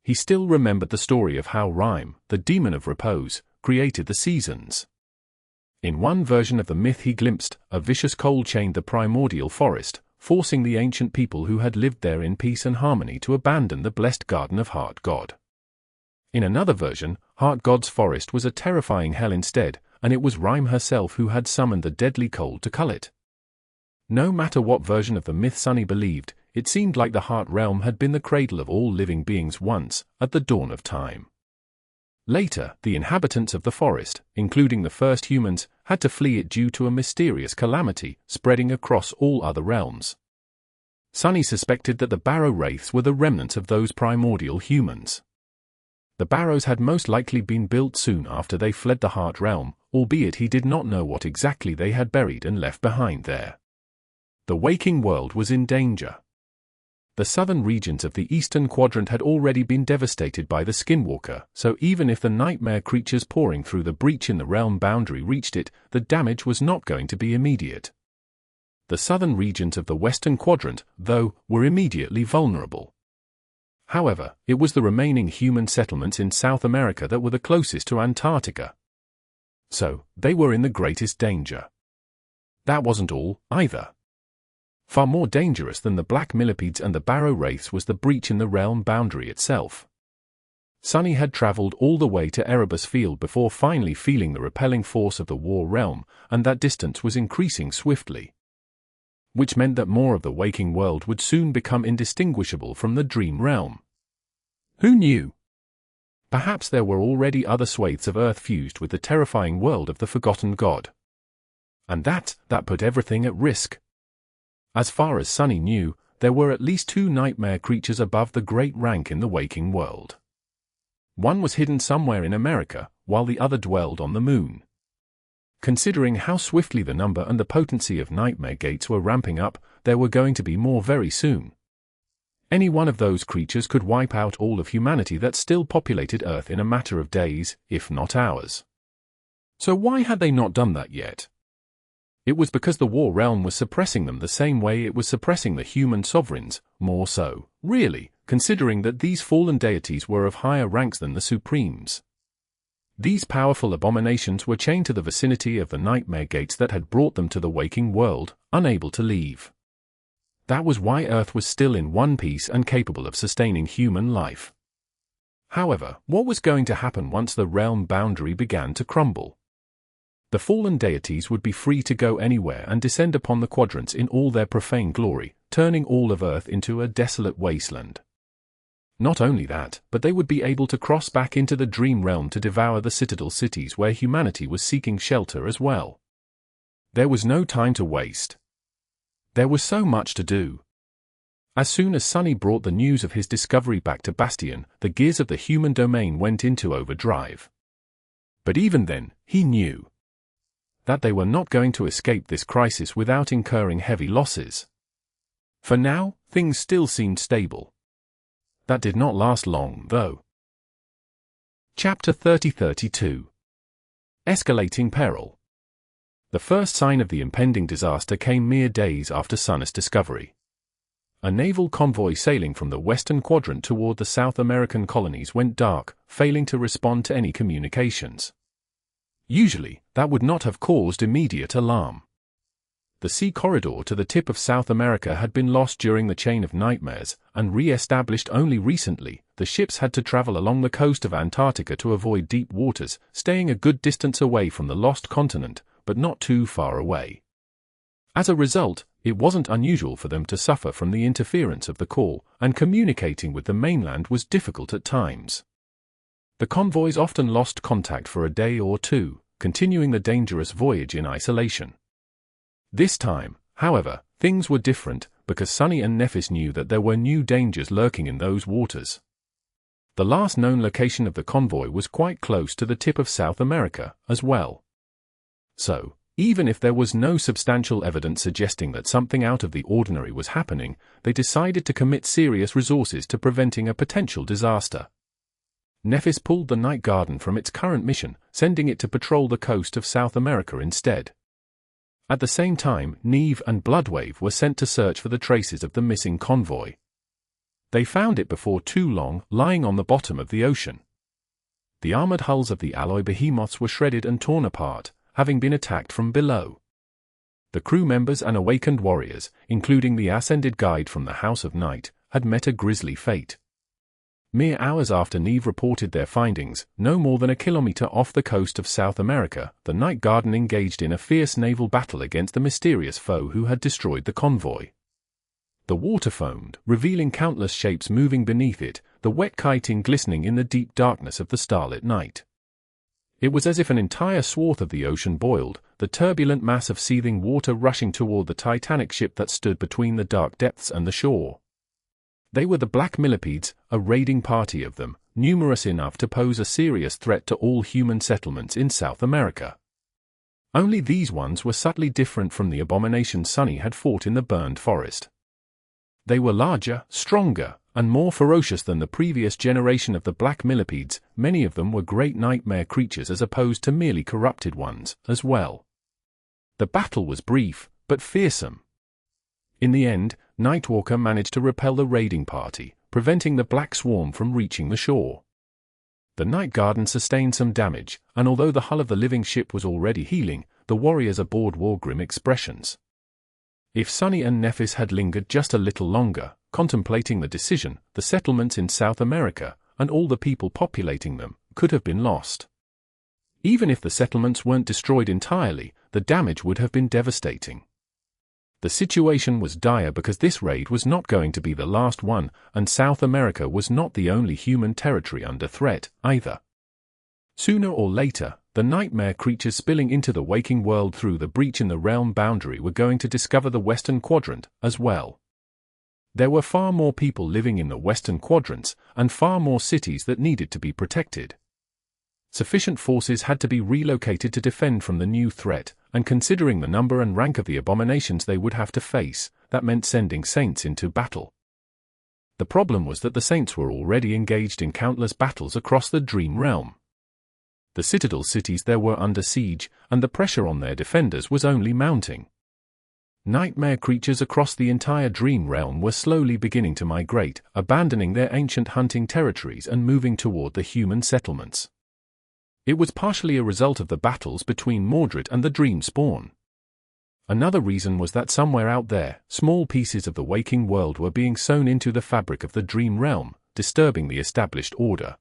He still remembered the story of how Rime, the demon of repose, created the seasons. In one version of the myth he glimpsed, a vicious cold chained the primordial forest, forcing the ancient people who had lived there in peace and harmony to abandon the blessed garden of Heart God. In another version, Heart God's forest was a terrifying hell instead, and it was Rime herself who had summoned the deadly cold to cull it. No matter what version of the myth Sunny believed, it seemed like the Heart Realm had been the cradle of all living beings once, at the dawn of time. Later, the inhabitants of the forest, including the first humans, had to flee it due to a mysterious calamity spreading across all other realms. Sunny suspected that the barrow wraiths were the remnants of those primordial humans. The barrows had most likely been built soon after they fled the Heart Realm, albeit he did not know what exactly they had buried and left behind there. The waking world was in danger. The southern regions of the eastern quadrant had already been devastated by the Skinwalker, so even if the nightmare creatures pouring through the breach in the realm boundary reached it, the damage was not going to be immediate. The southern regions of the western quadrant, though, were immediately vulnerable. However, it was the remaining human settlements in South America that were the closest to Antarctica. So, they were in the greatest danger. That wasn't all, either. Far more dangerous than the black millipedes and the barrow wraiths was the breach in the realm boundary itself. Sunny had traveled all the way to Erebus Field before finally feeling the repelling force of the war realm, and that distance was increasing swiftly. Which meant that more of the waking world would soon become indistinguishable from the dream realm. Who knew? Perhaps there were already other swathes of Earth fused with the terrifying world of the forgotten god. And that put everything at risk. As far as Sunny knew, there were at least 2 nightmare creatures above the great rank in the waking world. One was hidden somewhere in America, while the other dwelled on the moon. Considering how swiftly the number and the potency of nightmare gates were ramping up, there were going to be more very soon. Any one of those creatures could wipe out all of humanity that still populated Earth in a matter of days, if not hours. So why had they not done that yet? It was because the war realm was suppressing them the same way it was suppressing the human sovereigns, more so, really, considering that these fallen deities were of higher ranks than the supremes. These powerful abominations were chained to the vicinity of the nightmare gates that had brought them to the waking world, unable to leave. That was why Earth was still in one piece and capable of sustaining human life. However, what was going to happen once the realm boundary began to crumble? The fallen deities would be free to go anywhere and descend upon the quadrants in all their profane glory, turning all of Earth into a desolate wasteland. Not only that, but they would be able to cross back into the dream realm to devour the citadel cities where humanity was seeking shelter as well. There was no time to waste. There was so much to do. As soon as Sunny brought the news of his discovery back to Bastion, the gears of the human domain went into overdrive. But even then, he knew that they were not going to escape this crisis without incurring heavy losses. For now, things still seemed stable. That did not last long, though. Chapter 30-32. Escalating Peril. The first sign of the impending disaster came mere days after Sunless discovery. A naval convoy sailing from the western quadrant toward the South American colonies went dark, failing to respond to any communications. Usually, that would not have caused immediate alarm. The sea corridor to the tip of South America had been lost during the Chain of Nightmares, and re-established only recently. The ships had to travel along the coast of Antarctica to avoid deep waters, staying a good distance away from the lost continent, but not too far away. As a result, it wasn't unusual for them to suffer from the interference of the call, and communicating with the mainland was difficult at times. The convoys often lost contact for a day or two, continuing the dangerous voyage in isolation. This time, however, things were different, because Sunny and Nephis knew that there were new dangers lurking in those waters. The last known location of the convoy was quite close to the tip of South America, as well. So, even if there was no substantial evidence suggesting that something out of the ordinary was happening, they decided to commit serious resources to preventing a potential disaster. Nephis pulled the Night Garden from its current mission, sending it to patrol the coast of South America instead. At the same time, Neve and Bloodwave were sent to search for the traces of the missing convoy. They found it before too long, lying on the bottom of the ocean. The armored hulls of the alloy behemoths were shredded and torn apart, having been attacked from below. The crew members and awakened warriors, including the ascended guide from the House of Night, had met a grisly fate. Mere hours after Neve reported their findings, no more than a kilometer off the coast of South America, the Night Garden engaged in a fierce naval battle against the mysterious foe who had destroyed the convoy. The water foamed, revealing countless shapes moving beneath it, the wet kiting glistening in the deep darkness of the starlit night. It was as if an entire swath of the ocean boiled, the turbulent mass of seething water rushing toward the titanic ship that stood between the dark depths and the shore. They were the Black Millipedes, a raiding party of them, numerous enough to pose a serious threat to all human settlements in South America. Only these ones were subtly different from the abominations Sunny had fought in the burned forest. They were larger, stronger, and more ferocious than the previous generation of the Black Millipedes. Many of them were great nightmare creatures as opposed to merely corrupted ones, as well. The battle was brief, but fearsome. In the end, Nightwalker managed to repel the raiding party, preventing the Black Swarm from reaching the shore. The Night Garden sustained some damage, and although the hull of the living ship was already healing, the warriors aboard wore grim expressions. If Sunny and Nephis had lingered just a little longer, contemplating the decision, the settlements in South America, and all the people populating them, could have been lost. Even if the settlements weren't destroyed entirely, the damage would have been devastating. The situation was dire because this raid was not going to be the last one, and South America was not the only human territory under threat, either. Sooner or later, the nightmare creatures spilling into the waking world through the breach in the realm boundary were going to discover the Western Quadrant, as well. There were far more people living in the Western Quadrants, and far more cities that needed to be protected. Sufficient forces had to be relocated to defend from the new threat, and considering the number and rank of the abominations they would have to face, that meant sending Saints into battle. The problem was that the Saints were already engaged in countless battles across the Dream Realm. The Citadel cities there were under siege, and the pressure on their defenders was only mounting. Nightmare creatures across the entire Dream Realm were slowly beginning to migrate, abandoning their ancient hunting territories and moving toward the human settlements. It was partially a result of the battles between Mordred and the Dream Spawn. Another reason was that somewhere out there, small pieces of the waking world were being sewn into the fabric of the Dream Realm, disturbing the established order.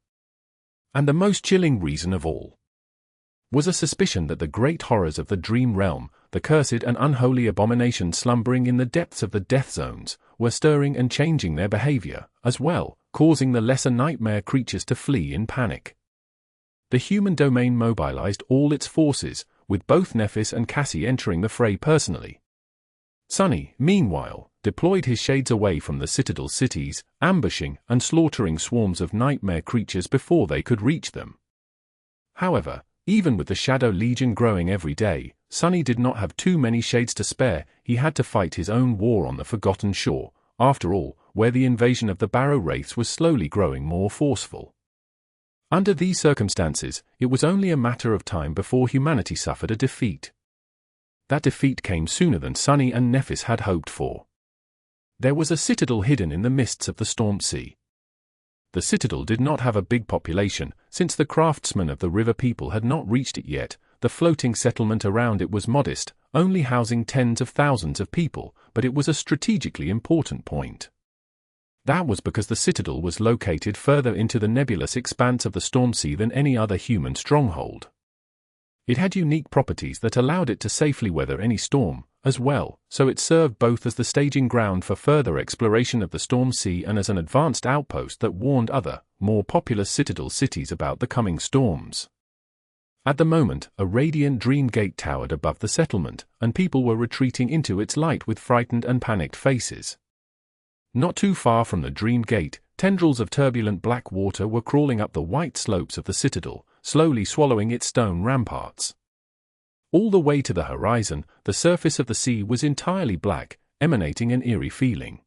And the most chilling reason of all was a suspicion that the great horrors of the Dream Realm, the cursed and unholy abominations slumbering in the depths of the death zones, were stirring and changing their behavior, as well, causing the lesser nightmare creatures to flee in panic. The human domain mobilized all its forces, with both Nephis and Cassie entering the fray personally. Sunny, meanwhile, deployed his shades away from the Citadel cities, ambushing and slaughtering swarms of nightmare creatures before they could reach them. However, even with the Shadow Legion growing every day, Sunny did not have too many shades to spare. He had to fight his own war on the Forgotten Shore, after all, where the invasion of the Barrow Wraiths was slowly growing more forceful. Under these circumstances, it was only a matter of time before humanity suffered a defeat. That defeat came sooner than Sunny and Nephis had hoped for. There was a citadel hidden in the mists of the storm sea. The citadel did not have a big population, since the craftsmen of the river people had not reached it yet. The floating settlement around it was modest, only housing tens of thousands of people, but it was a strategically important point. That was because the citadel was located further into the nebulous expanse of the storm sea than any other human stronghold. It had unique properties that allowed it to safely weather any storm, as well, so it served both as the staging ground for further exploration of the storm sea and as an advanced outpost that warned other, more populous citadel cities about the coming storms. At the moment, a radiant dream gate towered above the settlement, and people were retreating into its light with frightened and panicked faces. Not too far from the dream gate, tendrils of turbulent black water were crawling up the white slopes of the citadel, slowly swallowing its stone ramparts. All the way to the horizon, the surface of the sea was entirely black, emanating an eerie feeling.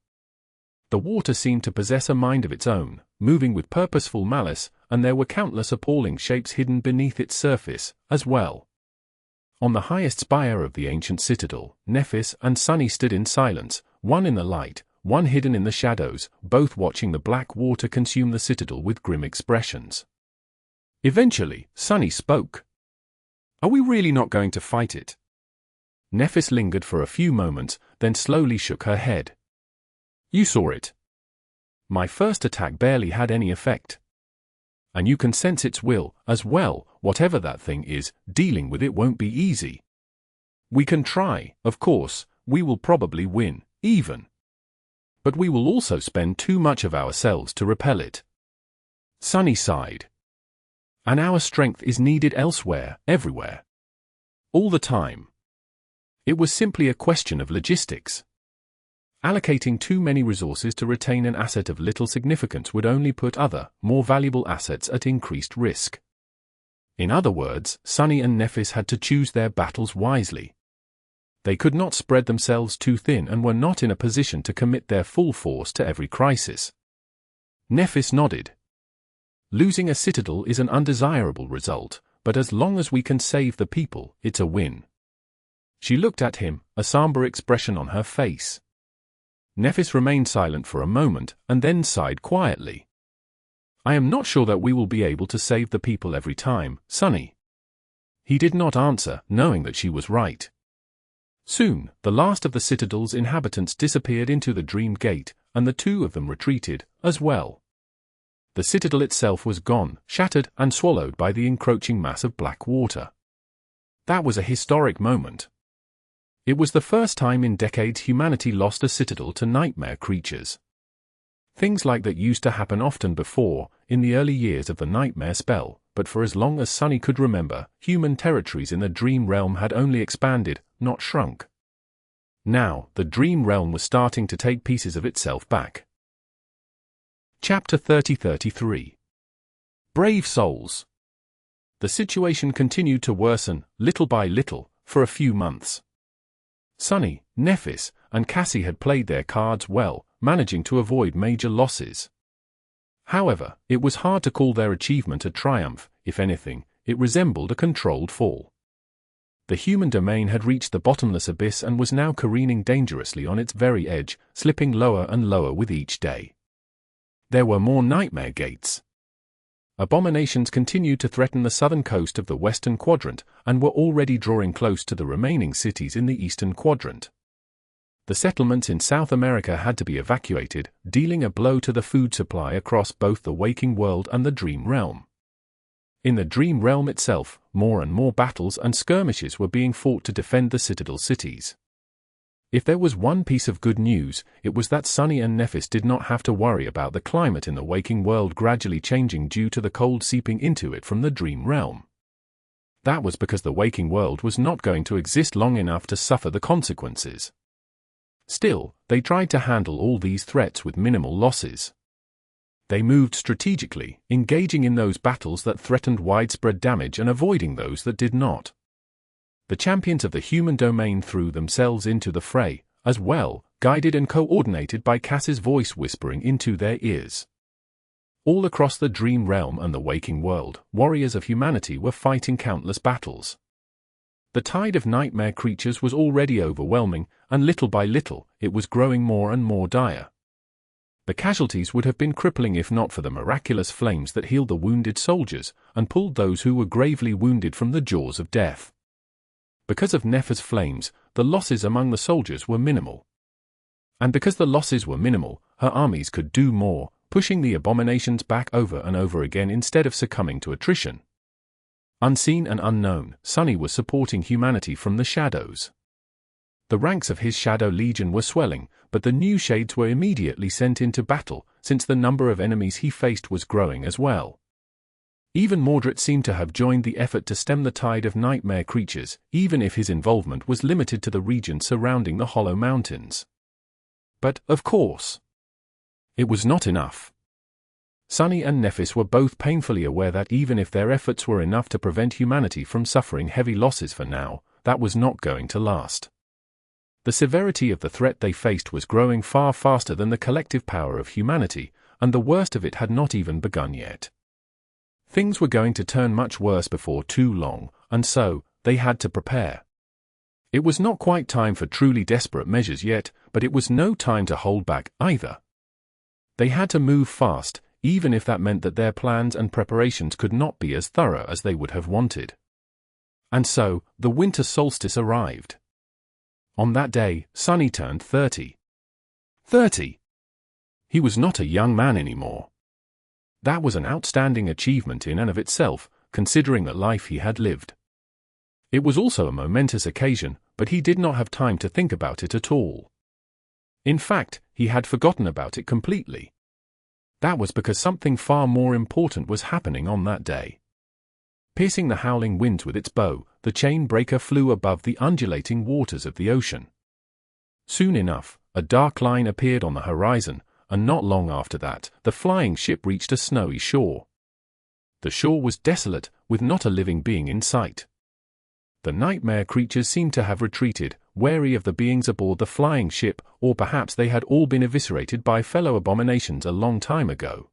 The water seemed to possess a mind of its own, moving with purposeful malice, and there were countless appalling shapes hidden beneath its surface, as well. On the highest spire of the ancient citadel, Nephis and Sunny stood in silence, one in the light, one hidden in the shadows, both watching the black water consume the citadel with grim expressions. Eventually, Sunny spoke. "Are we really not going to fight it?" Nephis lingered for a few moments, then slowly shook her head. "You saw it. My first attack barely had any effect. And you can sense its will, as well. Whatever that thing is, dealing with it won't be easy. We can try, of course, we will probably win, even. But we will also spend too much of ourselves to repel it." Sunny sighed. "And our strength is needed elsewhere, everywhere. All the time. It was simply a question of logistics. Allocating too many resources to retain an asset of little significance would only put other, more valuable assets at increased risk." In other words, Sunny and Nephis had to choose their battles wisely. They could not spread themselves too thin and were not in a position to commit their full force to every crisis. Nephis nodded. "Losing a citadel is an undesirable result, but as long as we can save the people, it's a win." She looked at him, a somber expression on her face. Nephis remained silent for a moment, and then sighed quietly. "I am not sure that we will be able to save the people every time, Sunny." He did not answer, knowing that she was right. Soon, the last of the citadel's inhabitants disappeared into the dream gate, and the two of them retreated, as well. The citadel itself was gone, shattered and swallowed by the encroaching mass of black water. That was a historic moment. It was the first time in decades humanity lost a citadel to nightmare creatures. Things like that used to happen often before, in the early years of the nightmare spell, but for as long as Sunny could remember, human territories in the dream realm had only expanded, not shrunk. Now, the dream realm was starting to take pieces of itself back. Chapter 30-33. Brave Souls. The situation continued to worsen, little by little, for a few months. Sunny, Nephis, and Cassie had played their cards well, managing to avoid major losses. However, it was hard to call their achievement a triumph. If anything, it resembled a controlled fall. The human domain had reached the bottomless abyss and was now careening dangerously on its very edge, slipping lower and lower with each day. There were more nightmare gates. Abominations continued to threaten the southern coast of the western quadrant, and were already drawing close to the remaining cities in the eastern quadrant. The settlements in South America had to be evacuated, dealing a blow to the food supply across both the waking world and the dream realm. In the dream realm itself, more and more battles and skirmishes were being fought to defend the citadel cities. If there was one piece of good news, it was that Sunny and Nephis did not have to worry about the climate in the waking world gradually changing due to the cold seeping into it from the dream realm. That was because the waking world was not going to exist long enough to suffer the consequences. Still, they tried to handle all these threats with minimal losses. They moved strategically, engaging in those battles that threatened widespread damage and avoiding those that did not. The champions of the human domain threw themselves into the fray, as well, guided and coordinated by Cass's voice whispering into their ears. All across the dream realm and the waking world, warriors of humanity were fighting countless battles. The tide of nightmare creatures was already overwhelming, and little by little, it was growing more and more dire. The casualties would have been crippling if not for the miraculous flames that healed the wounded soldiers and pulled those who were gravely wounded from the jaws of death. Because of Nefer's flames, the losses among the soldiers were minimal. And because the losses were minimal, her armies could do more, pushing the abominations back over and over again instead of succumbing to attrition. Unseen and unknown, Sunny was supporting humanity from the shadows. The ranks of his Shadow Legion were swelling, but the new shades were immediately sent into battle, since the number of enemies he faced was growing as well. Even Mordred seemed to have joined the effort to stem the tide of nightmare creatures, even if his involvement was limited to the region surrounding the Hollow Mountains. But, of course, it was not enough. Sunny and Nephis were both painfully aware that even if their efforts were enough to prevent humanity from suffering heavy losses for now, that was not going to last. The severity of the threat they faced was growing far faster than the collective power of humanity, and the worst of it had not even begun yet. Things were going to turn much worse before too long, and so, they had to prepare. It was not quite time for truly desperate measures yet, but it was no time to hold back either. They had to move fast, even if that meant that their plans and preparations could not be as thorough as they would have wanted. And so, the winter solstice arrived. On that day, Sunny turned 30. 30! He was not a young man anymore. That was an outstanding achievement in and of itself, considering the life he had lived. It was also a momentous occasion, but he did not have time to think about it at all. In fact, he had forgotten about it completely. That was because something far more important was happening on that day. Piercing the howling winds with its bow, the chain breaker flew above the undulating waters of the ocean. Soon enough, a dark line appeared on the horizon, and not long after that, the flying ship reached a snowy shore. The shore was desolate, with not a living being in sight. The nightmare creatures seemed to have retreated, wary of the beings aboard the flying ship, or perhaps they had all been eviscerated by fellow abominations a long time ago.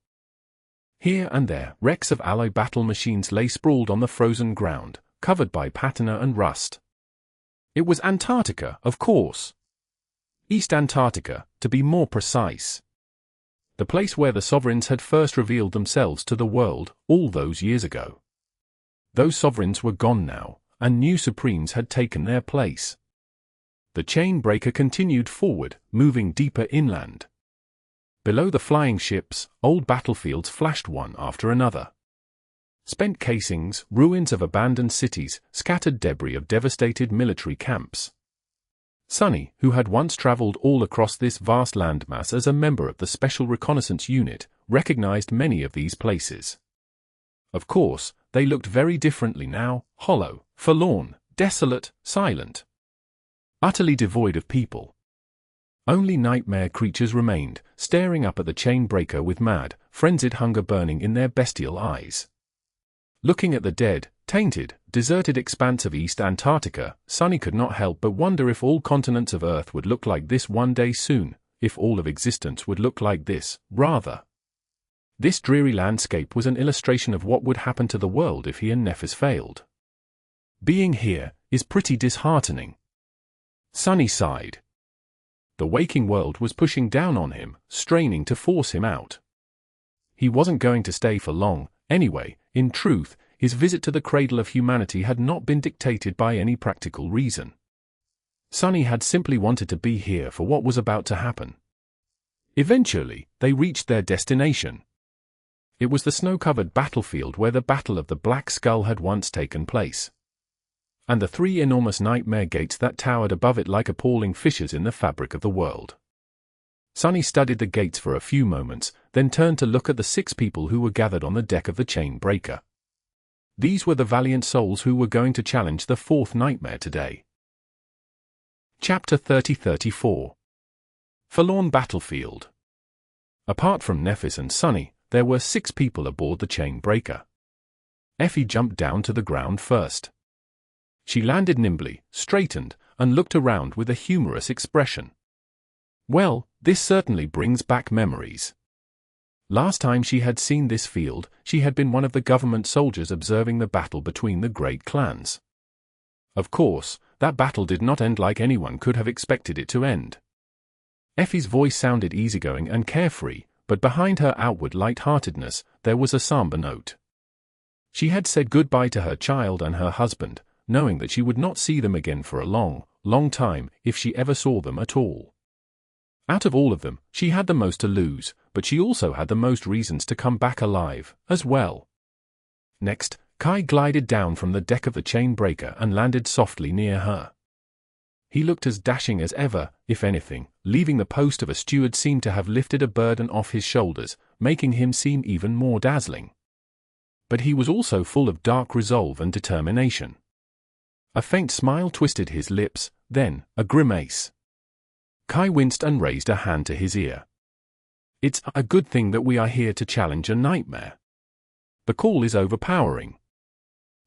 Here and there, wrecks of alloy battle machines lay sprawled on the frozen ground, covered by patina and rust. It was Antarctica, of course. East Antarctica, to be more precise. The place where the sovereigns had first revealed themselves to the world, all those years ago. Those sovereigns were gone now, and new supremes had taken their place. The chain breaker continued forward, moving deeper inland. Below the flying ships, old battlefields flashed one after another. Spent casings, ruins of abandoned cities, scattered debris of devastated military camps. Sunny, who had once traveled all across this vast landmass as a member of the Special Reconnaissance Unit, recognized many of these places. Of course, they looked very differently now, hollow, forlorn, desolate, silent. Utterly devoid of people. Only nightmare creatures remained, staring up at the chain breaker with mad, frenzied hunger burning in their bestial eyes. Looking at the dead, tainted, deserted expanse of East Antarctica, Sunny could not help but wonder if all continents of Earth would look like this one day soon, if all of existence would look like this, rather. This dreary landscape was an illustration of what would happen to the world if he and Nephis failed. Being here is pretty disheartening. Sunny sighed. The waking world was pushing down on him, straining to force him out. He wasn't going to stay for long, anyway. In truth, his visit to the cradle of humanity had not been dictated by any practical reason. Sunny had simply wanted to be here for what was about to happen. Eventually, they reached their destination. It was the snow-covered battlefield where the Battle of the Black Skull had once taken place. And the three enormous nightmare gates that towered above it like appalling fissures in the fabric of the world. Sunny studied the gates for a few moments, then turned to look at the 6 people who were gathered on the deck of the chain breaker. These were the valiant souls who were going to challenge the 4th nightmare today. Chapter 30-34. Forlorn Battlefield. Apart from Nephis and Sunny, there were 6 people aboard the chain breaker. Effie jumped down to the ground first. She landed nimbly, straightened, and looked around with a humorous expression. Well, this certainly brings back memories. Last time she had seen this field, she had been one of the government soldiers observing the battle between the great clans. Of course, that battle did not end like anyone could have expected it to end. Effie's voice sounded easygoing and carefree, but behind her outward light-heartedness, there was a somber note. She had said goodbye to her child and her husband, knowing that she would not see them again for a long, long time, if she ever saw them at all. Out of all of them, she had the most to lose, but she also had the most reasons to come back alive, as well. Next, Kai glided down from the deck of the chain breaker and landed softly near her. He looked as dashing as ever, if anything, leaving the post of a steward seemed to have lifted a burden off his shoulders, making him seem even more dazzling. But he was also full of dark resolve and determination. A faint smile twisted his lips, then, a grimace. Kai winced and raised a hand to his ear. It's a good thing that we are here to challenge a nightmare. The call is overpowering.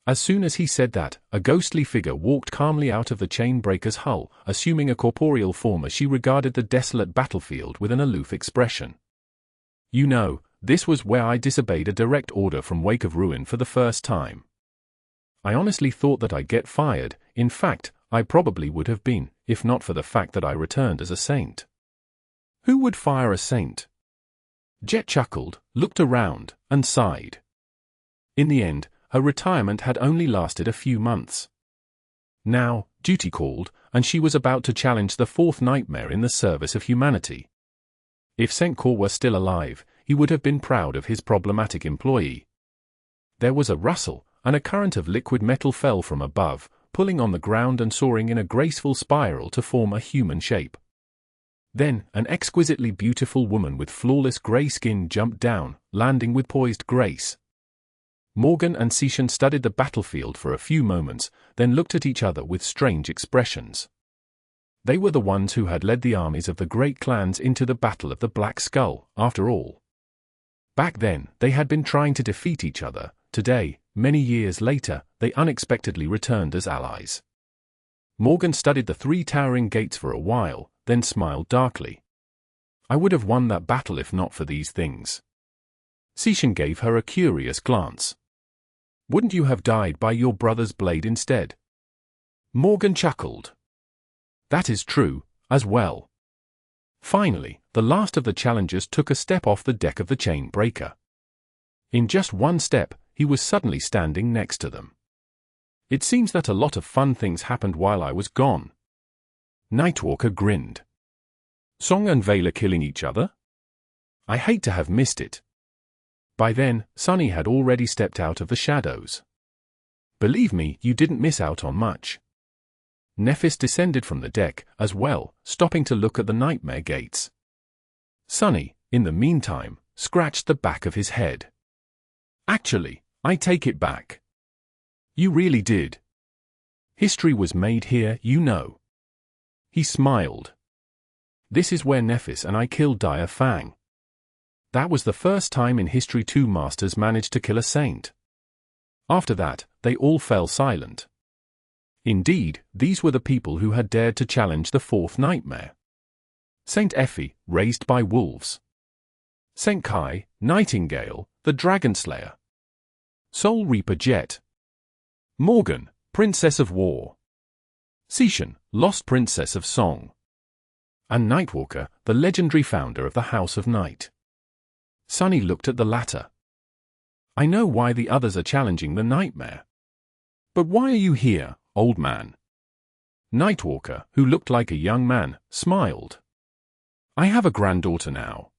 As soon as he said that, a ghostly figure walked calmly out of the chain breaker's hull, assuming a corporeal form as she regarded the desolate battlefield with an aloof expression. You know, this was where I disobeyed a direct order from Wake of Ruin for the first time. I honestly thought that I'd get fired. In fact, I probably would have been, if not for the fact that I returned as a saint. Who would fire a saint? Jet chuckled, looked around, and sighed. In the end, her retirement had only lasted a few months. Now, duty called, and she was about to challenge the fourth nightmare in the service of humanity. If St. Cor were still alive, he would have been proud of his problematic employee. There was a rustle, and a current of liquid metal fell from above, pulling on the ground and soaring in a graceful spiral to form a human shape. Then, an exquisitely beautiful woman with flawless grey skin jumped down, landing with poised grace. Morgan and Seishan studied the battlefield for a few moments, then looked at each other with strange expressions. They were the ones who had led the armies of the great clans into the Battle of the Black Skull, after all. Back then, they had been trying to defeat each other. Today, many years later, they unexpectedly returned as allies. Morgan studied the three towering gates for a while, then smiled darkly. I would have won that battle if not for these things. Seishan gave her a curious glance. Wouldn't you have died by your brother's blade instead? Morgan chuckled. That is true, as well. Finally, the last of the challengers took a step off the deck of the chain breaker. In just one step, he was suddenly standing next to them. It seems that a lot of fun things happened while I was gone. Nightwalker grinned. Song and Vela killing each other? I hate to have missed it. By then, Sunny had already stepped out of the shadows. Believe me, you didn't miss out on much. Nephis descended from the deck, as well, stopping to look at the nightmare gates. Sunny, in the meantime, scratched the back of his head. Actually, I take it back. You really did. History was made here, you know. He smiled. This is where Nephis and I killed Dire Fang. That was the first time in history two masters managed to kill a saint. After that, they all fell silent. Indeed, these were the people who had dared to challenge the fourth nightmare. Saint Effie, raised by wolves. Saint Kai, Nightingale, the Dragon Slayer. Soul Reaper Jet. Morgan, Princess of War. Seishan, Lost Princess of Song. And Nightwalker, the legendary founder of the House of Night. Sunny looked at the latter. I know why the others are challenging the nightmare. But why are you here, old man? Nightwalker, who looked like a young man, smiled. I have a granddaughter now.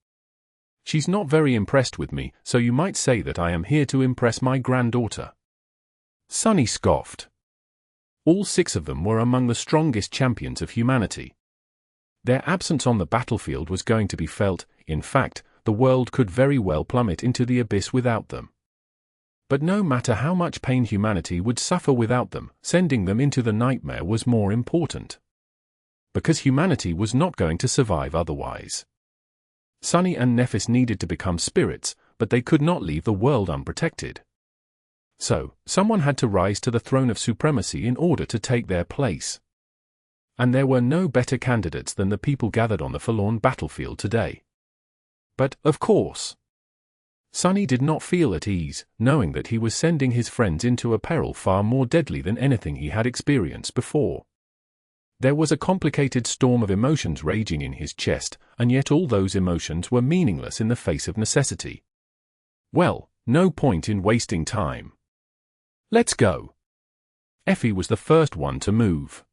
She's not very impressed with me, so you might say that I am here to impress my granddaughter. Sunny scoffed. All 6 of them were among the strongest champions of humanity. Their absence on the battlefield was going to be felt. In fact, the world could very well plummet into the abyss without them. But no matter how much pain humanity would suffer without them, sending them into the nightmare was more important. Because humanity was not going to survive otherwise. Sunny and Nephis needed to become spirits, but they could not leave the world unprotected. So, someone had to rise to the throne of supremacy in order to take their place. And there were no better candidates than the people gathered on the Forlorn battlefield today. But, of course, Sunny did not feel at ease, knowing that he was sending his friends into a peril far more deadly than anything he had experienced before. There was a complicated storm of emotions raging in his chest, and yet all those emotions were meaningless in the face of necessity. Well, no point in wasting time. Let's go. Effie was the first one to move.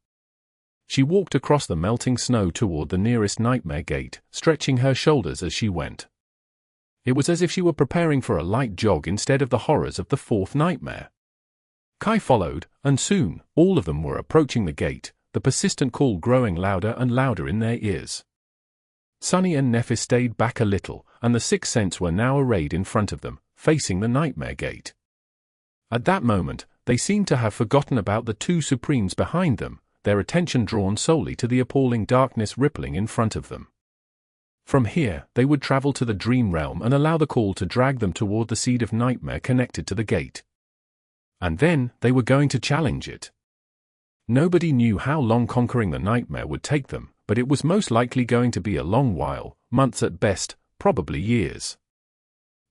She walked across the melting snow toward the nearest nightmare gate, stretching her shoulders as she went. It was as if she were preparing for a light jog instead of the horrors of the fourth nightmare. Kai followed, and soon, all of them were approaching the gate, the persistent call growing louder and louder in their ears. Sunny and Nephis stayed back a little, and the six Saints were now arrayed in front of them, facing the nightmare gate. At that moment, they seemed to have forgotten about the two Supremes behind them, their attention drawn solely to the appalling darkness rippling in front of them. From here, they would travel to the dream realm and allow the call to drag them toward the seed of nightmare connected to the gate. And then, they were going to challenge it. Nobody knew how long conquering the nightmare would take them, but it was most likely going to be a long while, months at best, probably years.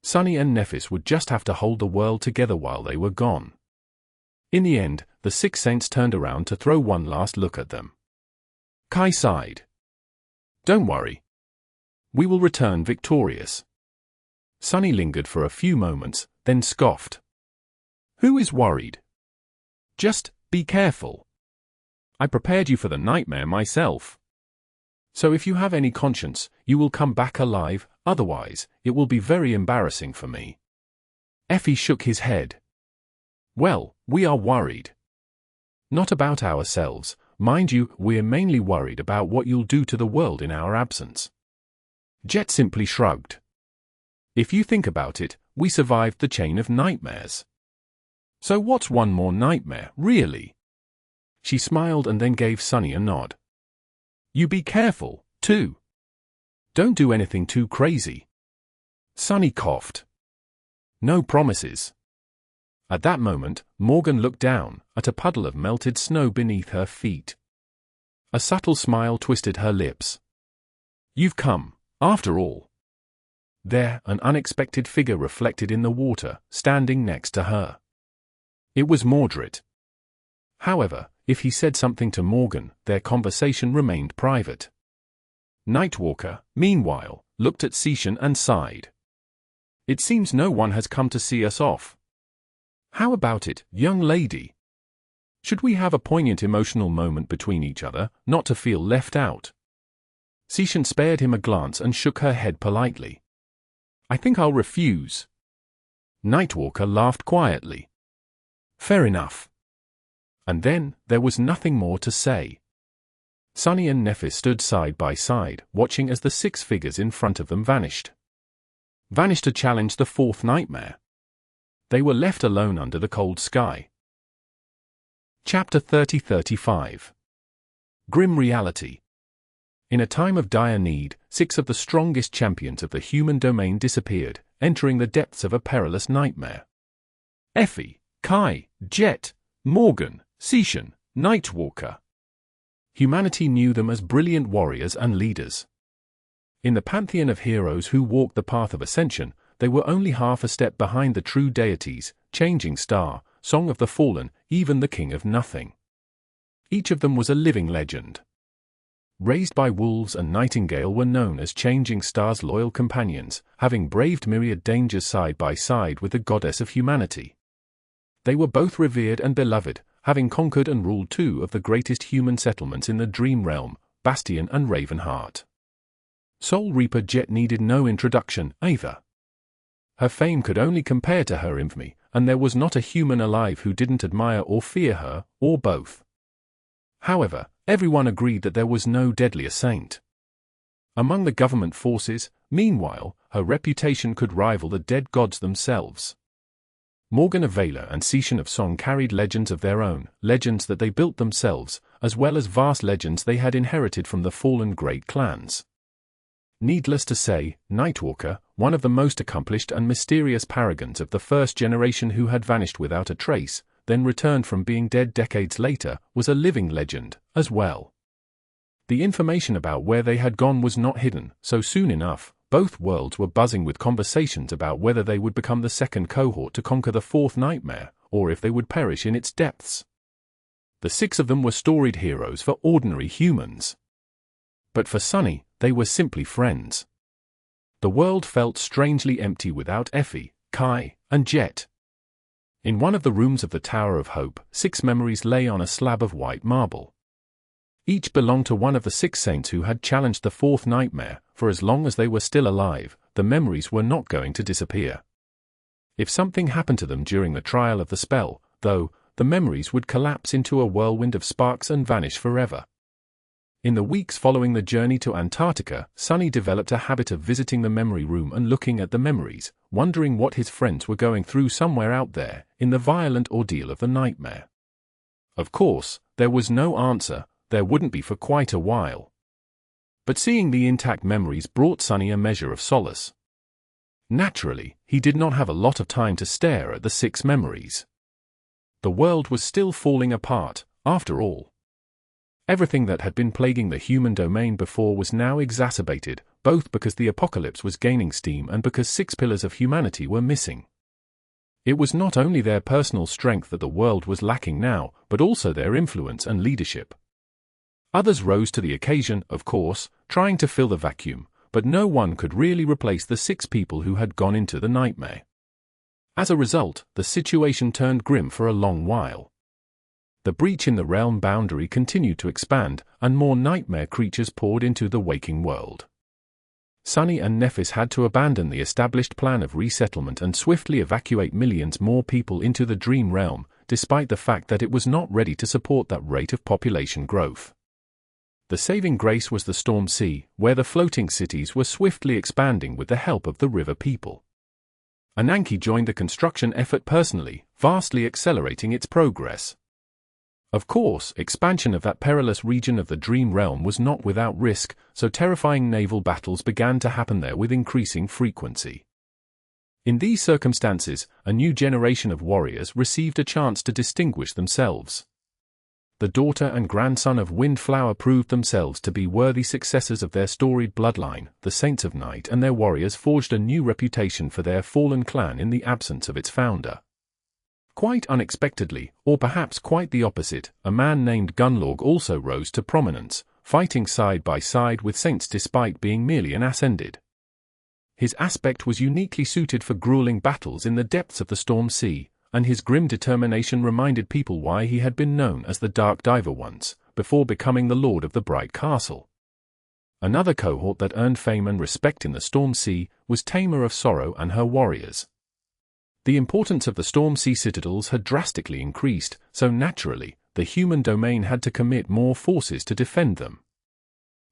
Sunny and Nephis would just have to hold the world together while they were gone. In the end, the six Saints turned around to throw one last look at them. Kai sighed. Don't worry. We will return victorious. Sunny lingered for a few moments, then scoffed. Who is worried? Just be careful. I prepared you for the nightmare myself. So if you have any conscience, you will come back alive, otherwise, it will be very embarrassing for me. Effie shook his head. Well, we are worried. Not about ourselves, mind you, we're mainly worried about what you'll do to the world in our absence. Jet simply shrugged. If you think about it, we survived the chain of nightmares. So what's one more nightmare, really? She smiled and then gave Sunny a nod. You be careful, too. Don't do anything too crazy. Sunny coughed. No promises. At that moment, Morgan looked down at a puddle of melted snow beneath her feet. A subtle smile twisted her lips. You've come, after all. There, an unexpected figure reflected in the water, standing next to her. It was Mordred. However, if he said something to Morgan, their conversation remained private. Nightwalker, meanwhile, looked at Seishan and sighed. It seems no one has come to see us off. How about it, young lady? Should we have a poignant emotional moment between each other, not to feel left out? Seishan spared him a glance and shook her head politely. I think I'll refuse. Nightwalker laughed quietly. Fair enough. And then, there was nothing more to say. Sunny and Nephis stood side by side, watching as the six figures in front of them vanished. Vanished to challenge the fourth nightmare. They were left alone under the cold sky. Chapter 30-35. Grim Reality. In a time of dire need, six of the strongest champions of the human domain disappeared, entering the depths of a perilous nightmare. Effie, Kai, Jet, Morgan, Seishan, Nightwalker. Humanity knew them as brilliant warriors and leaders. In the pantheon of heroes who walked the path of ascension, they were only half a step behind the true deities, Changing Star, Song of the Fallen, even the King of Nothing. Each of them was a living legend. Raised by wolves and Nightingale were known as Changing Star's loyal companions, having braved myriad dangers side by side with the goddess of humanity. They were both revered and beloved, having conquered and ruled two of the greatest human settlements in the Dream Realm, Bastion and Ravenheart. Soul Reaper Jet needed no introduction, either. Her fame could only compare to her infamy, and there was not a human alive who didn't admire or fear her, or both. However, everyone agreed that there was no deadlier saint. Among the government forces, meanwhile, her reputation could rival the dead gods themselves. Morgan of Valor and Seishan of Song carried legends of their own, legends that they built themselves, as well as vast legends they had inherited from the fallen great clans. Needless to say, Nightwalker, one of the most accomplished and mysterious paragons of the first generation who had vanished without a trace, then returned from being dead decades later, was a living legend, as well. The information about where they had gone was not hidden, so soon enough, Both worlds were buzzing with conversations about whether they would become the second cohort to conquer the fourth nightmare, or if they would perish in its depths. The 6 of them were storied heroes for ordinary humans. But for Sunny, they were simply friends. The world felt strangely empty without Effie, Kai, and Jet. In one of the rooms of the Tower of Hope, 6 memories lay on a slab of white marble. Each belonged to one of the 6 saints who had challenged the fourth nightmare. For as long as they were still alive, the memories were not going to disappear. If something happened to them during the trial of the spell, though, the memories would collapse into a whirlwind of sparks and vanish forever. In the weeks following the journey to Antarctica, Sunny developed a habit of visiting the memory room and looking at the memories, wondering what his friends were going through somewhere out there, in the violent ordeal of the nightmare. Of course, there was no answer, there wouldn't be for quite a while. But seeing the intact memories brought Sunny a measure of solace. Naturally, he did not have a lot of time to stare at the 6 memories. The world was still falling apart, after all. Everything that had been plaguing the human domain before was now exacerbated, both because the apocalypse was gaining steam and because 6 pillars of humanity were missing. It was not only their personal strength that the world was lacking now, but also their influence and leadership. Others rose to the occasion, of course, trying to fill the vacuum, but no one could really replace the 6 people who had gone into the nightmare. As a result, the situation turned grim for a long while. The breach in the realm boundary continued to expand, and more nightmare creatures poured into the waking world. Sunny and Nephis had to abandon the established plan of resettlement and swiftly evacuate millions more people into the dream realm, despite the fact that it was not ready to support that rate of population growth. The saving grace was the Storm Sea, where the floating cities were swiftly expanding with the help of the river people. Ananke joined the construction effort personally, vastly accelerating its progress. Of course, expansion of that perilous region of the dream realm was not without risk, so terrifying naval battles began to happen there with increasing frequency. In these circumstances, a new generation of warriors received a chance to distinguish themselves. The daughter and grandson of Windflower proved themselves to be worthy successors of their storied bloodline. The Saints of Night and their warriors forged a new reputation for their fallen clan in the absence of its founder. Quite unexpectedly, or perhaps quite the opposite, a man named Gunlorg also rose to prominence, fighting side by side with Saints despite being merely an ascended. His aspect was uniquely suited for grueling battles in the depths of the Storm Sea, and his grim determination reminded people why he had been known as the Dark Diver once, before becoming the Lord of the Bright Castle. Another cohort that earned fame and respect in the Storm Sea was Tamer of Sorrow and her warriors. The importance of the Storm Sea citadels had drastically increased, so naturally, the human domain had to commit more forces to defend them.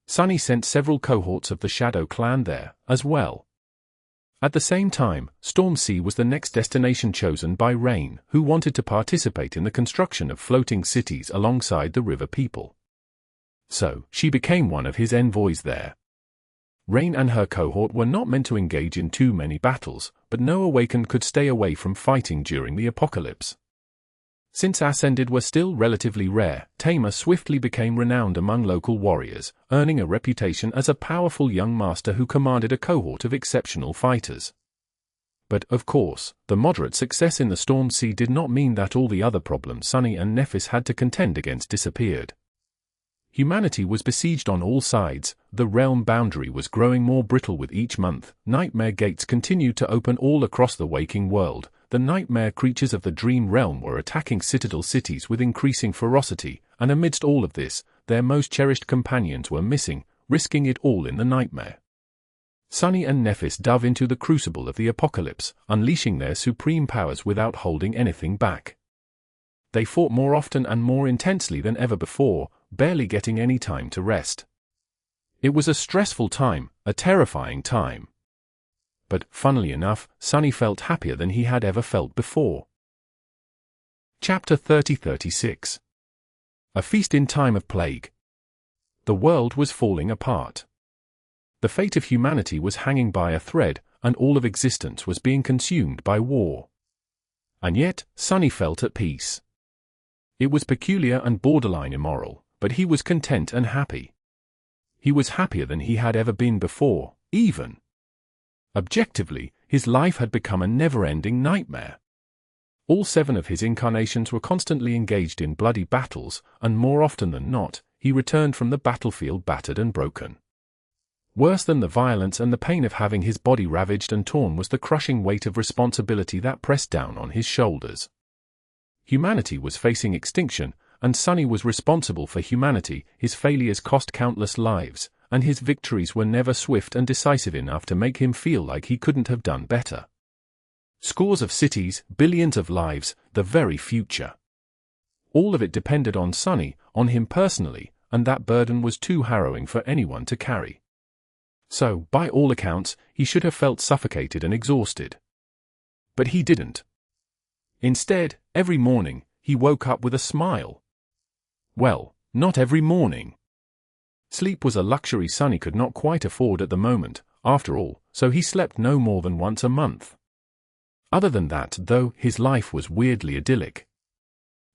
Sunny sent several cohorts of the Shadow clan there, as well. At the same time, Storm Sea was the next destination chosen by Rain, who wanted to participate in the construction of floating cities alongside the river people. So, she became one of his envoys there. Rain and her cohort were not meant to engage in too many battles, but no Awakened could stay away from fighting during the apocalypse. Since Ascended were still relatively rare, Tamer swiftly became renowned among local warriors, earning a reputation as a powerful young master who commanded a cohort of exceptional fighters. But, of course, the moderate success in the Storm Sea did not mean that all the other problems Sunny and Nephis had to contend against disappeared. Humanity was besieged on all sides, the realm boundary was growing more brittle with each month, nightmare gates continued to open all across the waking world, the nightmare creatures of the dream realm were attacking citadel cities with increasing ferocity, and amidst all of this, their most cherished companions were missing, risking it all in the nightmare. Sunny and Nephis dove into the crucible of the apocalypse, unleashing their supreme powers without holding anything back. They fought more often and more intensely than ever before, barely getting any time to rest. It was a stressful time, a terrifying time. But, funnily enough, Sunny felt happier than he had ever felt before. Chapter 30-36. A Feast in Time of Plague. The world was falling apart. The fate of humanity was hanging by a thread, and all of existence was being consumed by war. And yet, Sunny felt at peace. It was peculiar and borderline immoral, but he was content and happy. He was happier than he had ever been before, even. Objectively, his life had become a never-ending nightmare. All 7 of his incarnations were constantly engaged in bloody battles, and more often than not, he returned from the battlefield battered and broken. Worse than the violence and the pain of having his body ravaged and torn was the crushing weight of responsibility that pressed down on his shoulders. Humanity was facing extinction, and Sunny was responsible for humanity. His failures cost countless lives, and his victories were never swift and decisive enough to make him feel like he couldn't have done better. Scores of cities, billions of lives, the very future. All of it depended on Sunny, on him personally, and that burden was too harrowing for anyone to carry. So, by all accounts, he should have felt suffocated and exhausted. But he didn't. Instead, every morning, he woke up with a smile. Well, not every morning. Sleep was a luxury Sunny could not quite afford at the moment, after all, so he slept no more than once a month. Other than that, though, his life was weirdly idyllic.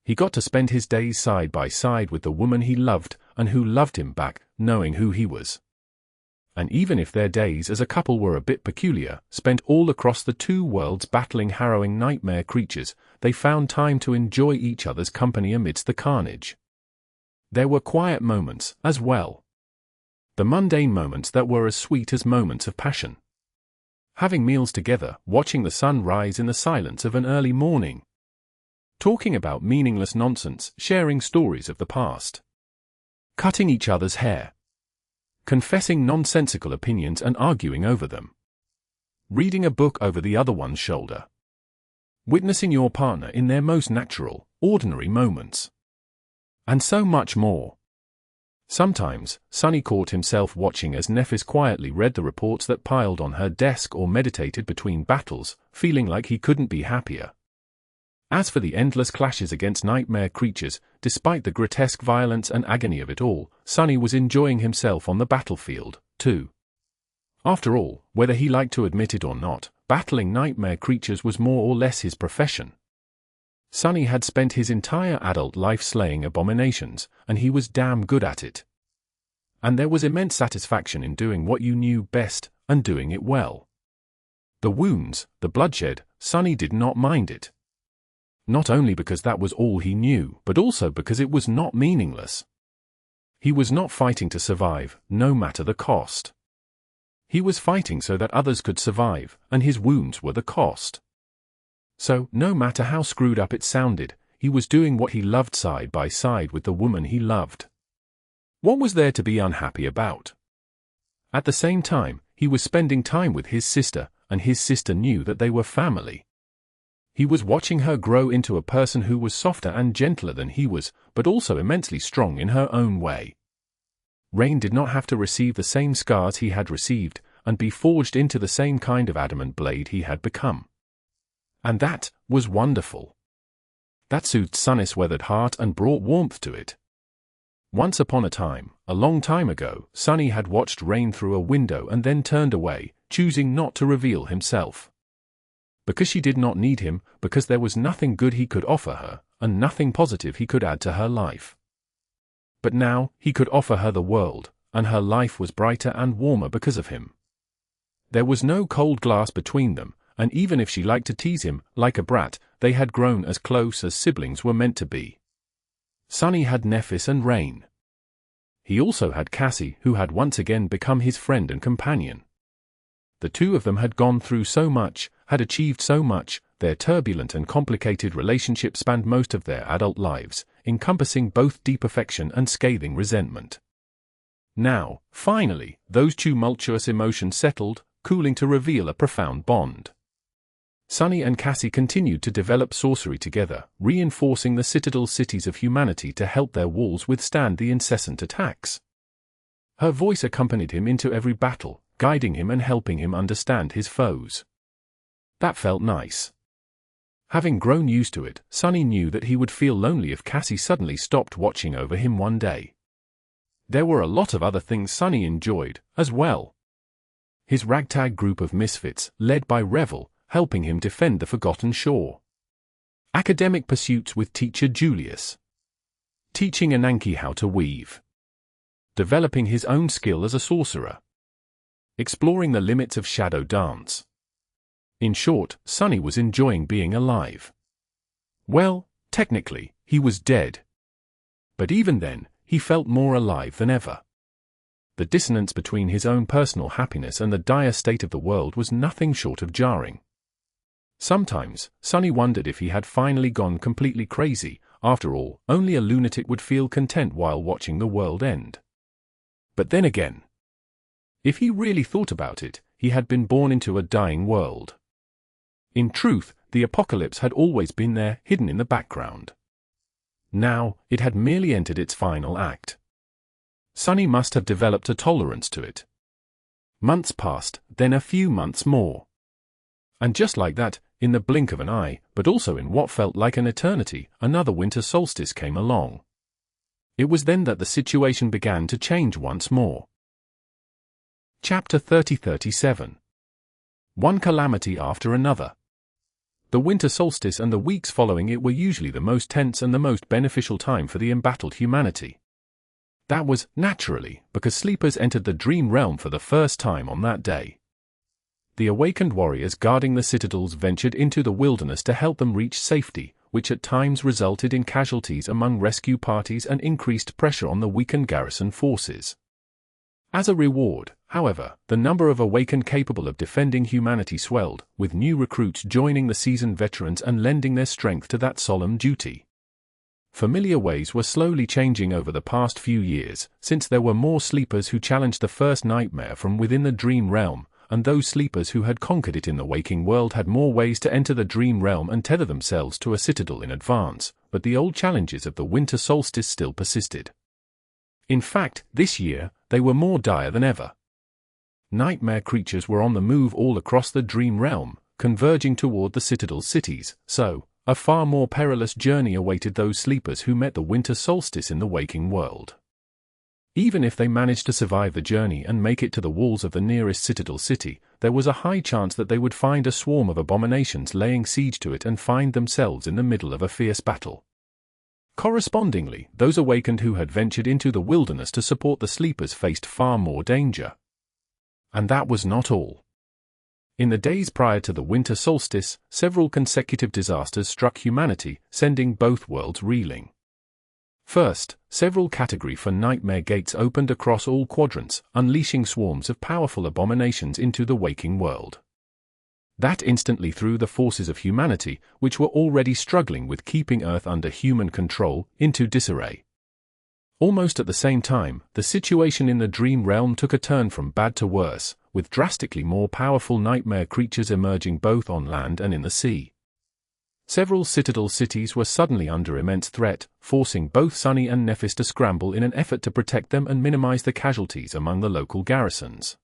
He got to spend his days side by side with the woman he loved, and who loved him back, knowing who he was. And even if their days as a couple were a bit peculiar, spent all across the 2 worlds battling harrowing nightmare creatures, they found time to enjoy each other's company amidst the carnage. There were quiet moments, as well. The mundane moments that were as sweet as moments of passion. Having meals together, watching the sun rise in the silence of an early morning. Talking about meaningless nonsense, sharing stories of the past. Cutting each other's hair. Confessing nonsensical opinions and arguing over them. Reading a book over the other one's shoulder. Witnessing your partner in their most natural, ordinary moments. And so much more. Sometimes, Sunny caught himself watching as Nephis quietly read the reports that piled on her desk or meditated between battles, feeling like he couldn't be happier. As for the endless clashes against nightmare creatures, despite the grotesque violence and agony of it all, Sunny was enjoying himself on the battlefield, too. After all, whether he liked to admit it or not, battling nightmare creatures was more or less his profession. Sunny had spent his entire adult life slaying abominations, and he was damn good at it. And there was immense satisfaction in doing what you knew best, and doing it well. The wounds, the bloodshed, Sunny did not mind it. Not only because that was all he knew, but also because it was not meaningless. He was not fighting to survive, no matter the cost. He was fighting so that others could survive, and his wounds were the cost. So, no matter how screwed up it sounded, he was doing what he loved side by side with the woman he loved. What was there to be unhappy about? At the same time, he was spending time with his sister, and his sister knew that they were family. He was watching her grow into a person who was softer and gentler than he was, but also immensely strong in her own way. Rain did not have to receive the same scars he had received, and be forged into the same kind of adamant blade he had become. And that was wonderful. That soothed Sunny's weathered heart and brought warmth to it. Once upon a time, a long time ago, Sunny had watched Rain through a window and then turned away, choosing not to reveal himself. Because she did not need him, because there was nothing good he could offer her, and nothing positive he could add to her life. But now, he could offer her the world, and her life was brighter and warmer because of him. There was no cold glass between them, and even if she liked to tease him, like a brat, they had grown as close as siblings were meant to be. Sunny had Nephis and Rain. He also had Cassie, who had once again become his friend and companion. The 2 of them had gone through so much, had achieved so much, their turbulent and complicated relationship spanned most of their adult lives, encompassing both deep affection and scathing resentment. Now, finally, those tumultuous emotions settled, cooling to reveal a profound bond. Sunny and Cassie continued to develop sorcery together, reinforcing the citadel cities of humanity to help their walls withstand the incessant attacks. Her voice accompanied him into every battle, guiding him and helping him understand his foes. That felt nice. Having grown used to it, Sunny knew that he would feel lonely if Cassie suddenly stopped watching over him one day. There were a lot of other things Sunny enjoyed, as well. His ragtag group of misfits, led by Revel, helping him defend the forgotten shore. Academic pursuits with teacher Julius. Teaching Ananki how to weave. Developing his own skill as a sorcerer. exploring the limits of Shadow Dance. In short, Sunny was enjoying being alive. Well, technically, he was dead. But even then, he felt more alive than ever. The dissonance between his own personal happiness and the dire state of the world was nothing short of jarring. Sometimes, Sunny wondered if he had finally gone completely crazy. After all, only a lunatic would feel content while watching the world end. But then again, if he really thought about it, he had been born into a dying world. In truth, the apocalypse had always been there, hidden in the background. Now, it had merely entered its final act. Sunny must have developed a tolerance to it. Months passed, then a few months more. And just like that, in the blink of an eye, but also in what felt like an eternity, another winter solstice came along. It was then that the situation began to change once more. Chapter 30-37. One calamity after another. The winter solstice and the weeks following it were usually the most tense and the most beneficial time for the embattled humanity. That was, naturally, because sleepers entered the dream realm for the first time on that day. The awakened warriors guarding the citadels ventured into the wilderness to help them reach safety, which at times resulted in casualties among rescue parties and increased pressure on the weakened garrison forces. As a reward, however, the number of awakened capable of defending humanity swelled, with new recruits joining the seasoned veterans and lending their strength to that solemn duty. Familiar ways were slowly changing over the past few years, since there were more sleepers who challenged the first nightmare from within the dream realm, and those sleepers who had conquered it in the waking world had more ways to enter the dream realm and tether themselves to a citadel in advance, but the old challenges of the winter solstice still persisted. In fact, this year, they were more dire than ever. Nightmare creatures were on the move all across the dream realm, converging toward the citadel cities, so a far more perilous journey awaited those sleepers who met the winter solstice in the waking world. Even if they managed to survive the journey and make it to the walls of the nearest citadel city, there was a high chance that they would find a swarm of abominations laying siege to it and find themselves in the middle of a fierce battle. Correspondingly, those awakened who had ventured into the wilderness to support the sleepers faced far more danger. And that was not all. In the days prior to the winter solstice, several consecutive disasters struck humanity, sending both worlds reeling. First, several Category 4 nightmare gates opened across all quadrants, unleashing swarms of powerful abominations into the waking world. That instantly threw the forces of humanity, which were already struggling with keeping Earth under human control, into disarray. Almost at the same time, the situation in the dream realm took a turn from bad to worse, with drastically more powerful nightmare creatures emerging both on land and in the sea. Several citadel cities were suddenly under immense threat, forcing both Sunny and Nephis to scramble in an effort to protect them and minimize the casualties among the local garrisons.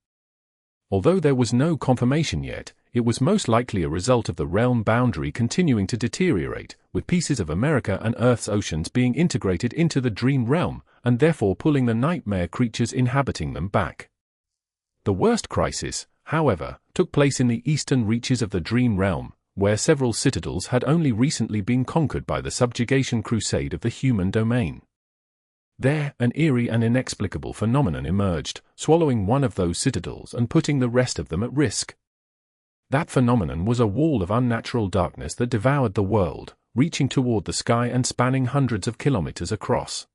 Although there was no confirmation yet, it was most likely a result of the realm boundary continuing to deteriorate, with pieces of America and Earth's oceans being integrated into the dream realm, and therefore pulling the nightmare creatures inhabiting them back. The worst crisis, however, took place in the eastern reaches of the dream realm, where several citadels had only recently been conquered by the subjugation crusade of the human domain. There, an eerie and inexplicable phenomenon emerged, swallowing one of those citadels and putting the rest of them at risk. That phenomenon was a wall of unnatural darkness that devoured the world, reaching toward the sky and spanning hundreds of kilometers across.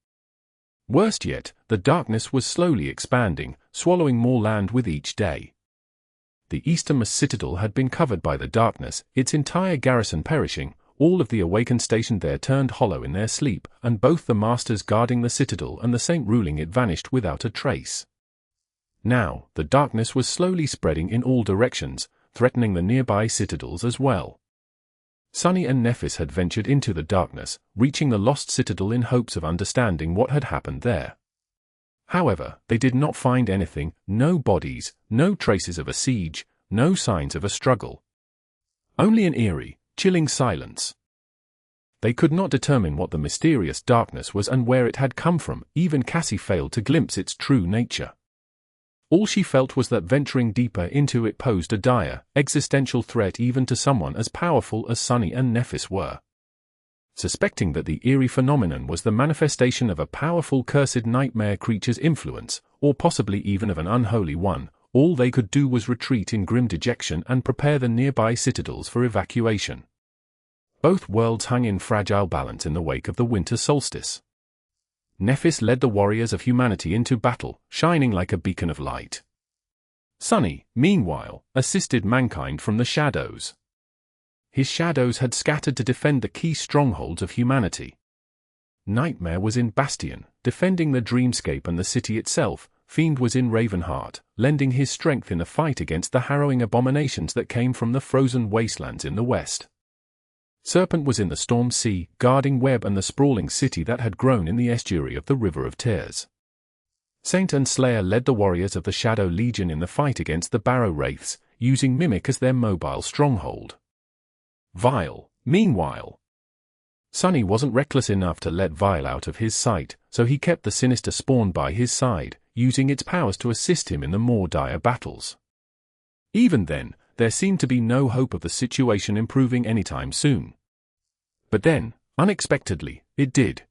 Worst yet, the darkness was slowly expanding, swallowing more land with each day. The easternmost citadel had been covered by the darkness, its entire garrison perishing. All of the awakened stationed there turned hollow in their sleep, and both the masters guarding the citadel and the saint ruling it vanished without a trace. Now, the darkness was slowly spreading in all directions, threatening the nearby citadels as well. Sunny and Nephis had ventured into the darkness, reaching the lost citadel in hopes of understanding what had happened there. However, they did not find anything, no bodies, no traces of a siege, no signs of a struggle. Only an eerie, chilling silence. They could not determine what the mysterious darkness was and where it had come from. Even Cassie failed to glimpse its true nature. All she felt was that venturing deeper into it posed a dire, existential threat even to someone as powerful as Sunny and Nephis were. Suspecting that the eerie phenomenon was the manifestation of a powerful cursed nightmare creature's influence, or possibly even of an unholy one, all they could do was retreat in grim dejection and prepare the nearby citadels for evacuation. Both worlds hung in fragile balance in the wake of the winter solstice. Nephis led the warriors of humanity into battle, shining like a beacon of light. Sunny, meanwhile, assisted mankind from the shadows. His shadows had scattered to defend the key strongholds of humanity. Nightmare was in Bastion, defending the Dreamscape and the city itself. Fiend was in Ravenheart, lending his strength in the fight against the harrowing abominations that came from the frozen wastelands in the west. Serpent was in the Storm Sea, guarding Web and the sprawling city that had grown in the estuary of the River of Tears. Saint and Slayer led the warriors of the Shadow Legion in the fight against the Barrow Wraiths, using Mimic as their mobile stronghold. Vile, meanwhile. Sunny wasn't reckless enough to let Vile out of his sight, so he kept the sinister spawn by his side, using its powers to assist him in the more dire battles. Even then, there seemed to be no hope of the situation improving anytime soon. But then, unexpectedly, it did.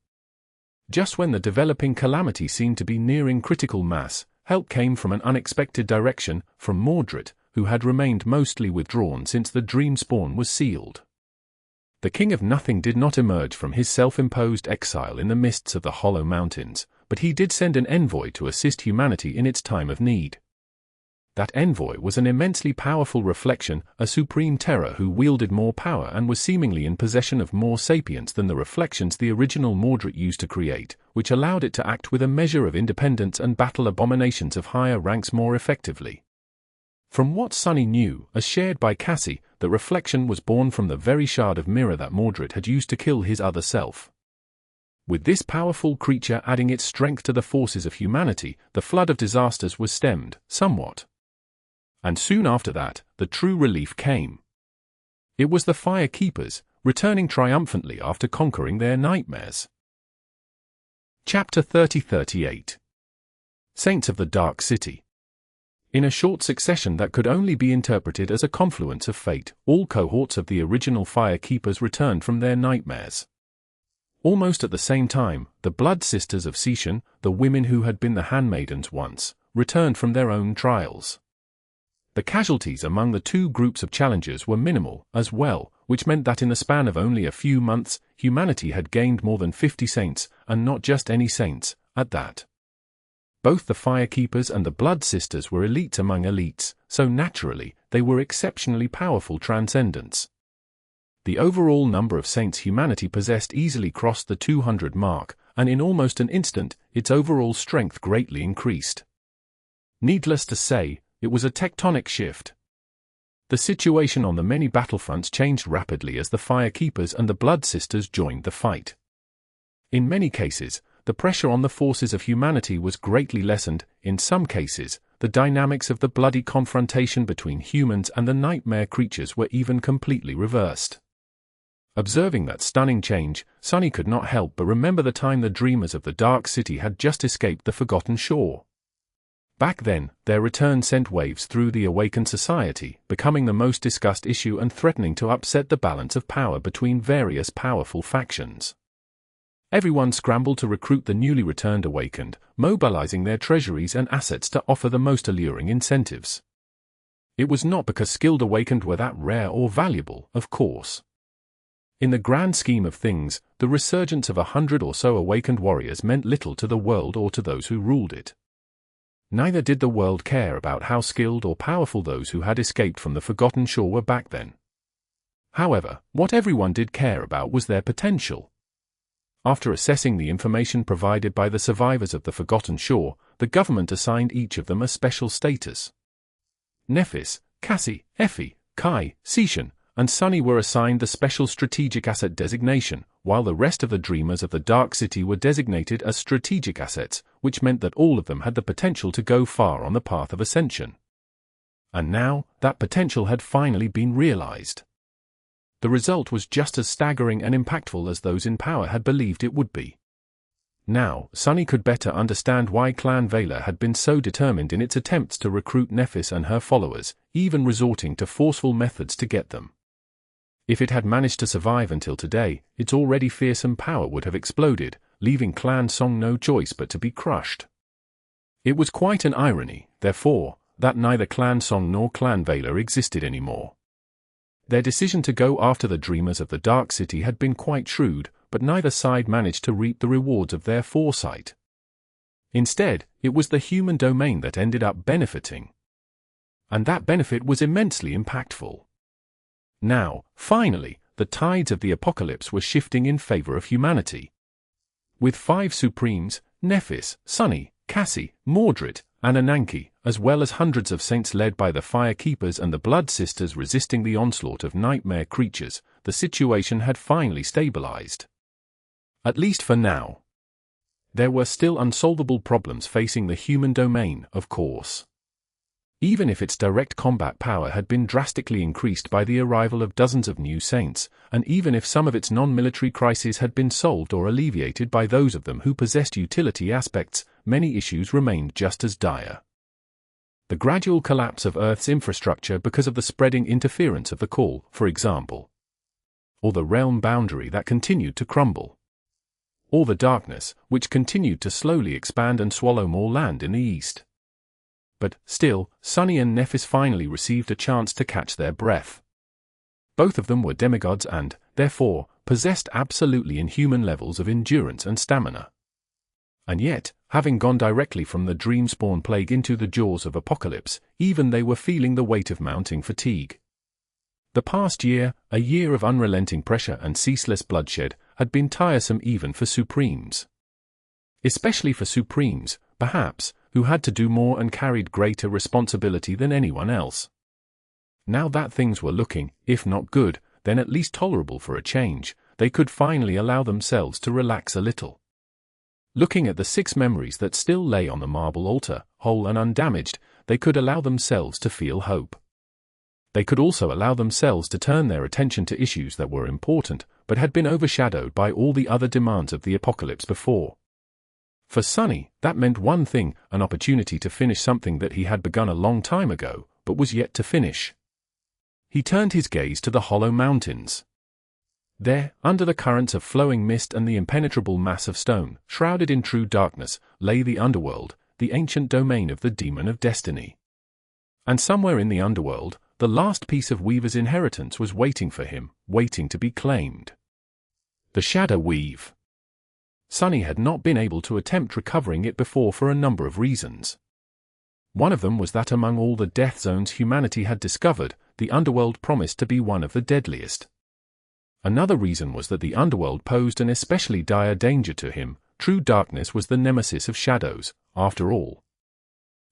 Just when the developing Calamity seemed to be nearing critical mass, help came from an unexpected direction, from Mordred, who had remained mostly withdrawn since the Dream Spawn was sealed. The King of Nothing did not emerge from his self-imposed exile in the mists of the Hollow Mountains, but he did send an envoy to assist humanity in its time of need. That envoy was an immensely powerful reflection, a supreme terror who wielded more power and was seemingly in possession of more sapience than the reflections the original Mordred used to create, which allowed it to act with a measure of independence and battle abominations of higher ranks more effectively. From what Sunny knew, as shared by Cassie, the reflection was born from the very shard of mirror that Mordred had used to kill his other self. With this powerful creature adding its strength to the forces of humanity, the flood of disasters was stemmed, somewhat. And soon after that, the true relief came. It was the Fire Keepers, returning triumphantly after conquering their nightmares. Chapter 30-38 Saints of the Dark City. In a short succession that could only be interpreted as a confluence of fate, all cohorts of the original Fire Keepers returned from their nightmares. Almost at the same time, the Blood Sisters of Seation, the women who had been the handmaidens once, returned from their own trials. The casualties among the two groups of challengers were minimal, as well, which meant that in the span of only a few months, humanity had gained more than 50 saints, and not just any saints, at that. Both the Fire Keepers and the Blood Sisters were elites among elites, so naturally, they were exceptionally powerful transcendents. The overall number of saints humanity possessed easily crossed the 200 mark, and in almost an instant, its overall strength greatly increased. Needless to say, it was a tectonic shift. The situation on the many battlefronts changed rapidly as the Fire Keepers and the Blood Sisters joined the fight. In many cases, the pressure on the forces of humanity was greatly lessened. In some cases, the dynamics of the bloody confrontation between humans and the nightmare creatures were even completely reversed. Observing that stunning change, Sunny could not help but remember the time the dreamers of the Dark City had just escaped the Forgotten Shore. Back then, their return sent waves through the awakened society, becoming the most discussed issue and threatening to upset the balance of power between various powerful factions. Everyone scrambled to recruit the newly returned awakened, mobilizing their treasuries and assets to offer the most alluring incentives. It was not because skilled awakened were that rare or valuable, of course. In the grand scheme of things, the resurgence of 100 or so awakened warriors meant little to the world or to those who ruled it. Neither did the world care about how skilled or powerful those who had escaped from the Forgotten Shore were back then. However, what everyone did care about was their potential. After assessing the information provided by the survivors of the Forgotten Shore, the government assigned each of them a special status. Nephis, Cassie, Effie, Kai, Seation, and Sunny were assigned the Special Strategic Asset designation, while the rest of the Dreamers of the Dark City were designated as Strategic Assets, which meant that all of them had the potential to go far on the path of ascension. And now, that potential had finally been realized. The result was just as staggering and impactful as those in power had believed it would be. Now, Sunny could better understand why Clan Vela had been so determined in its attempts to recruit Nephis and her followers, even resorting to forceful methods to get them. If it had managed to survive until today, its already fearsome power would have exploded, leaving Clan Song no choice but to be crushed. It was quite an irony, therefore, that neither Clan Song nor Clan Valor existed anymore. Their decision to go after the Dreamers of the Dark City had been quite shrewd, but neither side managed to reap the rewards of their foresight. Instead, it was the human domain that ended up benefiting. And that benefit was immensely impactful. Now, finally, the tides of the apocalypse were shifting in favor of humanity. With 5 Supremes, Nephis, Sunny, Cassie, Mordred, and Ananke, as well as hundreds of saints led by the Fire Keepers and the Blood Sisters resisting the onslaught of nightmare creatures, the situation had finally stabilized. At least for now. There were still unsolvable problems facing the human domain, of course. Even if its direct combat power had been drastically increased by the arrival of dozens of new saints, and even if some of its non-military crises had been solved or alleviated by those of them who possessed utility aspects, many issues remained just as dire. The gradual collapse of Earth's infrastructure because of the spreading interference of the Call, for example. Or the realm boundary that continued to crumble. Or the darkness, which continued to slowly expand and swallow more land in the east. But, still, Sunny and Nephis finally received a chance to catch their breath. Both of them were demigods and, therefore, possessed absolutely inhuman levels of endurance and stamina. And yet, having gone directly from the Dreamspawn plague into the jaws of apocalypse, even they were feeling the weight of mounting fatigue. The past year, a year of unrelenting pressure and ceaseless bloodshed, had been tiresome even for Supremes. Especially for Supremes, perhaps, who had to do more and carried greater responsibility than anyone else. Now that things were looking, if not good, then at least tolerable for a change, they could finally allow themselves to relax a little. Looking at the 6 memories that still lay on the marble altar, whole and undamaged, they could allow themselves to feel hope. They could also allow themselves to turn their attention to issues that were important, but had been overshadowed by all the other demands of the apocalypse before. For Sunny, that meant one thing, an opportunity to finish something that he had begun a long time ago, but was yet to finish. He turned his gaze to the hollow mountains. There, under the currents of flowing mist and the impenetrable mass of stone, shrouded in true darkness, lay the Underworld, the ancient domain of the Demon of Destiny. And somewhere in the Underworld, the last piece of Weaver's inheritance was waiting for him, waiting to be claimed. The Shadow Weave. Sunny had not been able to attempt recovering it before for a number of reasons. One of them was that among all the death zones humanity had discovered, the Underworld promised to be one of the deadliest. Another reason was that the Underworld posed an especially dire danger to him. True darkness was the nemesis of shadows, after all.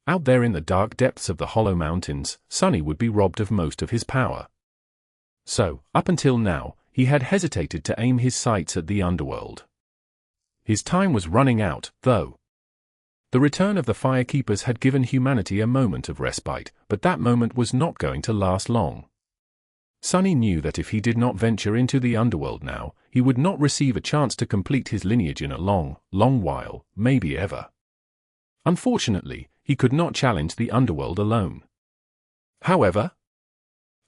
Out there in the dark depths of the hollow mountains, Sunny would be robbed of most of his power. So, up until now, he had hesitated to aim his sights at the Underworld. His time was running out, though. The return of the Fire Keepers had given humanity a moment of respite, but that moment was not going to last long. Sunny knew that if he did not venture into the Underworld now, he would not receive a chance to complete his lineage in a long, long while, maybe ever. Unfortunately, he could not challenge the Underworld alone. However,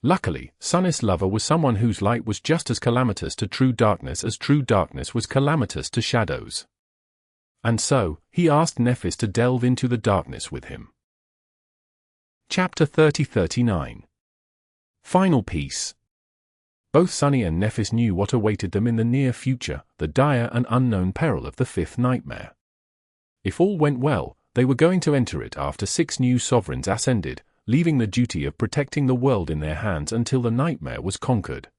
luckily, Sunny's lover was someone whose light was just as calamitous to true darkness as true darkness was calamitous to shadows. And so, he asked Nephis to delve into the darkness with him. Chapter 30-39. Final Piece. Both Sunny and Nephis knew what awaited them in the near future, the dire and unknown peril of the 5th nightmare. If all went well, they were going to enter it after 6 new sovereigns ascended, leaving the duty of protecting the world in their hands until the nightmare was conquered.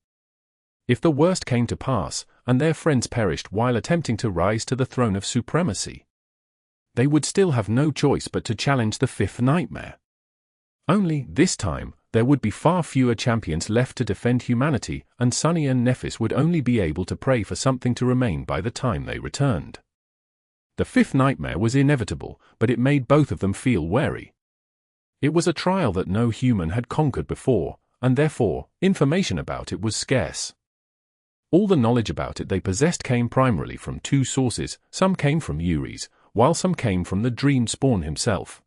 If the worst came to pass, and their friends perished while attempting to rise to the throne of supremacy, they would still have no choice but to challenge the 5th nightmare. Only, this time, there would be far fewer champions left to defend humanity, and Sunny and Nephis would only be able to pray for something to remain by the time they returned. The 5th nightmare was inevitable, but it made both of them feel wary. It was a trial that no human had conquered before, and therefore, information about it was scarce. All the knowledge about it they possessed came primarily from 2 sources. Some came from Yuri's, while some came from the Dreamspawn himself.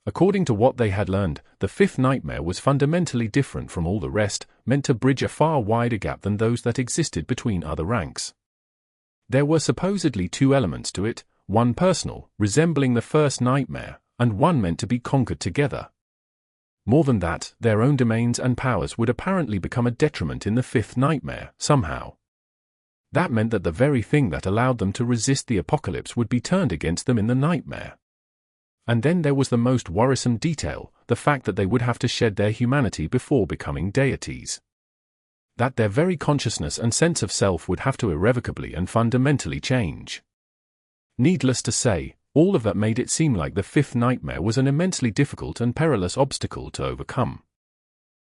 According to what they had learned, the 5th nightmare was fundamentally different from all the rest, meant to bridge a far wider gap than those that existed between other ranks. There were supposedly 2 elements to it, one personal, resembling the first nightmare, and one meant to be conquered together, More than that, their own domains and powers would apparently become a detriment in the fifth nightmare, somehow. That meant that the very thing that allowed them to resist the apocalypse would be turned against them in the nightmare. And then there was the most worrisome detail, the fact that they would have to shed their humanity before becoming deities. That their very consciousness and sense of self would have to irrevocably and fundamentally change. Needless to say, all of that made it seem like the fifth nightmare was an immensely difficult and perilous obstacle to overcome.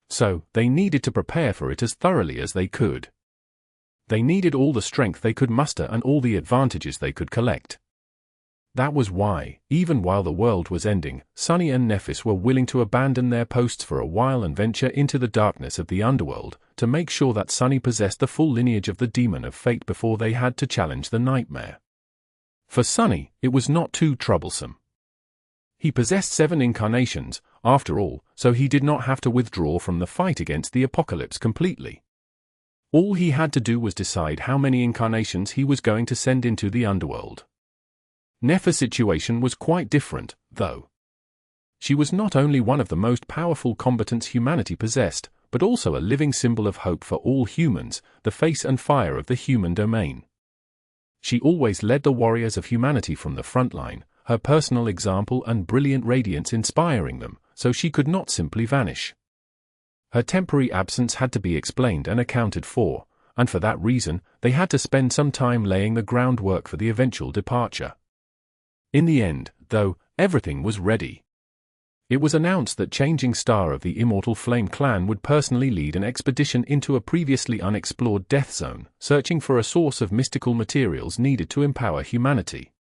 So, they needed to prepare for it as thoroughly as they could. They needed all the strength they could muster and all the advantages they could collect. That was why, even while the world was ending, Sunny and Nephis were willing to abandon their posts for a while and venture into the darkness of the Underworld, to make sure that Sunny possessed the full lineage of the Demon of Fate before they had to challenge the nightmare. For Sunny, it was not too troublesome. He possessed 7 incarnations, after all, so he did not have to withdraw from the fight against the apocalypse completely. All he had to do was decide how many incarnations he was going to send into the Underworld. Nephis' situation was quite different, though. She was not only one of the most powerful combatants humanity possessed, but also a living symbol of hope for all humans, the face and fire of the human domain. She always led the warriors of humanity from the front line, her personal example and brilliant radiance inspiring them, so she could not simply vanish. Her temporary absence had to be explained and accounted for, and for that reason, they had to spend some time laying the groundwork for the eventual departure. In the end, though, everything was ready. It was announced that Changing Star of the Immortal Flame clan would personally lead an expedition into a previously unexplored death zone, searching for a source of mystical materials needed to empower humanity.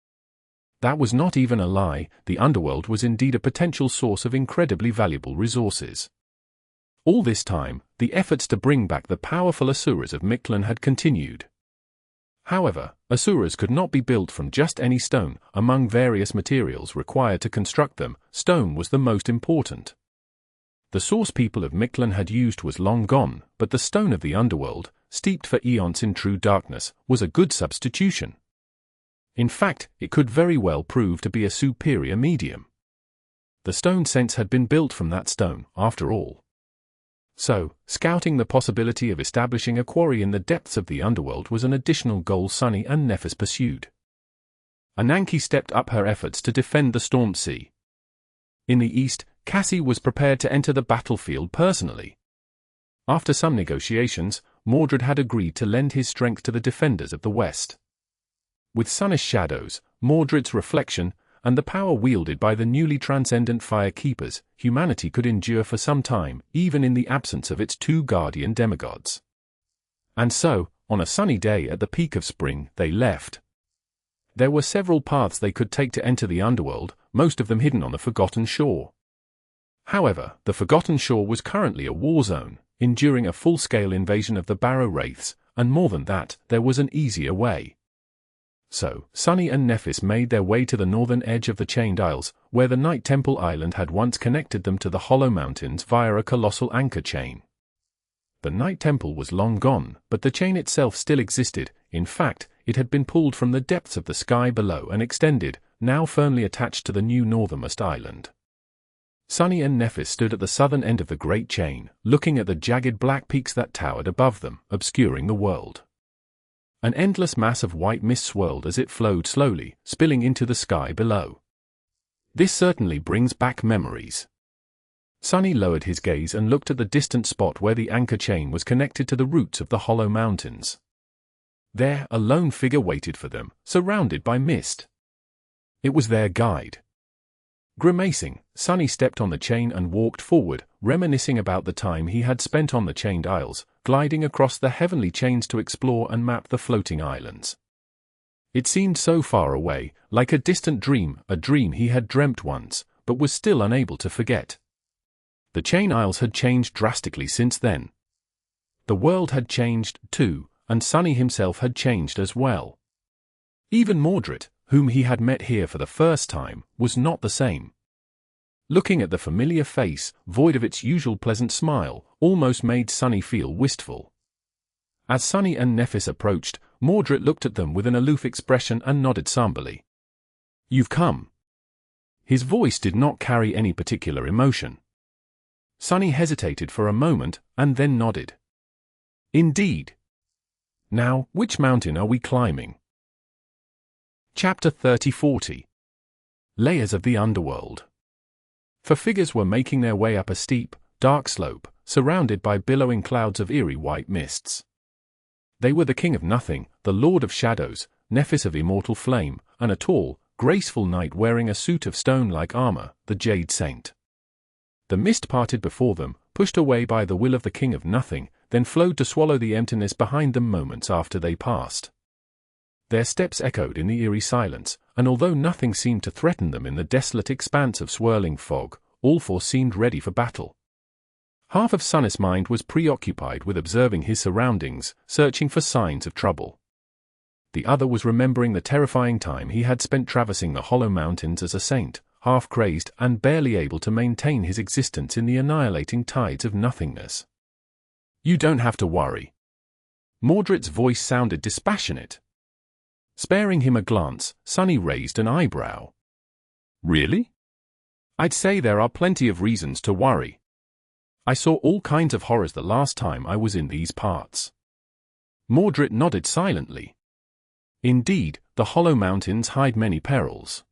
That was not even a lie, the Underworld was indeed a potential source of incredibly valuable resources. All this time, the efforts to bring back the powerful Asuras of Mictlan had continued. However, Asuras could not be built from just any stone. Among various materials required to construct them, stone was the most important. The source people of Mictlan had used was long gone, but the stone of the Underworld, steeped for eons in true darkness, was a good substitution. In fact, it could very well prove to be a superior medium. The stone sense had been built from that stone, after all. So, scouting the possibility of establishing a quarry in the depths of the Underworld was an additional goal Sunny and Nephis pursued. Ananke stepped up her efforts to defend the Storm Sea. In the east, Cassie was prepared to enter the battlefield personally. After some negotiations, Mordred had agreed to lend his strength to the defenders of the west. With Sunnish shadows, Mordred's reflection, and the power wielded by the newly transcendent Fire Keepers, humanity could endure for some time, even in the absence of its 2 guardian demigods. And so, on a sunny day at the peak of spring, they left. There were several paths they could take to enter the Underworld, most of them hidden on the Forgotten Shore. However, the Forgotten Shore was currently a war zone, enduring a full-scale invasion of the Barrow Wraiths, and more than that, there was an easier way. So, Sunny and Nephis made their way to the northern edge of the Chained Isles, where the Night Temple Island had once connected them to the Hollow Mountains via a colossal anchor chain. The Night Temple was long gone, but the chain itself still existed. In fact, it had been pulled from the depths of the sky below and extended, now firmly attached to the new northernmost island. Sunny and Nephis stood at the southern end of the great chain, looking at the jagged black peaks that towered above them, obscuring the world. An endless mass of white mist swirled as it flowed slowly, spilling into the sky below. This certainly brings back memories. Sunny lowered his gaze and looked at the distant spot where the anchor chain was connected to the roots of the Hollow Mountains. There, a lone figure waited for them, surrounded by mist. It was their guide. Grimacing, Sunny stepped on the chain and walked forward, reminiscing about the time he had spent on the Chained Isles, gliding across the heavenly chains to explore and map the floating islands. It seemed so far away, like a distant dream, a dream he had dreamt once, but was still unable to forget. The Chain Isles had changed drastically since then. The world had changed, too, and Sunny himself had changed as well. Even Mordred, whom he had met here for the first time, was not the same. Looking at the familiar face, void of its usual pleasant smile, almost made Sunny feel wistful. As Sunny and Nephis approached, Mordred looked at them with an aloof expression and nodded somberly. "You've come." His voice did not carry any particular emotion. Sunny hesitated for a moment, and then nodded. Indeed. Now, which mountain are we climbing? Chapter 30-40. Layers of the Underworld. For figures were making their way up a steep, dark slope, surrounded by billowing clouds of eerie white mists. They were the King of Nothing, the Lord of Shadows, Nephis of Immortal Flame, and a tall, graceful knight wearing a suit of stone-like armor, the Jade Saint. The mist parted before them, pushed away by the will of the King of Nothing, then flowed to swallow the emptiness behind them moments after they passed. Their steps echoed in the eerie silence, and although nothing seemed to threaten them in the desolate expanse of swirling fog, all four seemed ready for battle. Half of Sunnis' mind was preoccupied with observing his surroundings, searching for signs of trouble. The other was remembering the terrifying time he had spent traversing the Hollow Mountains as a saint, half-crazed and barely able to maintain his existence in the annihilating tides of nothingness. "You don't have to worry." Mordred's voice sounded dispassionate. Sparing him a glance, Sunny raised an eyebrow. "Really? I'd say there are plenty of reasons to worry. I saw all kinds of horrors the last time I was in these parts." Mordred nodded silently. "Indeed, the Hollow Mountains hide many perils.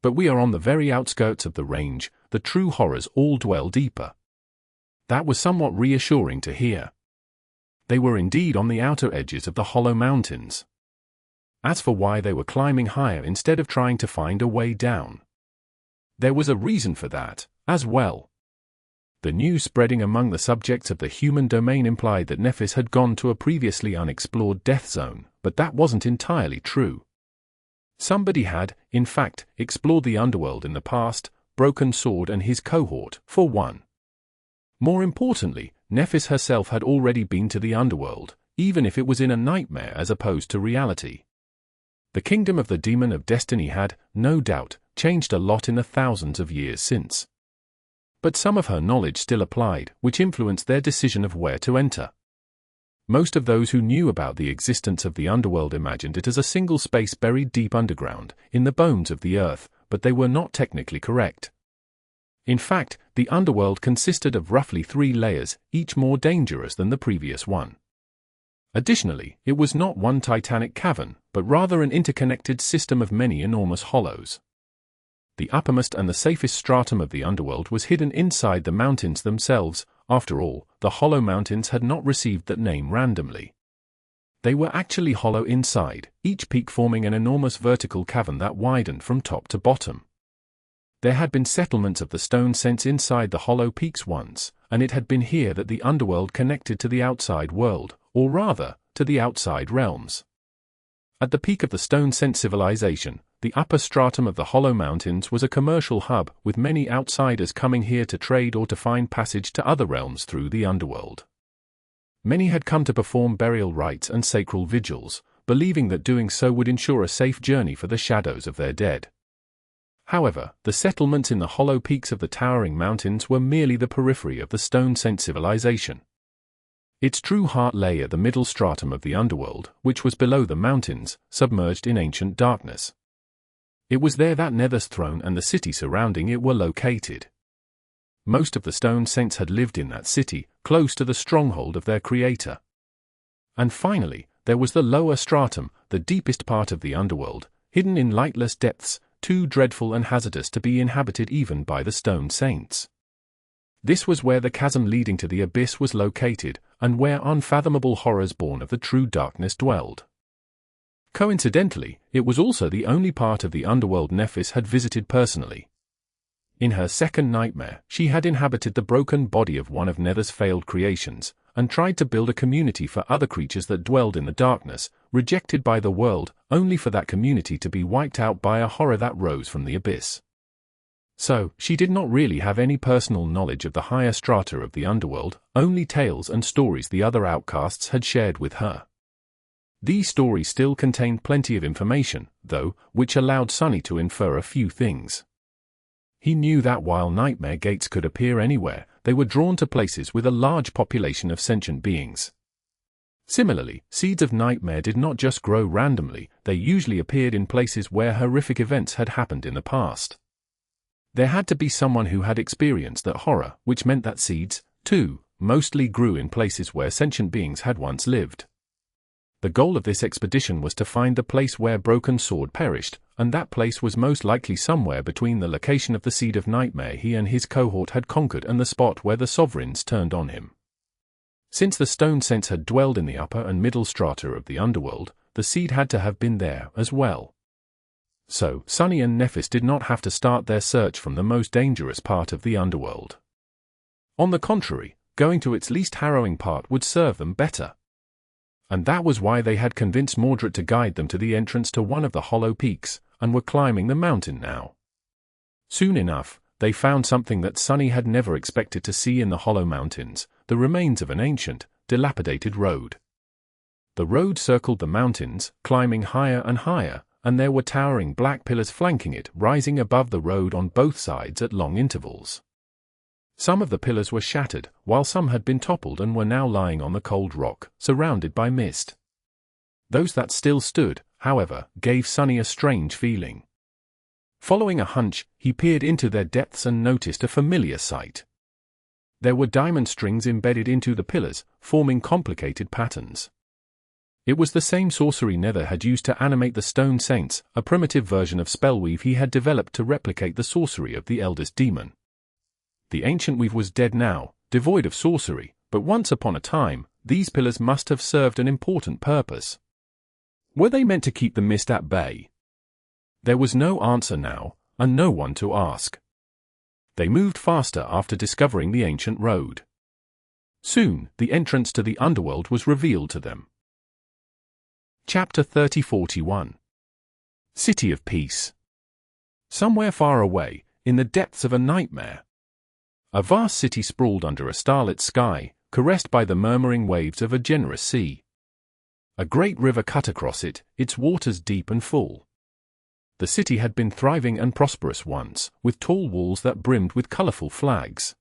But we are on the very outskirts of the range, the true horrors all dwell deeper." That was somewhat reassuring to hear. They were indeed on the outer edges of the Hollow Mountains. As for why they were climbing higher instead of trying to find a way down, there was a reason for that, as well. The news spreading among the subjects of the human domain implied that Nephis had gone to a previously unexplored death zone, but that wasn't entirely true. Somebody had, in fact, explored the underworld in the past, Broken Sword and his cohort, for one. More importantly, Nephis herself had already been to the underworld, even if it was in a nightmare as opposed to reality. The kingdom of the Demon of Destiny had, no doubt, changed a lot in the thousands of years since. But some of her knowledge still applied, which influenced their decision of where to enter. Most of those who knew about the existence of the underworld imagined it as a single space buried deep underground, in the bones of the earth, but they were not technically correct. In fact, the underworld consisted of roughly 3 layers, each more dangerous than the previous one. Additionally, it was not one titanic cavern, but rather an interconnected system of many enormous hollows. The uppermost and the safest stratum of the underworld was hidden inside the mountains themselves. After all, the Hollow Mountains had not received that name randomly. They were actually hollow inside, each peak forming an enormous vertical cavern that widened from top to bottom. There had been settlements of the stone sense inside the hollow peaks once, and it had been here that the underworld connected to the outside world, or rather, to the outside realms. At the peak of the stone sense civilization, the upper stratum of the Hollow Mountains was a commercial hub, with many outsiders coming here to trade or to find passage to other realms through the underworld. Many had come to perform burial rites and sacral vigils, believing that doing so would ensure a safe journey for the shadows of their dead. However, the settlements in the hollow peaks of the towering mountains were merely the periphery of the stone sense civilization. Its true heart lay at the middle stratum of the underworld, which was below the mountains, submerged in ancient darkness. It was there that Nether's throne and the city surrounding it were located. Most of the stone saints had lived in that city, close to the stronghold of their creator. And finally, there was the lower stratum, the deepest part of the underworld, hidden in lightless depths, too dreadful and hazardous to be inhabited even by the stone saints. This was where the chasm leading to the abyss was located, and where unfathomable horrors born of the true darkness dwelled. Coincidentally, it was also the only part of the underworld Nephis had visited personally. In her second nightmare, she had inhabited the broken body of one of Nether's failed creations, and tried to build a community for other creatures that dwelled in the darkness, rejected by the world, only for that community to be wiped out by a horror that rose from the abyss. So, she did not really have any personal knowledge of the higher strata of the underworld, only tales and stories the other outcasts had shared with her. These stories still contained plenty of information, though, which allowed Sunny to infer a few things. He knew that while nightmare gates could appear anywhere, they were drawn to places with a large population of sentient beings. Similarly, seeds of nightmare did not just grow randomly, they usually appeared in places where horrific events had happened in the past. There had to be someone who had experienced that horror, which meant that seeds, too, mostly grew in places where sentient beings had once lived. The goal of this expedition was to find the place where Broken Sword perished, and that place was most likely somewhere between the location of the Seed of Nightmare he and his cohort had conquered and the spot where the Sovereigns turned on him. Since the Stone Saints had dwelled in the upper and middle strata of the Underworld, the Seed had to have been there as well. So, Sunny and Nephis did not have to start their search from the most dangerous part of the Underworld. On the contrary, going to its least harrowing part would serve them better. And that was why they had convinced Mordred to guide them to the entrance to one of the hollow peaks, and were climbing the mountain now. Soon enough, they found something that Sunny had never expected to see in the hollow mountains, the remains of an ancient, dilapidated road. The road circled the mountains, climbing higher and higher, and there were towering black pillars flanking it, rising above the road on both sides at long intervals. Some of the pillars were shattered, while some had been toppled and were now lying on the cold rock, surrounded by mist. Those that still stood, however, gave Sunny a strange feeling. Following a hunch, he peered into their depths and noticed a familiar sight. There were diamond strings embedded into the pillars, forming complicated patterns. It was the same sorcery Nether had used to animate the Stone Saints, a primitive version of spellweave he had developed to replicate the sorcery of the eldest demon. The ancient weave was dead now, devoid of sorcery, but once upon a time, these pillars must have served an important purpose. Were they meant to keep the mist at bay? There was no answer now, and no one to ask. They moved faster after discovering the ancient road. Soon, the entrance to the Underworld was revealed to them. Chapter 30-41 City of Peace. Somewhere far away, in the depths of a nightmare, a vast city sprawled under a starlit sky, caressed by the murmuring waves of a generous sea. A great river cut across it, its waters deep and full. The city had been thriving and prosperous once, with tall walls that brimmed with colorful flags.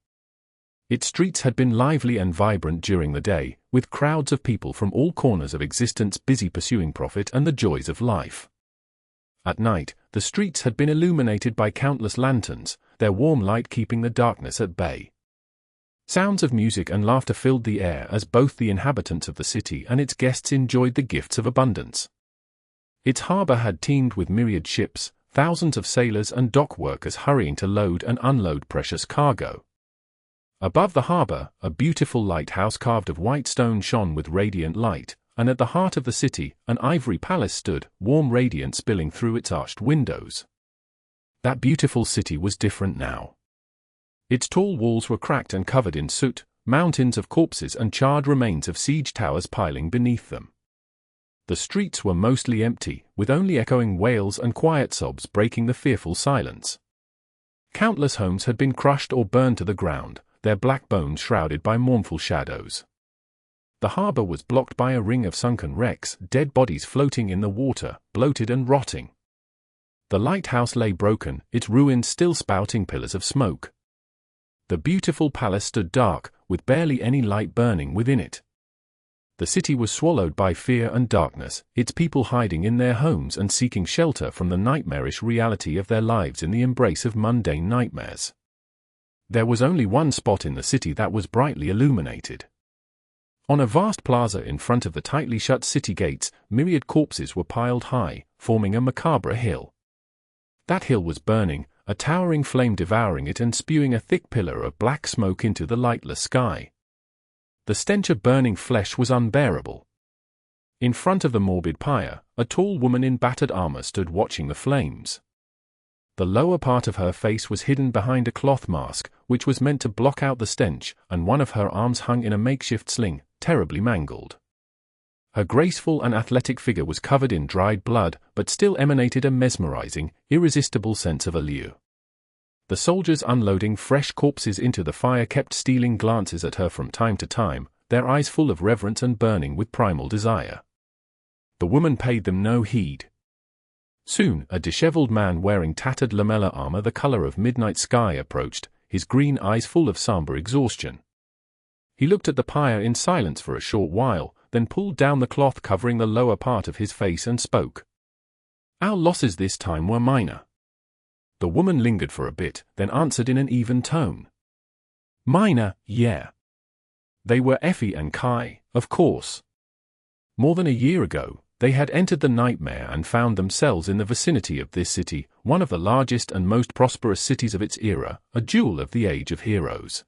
Its streets had been lively and vibrant during the day, with crowds of people from all corners of existence busy pursuing profit and the joys of life. At night, the streets had been illuminated by countless lanterns, their warm light keeping the darkness at bay. Sounds of music and laughter filled the air as both the inhabitants of the city and its guests enjoyed the gifts of abundance. Its harbor had teemed with myriad ships, thousands of sailors and dock workers hurrying to load and unload precious cargo. Above the harbor, a beautiful lighthouse carved of white stone shone with radiant light, and at the heart of the city, an ivory palace stood, warm radiance spilling through its arched windows. That beautiful city was different now. Its tall walls were cracked and covered in soot, mountains of corpses and charred remains of siege towers piling beneath them. The streets were mostly empty, with only echoing wails and quiet sobs breaking the fearful silence. Countless homes had been crushed or burned to the ground, their black bones shrouded by mournful shadows. The harbor was blocked by a ring of sunken wrecks, dead bodies floating in the water, bloated and rotting. The lighthouse lay broken, its ruins still spouting pillars of smoke. The beautiful palace stood dark, with barely any light burning within it. The city was swallowed by fear and darkness, its people hiding in their homes and seeking shelter from the nightmarish reality of their lives in the embrace of mundane nightmares. There was only one spot in the city that was brightly illuminated. On a vast plaza in front of the tightly shut city gates, myriad corpses were piled high, forming a macabre hill. That hill was burning, a towering flame devouring it and spewing a thick pillar of black smoke into the lightless sky. The stench of burning flesh was unbearable. In front of the morbid pyre, a tall woman in battered armor stood watching the flames. The lower part of her face was hidden behind a cloth mask, which was meant to block out the stench, and one of her arms hung in a makeshift sling, terribly mangled. Her graceful and athletic figure was covered in dried blood, but still emanated a mesmerizing, irresistible sense of allure. The soldiers unloading fresh corpses into the fire kept stealing glances at her from time to time, their eyes full of reverence and burning with primal desire. The woman paid them no heed. Soon, a disheveled man wearing tattered lamella armor the color of midnight sky approached, his green eyes full of somber exhaustion. He looked at the pyre in silence for a short while, then pulled down the cloth covering the lower part of his face and spoke. "Our losses this time were minor. The woman lingered for a bit, then answered in an even tone. Minor, yeah. They were Effie and Kai, of course. More than a year ago, they had entered the nightmare and found themselves in the vicinity of this city, one of the largest and most prosperous cities of its era, a jewel of the Age of Heroes.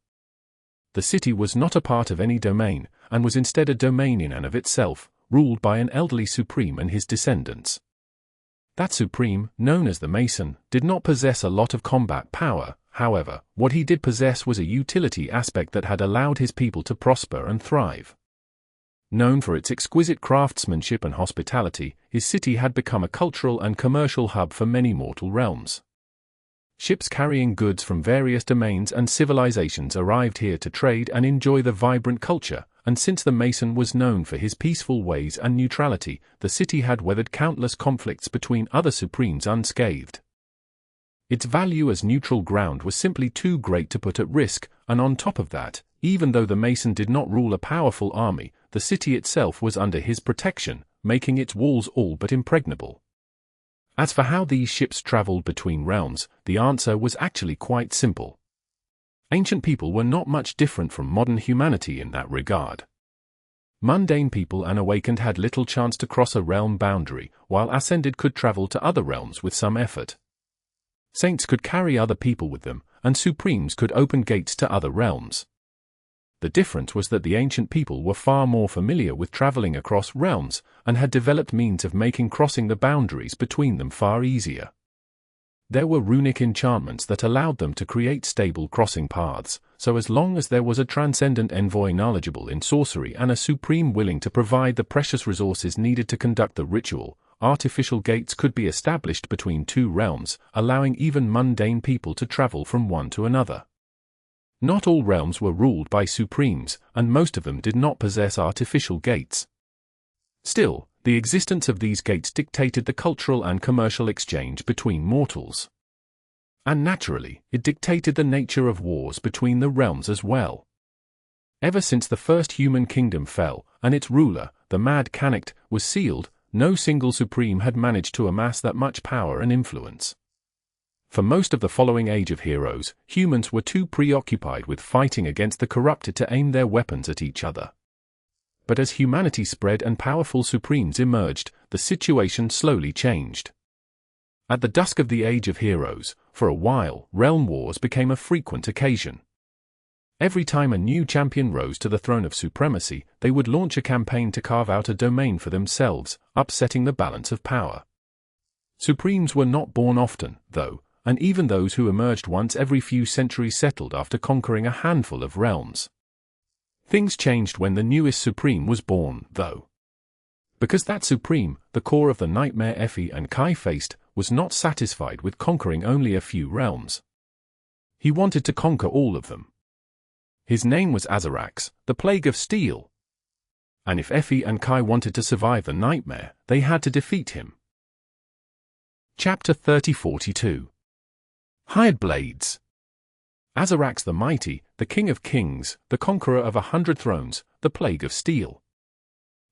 The city was not a part of any domain, and was instead a domain in and of itself, ruled by an elderly supreme and his descendants. That supreme, known as the Mason, did not possess a lot of combat power. However, what he did possess was a utility aspect that had allowed his people to prosper and thrive. Known for its exquisite craftsmanship and hospitality, his city had become a cultural and commercial hub for many mortal realms. Ships carrying goods from various domains and civilizations arrived here to trade and enjoy the vibrant culture, and since the Mason was known for his peaceful ways and neutrality, the city had weathered countless conflicts between other supremes unscathed. Its value as neutral ground was simply too great to put at risk, and on top of that, even though the Mason did not rule a powerful army, the city itself was under his protection, making its walls all but impregnable. As for how these ships traveled between realms, the answer was actually quite simple. Ancient people were not much different from modern humanity in that regard. Mundane people and awakened had little chance to cross a realm boundary, while ascended could travel to other realms with some effort. Saints could carry other people with them, and supremes could open gates to other realms. The difference was that the ancient people were far more familiar with traveling across realms, and had developed means of making crossing the boundaries between them far easier. There were runic enchantments that allowed them to create stable crossing paths, so as long as there was a transcendent envoy knowledgeable in sorcery and a supreme willing to provide the precious resources needed to conduct the ritual, artificial gates could be established between two realms, allowing even mundane people to travel from one to another. Not all realms were ruled by supremes, and most of them did not possess artificial gates. Still, the existence of these gates dictated the cultural and commercial exchange between mortals. And naturally, it dictated the nature of wars between the realms as well. Ever since the first human kingdom fell, and its ruler, the Mad Canict, was sealed, no single supreme had managed to amass that much power and influence. For most of the following Age of Heroes, humans were too preoccupied with fighting against the corrupted to aim their weapons at each other. But as humanity spread and powerful supremes emerged, the situation slowly changed. At the dusk of the Age of Heroes, for a while, realm wars became a frequent occasion. Every time a new champion rose to the throne of supremacy, they would launch a campaign to carve out a domain for themselves, upsetting the balance of power. Supremes were not born often, though, and even those who emerged once every few centuries settled after conquering a handful of realms. Things changed when the newest supreme was born, though. Because that supreme, the core of the nightmare Effie and Kai faced, was not satisfied with conquering only a few realms. He wanted to conquer all of them. His name was Azarax, the Plague of Steel. And if Effie and Kai wanted to survive the nightmare, they had to defeat him. Chapter 3042. Hired Blades. Azarax the Mighty, the King of Kings, the conqueror of 100 thrones, the Plague of Steel.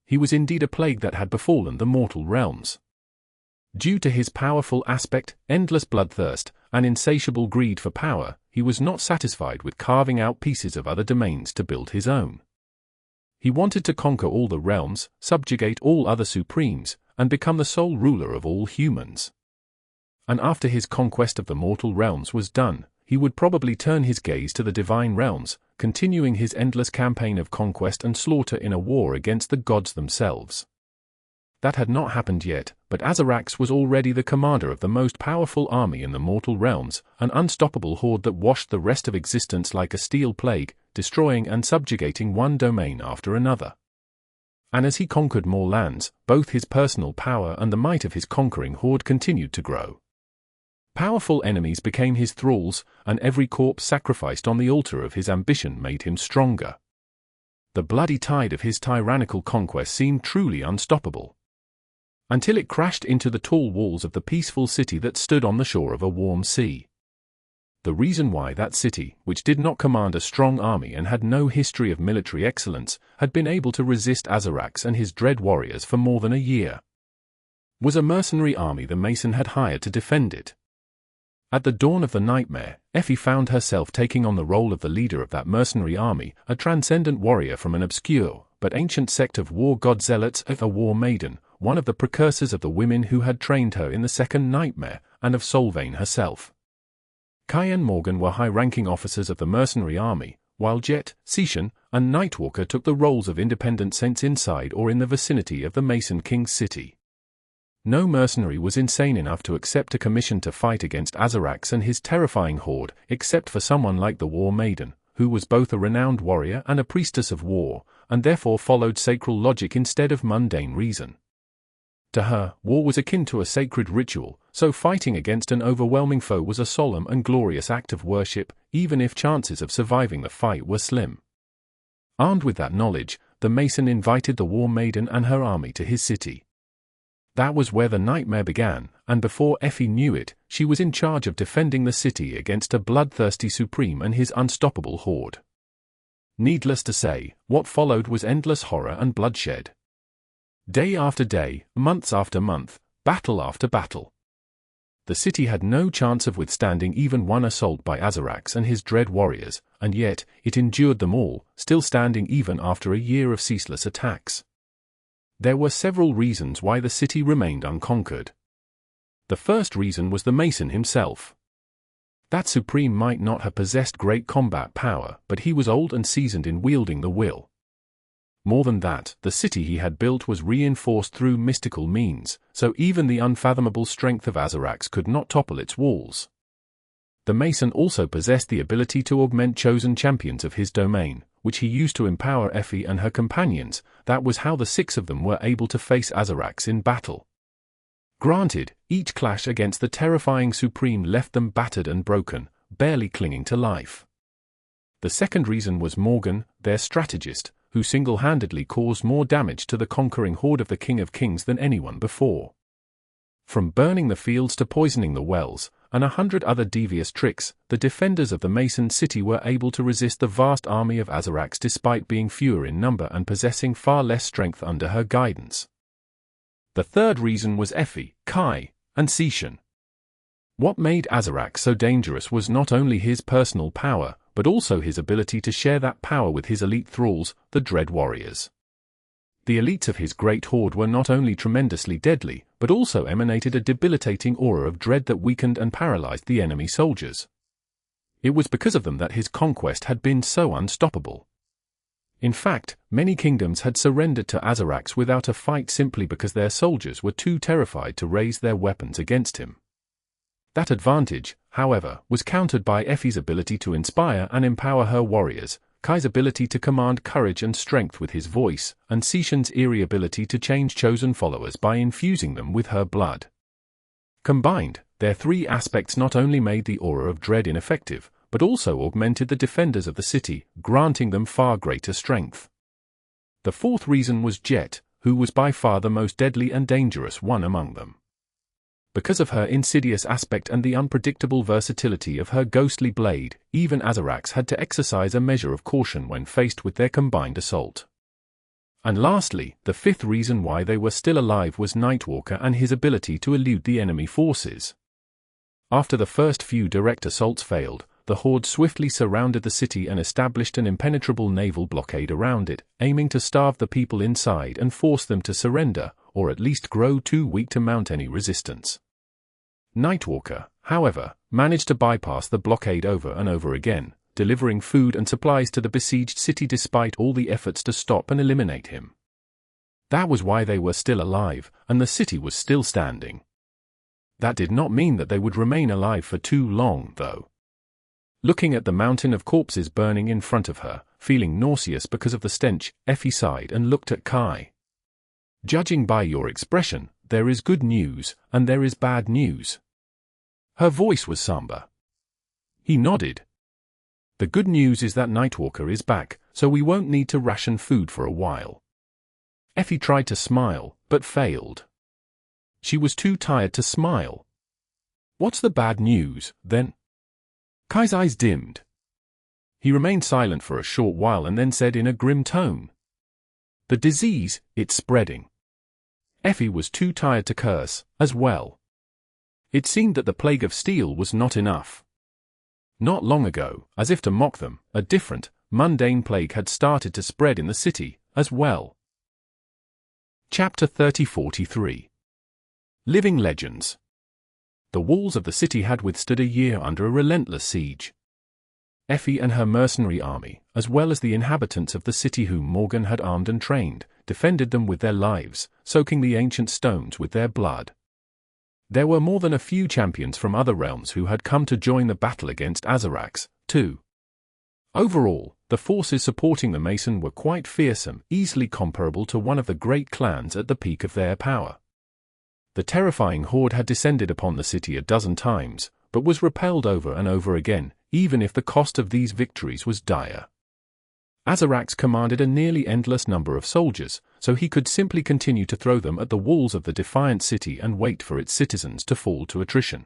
He was indeed a plague that had befallen the mortal realms. Due to his powerful aspect, endless bloodthirst, and insatiable greed for power, he was not satisfied with carving out pieces of other domains to build his own. He wanted to conquer all the realms, subjugate all other supremes, and become the sole ruler of all humans. And after his conquest of the mortal realms was done, he would probably turn his gaze to the divine realms, continuing his endless campaign of conquest and slaughter in a war against the gods themselves. That had not happened yet, but Azarax was already the commander of the most powerful army in the mortal realms, an unstoppable horde that washed the rest of existence like a steel plague, destroying and subjugating one domain after another. And as he conquered more lands, both his personal power and the might of his conquering horde continued to grow. Powerful enemies became his thralls, and every corpse sacrificed on the altar of his ambition made him stronger. The bloody tide of his tyrannical conquest seemed truly unstoppable. Until it crashed into the tall walls of the peaceful city that stood on the shore of a warm sea. The reason why that city, which did not command a strong army and had no history of military excellence, had been able to resist Azarax and his dread warriors for more than a year, was a mercenary army the Mason had hired to defend it. At the dawn of the nightmare, Effie found herself taking on the role of the leader of that mercenary army, a transcendent warrior from an obscure but ancient sect of war god zealots, a war maiden, one of the precursors of the women who had trained her in the second nightmare, and of Solvane herself. Kai and Morgan were high-ranking officers of the mercenary army, while Jet, Seishan, and Nightwalker took the roles of independent saints inside or in the vicinity of the Mason King's city. No mercenary was insane enough to accept a commission to fight against Azarax and his terrifying horde, except for someone like the War Maiden, who was both a renowned warrior and a priestess of war, and therefore followed sacral logic instead of mundane reason. To her, war was akin to a sacred ritual, so fighting against an overwhelming foe was a solemn and glorious act of worship, even if chances of surviving the fight were slim. Armed with that knowledge, the Mason invited the War Maiden and her army to his city. That was where the nightmare began, and before Effie knew it, she was in charge of defending the city against a bloodthirsty Supreme and his unstoppable horde. Needless to say, what followed was endless horror and bloodshed. Day after day, months after month, battle after battle. The city had no chance of withstanding even one assault by Azarax and his dread warriors, and yet, it endured them all, still standing even after a year of ceaseless attacks. There were several reasons why the city remained unconquered. The first reason was the Mason himself. That Supreme might not have possessed great combat power, but he was old and seasoned in wielding the will. More than that, the city he had built was reinforced through mystical means, so even the unfathomable strength of Azarax could not topple its walls. The Mason also possessed the ability to augment chosen champions of his domain, which he used to empower Effie and her companions. That was how the 6 of them were able to face Azarax in battle. Granted, each clash against the terrifying Supreme left them battered and broken, barely clinging to life. The second reason was Morgan, their strategist, who single-handedly caused more damage to the conquering horde of the King of Kings than anyone before. From burning the fields to poisoning the wells, and 100 other devious tricks, the defenders of the Mason city were able to resist the vast army of Azarax despite being fewer in number and possessing far less strength under her guidance. The third reason was Effie, Kai, and Seishan. What made Azarax so dangerous was not only his personal power, but also his ability to share that power with his elite thralls, the Dread Warriors. The elites of his great horde were not only tremendously deadly, but also emanated a debilitating aura of dread that weakened and paralyzed the enemy soldiers. It was because of them that his conquest had been so unstoppable. In fact, many kingdoms had surrendered to Azarax without a fight simply because their soldiers were too terrified to raise their weapons against him. That advantage, however, was countered by Effie's ability to inspire and empower her warriors, Kai's ability to command courage and strength with his voice, and Seishan's eerie ability to change chosen followers by infusing them with her blood. Combined, their 3 aspects not only made the aura of dread ineffective, but also augmented the defenders of the city, granting them far greater strength. The fourth reason was Jet, who was by far the most deadly and dangerous one among them. Because of her insidious aspect and the unpredictable versatility of her ghostly blade, even Azarax had to exercise a measure of caution when faced with their combined assault. And lastly, the 5th reason why they were still alive was Nightwalker and his ability to elude the enemy forces. After the first few direct assaults failed, the horde swiftly surrounded the city and established an impenetrable naval blockade around it, aiming to starve the people inside and force them to surrender, or at least grow too weak to mount any resistance. Nightwalker, however, managed to bypass the blockade over and over again, delivering food and supplies to the besieged city despite all the efforts to stop and eliminate him. That was why they were still alive, and the city was still standing. That did not mean that they would remain alive for too long, though. Looking at the mountain of corpses burning in front of her, feeling nauseous because of the stench, Effie sighed and looked at Kai. "Judging by your expression, there is good news, and there is bad news." Her voice was somber. He nodded. "The good news is that Nightwalker is back, so we won't need to ration food for a while." Effie tried to smile, but failed. She was too tired to smile. "What's the bad news, then?" Kai's eyes dimmed. He remained silent for a short while and then said in a grim tone, "The disease, it's spreading." Effie was too tired to curse, as well. It seemed that the plague of steel was not enough. Not long ago, as if to mock them, a different, mundane plague had started to spread in the city, as well. Chapter 3043. Living Legends. The walls of the city had withstood a year under a relentless siege. Effie and her mercenary army, as well as the inhabitants of the city whom Morgan had armed and trained, defended them with their lives, soaking the ancient stones with their blood. There were more than a few champions from other realms who had come to join the battle against Azarax, too. Overall, the forces supporting the Mason were quite fearsome, easily comparable to one of the great clans at the peak of their power. The terrifying horde had descended upon the city a dozen times, but was repelled over and over again, even if the cost of these victories was dire. Azarax commanded a nearly endless number of soldiers, so he could simply continue to throw them at the walls of the defiant city and wait for its citizens to fall to attrition.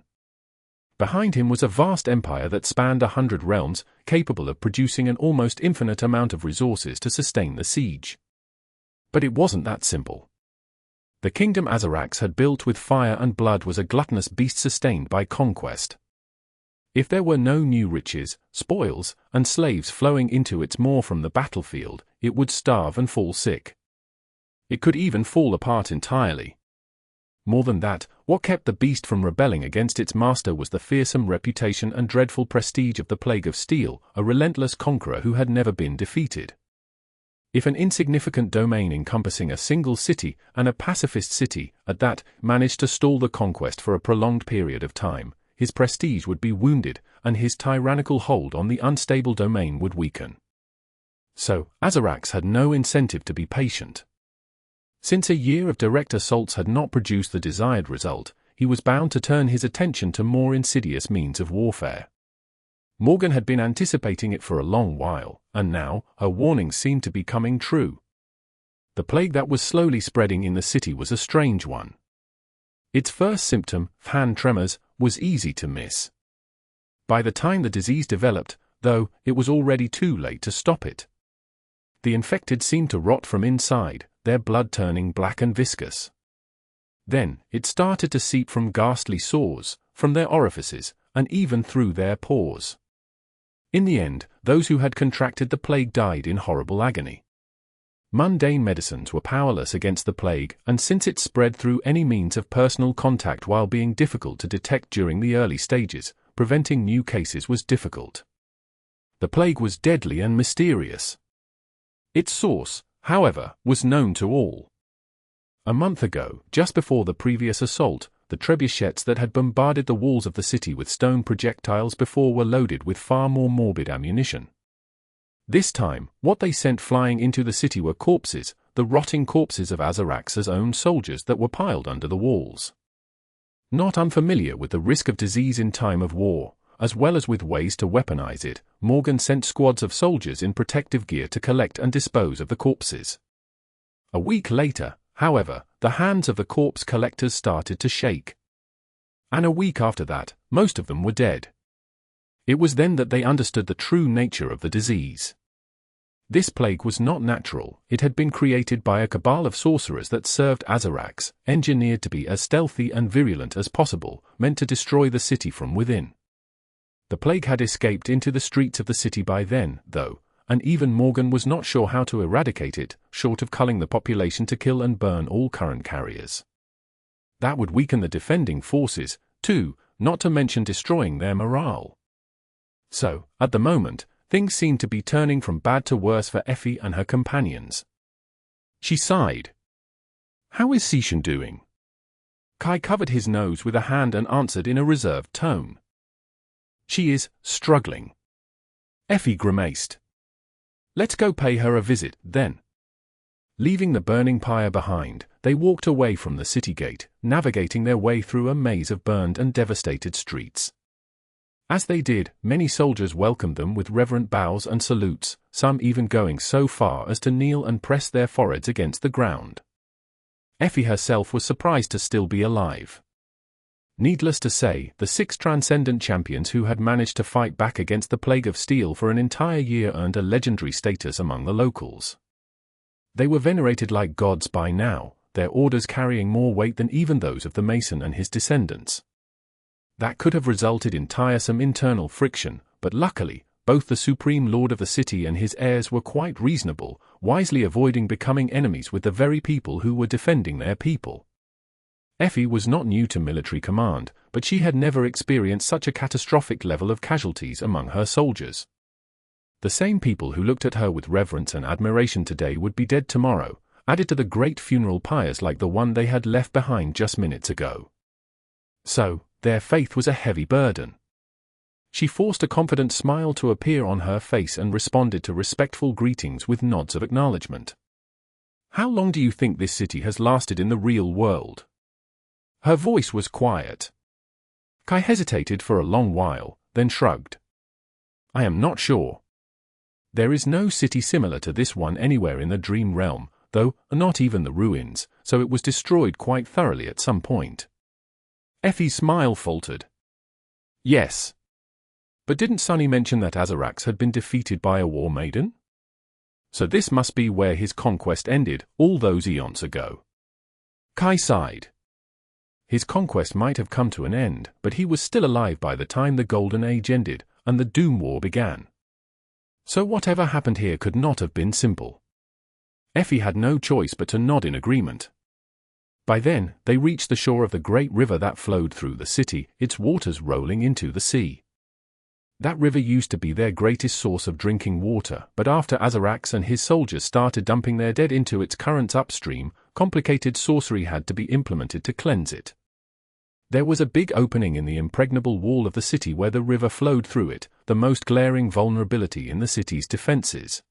Behind him was a vast empire that spanned 100 realms, capable of producing an almost infinite amount of resources to sustain the siege. But it wasn't that simple. The kingdom Azarax had built with fire and blood was a gluttonous beast sustained by conquest. If there were no new riches, spoils, and slaves flowing into its maw from the battlefield, it would starve and fall sick. It could even fall apart entirely. More than that, what kept the beast from rebelling against its master was the fearsome reputation and dreadful prestige of the Plague of Steel, a relentless conqueror who had never been defeated. If an insignificant domain encompassing a single city, and a pacifist city, at that, managed to stall the conquest for a prolonged period of time, his prestige would be wounded, and his tyrannical hold on the unstable domain would weaken. So, Azarax had no incentive to be patient. Since a year of direct assaults had not produced the desired result, he was bound to turn his attention to more insidious means of warfare. Morgan had been anticipating it for a long while, and now, her warnings seemed to be coming true. The plague that was slowly spreading in the city was a strange one. Its first symptom, hand tremors, was easy to miss. By the time the disease developed, though, it was already too late to stop it. The infected seemed to rot from inside, their blood turning black and viscous. Then, it started to seep from ghastly sores, from their orifices, and even through their pores. In the end, those who had contracted the plague died in horrible agony. Mundane medicines were powerless against the plague, and since it spread through any means of personal contact while being difficult to detect during the early stages, preventing new cases was difficult. The plague was deadly and mysterious. Its source, however, was known to all. A month ago, just before the previous assault, the trebuchets that had bombarded the walls of the city with stone projectiles before were loaded with far more morbid ammunition. This time, what they sent flying into the city were corpses, the rotting corpses of Azarax's own soldiers that were piled under the walls. Not unfamiliar with the risk of disease in time of war, as well as with ways to weaponize it, Morgan sent squads of soldiers in protective gear to collect and dispose of the corpses. A week later, however, the hands of the corpse collectors started to shake. And a week after that, most of them were dead. It was then that they understood the true nature of the disease. This plague was not natural, it had been created by a cabal of sorcerers that served Azarax, engineered to be as stealthy and virulent as possible, meant to destroy the city from within. The plague had escaped into the streets of the city by then, though, and even Morgan was not sure how to eradicate it, short of culling the population to kill and burn all current carriers. That would weaken the defending forces, too, not to mention destroying their morale. So, at the moment, things seemed to be turning from bad to worse for Effie and her companions. She sighed. "How is Seishan doing?" Kai covered his nose with a hand and answered in a reserved tone. "She is struggling." Effie grimaced. "Let's go pay her a visit, then." Leaving the burning pyre behind, they walked away from the city gate, navigating their way through a maze of burned and devastated streets. As they did, many soldiers welcomed them with reverent bows and salutes, some even going so far as to kneel and press their foreheads against the ground. Effie herself was surprised to still be alive. Needless to say, the 6 transcendent champions who had managed to fight back against the Plague of Steel for an entire year earned a legendary status among the locals. They were venerated like gods by now, their orders carrying more weight than even those of the Mason and his descendants. That could have resulted in tiresome internal friction, but luckily, both the Supreme Lord of the city and his heirs were quite reasonable, wisely avoiding becoming enemies with the very people who were defending their people. Effie was not new to military command, but she had never experienced such a catastrophic level of casualties among her soldiers. The same people who looked at her with reverence and admiration today would be dead tomorrow, added to the great funeral pyres like the one they had left behind just minutes ago. So, their faith was a heavy burden. She forced a confident smile to appear on her face and responded to respectful greetings with nods of acknowledgement. "How long do you think this city has lasted in the real world?" Her voice was quiet. Kai hesitated for a long while, then shrugged. "I am not sure. There is no city similar to this one anywhere in the Dream Realm, though not even the ruins, so it was destroyed quite thoroughly at some point." Effie's smile faltered. "Yes. But didn't Sunny mention that Azarax had been defeated by a war maiden? So this must be where his conquest ended, all those eons ago." Kai sighed. His conquest might have come to an end, but he was still alive by the time the Golden Age ended, and the Doom War began. So whatever happened here could not have been simple. Effie had no choice but to nod in agreement. By then, they reached the shore of the great river that flowed through the city, its waters rolling into the sea. That river used to be their greatest source of drinking water, but after Azarax and his soldiers started dumping their dead into its currents upstream, complicated sorcery had to be implemented to cleanse it. There was a big opening in the impregnable wall of the city where the river flowed through it, the most glaring vulnerability in the city's defenses.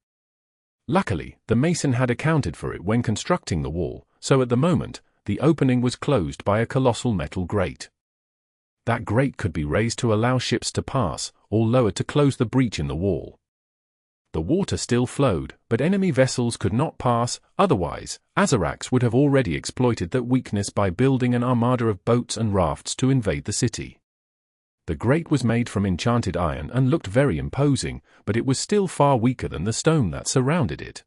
Luckily, the mason had accounted for it when constructing the wall, so at the moment, the opening was closed by a colossal metal grate. That grate could be raised to allow ships to pass, or lowered to close the breach in the wall. The water still flowed, but enemy vessels could not pass, otherwise, Azarax would have already exploited that weakness by building an armada of boats and rafts to invade the city. The grate was made from enchanted iron and looked very imposing, but it was still far weaker than the stone that surrounded it.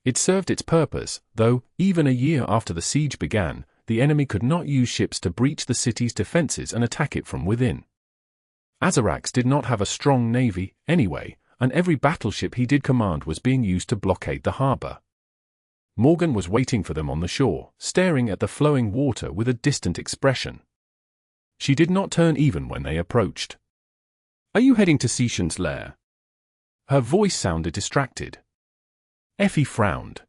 It served its purpose, though, even a year after the siege began, the enemy could not use ships to breach the city's defenses and attack it from within. Azarax did not have a strong navy, anyway, and every battleship he did command was being used to blockade the harbor. Morgan was waiting for them on the shore, staring at the flowing water with a distant expression. She did not turn even when they approached. "Are you heading to Seation's lair?" Her voice sounded distracted. Effie frowned.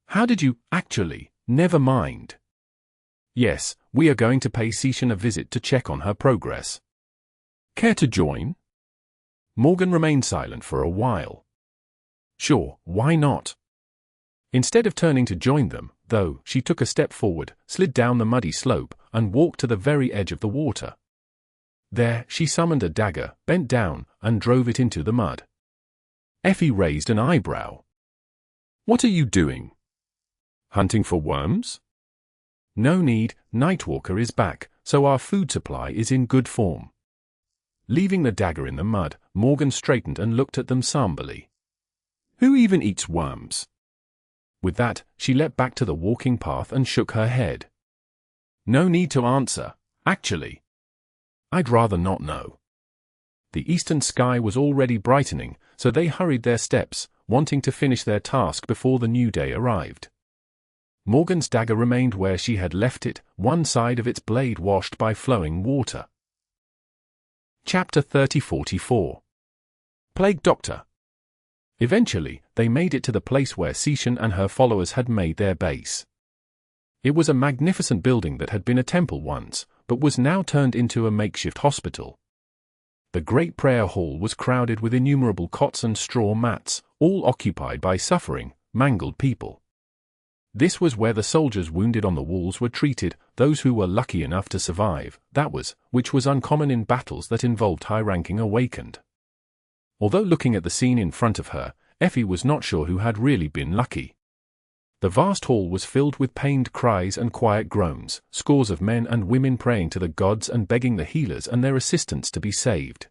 "How did you, actually, never mind." "Yes, we are going to pay Seation a visit to check on her progress. Care to join?" Morgan remained silent for a while. "Sure, why not?" Instead of turning to join them, though, she took a step forward, slid down the muddy slope, and walked to the very edge of the water. There, she summoned a dagger, bent down, and drove it into the mud. Effie raised an eyebrow. "What are you doing? Hunting for worms?" "No need, Nightwalker is back, so our food supply is in good form." Leaving the dagger in the mud, Morgan straightened and looked at them somberly. "Who even eats worms?" With that, she leapt back to the walking path and shook her head. "No need to answer, actually. I'd rather not know." The eastern sky was already brightening, so they hurried their steps, wanting to finish their task before the new day arrived. Morgan's dagger remained where she had left it, one side of its blade washed by flowing water. Chapter 3044. Plague Doctor. Eventually, they made it to the place where Seation and her followers had made their base. It was a magnificent building that had been a temple once, but was now turned into a makeshift hospital. The great prayer hall was crowded with innumerable cots and straw mats, all occupied by suffering, mangled people. This was where the soldiers wounded on the walls were treated, those who were lucky enough to survive, which was uncommon in battles that involved high-ranking awakened. Although looking at the scene in front of her, Effie was not sure who had really been lucky. The vast hall was filled with pained cries and quiet groans, scores of men and women praying to the gods and begging the healers and their assistants to be saved.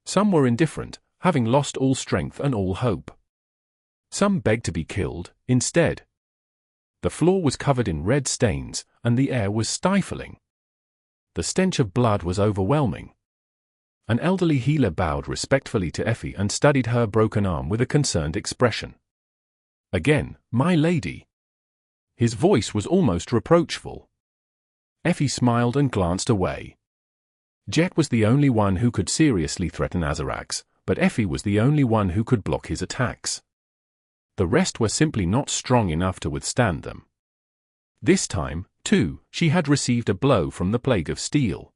Some were indifferent, having lost all strength and all hope. Some begged to be killed, instead. The floor was covered in red stains, and the air was stifling. The stench of blood was overwhelming. An elderly healer bowed respectfully to Effie and studied her broken arm with a concerned expression. "Again, my lady." His voice was almost reproachful. Effie smiled and glanced away. Jet was the only one who could seriously threaten Azarax, but Effie was the only one who could block his attacks. The rest were simply not strong enough to withstand them. This time, too, she had received a blow from the Plague of Steel.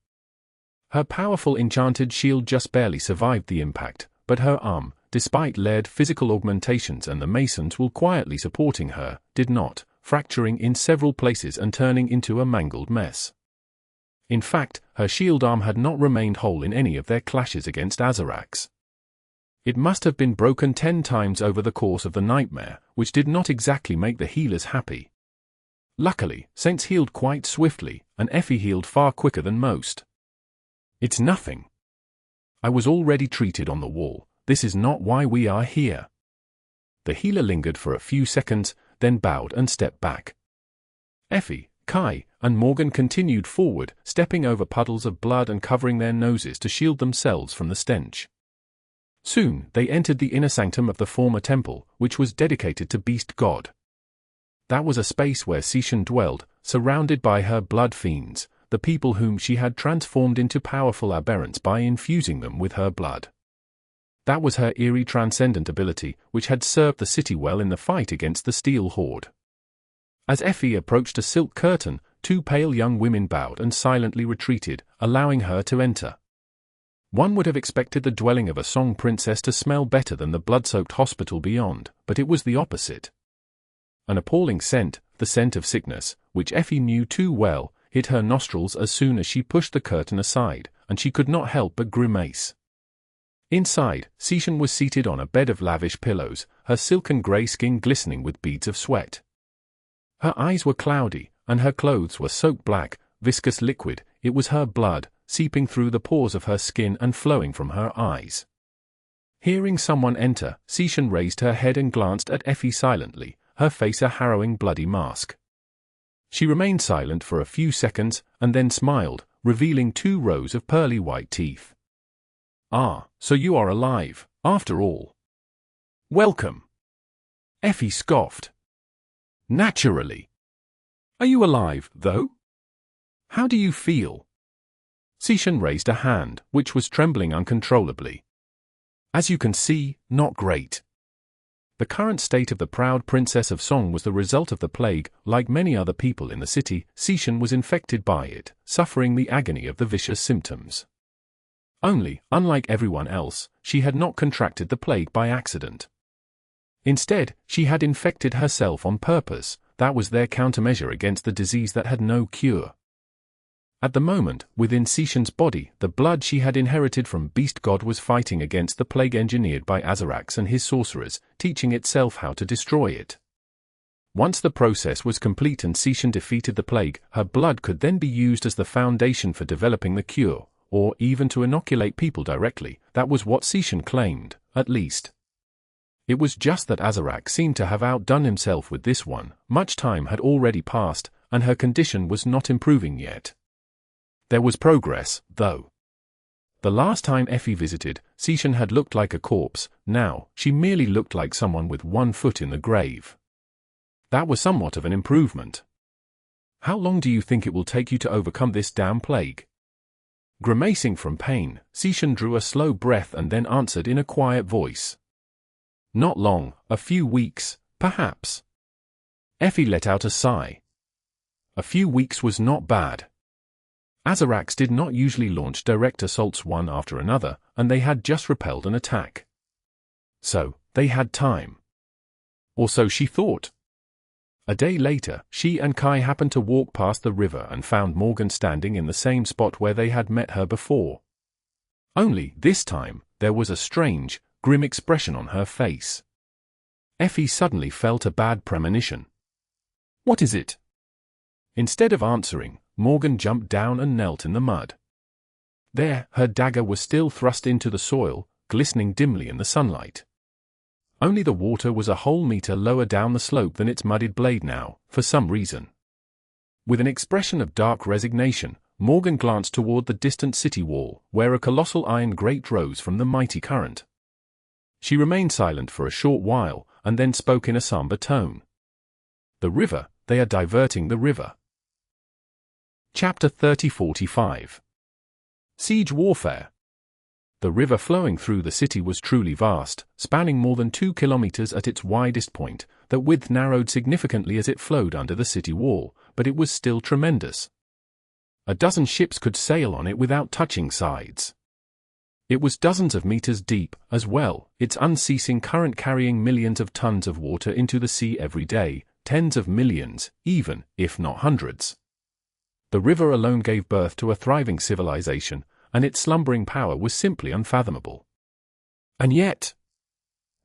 Her powerful enchanted shield just barely survived the impact, but her arm, despite layered physical augmentations and the masons while quietly supporting her, did not, fracturing in several places and turning into a mangled mess. In fact, her shield arm had not remained whole in any of their clashes against Azarax. It must have been broken 10 times over the course of the nightmare, which did not exactly make the healers happy. Luckily, Saints healed quite swiftly, and Effie healed far quicker than most. "It's nothing. I was already treated on the wall. This is not why we are here." The healer lingered for a few seconds, then bowed and stepped back. Effie, Kai, and Morgan continued forward, stepping over puddles of blood and covering their noses to shield themselves from the stench. Soon, they entered the inner sanctum of the former temple, which was dedicated to Beast God. That was a space where Seishan dwelled, surrounded by her blood fiends, the people whom she had transformed into powerful aberrants by infusing them with her blood. That was her eerie transcendent ability, which had served the city well in the fight against the Steel Horde. As Effie approached a silk curtain, 2 pale young women bowed and silently retreated, allowing her to enter. One would have expected the dwelling of a song princess to smell better than the blood-soaked hospital beyond, but it was the opposite. An appalling scent, the scent of sickness, which Effie knew too well, hit her nostrils as soon as she pushed the curtain aside, and she could not help but grimace. Inside, Seishan was seated on a bed of lavish pillows, her silken grey skin glistening with beads of sweat. Her eyes were cloudy, and her clothes were soaked black, viscous liquid. It was her blood, seeping through the pores of her skin and flowing from her eyes. Hearing someone enter, Seishan raised her head and glanced at Effie silently, her face a harrowing bloody mask. She remained silent for a few seconds, and then smiled, revealing 2 rows of pearly white teeth. "Ah, so you are alive, after all. Welcome." Effie scoffed. "Naturally. Are you alive, though? How do you feel?" Seishan raised a hand, which was trembling uncontrollably. "As you can see, not great." The current state of the proud princess of Song was the result of the plague. Like many other people in the city, Seishan was infected by it, suffering the agony of the vicious symptoms. Only, unlike everyone else, she had not contracted the plague by accident. Instead, she had infected herself on purpose. That was their countermeasure against the disease that had no cure. At the moment, within Seishan's body, the blood she had inherited from Beast God was fighting against the plague engineered by Azarax and his sorcerers, teaching itself how to destroy it. Once the process was complete and Seishan defeated the plague, her blood could then be used as the foundation for developing the cure, or even to inoculate people directly. That was what Seishan claimed, at least. It was just that Azarax seemed to have outdone himself with this one. Much time had already passed, and her condition was not improving yet. There was progress, though. The last time Effie visited, Seishan had looked like a corpse. Now, she merely looked like someone with 1 foot in the grave. That was somewhat of an improvement. "How long do you think it will take you to overcome this damn plague?" Grimacing from pain, Seishan drew a slow breath and then answered in a quiet voice. "Not long, a few weeks, perhaps." Effie let out a sigh. A few weeks was not bad. Azarax did not usually launch direct assaults one after another, and they had just repelled an attack. So, they had time. Or so she thought. A day later, she and Kai happened to walk past the river and found Morgan standing in the same spot where they had met her before. Only, this time, there was a strange, grim expression on her face. Effie suddenly felt a bad premonition. "What is it?" Instead of answering, Morgan jumped down and knelt in the mud. There, her dagger was still thrust into the soil, glistening dimly in the sunlight. Only the water was a whole meter lower down the slope than its muddied blade now, for some reason. With an expression of dark resignation, Morgan glanced toward the distant city wall, where a colossal iron grate rose from the mighty current. She remained silent for a short while, and then spoke in a somber tone. "The river, they are diverting the river." Chapter 30-45. Siege Warfare. The river flowing through the city was truly vast, spanning more than 2 kilometers at its widest point. That width narrowed significantly as it flowed under the city wall, but it was still tremendous. A dozen ships could sail on it without touching sides. It was dozens of meters deep, as well, its unceasing current carrying millions of tons of water into the sea every day, tens of millions, even, if not hundreds. The river alone gave birth to a thriving civilization, and its slumbering power was simply unfathomable. And yet,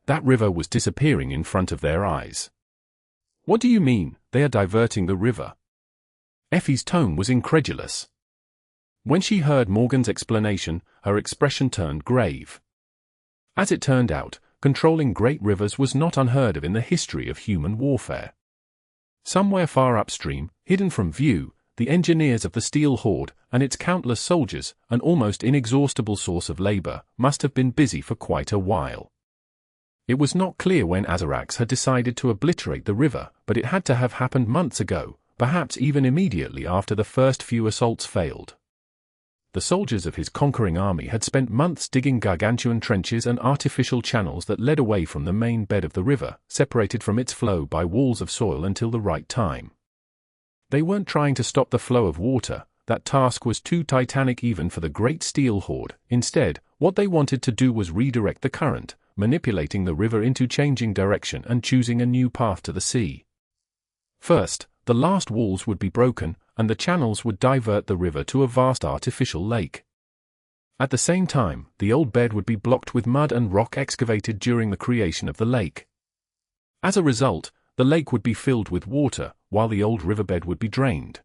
that river was disappearing in front of their eyes. "What do you mean, they are diverting the river?" Effie's tone was incredulous. When she heard Morgan's explanation, her expression turned grave. As it turned out, controlling great rivers was not unheard of in the history of human warfare. Somewhere far upstream, hidden from view, the engineers of the Steel Horde, and its countless soldiers, an almost inexhaustible source of labor, must have been busy for quite a while. It was not clear when Azarax had decided to obliterate the river, but it had to have happened months ago, perhaps even immediately after the first few assaults failed. The soldiers of his conquering army had spent months digging gargantuan trenches and artificial channels that led away from the main bed of the river, separated from its flow by walls of soil until the right time. They weren't trying to stop the flow of water. That task was too titanic even for the great Steel Horde. Instead, what they wanted to do was redirect the current, manipulating the river into changing direction and choosing a new path to the sea. First, the last walls would be broken, and the channels would divert the river to a vast artificial lake. At the same time, the old bed would be blocked with mud and rock excavated during the creation of the lake. As a result, the lake would be filled with water, while the old riverbed would be drained.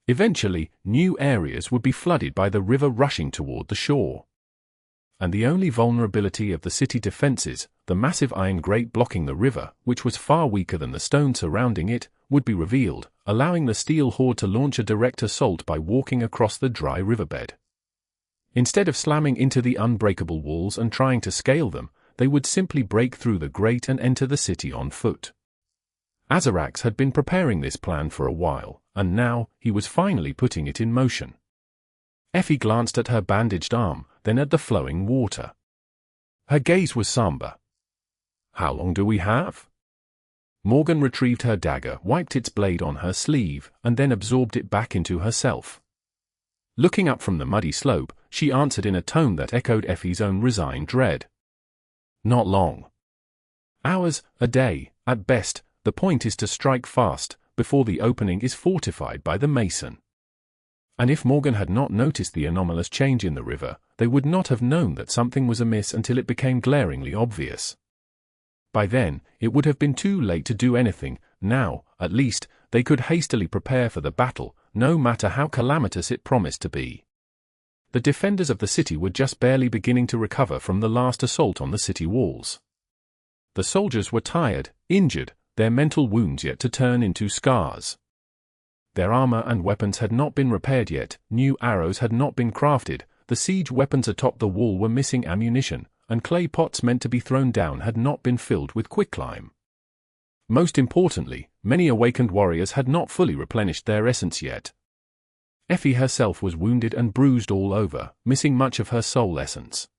Eventually, new areas would be flooded by the river rushing toward the shore. And the only vulnerability of the city defenses, the massive iron grate blocking the river, which was far weaker than the stone surrounding it, would be revealed, allowing the Steel Horde to launch a direct assault by walking across the dry riverbed. Instead of slamming into the unbreakable walls and trying to scale them, they would simply break through the grate and enter the city on foot. Azarax had been preparing this plan for a while, and now, he was finally putting it in motion. Effie glanced at her bandaged arm, then at the flowing water. Her gaze was somber. "How long do we have?" Morgan retrieved her dagger, wiped its blade on her sleeve, and then absorbed it back into herself. Looking up from the muddy slope, she answered in a tone that echoed Effie's own resigned dread. "Not long. Hours, a day, at best. The point is to strike fast, before the opening is fortified by the mason." And if Morgan had not noticed the anomalous change in the river, they would not have known that something was amiss until it became glaringly obvious. By then, it would have been too late to do anything. Now, at least, they could hastily prepare for the battle, no matter how calamitous it promised to be. The defenders of the city were just barely beginning to recover from the last assault on the city walls. The soldiers were tired, injured, their mental wounds yet to turn into scars. Their armor and weapons had not been repaired yet, new arrows had not been crafted, the siege weapons atop the wall were missing ammunition, and clay pots meant to be thrown down had not been filled with quicklime. Most importantly, many awakened warriors had not fully replenished their essence yet. Effie herself was wounded and bruised all over, missing much of her soul essence.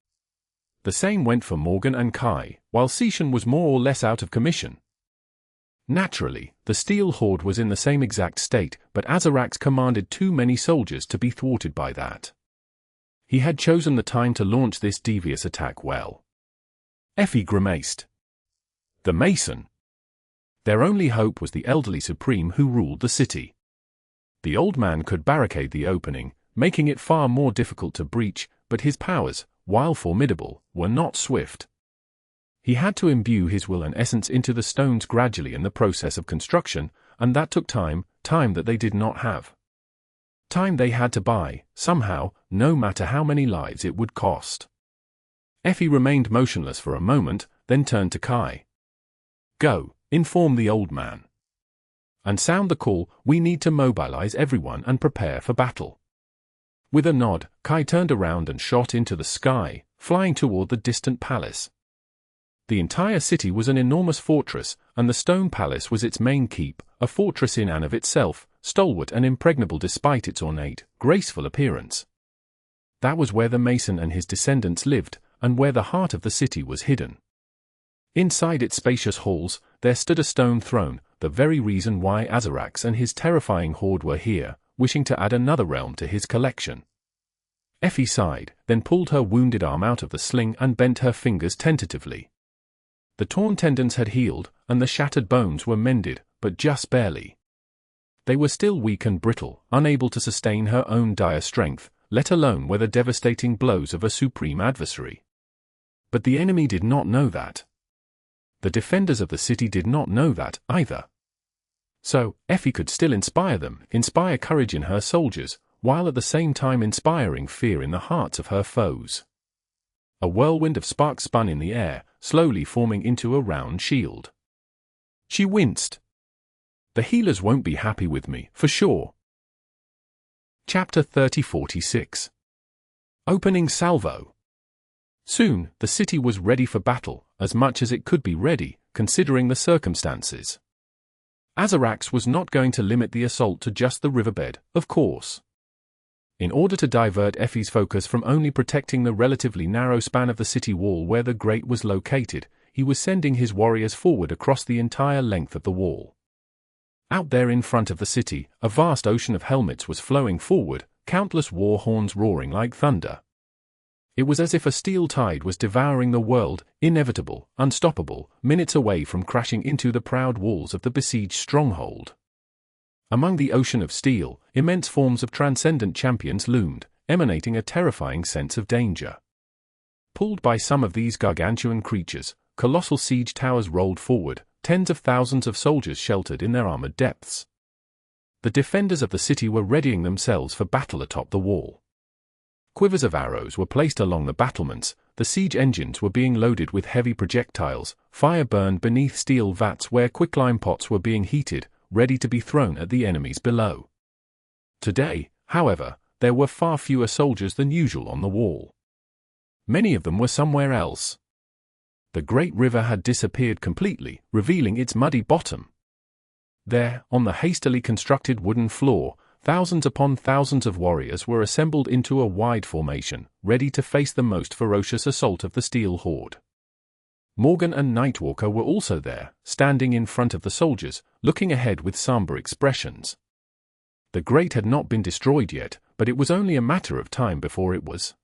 The same went for Morgan and Kai, while Seishan was more or less out of commission. Naturally, the Steel Horde was in the same exact state, but Azarax commanded too many soldiers to be thwarted by that. He had chosen the time to launch this devious attack well. Effie grimaced. The Mason. Their only hope was the elderly Supreme who ruled the city. The old man could barricade the opening, making it far more difficult to breach, but his powers, while formidable, were not swift. He had to imbue his will and essence into the stones gradually in the process of construction, and that took time that they did not have. Time they had to buy, somehow, no matter how many lives it would cost. Effie remained motionless for a moment, then turned to Kai. "Go, inform the old man. And sound the call, we need to mobilize everyone and prepare for battle." With a nod, Kai turned around and shot into the sky, flying toward the distant palace. The entire city was an enormous fortress, and the stone palace was its main keep, a fortress in and of itself, stalwart and impregnable despite its ornate, graceful appearance. That was where the mason and his descendants lived, and where the heart of the city was hidden. Inside its spacious halls, there stood a stone throne, the very reason why Azarax and his terrifying horde were here, wishing to add another realm to his collection. Effie sighed, then pulled her wounded arm out of the sling and bent her fingers tentatively. The torn tendons had healed, and the shattered bones were mended, but just barely. They were still weak and brittle, unable to sustain her own dire strength, let alone weather devastating blows of a supreme adversary. But the enemy did not know that. The defenders of the city did not know that, either. So, Effie could still inspire them, inspire courage in her soldiers, while at the same time inspiring fear in the hearts of her foes. A whirlwind of sparks spun in the air, slowly forming into a round shield. She winced. The healers won't be happy with me, for sure. Chapter 3046. Opening Salvo. Soon, the city was ready for battle, as much as it could be ready, considering the circumstances. Azarax was not going to limit the assault to just the riverbed, of course. In order to divert Effie's focus from only protecting the relatively narrow span of the city wall where the grate was located, he was sending his warriors forward across the entire length of the wall. Out there in front of the city, a vast ocean of helmets was flowing forward, countless war horns roaring like thunder. It was as if a steel tide was devouring the world, inevitable, unstoppable, minutes away from crashing into the proud walls of the besieged stronghold. Among the ocean of steel, immense forms of transcendent champions loomed, emanating a terrifying sense of danger. Pulled by some of these gargantuan creatures, colossal siege towers rolled forward, tens of thousands of soldiers sheltered in their armored depths. The defenders of the city were readying themselves for battle atop the wall. Quivers of arrows were placed along the battlements, the siege engines were being loaded with heavy projectiles, fire burned beneath steel vats where quicklime pots were being heated, ready to be thrown at the enemies below. Today, however, there were far fewer soldiers than usual on the wall. Many of them were somewhere else. The great river had disappeared completely, revealing its muddy bottom. There, on the hastily constructed wooden floor, thousands upon thousands of warriors were assembled into a wide formation, ready to face the most ferocious assault of the steel horde. Morgan and Nightwalker were also there, standing in front of the soldiers, looking ahead with somber expressions. The grate had not been destroyed yet, but it was only a matter of time before it was.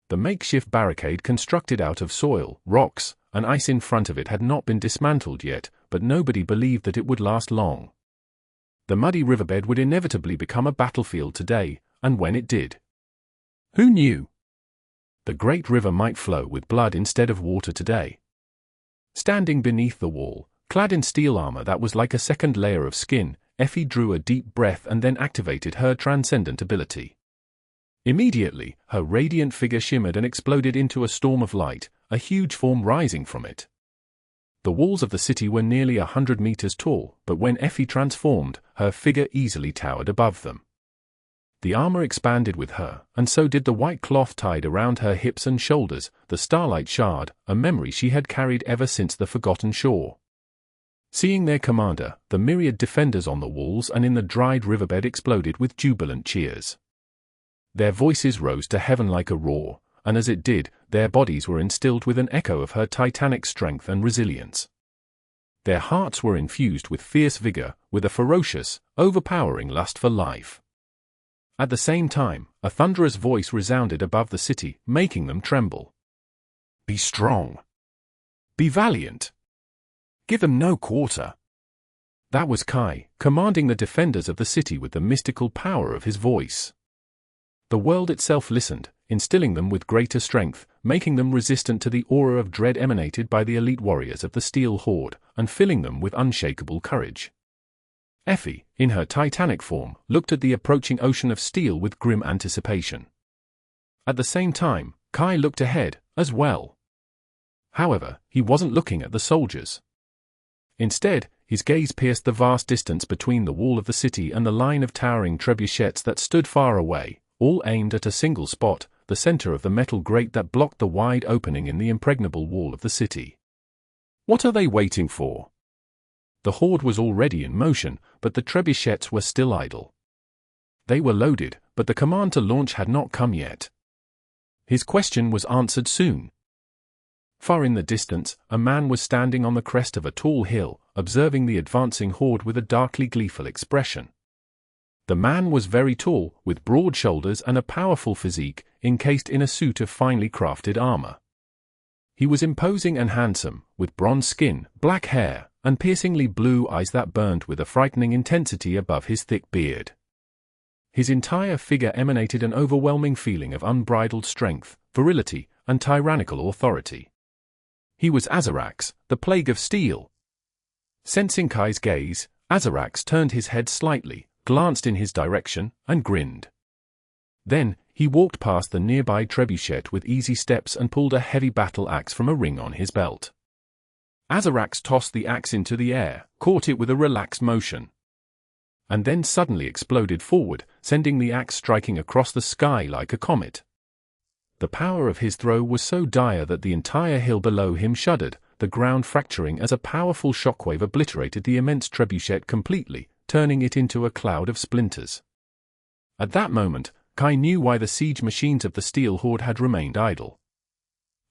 The makeshift barricade constructed out of soil, rocks, and ice in front of it had not been dismantled yet, but nobody believed that it would last long. The muddy riverbed would inevitably become a battlefield today, and when it did. Who knew? The great river might flow with blood instead of water today. Standing beneath the wall, clad in steel armor that was like a second layer of skin, Effie drew a deep breath and then activated her transcendent ability. Immediately, her radiant figure shimmered and exploded into a storm of light, a huge form rising from it. The walls of the city were nearly 100 meters tall, but when Effie transformed, her figure easily towered above them. The armor expanded with her, and so did the white cloth tied around her hips and shoulders, the starlight shard, a memory she had carried ever since the Forgotten Shore. Seeing their commander, the myriad defenders on the walls and in the dried riverbed exploded with jubilant cheers. Their voices rose to heaven like a roar, and as it did, their bodies were instilled with an echo of her titanic strength and resilience. Their hearts were infused with fierce vigor, with a ferocious, overpowering lust for life. At the same time, a thunderous voice resounded above the city, making them tremble. Be strong. Be valiant. Give them no quarter. That was Kai, commanding the defenders of the city with the mystical power of his voice. The world itself listened, instilling them with greater strength, making them resistant to the aura of dread emanated by the elite warriors of the Steel Horde, and filling them with unshakable courage. Effie, in her titanic form, looked at the approaching ocean of steel with grim anticipation. At the same time, Kai looked ahead, as well. However, he wasn't looking at the soldiers. Instead, his gaze pierced the vast distance between the wall of the city and the line of towering trebuchets that stood far away, all aimed at a single spot, the center of the metal grate that blocked the wide opening in the impregnable wall of the city. What are they waiting for? The horde was already in motion, but the trebuchets were still idle. They were loaded, but the command to launch had not come yet. His question was answered soon. Far in the distance, a man was standing on the crest of a tall hill, observing the advancing horde with a darkly gleeful expression. The man was very tall, with broad shoulders and a powerful physique, encased in a suit of finely crafted armor. He was imposing and handsome, with bronze skin, black hair, and piercingly blue eyes that burned with a frightening intensity above his thick beard. His entire figure emanated an overwhelming feeling of unbridled strength, virility, and tyrannical authority. He was Azarax, the Plague of Steel. Sensing Kai's gaze, Azarax turned his head slightly, glanced in his direction, and grinned. Then, he walked past the nearby trebuchet with easy steps and pulled a heavy battle axe from a ring on his belt. Azarax tossed the axe into the air, caught it with a relaxed motion, and then suddenly exploded forward, sending the axe striking across the sky like a comet. The power of his throw was so dire that the entire hill below him shuddered, the ground fracturing as a powerful shockwave obliterated the immense trebuchet completely, turning it into a cloud of splinters. At that moment, Kai knew why the siege machines of the Steel Horde had remained idle.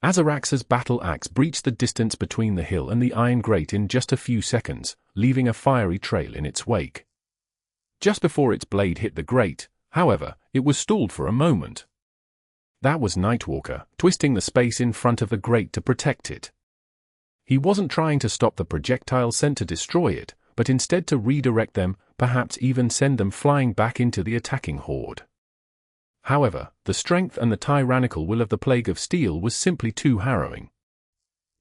Azarax's battle axe breached the distance between the hill and the iron grate in just a few seconds, leaving a fiery trail in its wake. Just before its blade hit the grate, however, it was stalled for a moment. That was Nightwalker, twisting the space in front of the grate to protect it. He wasn't trying to stop the projectiles sent to destroy it, but instead to redirect them, perhaps even send them flying back into the attacking horde. However, the strength and the tyrannical will of the Plague of Steel was simply too harrowing.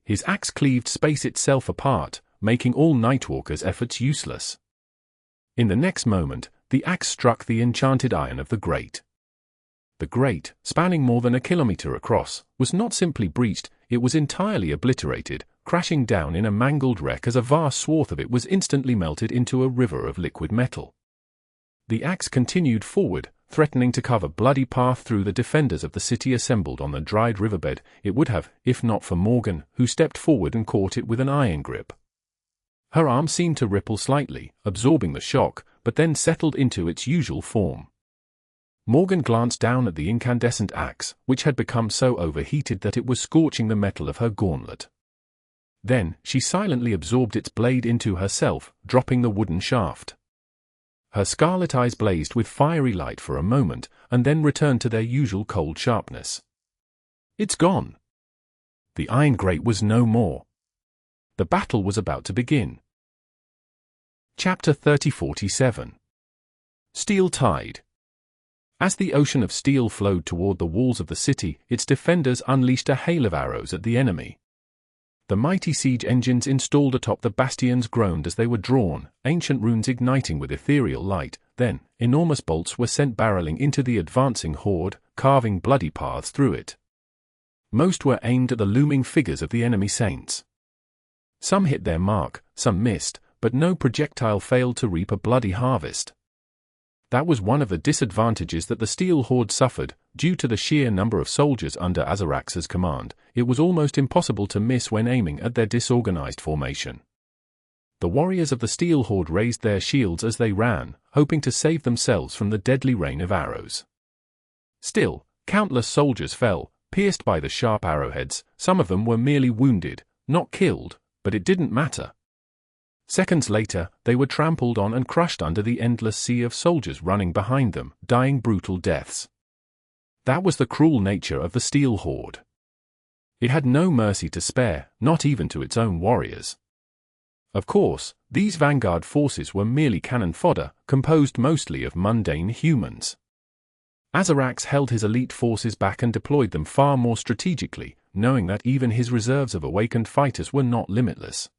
His axe cleaved space itself apart, making all Nightwalker's efforts useless. In the next moment, the axe struck the enchanted iron of the grate. The grate, spanning more than a kilometer across, was not simply breached, it was entirely obliterated, crashing down in a mangled wreck as a vast swath of it was instantly melted into a river of liquid metal. The axe continued forward, threatening to carve a bloody path through the defenders of the city assembled on the dried riverbed. It would have, if not for Morgan, who stepped forward and caught it with an iron grip. Her arm seemed to ripple slightly, absorbing the shock, but then settled into its usual form. Morgan glanced down at the incandescent axe, which had become so overheated that it was scorching the metal of her gauntlet. Then, she silently absorbed its blade into herself, dropping the wooden shaft. Her scarlet eyes blazed with fiery light for a moment, and then returned to their usual cold sharpness. It's gone. The iron grate was no more. The battle was about to begin. Chapter 3047. Steel Tide. As the ocean of steel flowed toward the walls of the city, its defenders unleashed a hail of arrows at the enemy. The mighty siege engines installed atop the bastions groaned as they were drawn, ancient runes igniting with ethereal light. Then, enormous bolts were sent barreling into the advancing horde, carving bloody paths through it. Most were aimed at the looming figures of the enemy saints. Some hit their mark, some missed, but no projectile failed to reap a bloody harvest. That was one of the disadvantages that the Steel Horde suffered. Due to the sheer number of soldiers under Azarax's command, it was almost impossible to miss when aiming at their disorganized formation. The warriors of the Steel Horde raised their shields as they ran, hoping to save themselves from the deadly rain of arrows. Still, countless soldiers fell, pierced by the sharp arrowheads. Some of them were merely wounded, not killed, but it didn't matter. Seconds later, they were trampled on and crushed under the endless sea of soldiers running behind them, dying brutal deaths. That was the cruel nature of the Steel Horde. It had no mercy to spare, not even to its own warriors. Of course, these vanguard forces were merely cannon fodder, composed mostly of mundane humans. Azarax held his elite forces back and deployed them far more strategically, knowing that even his reserves of awakened fighters were not limitless.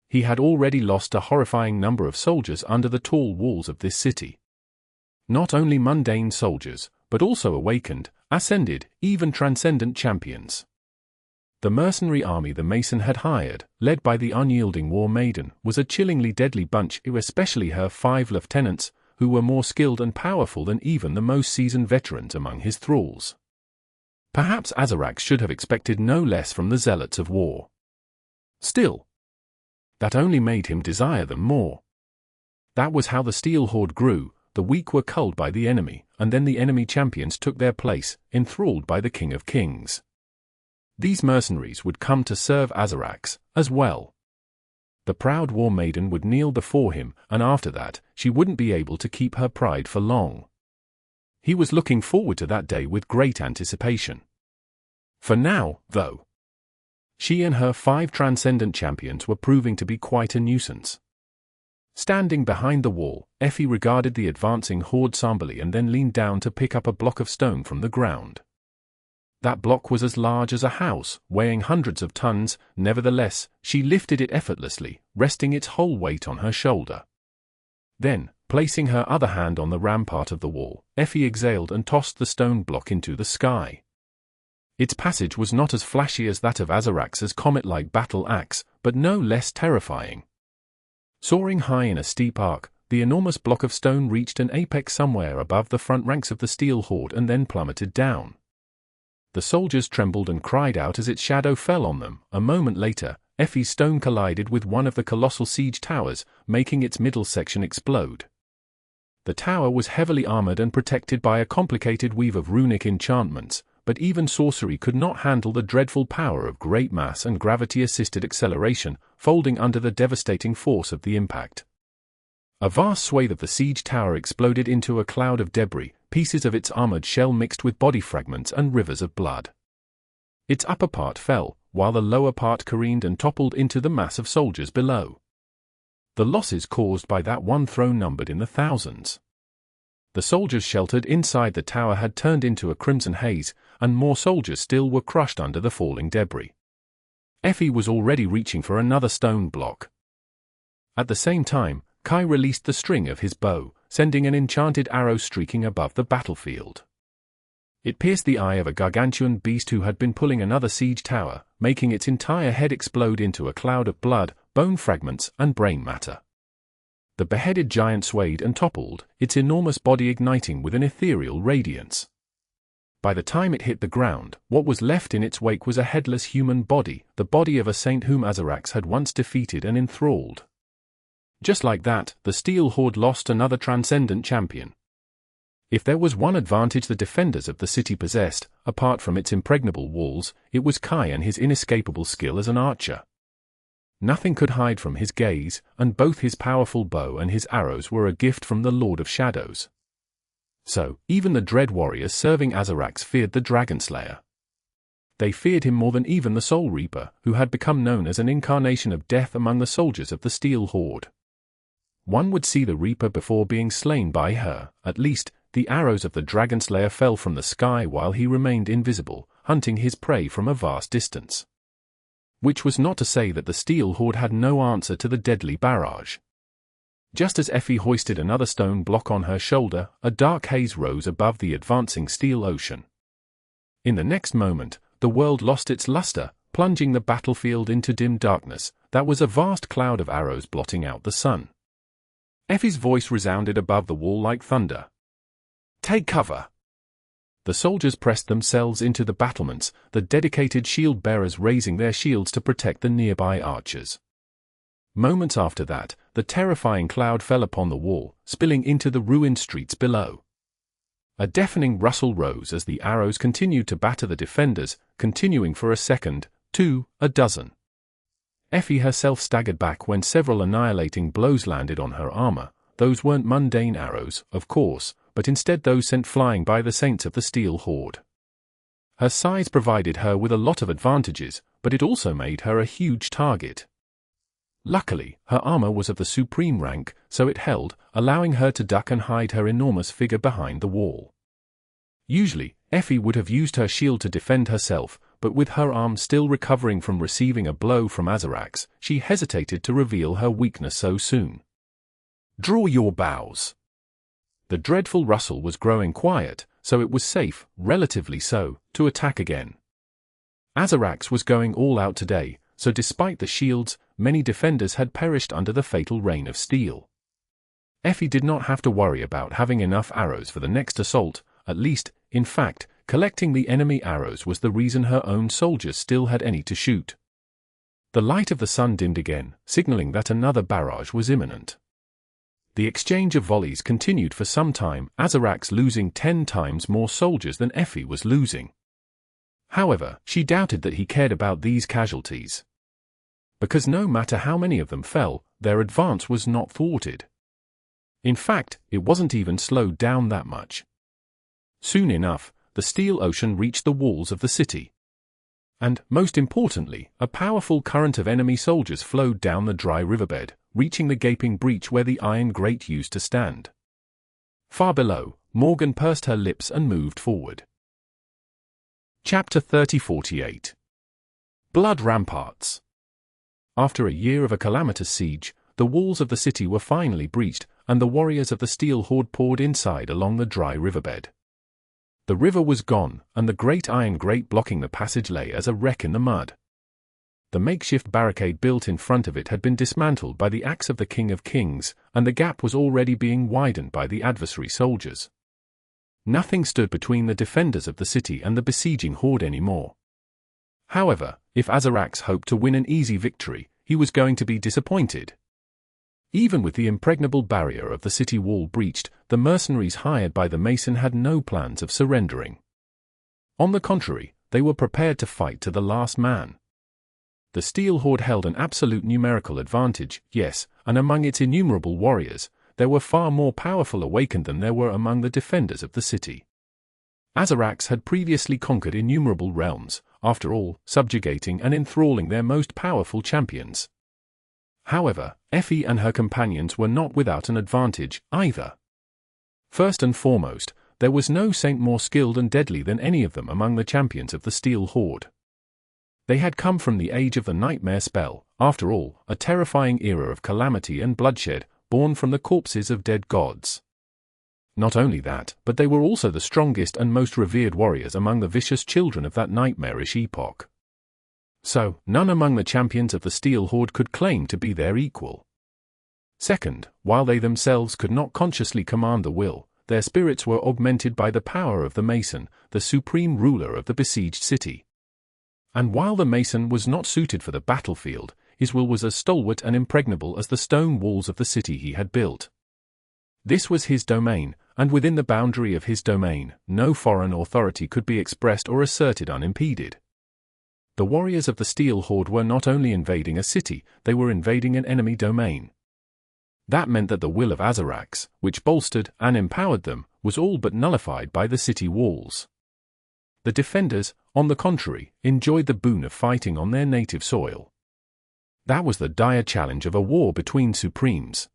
He had already lost a horrifying number of soldiers under the tall walls of this city. Not only mundane soldiers, but also awakened, ascended, even transcendent champions. The mercenary army the Mason had hired, led by the unyielding War Maiden, was a chillingly deadly bunch, especially her 5 lieutenants, who were more skilled and powerful than even the most seasoned veterans among his thralls. Perhaps Azarax should have expected no less from the zealots of war. Still, that only made him desire them more. That was how the Steel Horde grew. The weak were culled by the enemy, and then the enemy champions took their place, enthralled by the King of Kings. These mercenaries would come to serve Azarax, as well. The proud war maiden would kneel before him, and after that, she wouldn't be able to keep her pride for long. He was looking forward to that day with great anticipation. For now, though, she and her 5 transcendent champions were proving to be quite a nuisance. Standing behind the wall, Effie regarded the advancing horde somberly and then leaned down to pick up a block of stone from the ground. That block was as large as a house, weighing hundreds of tons. Nevertheless, she lifted it effortlessly, resting its whole weight on her shoulder. Then, placing her other hand on the rampart of the wall, Effie exhaled and tossed the stone block into the sky. Its passage was not as flashy as that of Azarax's comet-like battle axe, but no less terrifying. Soaring high in a steep arc, the enormous block of stone reached an apex somewhere above the front ranks of the Steel Horde and then plummeted down. The soldiers trembled and cried out as its shadow fell on them. A moment later, Effie's stone collided with one of the colossal siege towers, making its middle section explode. The tower was heavily armored and protected by a complicated weave of runic enchantments, but even sorcery could not handle the dreadful power of great mass and gravity-assisted acceleration, folding under the devastating force of the impact. A vast swathe of the siege tower exploded into a cloud of debris, pieces of its armored shell mixed with body fragments and rivers of blood. Its upper part fell, while the lower part careened and toppled into the mass of soldiers below. The losses caused by that one throw numbered in the thousands. The soldiers sheltered inside the tower had turned into a crimson haze, and more soldiers still were crushed under the falling debris. Effie was already reaching for another stone block. At the same time, Kai released the string of his bow, sending an enchanted arrow streaking above the battlefield. It pierced the eye of a gargantuan beast who had been pulling another siege tower, making its entire head explode into a cloud of blood, bone fragments, and brain matter. The beheaded giant swayed and toppled, its enormous body igniting with an ethereal radiance. By the time it hit the ground, what was left in its wake was a headless human body, the body of a saint whom Azarax had once defeated and enthralled. Just like that, the Steel Horde lost another transcendent champion. If there was one advantage the defenders of the city possessed, apart from its impregnable walls, it was Kai and his inescapable skill as an archer. Nothing could hide from his gaze, and both his powerful bow and his arrows were a gift from the Lord of Shadows. So, even the dread warriors serving Azarax feared the Dragon Slayer. They feared him more than even the Soul Reaper, who had become known as an incarnation of death among the soldiers of the Steel Horde. One would see the Reaper before being slain by her. At least, the arrows of the Dragon Slayer fell from the sky while he remained invisible, hunting his prey from a vast distance. Which was not to say that the Steel Horde had no answer to the deadly barrage. Just as Effie hoisted another stone block on her shoulder, a dark haze rose above the advancing steel ocean. In the next moment, the world lost its luster, plunging the battlefield into dim darkness. That was a vast cloud of arrows blotting out the sun. Effie's voice resounded above the wall like thunder. "Take cover!" The soldiers pressed themselves into the battlements, the dedicated shield-bearers raising their shields to protect the nearby archers. Moments after that, the terrifying cloud fell upon the wall, spilling into the ruined streets below. A deafening rustle rose as the arrows continued to batter the defenders, continuing for a second, two, a dozen. Effie herself staggered back when several annihilating blows landed on her armor. Those weren't mundane arrows, of course, but instead those sent flying by the saints of the Steel Horde. Her size provided her with a lot of advantages, but it also made her a huge target. Luckily, her armor was of the supreme rank, so it held, allowing her to duck and hide her enormous figure behind the wall. Usually, Effie would have used her shield to defend herself, but with her arm still recovering from receiving a blow from Azarax, she hesitated to reveal her weakness so soon. "Draw your bows." The dreadful rustle was growing quiet, so it was safe, relatively so, to attack again. Azarax was going all out today, so despite the shields, many defenders had perished under the fatal rain of steel. Effie did not have to worry about having enough arrows for the next assault, at least, in fact, collecting the enemy arrows was the reason her own soldiers still had any to shoot. The light of the sun dimmed again, signaling that another barrage was imminent. The exchange of volleys continued for some time, Azarax losing 10 times more soldiers than Effie was losing. However, she doubted that he cared about these casualties. Because no matter how many of them fell, their advance was not thwarted. In fact, it wasn't even slowed down that much. Soon enough, the Steel Ocean reached the walls of the city. And, most importantly, a powerful current of enemy soldiers flowed down the dry riverbed, reaching the gaping breach where the iron grate used to stand. Far below, Morgan pursed her lips and moved forward. Chapter 3048. Blood Ramparts. After a year of a calamitous siege, the walls of the city were finally breached, and the warriors of the Steel Horde poured inside along the dry riverbed. The river was gone, and the great iron grate blocking the passage lay as a wreck in the mud. The makeshift barricade built in front of it had been dismantled by the axe of the King of Kings, and the gap was already being widened by the adversary soldiers. Nothing stood between the defenders of the city and the besieging horde anymore. However, if Azarax hoped to win an easy victory, he was going to be disappointed. Even with the impregnable barrier of the city wall breached, the mercenaries hired by the Mason had no plans of surrendering. On the contrary, they were prepared to fight to the last man. The Steel Horde held an absolute numerical advantage, yes, and among its innumerable warriors, there were far more powerful awakened than there were among the defenders of the city. Azarax had previously conquered innumerable realms, after all, subjugating and enthralling their most powerful champions. However, Effie and her companions were not without an advantage, either. First and foremost, there was no saint more skilled and deadly than any of them among the champions of the Steel Horde. They had come from the age of the Nightmare spell, after all, a terrifying era of calamity and bloodshed, born from the corpses of dead gods. Not only that, but they were also the strongest and most revered warriors among the vicious children of that nightmarish epoch. So, none among the champions of the Steel Horde could claim to be their equal. Second, while they themselves could not consciously command the will, their spirits were augmented by the power of the Mason, the supreme ruler of the besieged city. And while the Mason was not suited for the battlefield, his will was as stalwart and impregnable as the stone walls of the city he had built. This was his domain, and within the boundary of his domain, no foreign authority could be expressed or asserted unimpeded. The warriors of the Steel Horde were not only invading a city, they were invading an enemy domain. That meant that the will of Azarax, which bolstered and empowered them, was all but nullified by the city walls. The defenders, on the contrary, enjoyed the boon of fighting on their native soil. That was the dire challenge of a war between supremes.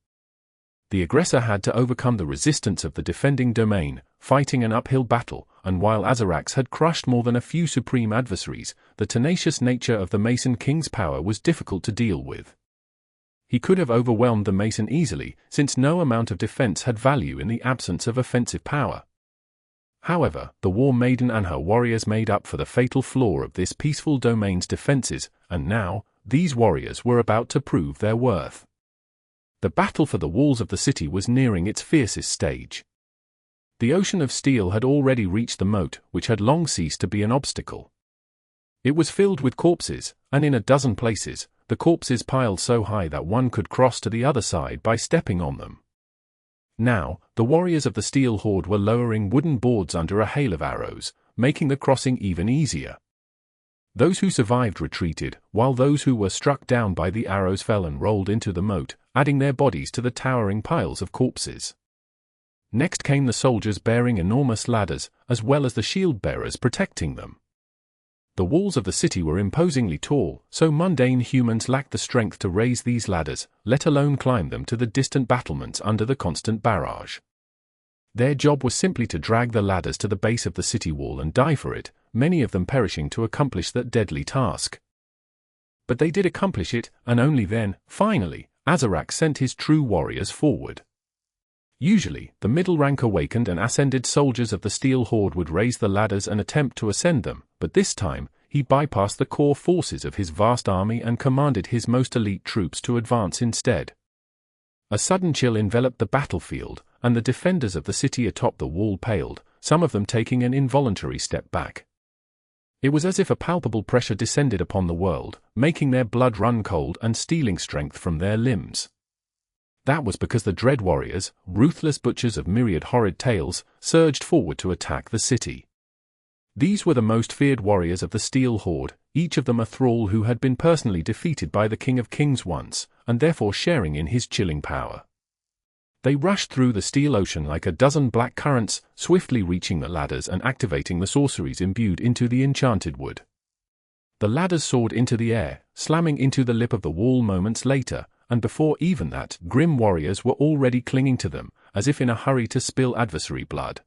The aggressor had to overcome the resistance of the defending domain, fighting an uphill battle, and while Azarax had crushed more than a few supreme adversaries, the tenacious nature of the Mason King's power was difficult to deal with. He could have overwhelmed the Mason easily, since no amount of defense had value in the absence of offensive power. However, the War Maiden and her warriors made up for the fatal flaw of this peaceful domain's defenses, and now, these warriors were about to prove their worth. The battle for the walls of the city was nearing its fiercest stage. The ocean of steel had already reached the moat, which had long ceased to be an obstacle. It was filled with corpses, and in a dozen places, the corpses piled so high that one could cross to the other side by stepping on them. Now, the warriors of the Steel Horde were lowering wooden boards under a hail of arrows, making the crossing even easier. Those who survived retreated, while those who were struck down by the arrows fell and rolled into the moat, adding their bodies to the towering piles of corpses. Next came the soldiers bearing enormous ladders, as well as the shield-bearers protecting them. The walls of the city were imposingly tall, so mundane humans lacked the strength to raise these ladders, let alone climb them to the distant battlements under the constant barrage. Their job was simply to drag the ladders to the base of the city wall and die for it, many of them perishing to accomplish that deadly task. But they did accomplish it, and only then, finally, Azarax sent his true warriors forward. Usually, the middle-rank awakened and ascended soldiers of the Steel Horde would raise the ladders and attempt to ascend them, but this time, he bypassed the core forces of his vast army and commanded his most elite troops to advance instead. A sudden chill enveloped the battlefield, and the defenders of the city atop the wall paled, some of them taking an involuntary step back. It was as if a palpable pressure descended upon the world, making their blood run cold and stealing strength from their limbs. That was because the dread warriors, ruthless butchers of myriad horrid tales, surged forward to attack the city. These were the most feared warriors of the Steel Horde, each of them a thrall who had been personally defeated by the King of Kings once, and therefore sharing in his chilling power. They rushed through the steel ocean like a dozen black currents, swiftly reaching the ladders and activating the sorceries imbued into the enchanted wood. The ladders soared into the air, slamming into the lip of the wall moments later, and before even that, grim warriors were already clinging to them, as if in a hurry to spill adversary blood.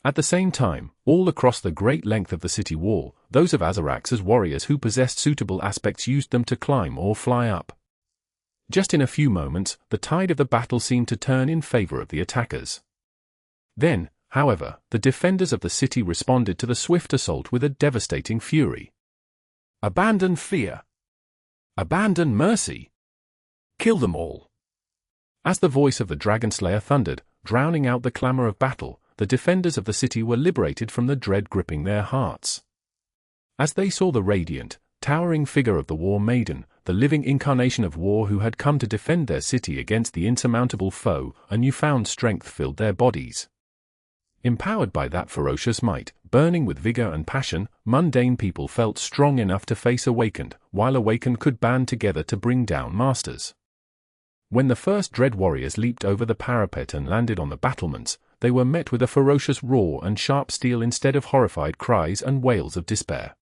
At the same time, all across the great length of the city wall, those of Azarax's warriors who possessed suitable aspects used them to climb or fly up. Just in a few moments, the tide of the battle seemed to turn in favor of the attackers. Then, however, the defenders of the city responded to the swift assault with a devastating fury. Abandon fear. Abandon mercy. Kill them all. As the voice of the Dragon Slayer thundered, drowning out the clamor of battle, the defenders of the city were liberated from the dread gripping their hearts. As they saw the radiant, towering figure of the War Maiden, the living incarnation of war who had come to defend their city against the insurmountable foe, a newfound strength filled their bodies. Empowered by that ferocious might, burning with vigor and passion, mundane people felt strong enough to face Awakened, while Awakened could band together to bring down masters. When the first dread warriors leaped over the parapet and landed on the battlements, they were met with a ferocious roar and sharp steel instead of horrified cries and wails of despair.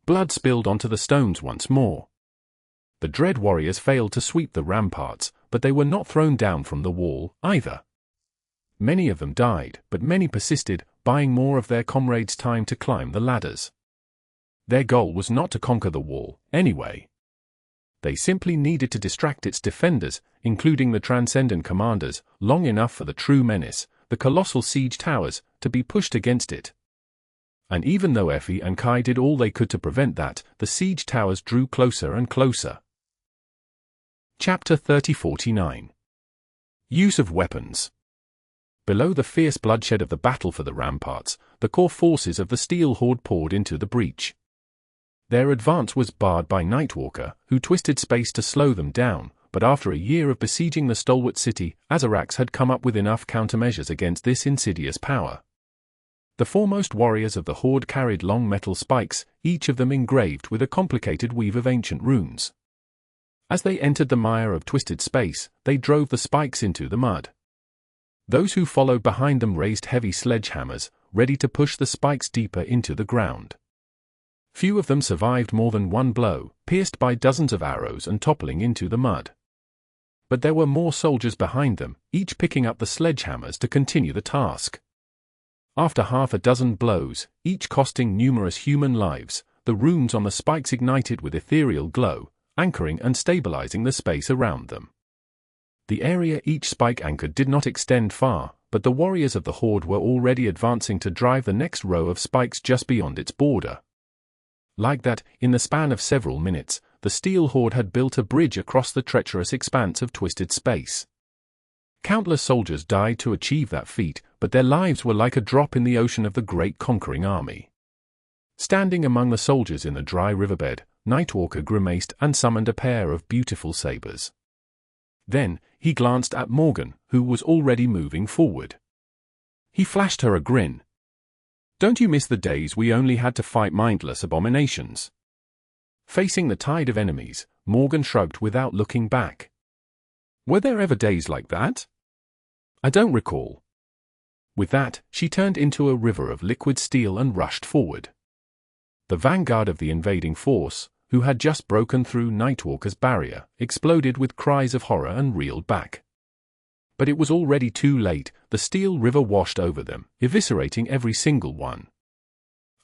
Blood spilled onto the stones once more. The dread warriors failed to sweep the ramparts, but they were not thrown down from the wall, either. Many of them died, but many persisted, buying more of their comrades time to climb the ladders. Their goal was not to conquer the wall, anyway. They simply needed to distract its defenders, including the Transcendent Commanders, long enough for the true menace, the colossal siege towers, to be pushed against it. And even though Effie and Kai did all they could to prevent that, the siege towers drew closer and closer. Chapter 3049. Use of Weapons. Below the fierce bloodshed of the battle for the ramparts, the core forces of the Steel Horde poured into the breach. Their advance was barred by Nightwalker, who twisted space to slow them down, but after a year of besieging the stalwart city, Azarax had come up with enough countermeasures against this insidious power. The foremost warriors of the Horde carried long metal spikes, each of them engraved with a complicated weave of ancient runes. As they entered the mire of twisted space, they drove the spikes into the mud. Those who followed behind them raised heavy sledgehammers, ready to push the spikes deeper into the ground. Few of them survived more than one blow, pierced by dozens of arrows and toppling into the mud. But there were more soldiers behind them, each picking up the sledgehammers to continue the task. After half a dozen blows, each costing numerous human lives, the runes on the spikes ignited with ethereal glow, anchoring and stabilizing the space around them. The area each spike anchored did not extend far, but the warriors of the Horde were already advancing to drive the next row of spikes just beyond its border. Like that, in the span of several minutes, the Steel Horde had built a bridge across the treacherous expanse of twisted space. Countless soldiers died to achieve that feat, but their lives were like a drop in the ocean of the great conquering army. Standing among the soldiers in the dry riverbed, Nightwalker grimaced and summoned a pair of beautiful sabers. Then, he glanced at Morgan, who was already moving forward. He flashed her a grin. "Don't you miss the days we only had to fight mindless abominations?" Facing the tide of enemies, Morgan shrugged without looking back. "Were there ever days like that?" "I don't recall." With that, she turned into a river of liquid steel and rushed forward. The vanguard of the invading force, who had just broken through Nightwalker's barrier, exploded with cries of horror and reeled back. But it was already too late. The steel river washed over them, eviscerating every single one.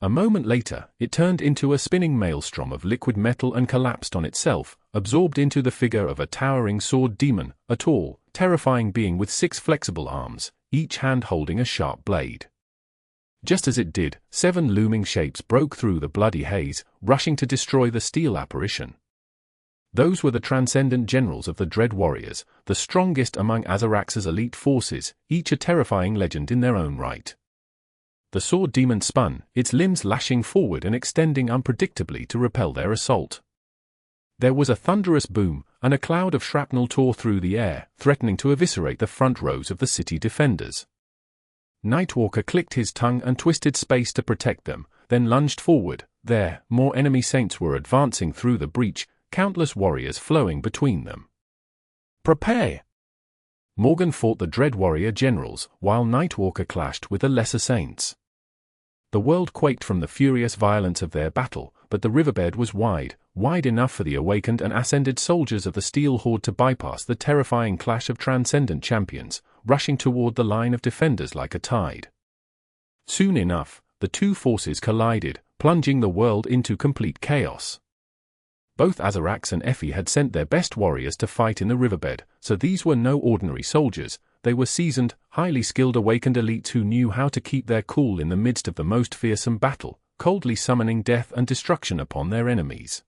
A moment later, it turned into a spinning maelstrom of liquid metal and collapsed on itself, absorbed into the figure of a towering sword demon, a tall, terrifying being with 6 flexible arms, each hand holding a sharp blade. Just as it did, 7 looming shapes broke through the bloody haze, rushing to destroy the steel apparition. Those were the transcendent generals of the Dread Warriors, the strongest among Azarax's elite forces, each a terrifying legend in their own right. The sword demon spun, its limbs lashing forward and extending unpredictably to repel their assault. There was a thunderous boom, and a cloud of shrapnel tore through the air, threatening to eviscerate the front rows of the city defenders. Nightwalker clicked his tongue and twisted space to protect them, then lunged forward. There, more enemy saints were advancing through the breach, countless warriors flowing between them. Prepare! Morgan fought the Dread Warrior generals, while Nightwalker clashed with the lesser saints. The world quaked from the furious violence of their battle, but the riverbed was wide enough for the awakened and ascended soldiers of the Steel Horde to bypass the terrifying clash of transcendent champions, rushing toward the line of defenders like a tide. Soon enough, the two forces collided, plunging the world into complete chaos. Both Azarax and Effie had sent their best warriors to fight in the riverbed, so these were no ordinary soldiers. They were seasoned, highly skilled awakened elites who knew how to keep their cool in the midst of the most fearsome battle, coldly summoning death and destruction upon their enemies.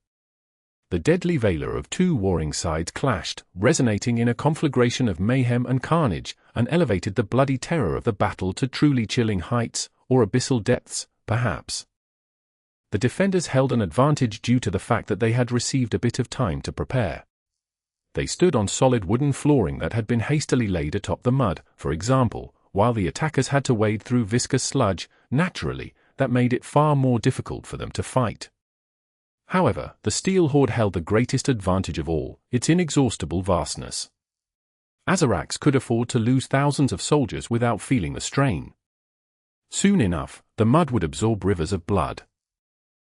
The deadly valor of two warring sides clashed, resonating in a conflagration of mayhem and carnage, and elevated the bloody terror of the battle to truly chilling heights, or abyssal depths, perhaps. The defenders held an advantage due to the fact that they had received a bit of time to prepare. They stood on solid wooden flooring that had been hastily laid atop the mud, for example, while the attackers had to wade through viscous sludge. Naturally, that made it far more difficult for them to fight. However, the Steel Horde held the greatest advantage of all, its inexhaustible vastness. Azarax could afford to lose thousands of soldiers without feeling the strain. Soon enough, the mud would absorb rivers of blood.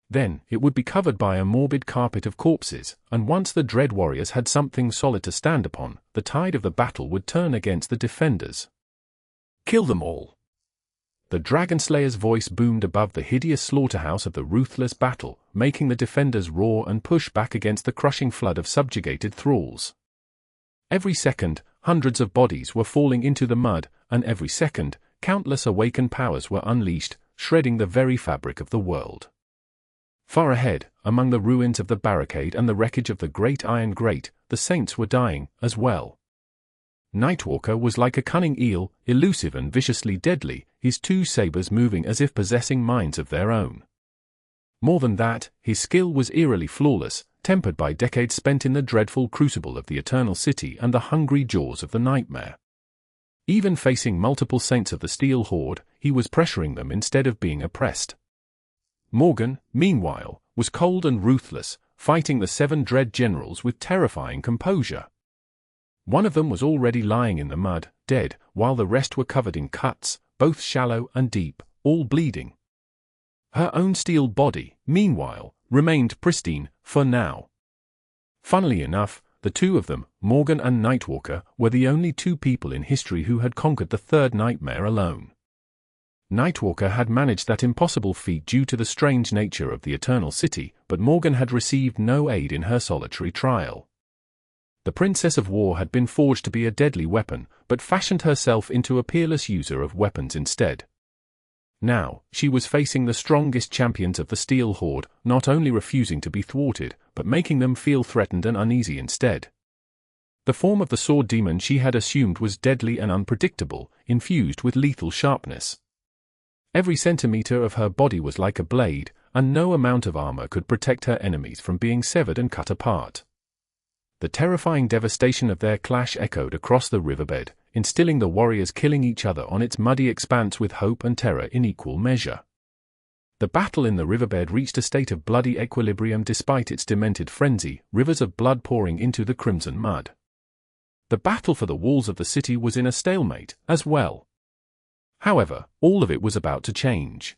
Then, it would be covered by a morbid carpet of corpses, and once the Dread Warriors had something solid to stand upon, the tide of the battle would turn against the defenders. Kill them all! The Dragonslayer's voice boomed above the hideous slaughterhouse of the ruthless battle, making the defenders roar and push back against the crushing flood of subjugated thralls. Every second, hundreds of bodies were falling into the mud, and every second, countless awakened powers were unleashed, shredding the very fabric of the world. Far ahead, among the ruins of the barricade and the wreckage of the Great Iron Grate, the saints were dying, as well. Nightwalker was like a cunning eel, elusive and viciously deadly, his two sabers moving as if possessing minds of their own. More than that, his skill was eerily flawless, tempered by decades spent in the dreadful crucible of the Eternal City and the hungry jaws of the Nightmare. Even facing multiple saints of the Steel Horde, he was pressuring them instead of being oppressed. Morgan, meanwhile, was cold and ruthless, fighting the 7 Dread Generals with terrifying composure. One of them was already lying in the mud, dead, while the rest were covered in cuts, both shallow and deep, all bleeding. Her own steel body, meanwhile, remained pristine, for now. Funnily enough, the two of them, Morgan and Nightwalker, were the only two people in history who had conquered the third nightmare alone. Nightwalker had managed that impossible feat due to the strange nature of the Eternal City, but Morgan had received no aid in her solitary trial. The Princess of War had been forged to be a deadly weapon, but fashioned herself into a peerless user of weapons instead. Now, she was facing the strongest champions of the Steel Horde, not only refusing to be thwarted, but making them feel threatened and uneasy instead. The form of the sword demon she had assumed was deadly and unpredictable, infused with lethal sharpness. Every centimeter of her body was like a blade, and no amount of armor could protect her enemies from being severed and cut apart. The terrifying devastation of their clash echoed across the riverbed, instilling the warriors killing each other on its muddy expanse with hope and terror in equal measure. The battle in the riverbed reached a state of bloody equilibrium despite its demented frenzy, rivers of blood pouring into the crimson mud. The battle for the walls of the city was in a stalemate, as well. However, all of it was about to change.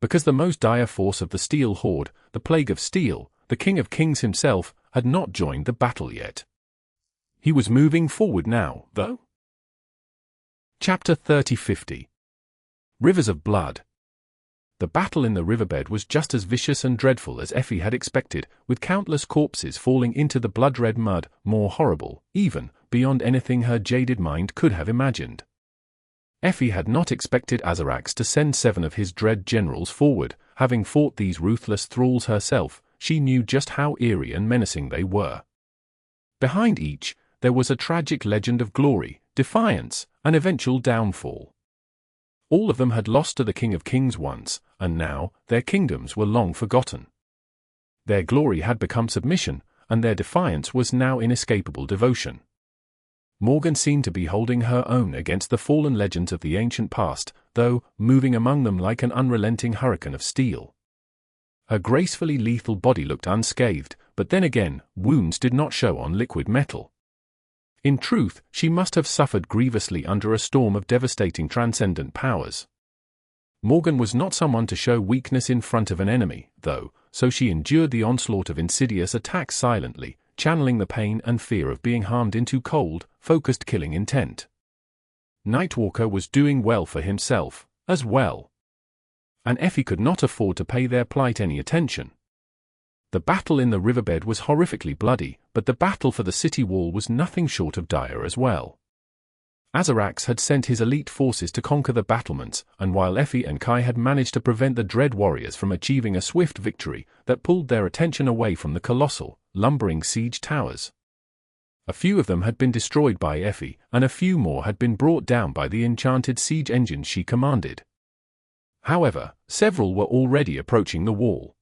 Because the most dire force of the Steel Horde, the Plague of Steel, the King of Kings himself, had not joined the battle yet. He was moving forward now, though. Chapter 30-50 Rivers of Blood. The battle in the riverbed was just as vicious and dreadful as Effie had expected, with countless corpses falling into the blood-red mud, more horrible, even, beyond anything her jaded mind could have imagined. Effie had not expected Azarax to send 7 of his Dread Generals forward, having fought these ruthless thralls herself. she knew just how eerie and menacing they were. Behind each, there was a tragic legend of glory, defiance, and eventual downfall. All of them had lost to the King of Kings once, and now, their kingdoms were long forgotten. Their glory had become submission, and their defiance was now inescapable devotion. Morgan seemed to be holding her own against the fallen legends of the ancient past, though moving among them like an unrelenting hurricane of steel. Her gracefully lethal body looked unscathed, but then again, wounds did not show on liquid metal. In truth, she must have suffered grievously under a storm of devastating transcendent powers. Morgan was not someone to show weakness in front of an enemy, though, so she endured the onslaught of insidious attacks silently, channeling the pain and fear of being harmed into cold, focused killing intent. Nightwalker was doing well for himself, as well. And Effie could not afford to pay their plight any attention. The battle in the riverbed was horrifically bloody, but the battle for the city wall was nothing short of dire as well. Azarax had sent his elite forces to conquer the battlements, and while Effie and Kai had managed to prevent the Dread Warriors from achieving a swift victory that pulled their attention away from the colossal, lumbering siege towers. A few of them had been destroyed by Effie, and a few more had been brought down by the enchanted siege engines she commanded. However, several were already approaching the wall.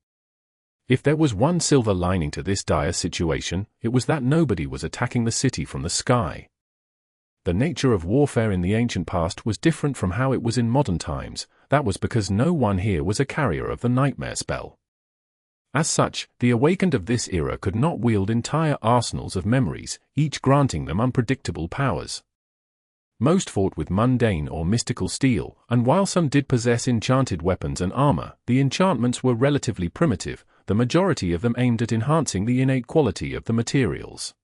If there was one silver lining to this dire situation, it was that nobody was attacking the city from the sky. The nature of warfare in the ancient past was different from how it was in modern times. That was because no one here was a carrier of the nightmare spell. As such, the awakened of this era could not wield entire arsenals of memories, each granting them unpredictable powers. Most fought with mundane or mystical steel, and while some did possess enchanted weapons and armor, the enchantments were relatively primitive, the majority of them aimed at enhancing the innate quality of the materials.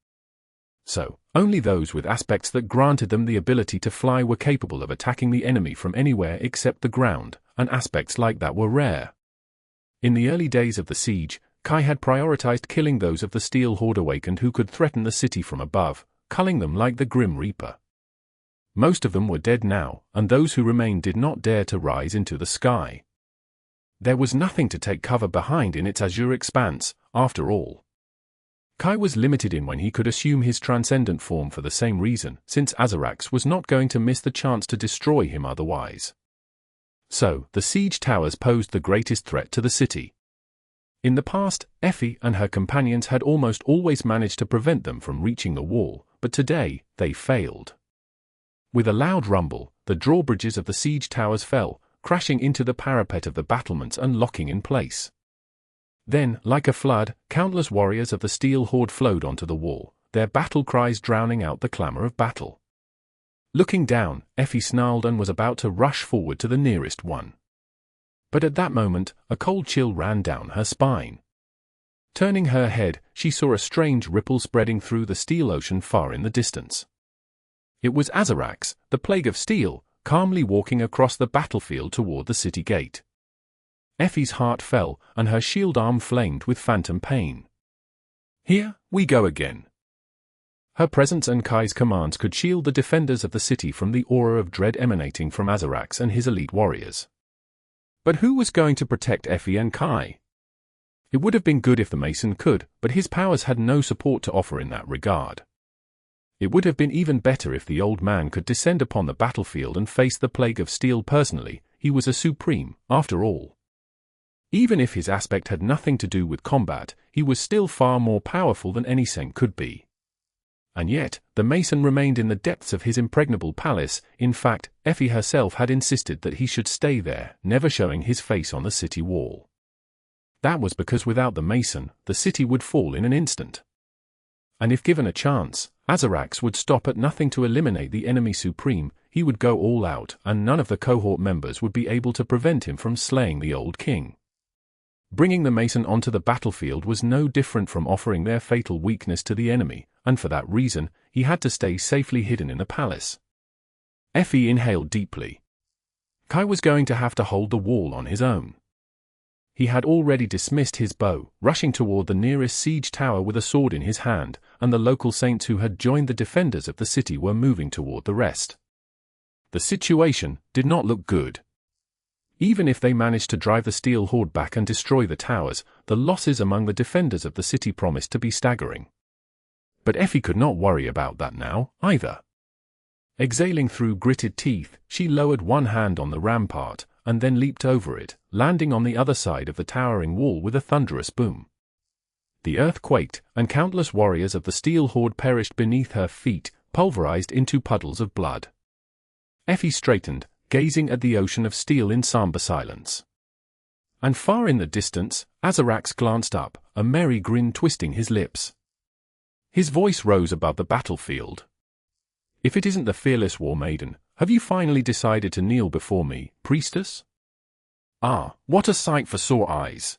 So, only those with aspects that granted them the ability to fly were capable of attacking the enemy from anywhere except the ground, and aspects like that were rare. In the early days of the siege, Kai had prioritized killing those of the Steel Horde awakened who could threaten the city from above, culling them like the Grim Reaper. Most of them were dead now, and those who remained did not dare to rise into the sky. There was nothing to take cover behind in its azure expanse, after all. Kai was limited in when he could assume his transcendent form for the same reason, since Azarax was not going to miss the chance to destroy him otherwise. So, the siege towers posed the greatest threat to the city. In the past, Effie and her companions had almost always managed to prevent them from reaching the wall, but today, they failed. With a loud rumble, the drawbridges of the siege towers fell, crashing into the parapet of the battlements and locking in place. Then, like a flood, countless warriors of the Steel Horde flowed onto the wall, their battle cries drowning out the clamor of battle. Looking down, Effie snarled and was about to rush forward to the nearest one. But at that moment, a cold chill ran down her spine. Turning her head, she saw a strange ripple spreading through the steel ocean far in the distance. It was Azarax, the Plague of Steel, calmly walking across the battlefield toward the city gate. Effie's heart fell, and her shield arm flamed with phantom pain. Here we go again. Her presence and Kai's commands could shield the defenders of the city from the aura of dread emanating from Azarax and his elite warriors. But who was going to protect Effie and Kai? It would have been good if the Mason could, but his powers had no support to offer in that regard. It would have been even better if the old man could descend upon the battlefield and face the Plague of Steel personally. He was a supreme, after all. Even if his aspect had nothing to do with combat, he was still far more powerful than any saint could be. And yet, the Mason remained in the depths of his impregnable palace. In fact, Effie herself had insisted that he should stay there, never showing his face on the city wall. That was because without the Mason, the city would fall in an instant. And if given a chance, Azarax would stop at nothing to eliminate the enemy supreme. He would go all out, and none of the cohort members would be able to prevent him from slaying the old king. Bringing the Mason onto the battlefield was no different from offering their fatal weakness to the enemy, and for that reason, he had to stay safely hidden in the palace. Effie inhaled deeply. Kai was going to have to hold the wall on his own. He had already dismissed his bow, rushing toward the nearest siege tower with a sword in his hand, and the local saints who had joined the defenders of the city were moving toward the rest. The situation did not look good. Even if they managed to drive the Steel Horde back and destroy the towers, the losses among the defenders of the city promised to be staggering. But Effie could not worry about that now, either. Exhaling through gritted teeth, she lowered one hand on the rampart, and then leaped over it, landing on the other side of the towering wall with a thunderous boom. The earth quaked, and countless warriors of the Steel Horde perished beneath her feet, pulverized into puddles of blood. Effie straightened, gazing at the ocean of steel in somber silence. And far in the distance, Azarax glanced up, a merry grin twisting his lips. His voice rose above the battlefield. "If it isn't the fearless War Maiden, have you finally decided to kneel before me, priestess? Ah, what a sight for sore eyes!